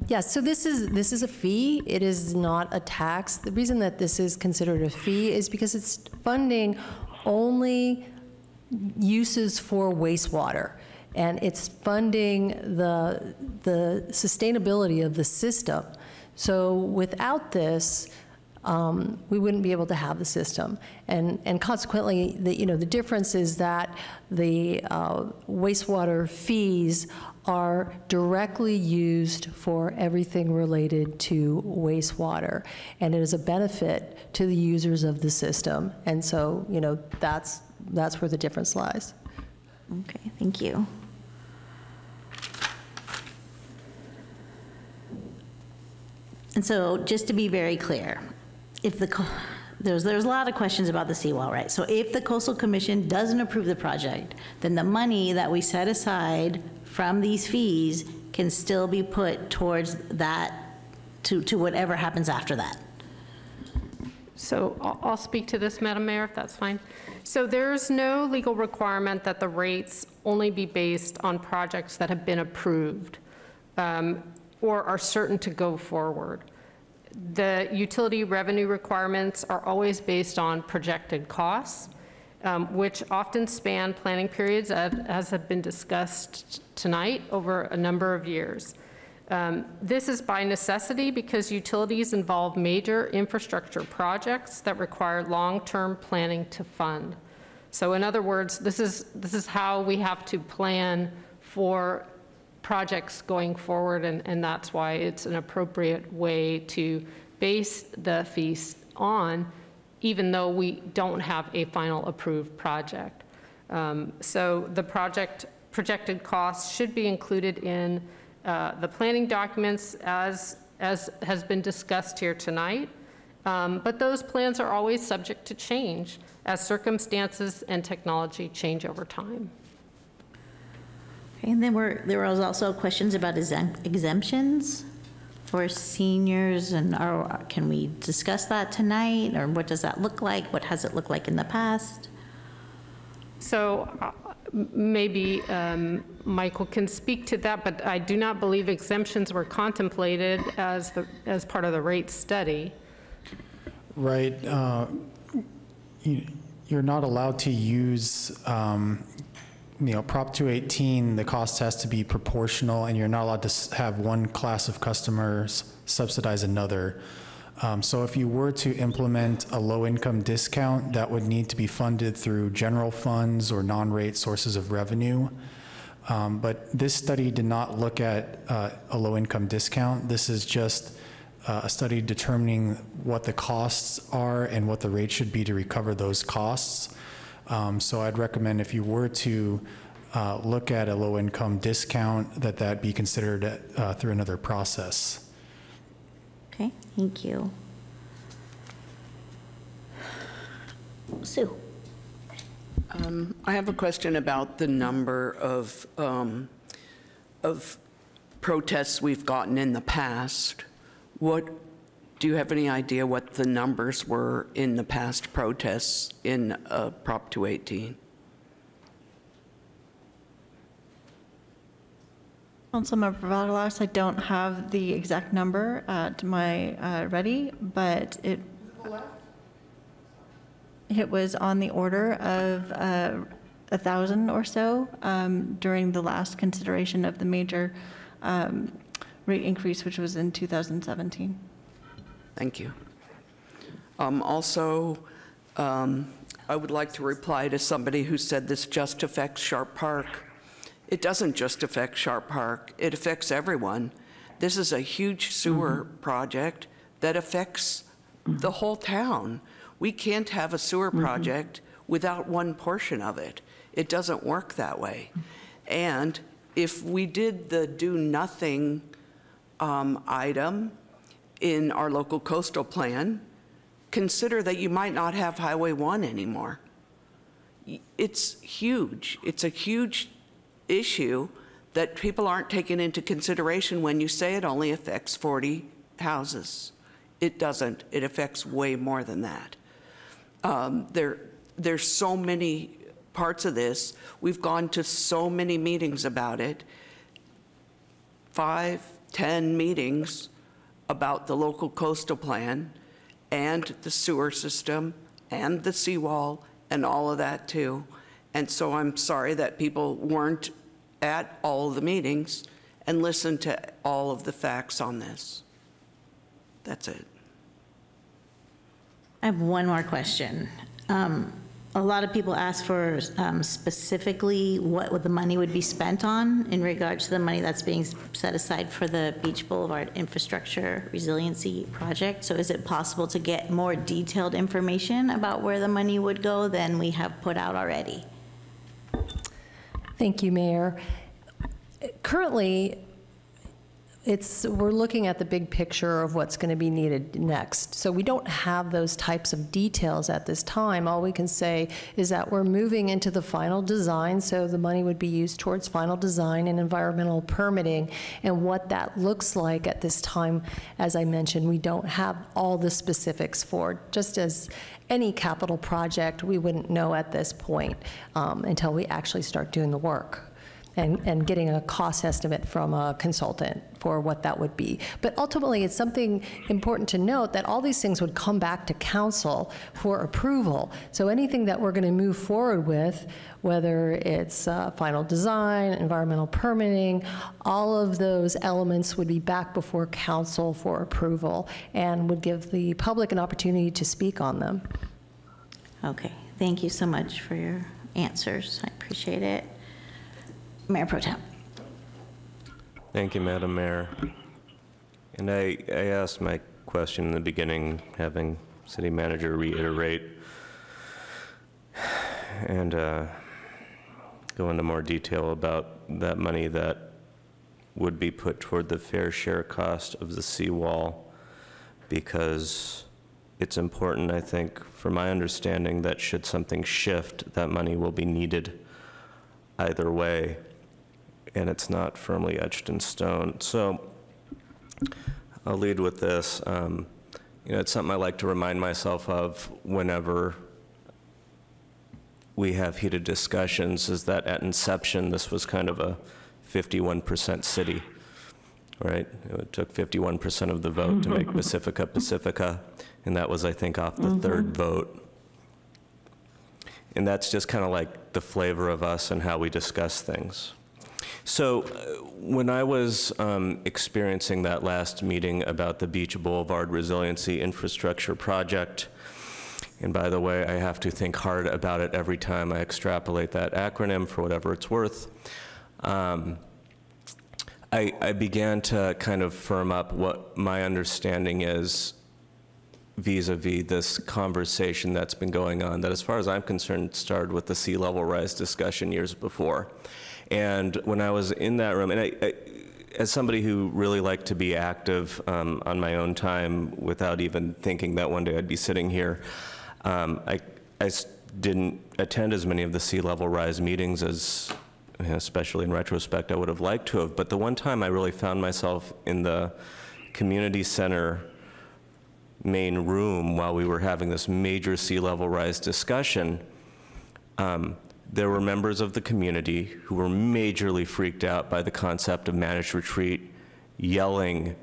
Yes, so this is a fee. It is not a tax. The reason that this is considered a fee is because it's funding only uses for wastewater, and it's funding the sustainability of the system. So without this, we wouldn't be able to have the system, and consequently, the difference is that the wastewater fees are directly used for everything related to wastewater, and it is a benefit to the users of the system, and so that's where the difference lies. Okay, thank you. And so, just to be very clear, if there's a lot of questions about the seawall, right? So if the Coastal Commission doesn't approve the project, then the money that we set aside from these fees can still be put towards that, to whatever happens after that. So I'll speak to this, Madam Mayor, if that's fine. So there's no legal requirement that the rates only be based on projects that have been approved or are certain to go forward. The utility revenue requirements are always based on projected costs, which often span planning periods, as have been discussed tonight, over a number of years. This is by necessity because utilities involve major infrastructure projects that require long-term planning to fund. So in other words, this is how we have to plan for projects going forward, and that's why it's an appropriate way to base the fees on, even though we don't have a final approved project. So the projected costs should be included in the planning documents as has been discussed here tonight, but those plans are always subject to change as circumstances and technology change over time. Okay, and then there was also questions about exemptions for seniors, and can we discuss that tonight, or what does that look like? What has it looked like in the past? So maybe Michael can speak to that, but I do not believe exemptions were contemplated as part of the rate study. Right. You're not allowed to use Prop 218, the cost has to be proportional, and you're not allowed to have one class of customers subsidize another. So if you were to implement a low-income discount, that would need to be funded through general funds or non-rate sources of revenue. But this study did not look at a low-income discount. This is just a study determining what the costs are and what the rate should be to recover those costs. So I'd recommend if you were to look at a low-income discount, that be considered through another process. Okay, thank you. Sue. I have a question about the number of protests we've gotten in the past. Do you have any idea what the numbers were in the past protests in Prop 218? Councilmember Vadelas, I don't have the exact number at my ready, but it was on the order of 1,000 or so during the last consideration of the major rate increase, which was in 2017. Thank you. Also, I would like to reply to somebody who said this just affects Sharp Park. It doesn't just affect Sharp Park, it affects everyone. This is a huge sewer project that affects the whole town. We can't have a sewer project without one portion of it. It doesn't work that way. And if we did the do nothing item in our local coastal plan, consider that you might not have Highway 1 anymore. It's huge. It's a huge issue that people aren't taking into consideration when you say it only affects 40 houses. It doesn't. It affects way more than that. There's so many parts of this. We've gone to so many meetings about it, 5, 10 meetings about the local coastal plan and the sewer system and the seawall and all of that too. And so I'm sorry that people weren't at all of the meetings and listened to all of the facts on this. That's it. I have one more question. A lot of people ask for specifically what the money would be spent on in regards to the money that's being set aside for the Beach Boulevard Infrastructure Resiliency Project. So is it possible to get more detailed information about where the money would go than we have put out already? Thank you, Mayor. Currently, we're looking at the big picture of what's going to be needed next. So we don't have those types of details at this time. All we can say is that we're moving into the final design, so the money would be used towards final design and environmental permitting. And what that looks like at this time, as I mentioned, we don't have all the specifics for. Just as any capital project, we wouldn't know at this point until we actually start doing the work and getting a cost estimate from a consultant for what that would be. But ultimately, it's something important to note that all these things would come back to council for approval. So anything that we're going to move forward with, whether it's final design, environmental permitting, all of those elements would be back before council for approval and would give the public an opportunity to speak on them. Okay, thank you so much for your answers. I appreciate it. Mayor Pro Tem. Thank you, Madam Mayor. And I asked my question in the beginning, having City Manager reiterate and go into more detail about that money that would be put toward the fair share cost of the seawall, because it's important, I think, from my understanding, that should something shift, that money will be needed either way, and it's not firmly etched in stone. So I'll lead with this. It's something I like to remind myself of whenever we have heated discussions, is that at inception, this was kind of a 51% city, right? It took 51% of the vote to make Pacifica Pacifica, and that was, I think, off the third vote. And that's just kind of like the flavor of us and how we discuss things. So when I was experiencing that last meeting about the Beach Boulevard Resiliency Infrastructure Project, and by the way, I have to think hard about it every time I extrapolate that acronym for whatever it's worth, I began to kind of firm up what my understanding is vis-a-vis this conversation that's been going on, that as far as I'm concerned started with the sea level rise discussion years before. And when I was in that room, and I as somebody who really liked to be active on my own time without even thinking that one day I'd be sitting here, I didn't attend as many of the sea level rise meetings as, especially in retrospect, I would have liked to have. But the one time I really found myself in the community center main room while we were having this major sea level rise discussion, there were members of the community who were majorly freaked out by the concept of managed retreat, yelling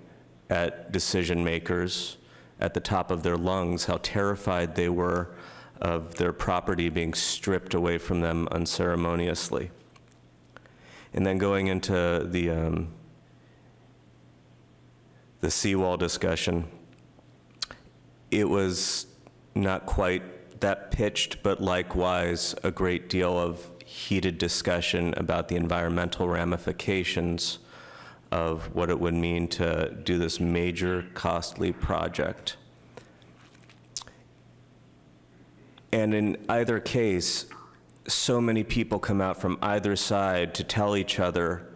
at decision makers at the top of their lungs how terrified they were of their property being stripped away from them unceremoniously. And then going into the seawall discussion, it was not quite that pitched, but likewise a great deal of heated discussion about the environmental ramifications of what it would mean to do this major, costly project. And in either case, so many people come out from either side to tell each other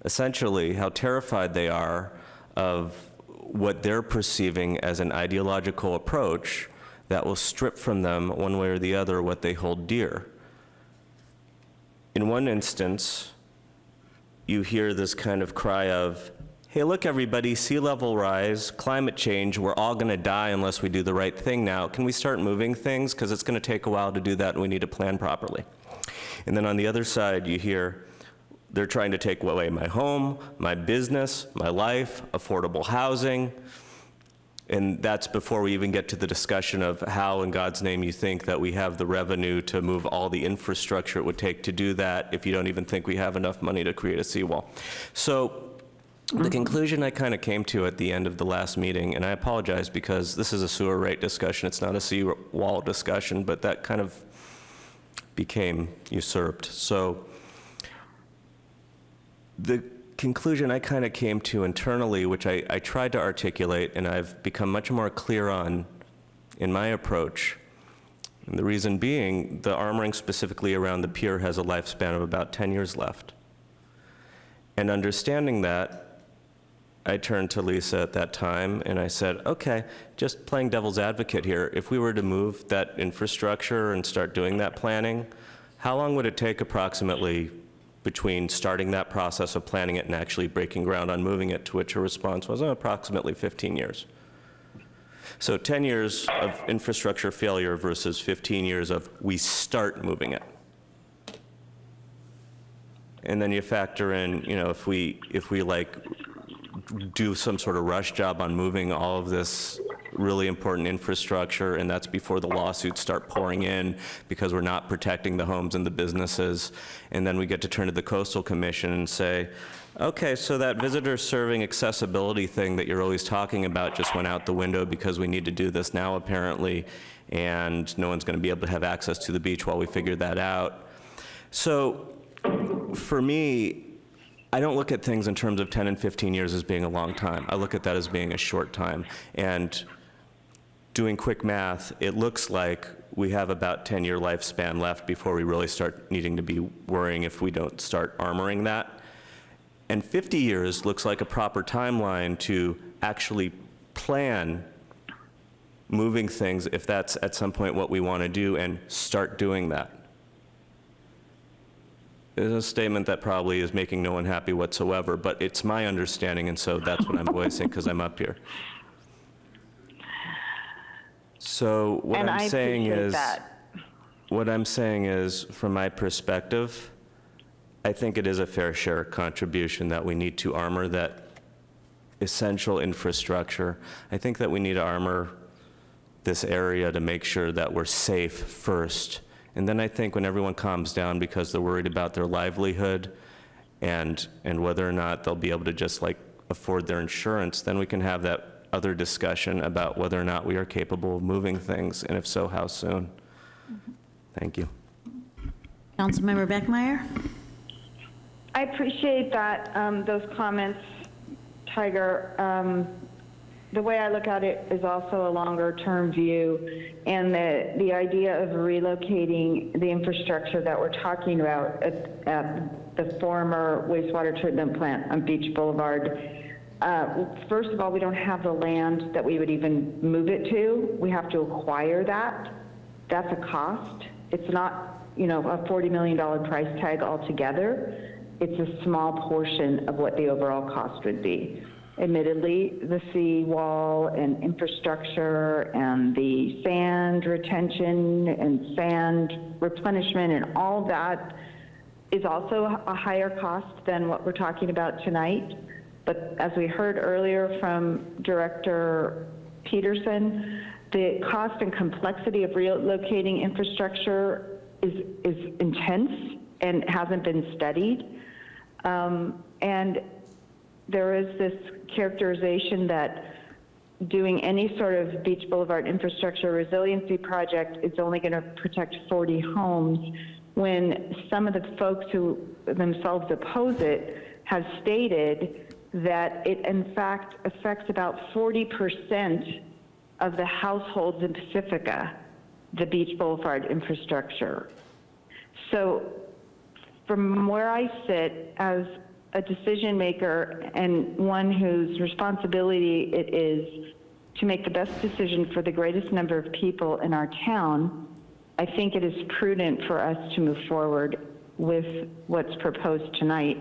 essentially how terrified they are of what they're perceiving as an ideological approach that will strip from them one way or the other what they hold dear. In one instance, you hear this kind of cry of, hey, look everybody, sea level rise, climate change, we're all gonna die unless we do the right thing now. Can we start moving things? Because it's gonna take a while to do that and we need to plan properly. And then on the other side, you hear, they're trying to take away my home, my business, my life, affordable housing. And that's before we even get to the discussion of how in God's name you think that we have the revenue to move all the infrastructure it would take to do that if you don't even think we have enough money to create a seawall. So the conclusion I kind of came to at the end of the last meeting, and I apologize because this is a sewer rate discussion, it's not a seawall discussion, but that kind of became usurped. So the conclusion I kind of came to internally, which I tried to articulate and I've become much more clear on in my approach, and the reason being the armoring specifically around the pier has a lifespan of about 10 years left. And understanding that, I turned to Lisa at that time and I said, okay, just playing devil's advocate here, if we were to move that infrastructure and start doing that planning, how long would it take approximately between starting that process of planning it and actually breaking ground on moving it? To which her response was approximately 15 years. So 10 years of infrastructure failure versus 15 years of we start moving it. And then you factor in, you know, if we like do some sort of rush job on moving all of this really important infrastructure, and that's before the lawsuits start pouring in because we're not protecting the homes and the businesses, and then we get to turn to the Coastal Commission and say, okay, so that visitor serving accessibility thing that you're always talking about just went out the window because we need to do this now apparently, and no one's going to be able to have access to the beach while we figure that out. So for me, I don't look at things in terms of 10 and 15 years as being a long time. I look at that as being a short time. And doing quick math, it looks like we have about 10-year lifespan left before we really start needing to be worrying if we don't start armoring that. And 50 years looks like a proper timeline to actually plan moving things if that's at some point what we want to do and start doing that. It's a statement that probably is making no one happy whatsoever, but it's my understanding, and so that's what I'm voicing because I'm up here. So what I'm saying is, from my perspective, I think it is a fair share contribution that we need to armor that essential infrastructure. I think that we need to armor this area to make sure that we're safe first. And then I think when everyone calms down because they're worried about their livelihood and whether or not they'll be able to just like afford their insurance, then we can have that other discussion about whether or not we are capable of moving things, and if so, how soon. Thank you. Councilmember Beckmeyer? I appreciate that, those comments, Tiger. The way I look at it is also a longer-term view, and the idea of relocating the infrastructure that we're talking about at the former wastewater treatment plant on Beach Boulevard. First of all, we don't have the land that we would even move it to. We have to acquire that. That's a cost. It's not, a $40 million price tag altogether. It's a small portion of what the overall cost would be. Admittedly, the seawall and infrastructure and the sand retention and sand replenishment and all that is also a higher cost than what we're talking about tonight. But as we heard earlier from Director Peterson, the cost and complexity of relocating infrastructure is intense and hasn't been studied. And there is this characterization that doing any sort of Beach Boulevard infrastructure resiliency project is only going to protect 40 homes, when some of the folks who themselves oppose it have stated that it in fact affects about 40% of the households in Pacifica, the Beach Boulevard infrastructure. So from where I sit as a decision maker and one whose responsibility it is to make the best decision for the greatest number of people in our town, I think it is prudent for us to move forward with what's proposed tonight.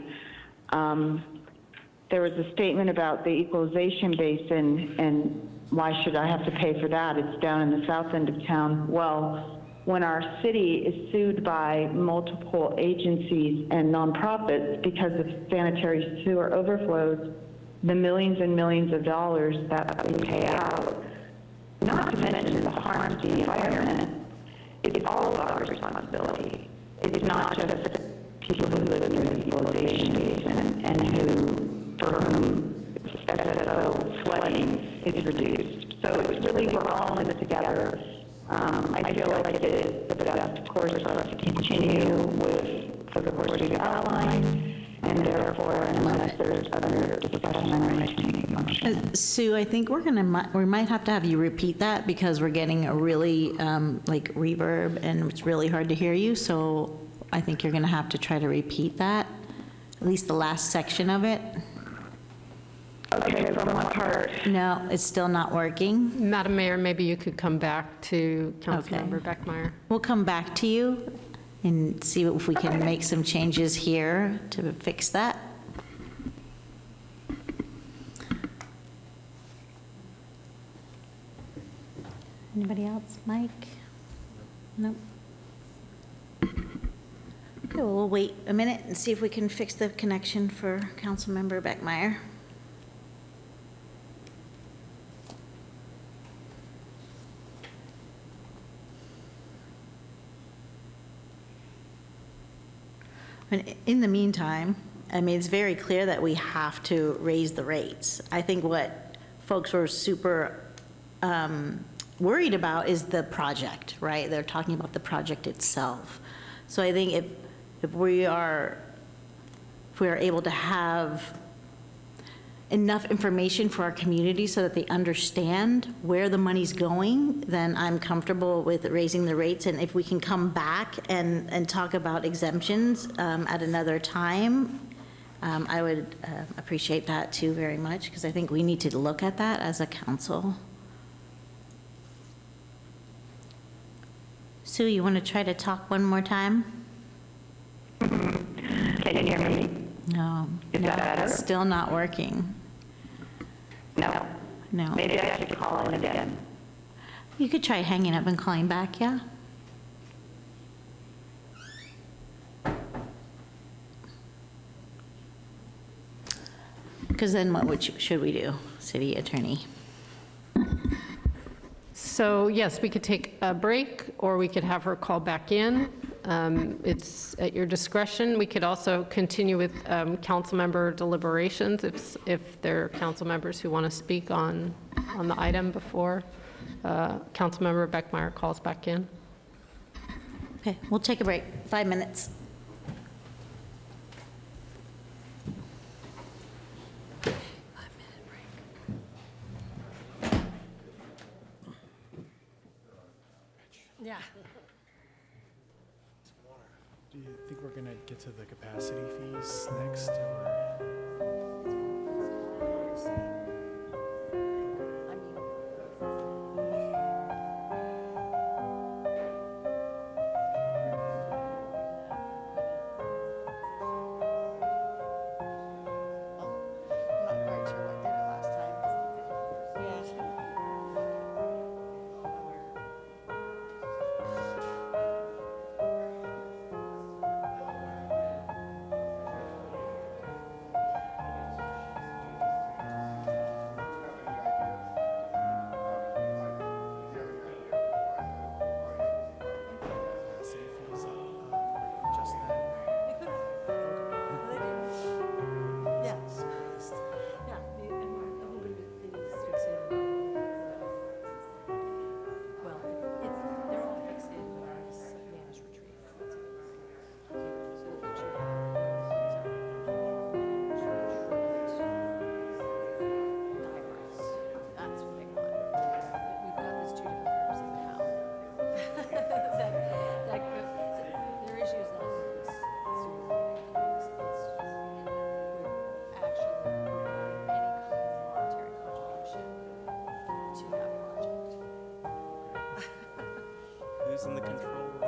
There was a statement about the equalization basin and why should I have to pay for that? It's down in the south end of town. Well, when our city is sued by multiple agencies and nonprofits because of sanitary sewer overflows, the millions and millions of dollars that we pay out, not to mention the harm to the environment, it's all of our responsibility. It's not just people who live near the equalization basin and who, for whom SSO flooding is reduced. So it's really, we're all in it together. I feel like it is the best course for us to continue with the course we've outlined, and therefore, unless there's other discussion, I'm ready to make a motion. Sue, I think we might have to have you repeat that because we're getting a really like reverb and it's really hard to hear you. So I think you're going to have to try to repeat that, at least the last section of it. Okay, from what part? No, it's still not working. Madam Mayor, maybe you could come back to Councilmember Beckmeyer. We'll come back to you and see if we can make some changes here to fix that. Anybody else? Mike? Nope. Okay, well, we'll wait a minute and see if we can fix the connection for Councilmember Beckmeyer. And in the meantime, I mean, it's very clear that we have to raise the rates. I think what folks were super worried about is the project, right? They're talking about the project itself. So I think if we are able to have enough information for our community so that they understand where the money's going, then I'm comfortable with raising the rates. And if we can come back and talk about exemptions at another time, I would appreciate that too very much, because I think we need to look at that as a council. Sue, you want to try to talk one more time? Can you hear me? No. Is that better? It's still not working. No. No. Maybe I should call in again. You could try hanging up and calling back, yeah? Because then what should we do, City Attorney? So yes, we could take a break, or we could have her call back in. It's at your discretion. We could also continue with council member deliberations if there are council members who want to speak on the item before council member Beckmeyer calls back in. Okay, we'll take a break, 5 minutes. Yeah. Do you think we're going to get to the capacity fees next, or? Who's in the control room?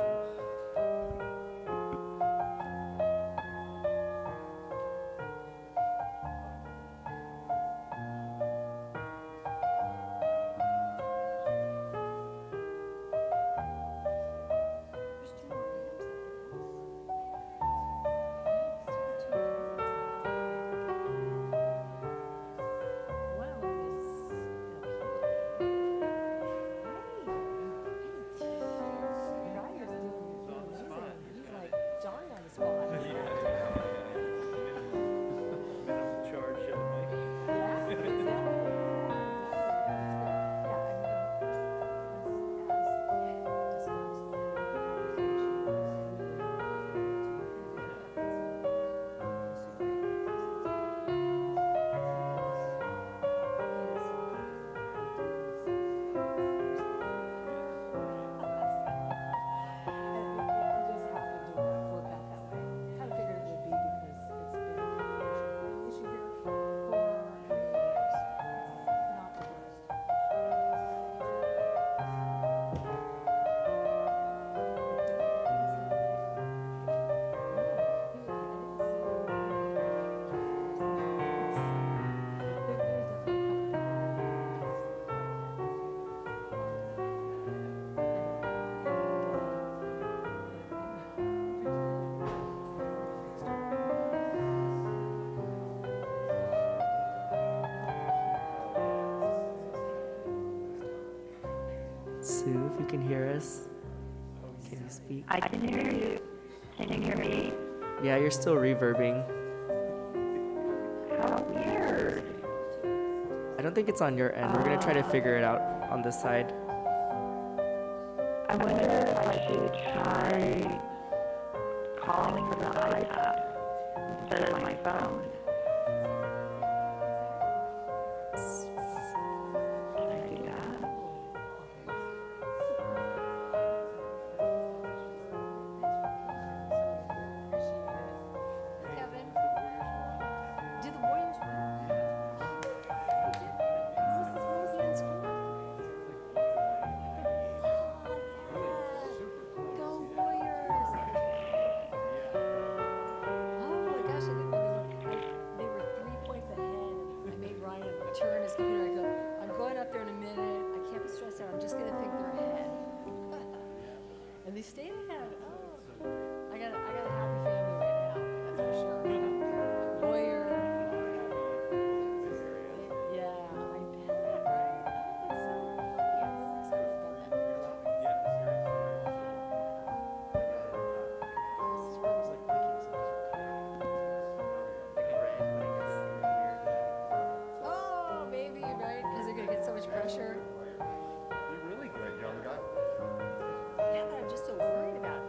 Sue, if you can hear us, can you speak? I can hear you. Can you hear me? Yeah, you're still reverbing. How weird. I don't think it's on your end. We're gonna try to figure it out on this side. I wonder if I should try calling from the iPad instead of my phone. Can I do that? Do the Warriors Go Warriors! Oh my gosh, I didn't know they were 3 points ahead. I made Ryan turn his computer. I go, I'm going up there in a minute. I can't be stressed out. I'm just gonna think they're ahead. And they stayed ahead. Oh, I got a happy family right now. That's for sure. Warrior. Yeah, I bet, right? Oh, that's so funny. I've never done that before. Oh, maybe, right? Because they're going to get so much pressure. You're really good, young guy. Yeah, but I'm just so worried about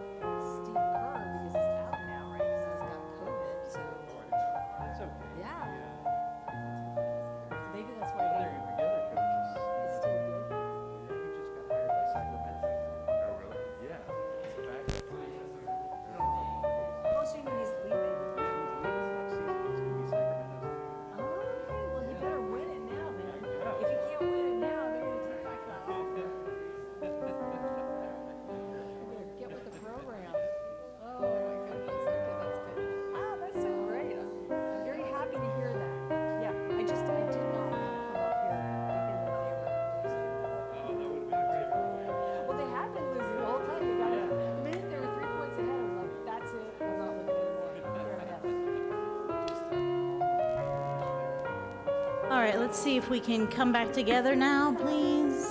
let's see if we can come back together now, please.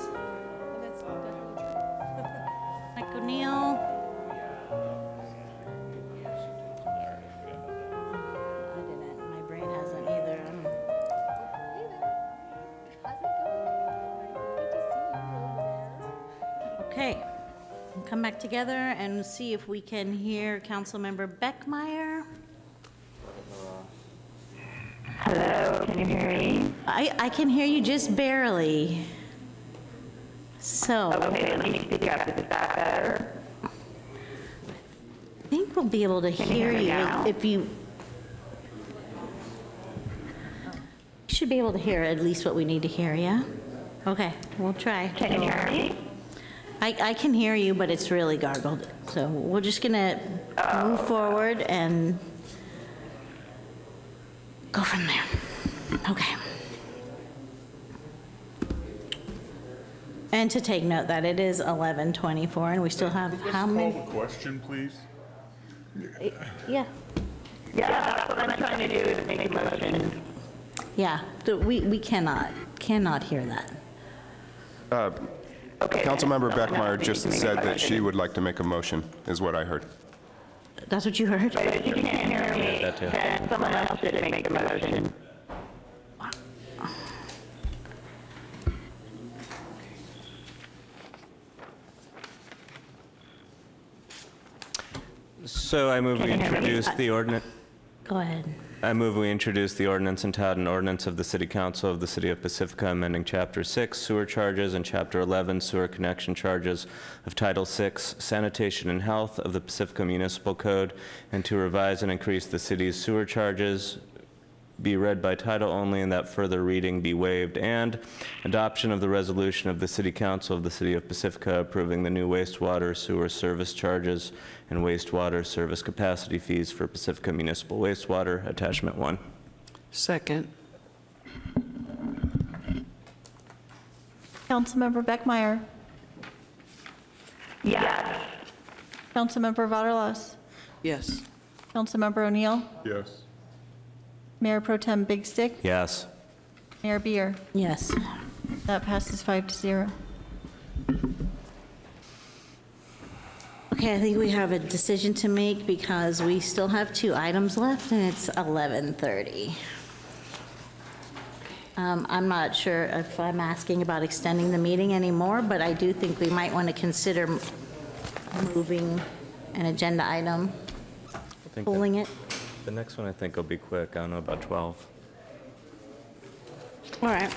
Mike O'Neill. I didn't. My brain hasn't either. Okay. Come back together and see if we can hear Councilmember Beckmeyer. Hello, can you hear me? I can hear you just barely. So. Okay, let me speak up. Is that better? I think we'll be able to Can you hear hear me you now? if you. You should be able to hear at least what we need to hear, yeah? Okay, we'll try. Can you hear me? I can hear you, but it's really gargled. So we're just gonna move forward and go from there. Okay. And to take note that it is 11:24 and we still have how many? Call the question, please. Yeah. Yeah, that's what I'm trying to do, is make a motion. Yeah, we cannot hear that. Councilmember Beckmeyer just said that she would like to make a motion, is what I heard. That's what you heard? But if you can't hear me, that too. then someone else should make the motion. So I move we Can you hear me? introduce the ordinance. Go ahead. I move we introduce the ordinance entitled an ordinance of the City Council of the City of Pacifica amending Chapter 6 sewer charges and Chapter 11 sewer connection charges of Title 6 sanitation and health of the Pacifica Municipal Code, and to revise and increase the city's sewer charges, be read by title only and that further reading be waived, and adoption of the resolution of the City Council of the City of Pacifica approving the new wastewater sewer service charges and wastewater service capacity fees for Pacifica Municipal Wastewater, Attachment 1. Second. Councilmember Beckmeyer. Yes. Councilmember Vaterlos. Yes. Councilmember O'Neill. Yes. Mayor Pro Tem Big Stick. Yes. Mayor Beer. Yes. That passes 5-0. Okay, I think we have a decision to make because we still have 2 items left and it's 11:30. I'm not sure if I'm asking about extending the meeting anymore, but I do think we might want to consider moving an agenda item, pulling it. The next one I think will be quick. I don't know about 12. All right.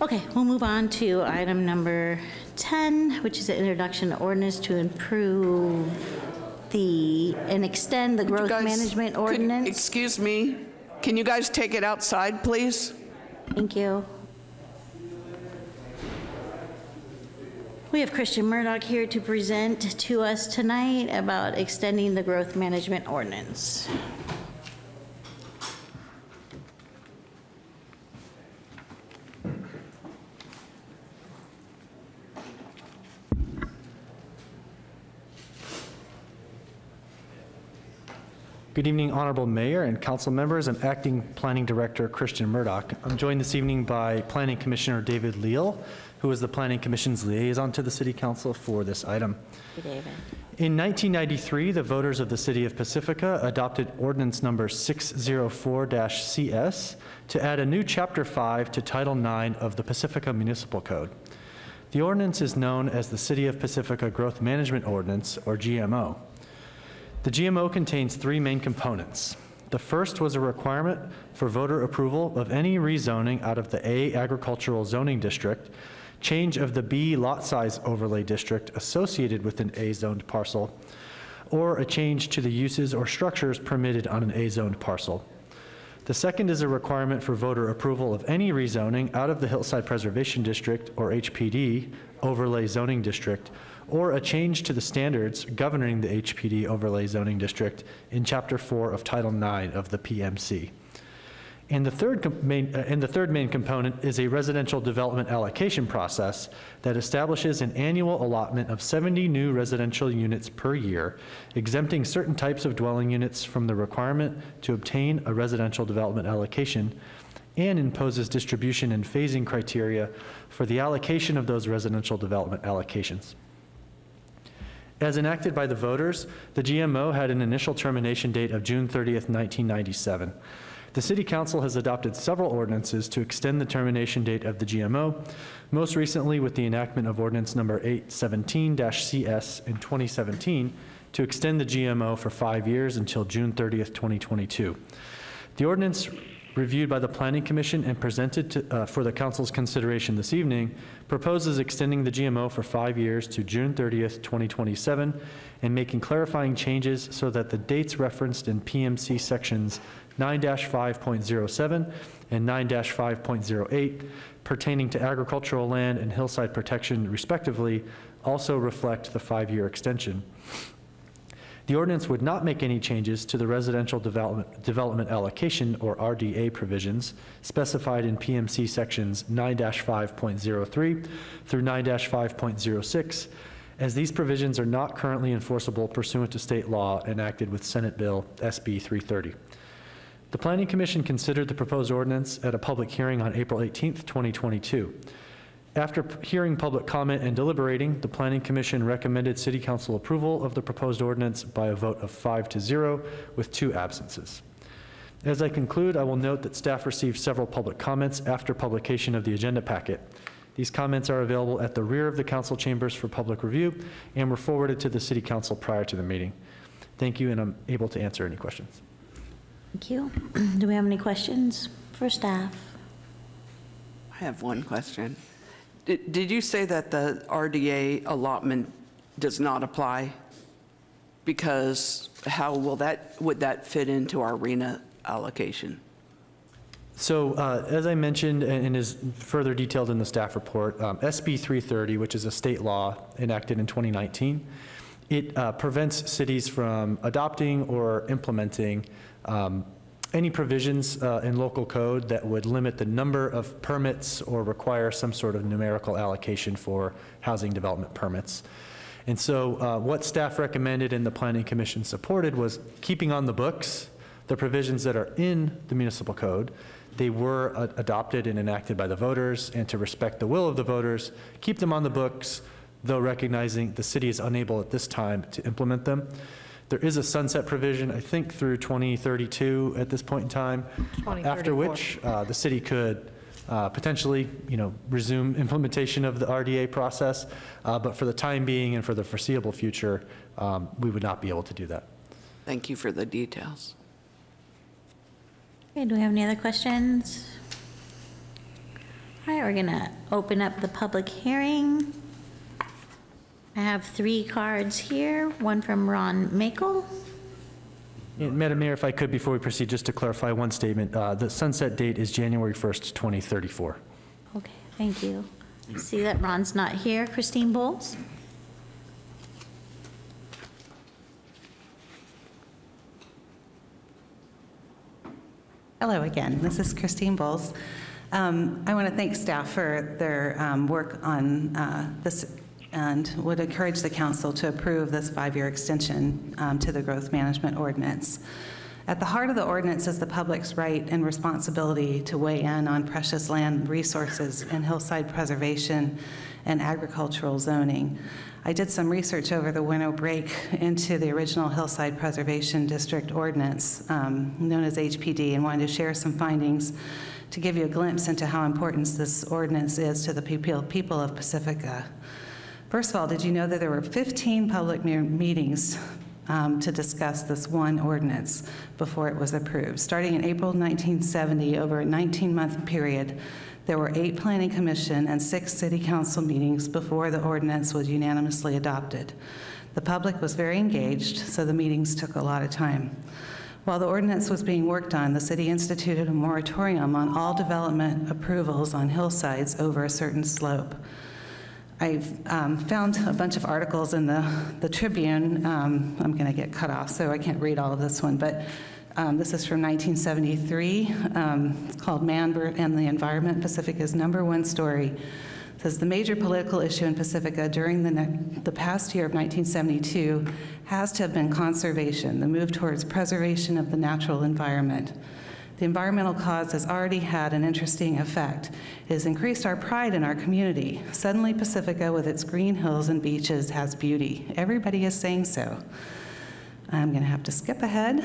Okay, we'll move on to item number 10, which is the introduction of ordinance to improve and extend the growth management ordinance. Excuse me, can you guys take it outside, please? Thank you. We have Christian Murdoch here to present to us tonight about extending the growth management ordinance. Good evening, Honorable Mayor and council members. I'm Acting Planning Director Christian Murdoch. I'm joined this evening by Planning Commissioner David Leal, who is the Planning Commission's liaison to the City Council for this item. Hey, David. In 1993, the voters of the City of Pacifica adopted ordinance number 604-CS to add a new Chapter 5 to Title 9 of the Pacifica Municipal Code. The ordinance is known as the City of Pacifica Growth Management Ordinance, or GMO. The GMO contains 3 main components. The first was a requirement for voter approval of any rezoning out of the A agricultural zoning district, change of the B lot size overlay district associated with an A-zoned parcel, or a change to the uses or structures permitted on an A-zoned parcel. The second is a requirement for voter approval of any rezoning out of the Hillside Preservation District, or HPD, overlay zoning district, or a change to the standards governing the HPD overlay zoning district in Chapter 4 of Title 9 of the PMC. And the third main component is a residential development allocation process that establishes an annual allotment of 70 new residential units per year, exempting certain types of dwelling units from the requirement to obtain a residential development allocation, and imposes distribution and phasing criteria for the allocation of those residential development allocations. As enacted by the voters, the GMO had an initial termination date of June 30th, 1997. The City Council has adopted several ordinances to extend the termination date of the GMO, most recently with the enactment of Ordinance Number 817-CS in 2017 to extend the GMO for 5 years until June 30th, 2022. The ordinance reviewed by the Planning Commission and presented for the Council's consideration this evening proposes extending the GMO for 5 years to June 30th, 2027, and making clarifying changes so that the dates referenced in PMC sections 9-5.07 and 9-5.08 pertaining to agricultural land and hillside protection respectively also reflect the 5-year extension. The ordinance would not make any changes to the residential development allocation or RDA provisions specified in PMC sections 9-5.03 through 9-5.06, as these provisions are not currently enforceable pursuant to state law enacted with Senate Bill SB 330. The Planning Commission considered the proposed ordinance at a public hearing on April 18th, 2022. After hearing public comment and deliberating, the Planning Commission recommended City Council approval of the proposed ordinance by a vote of 5-0 with 2 absences. As I conclude, I will note that staff received several public comments after publication of the agenda packet. These comments are available at the rear of the council chambers for public review and were forwarded to the City Council prior to the meeting. Thank you, and I'm able to answer any questions. Thank you. Do we have any questions for staff? I have one question. Did you say that the RDA allotment does not apply? Because how would that fit into our RENA allocation? So as I mentioned and is further detailed in the staff report, SB 330, which is a state law enacted in 2019, it prevents cities from adopting or implementing any provisions in local code that would limit the number of permits or require some sort of numerical allocation for housing development permits. And so what staff recommended and the Planning Commission supported was keeping on the books the provisions that are in the municipal code. They were adopted and enacted by the voters, and to respect the will of the voters, keep them on the books, though recognizing the city is unable at this time to implement them. There is a sunset provision, I think, through 2032 at this point in time, after which the city could potentially, resume implementation of the RDA process. But for the time being and for the foreseeable future, we would not be able to do that. Thank you for the details. Okay, do we have any other questions? All right, we're gonna open up the public hearing. I have 3 cards here, one from Ron Makel. Madam Mayor, if I could, before we proceed, just to clarify one statement, the sunset date is January 1st, 2034. Okay, thank you. I see that Ron's not here. Christine Bowles? Hello again, this is Christine Bowles. I want to thank staff for their work on this and would encourage the council to approve this 5-year extension to the growth management ordinance. At the heart of the ordinance is the public's right and responsibility to weigh in on precious land resources and hillside preservation and agricultural zoning. I did some research over the winter break into the original Hillside Preservation District ordinance, known as HPD, and wanted to share some findings to give you a glimpse into how important this ordinance is to the people of Pacifica. First of all, did you know that there were 15 public meetings to discuss this one ordinance before it was approved? Starting in April 1970, over a 19-month period, there were 8 Planning Commission and 6 City Council meetings before the ordinance was unanimously adopted. The public was very engaged, so the meetings took a lot of time. While the ordinance was being worked on, the city instituted a moratorium on all development approvals on hillsides over a certain slope. I've found a bunch of articles in the Tribune. I'm going to get cut off, so I can't read all of this one, but This is from 1973. It's called Man and the Environment, Pacifica's #1 story. It says, the major political issue in Pacifica during the past year of 1972 has to have been conservation, the move towards preservation of the natural environment. The environmental cause has already had an interesting effect. It has increased our pride in our community. Suddenly, Pacifica, with its green hills and beaches, has beauty. Everybody is saying so. I'm going to have to skip ahead.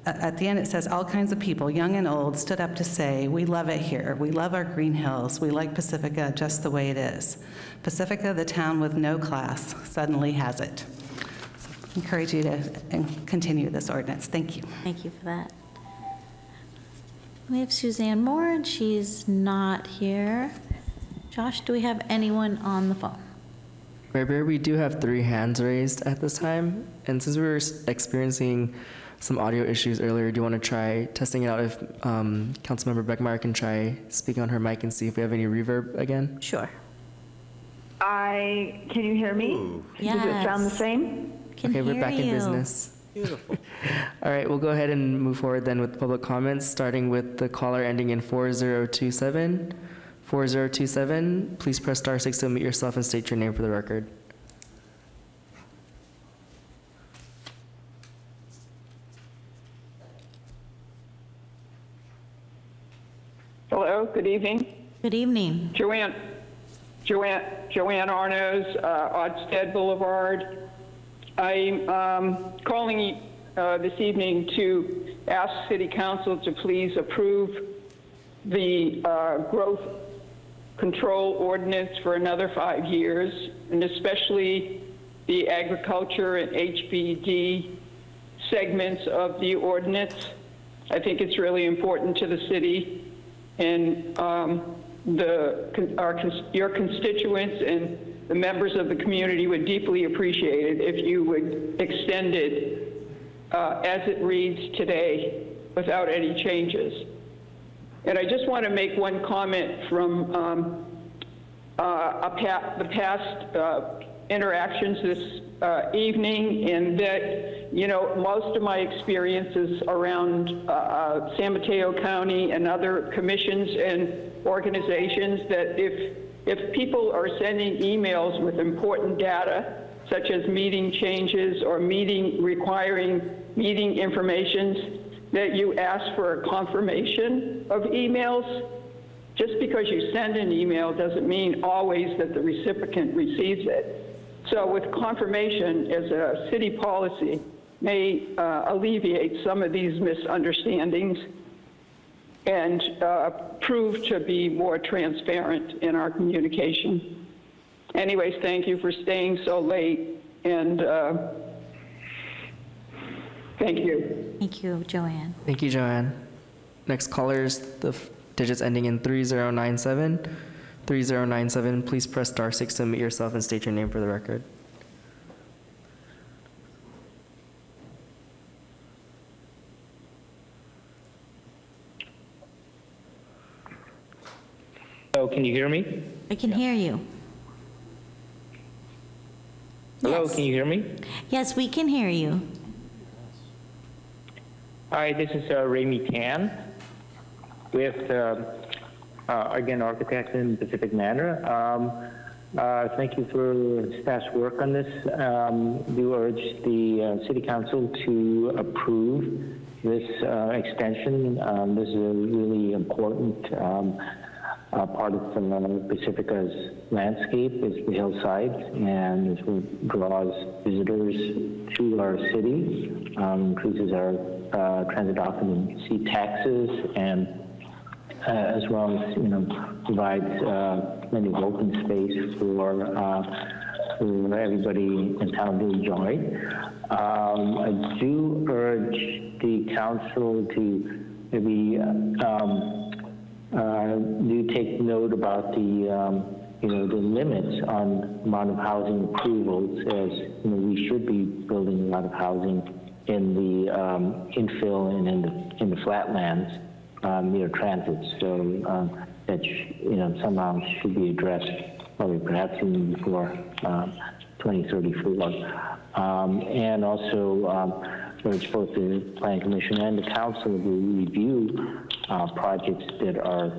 At the end, it says, all kinds of people, young and old, stood up to say, we love it here. We love our green hills. We like Pacifica just the way it is. Pacifica, the town with no class, suddenly has it. So, encourage you to continue this ordinance. Thank you. Thank you for that. We have Suzanne Moore, and she's not here. Josh, do we have anyone on the phone? Mayor Beer, we do have 3 hands raised at this time. And since we were experiencing some audio issues earlier, do you want to try testing it out if Councilmember Beckmeyer can try speaking on her mic and see if we have any reverb again? Sure. Can you hear me? Yes. Does it sound the same? Okay, we're back in business. Beautiful. All right, we'll go ahead and move forward then with public comments, starting with the caller ending in 4027. 4027, please press *6 to unmute yourself and state your name for the record. Hello, good evening. Good evening. Joanne Arnos, Odstead Boulevard. I'm calling this evening to ask City Council to please approve the growth control ordinance for another 5 years, and especially the agriculture and HBD segments of the ordinance. I think it's really important to the city, and your constituents and the members of the community would deeply appreciate it if you would extend it as it reads today without any changes. And I just want to make one comment from the past interactions this evening, in that, you know, most of my experiences around San Mateo County and other commissions and organizations, that if people are sending emails with important data, such as meeting changes or requiring meeting informations, that you ask for a confirmation of emails. Just because you send an email doesn't mean always that the recipient receives it. So with confirmation as a city policy may alleviate some of these misunderstandings and prove to be more transparent in our communication. Anyways, thank you for staying so late, and thank you. Thank you, Joanne. Thank you, Joanne. Next caller is the digits ending in 3097. 3097, please press *6 to unmute yourself and state your name for the record. Hello, can you hear me? I can hear you. Hello, Yes. can you hear me? Yes, we can hear you. Hi, this is Remy Tan with, again, Architects in Pacific Manor. Thank you for staff's work on this. Do urge the City Council to approve this extension. This is a really important part of Pacifica's landscape, is the hillsides, and it draws visitors to our city, increases our transit occupancy taxes, and as well as, you know, provides plenty of open space for everybody in town to enjoy. I do urge the council to maybe do take note about the you know, the limits on amount of housing approvals, as you know, we should be building a lot of housing in the infill and in the flatlands near transit. So that you know, somehow should be addressed, probably perhaps even before 2034. And also urge both the Planning Commission and the Council to review projects that are,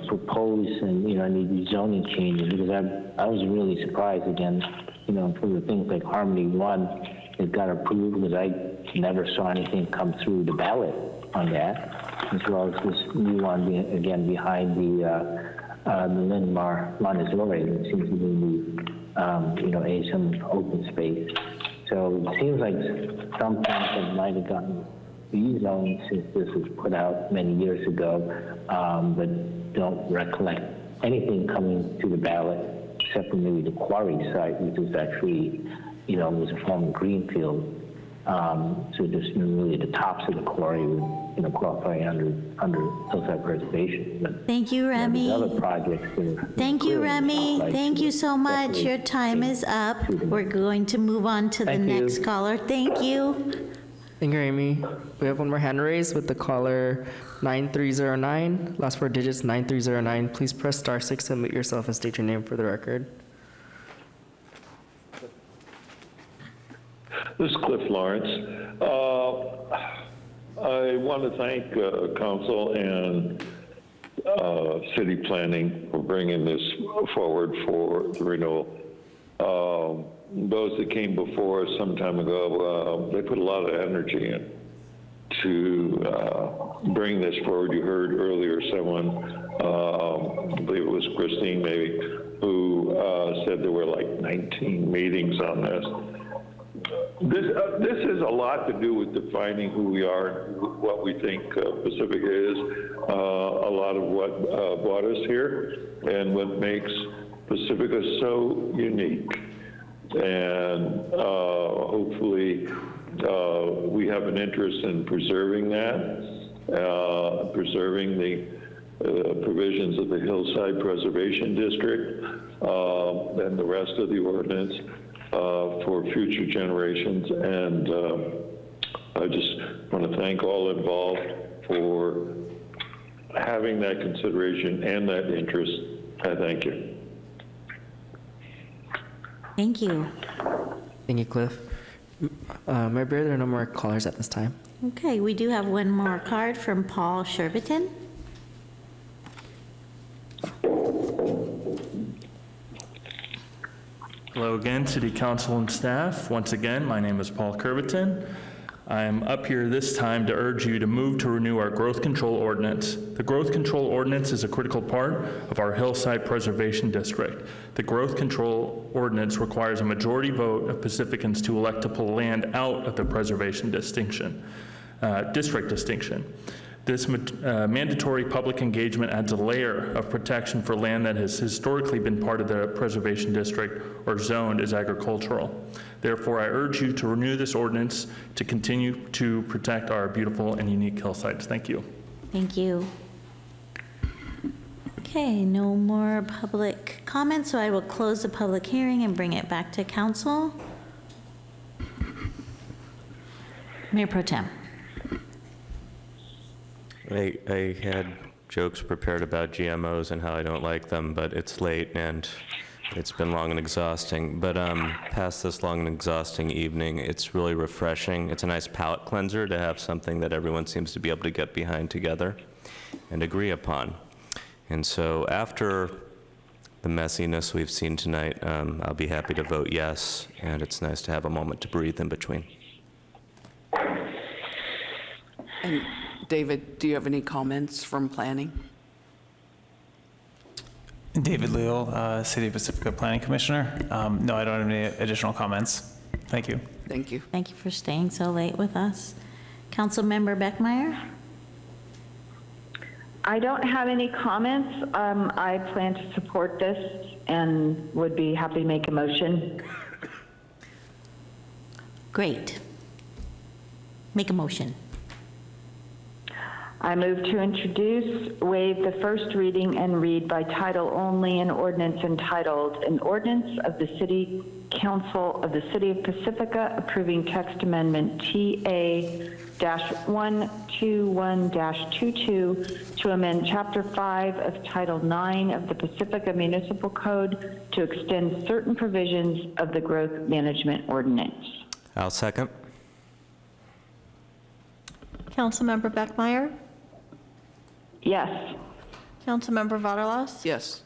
proposed and, need zoning changes, because I was really surprised again, for the things like Harmony 1 that got approved, because I never saw anything come through the ballot on that, as well as this new one, again, behind the Linmar Montessori, that seems to be, some open space. So it seems like some things that might have gotten rezoned since this was put out many years ago, but don't recollect anything coming to the ballot except for maybe the quarry site, which is actually, was a former greenfield. So just really the tops of the quarry would, qualify under hillside preservation. But, thank you, Remy. Other projects. Thank you, Remy. Thank you so much. Your time is up. We're going to move on to the next caller. Thank you. Thank you, Amy. We have one more hand raised with the caller 9309. Last four digits 9309. Please press *6 to unmute yourself and state your name for the record. This is Cliff Lawrence. I want to thank Council and City Planning for bringing this forward for the renewal. Those that came before us some time ago, they put a lot of energy in to bring this forward. You heard earlier someone, I believe it was Christine maybe, who said there were like 19 meetings on this. This has a lot to do with defining who we are, what we think Pacifica is, a lot of what brought us here, and what makes Pacifica so unique. And hopefully we have an interest in preserving that, preserving the provisions of the Hillside Preservation District and the rest of the ordinance for future generations. And I just want to thank all involved for having that consideration and that interest. I thank you. Thank you. Thank you, Cliff. Mayor Beer, there are no more callers at this time. Okay, we do have one more card from Paul Sherviton. Hello again, City Council and staff. Once again, my name is Paul Curviton. I am up here this time to urge you to move to renew our growth control ordinance. The growth control ordinance is a critical part of our Hillside Preservation District. The growth control ordinance requires a majority vote of Pacificans to elect to pull land out of the preservation district distinction. This mandatory public engagement adds a layer of protection for land that has historically been part of the preservation district or zoned as agricultural. Therefore, I urge you to renew this ordinance to continue to protect our beautiful and unique hillsides. Thank you. Thank you. Okay, no more public comments, so I will close the public hearing and bring it back to council. Mayor Pro Tem. I had jokes prepared about GMOs and how I don't like them, but it's late and it's been long and exhausting. But past this long and exhausting evening, it's really refreshing. It's a nice palate cleanser to have something that everyone seems to be able to get behind together and agree upon. And so after the messiness we've seen tonight, I'll be happy to vote yes, and it's nice to have a moment to breathe in between. And David, do you have any comments from planning? David Leal, City of Pacifica Planning Commissioner. No, I don't have any additional comments. Thank you. Thank you. Thank you for staying so late with us. Councilmember Beckmeyer? I don't have any comments. I plan to support this and would be happy to make a motion. Great. Make a motion. I move to introduce, waive the first reading, and read by title only an ordinance entitled, An Ordinance of the City Council of the City of Pacifica approving text amendment TA 121-22 to amend Chapter 5 of Title 9 of the Pacifica Municipal Code to extend certain provisions of the Growth Management Ordinance. I'll second. Councilmember Beckmeyer? Yes. Councilmember Vaterlos? Yes.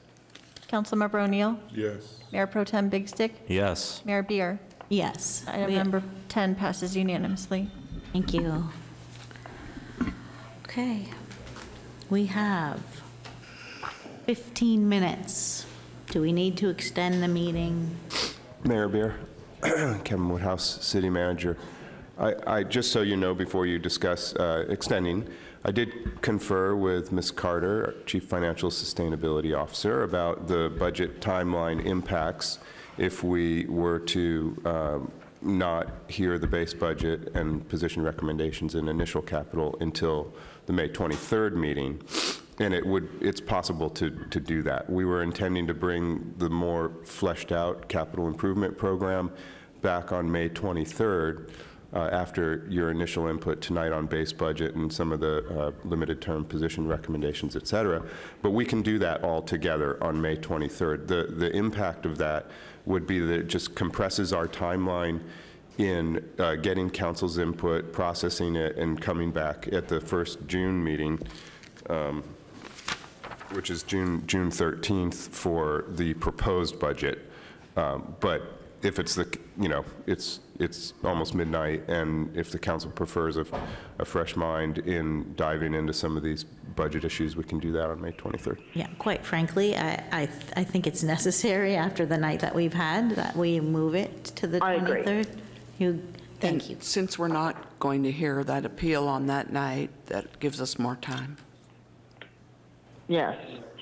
Councilmember O'Neill? Yes. Mayor Pro Tem Big Stick? Yes. Mayor Beer? Yes. Item number 10 passes unanimously. Thank you. Okay. We have 15 minutes. Do we need to extend the meeting? Mayor Beer, Kevin Woodhouse, City Manager. I just so you know, before you discuss extending, I did confer with Ms. Carter, Chief Financial Sustainability Officer, about the budget timeline impacts if we were to not hear the base budget and position recommendations in initial capital until the May 23rd meeting. And it's possible to do that. We were intending to bring the more fleshed out capital improvement program back on May 23rd after your initial input tonight on base budget and some of the limited term position recommendations, et cetera. But we can do that all together on May 23rd. The impact of that would be that it just compresses our timeline in getting council's input, processing it, and coming back at the first June meeting, which is June 13th for the proposed budget. But if it's it's almost midnight, and if the council prefers a fresh mind in diving into some of these budget issues, we can do that on May 23rd. Yeah, quite frankly, I think it's necessary after the night that we've had that we move it to the 23rd. Thank you. Since we're not going to hear that appeal on that night, that gives us more time. Yes.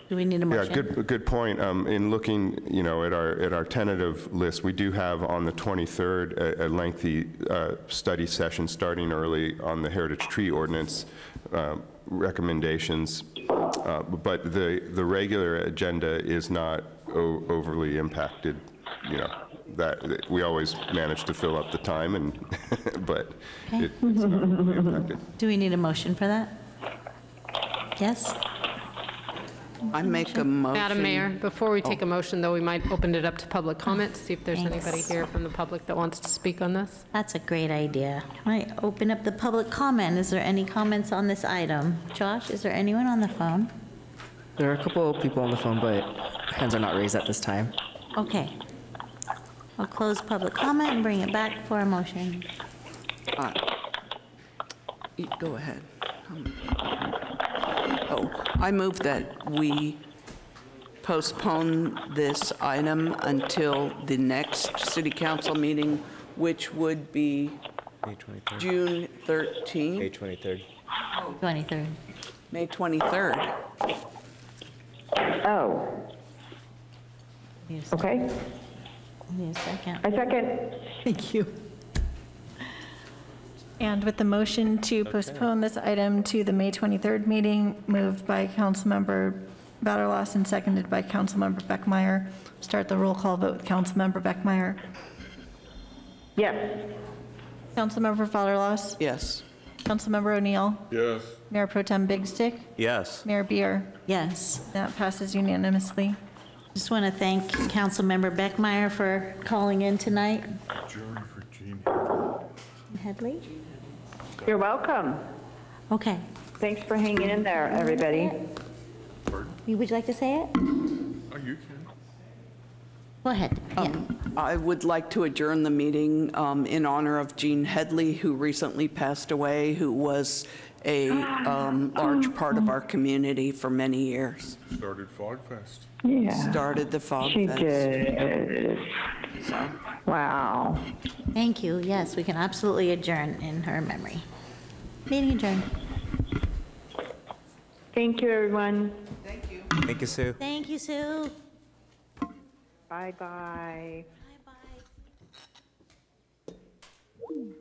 Do we need a motion? Yeah, good point. In looking, at our tentative list, we do have on the 23rd a lengthy study session starting early on the Heritage Tree Ordinance recommendations, but the regular agenda is not overly impacted. That we always manage to fill up the time, but Okay. it's not overly impacted. Do we need a motion for that? Yes? I make a motion. Madam Mayor, before we take a motion, though, we might open it up to public comment to see if there's anybody here from the public that wants to speak on this. That's a great idea. All right, open up the public comment. Is there any comments on this item? Josh, is there anyone on the phone? There are a couple of people on the phone, but hands are not raised at this time. Okay. I'll close public comment and bring it back for a motion. Go ahead. I move that we postpone this item until the next city council meeting, which would be May 23rd. June 13th. May 23rd. 23rd. May 23rd. Oh. Okay. Need a second. I second. Thank you. And with the motion to postpone this item to the May 23rd meeting, moved by Councilmember Vaterlos and seconded by Councilmember Beckmeyer, start the roll call vote with Councilmember Beckmeyer. Yes. Councilmember Vaterlos? Yes. Councilmember O'Neill? Yes. Mayor Pro Tem Big Stick? Yes. Mayor Beer? Yes. That passes unanimously. Just want to thank Councilmember Beckmeyer for calling in tonight. Adjourn for Gene Headley? You're welcome. Okay. Thanks for hanging in there, everybody. Would you like to say it? Oh, you can. Go ahead. I would like to adjourn the meeting in honor of Gene Headley, who recently passed away, who was a large part of our community for many years. Started Fog Fest. Yeah. Started the Fog She Fest. did. So, Wow. Thank you. Yes, we can absolutely adjourn in her memory. Meeting adjourned. Thank you, everyone. thank you. Thank you, Sue. Thank you, Sue. Bye-bye. Bye-bye.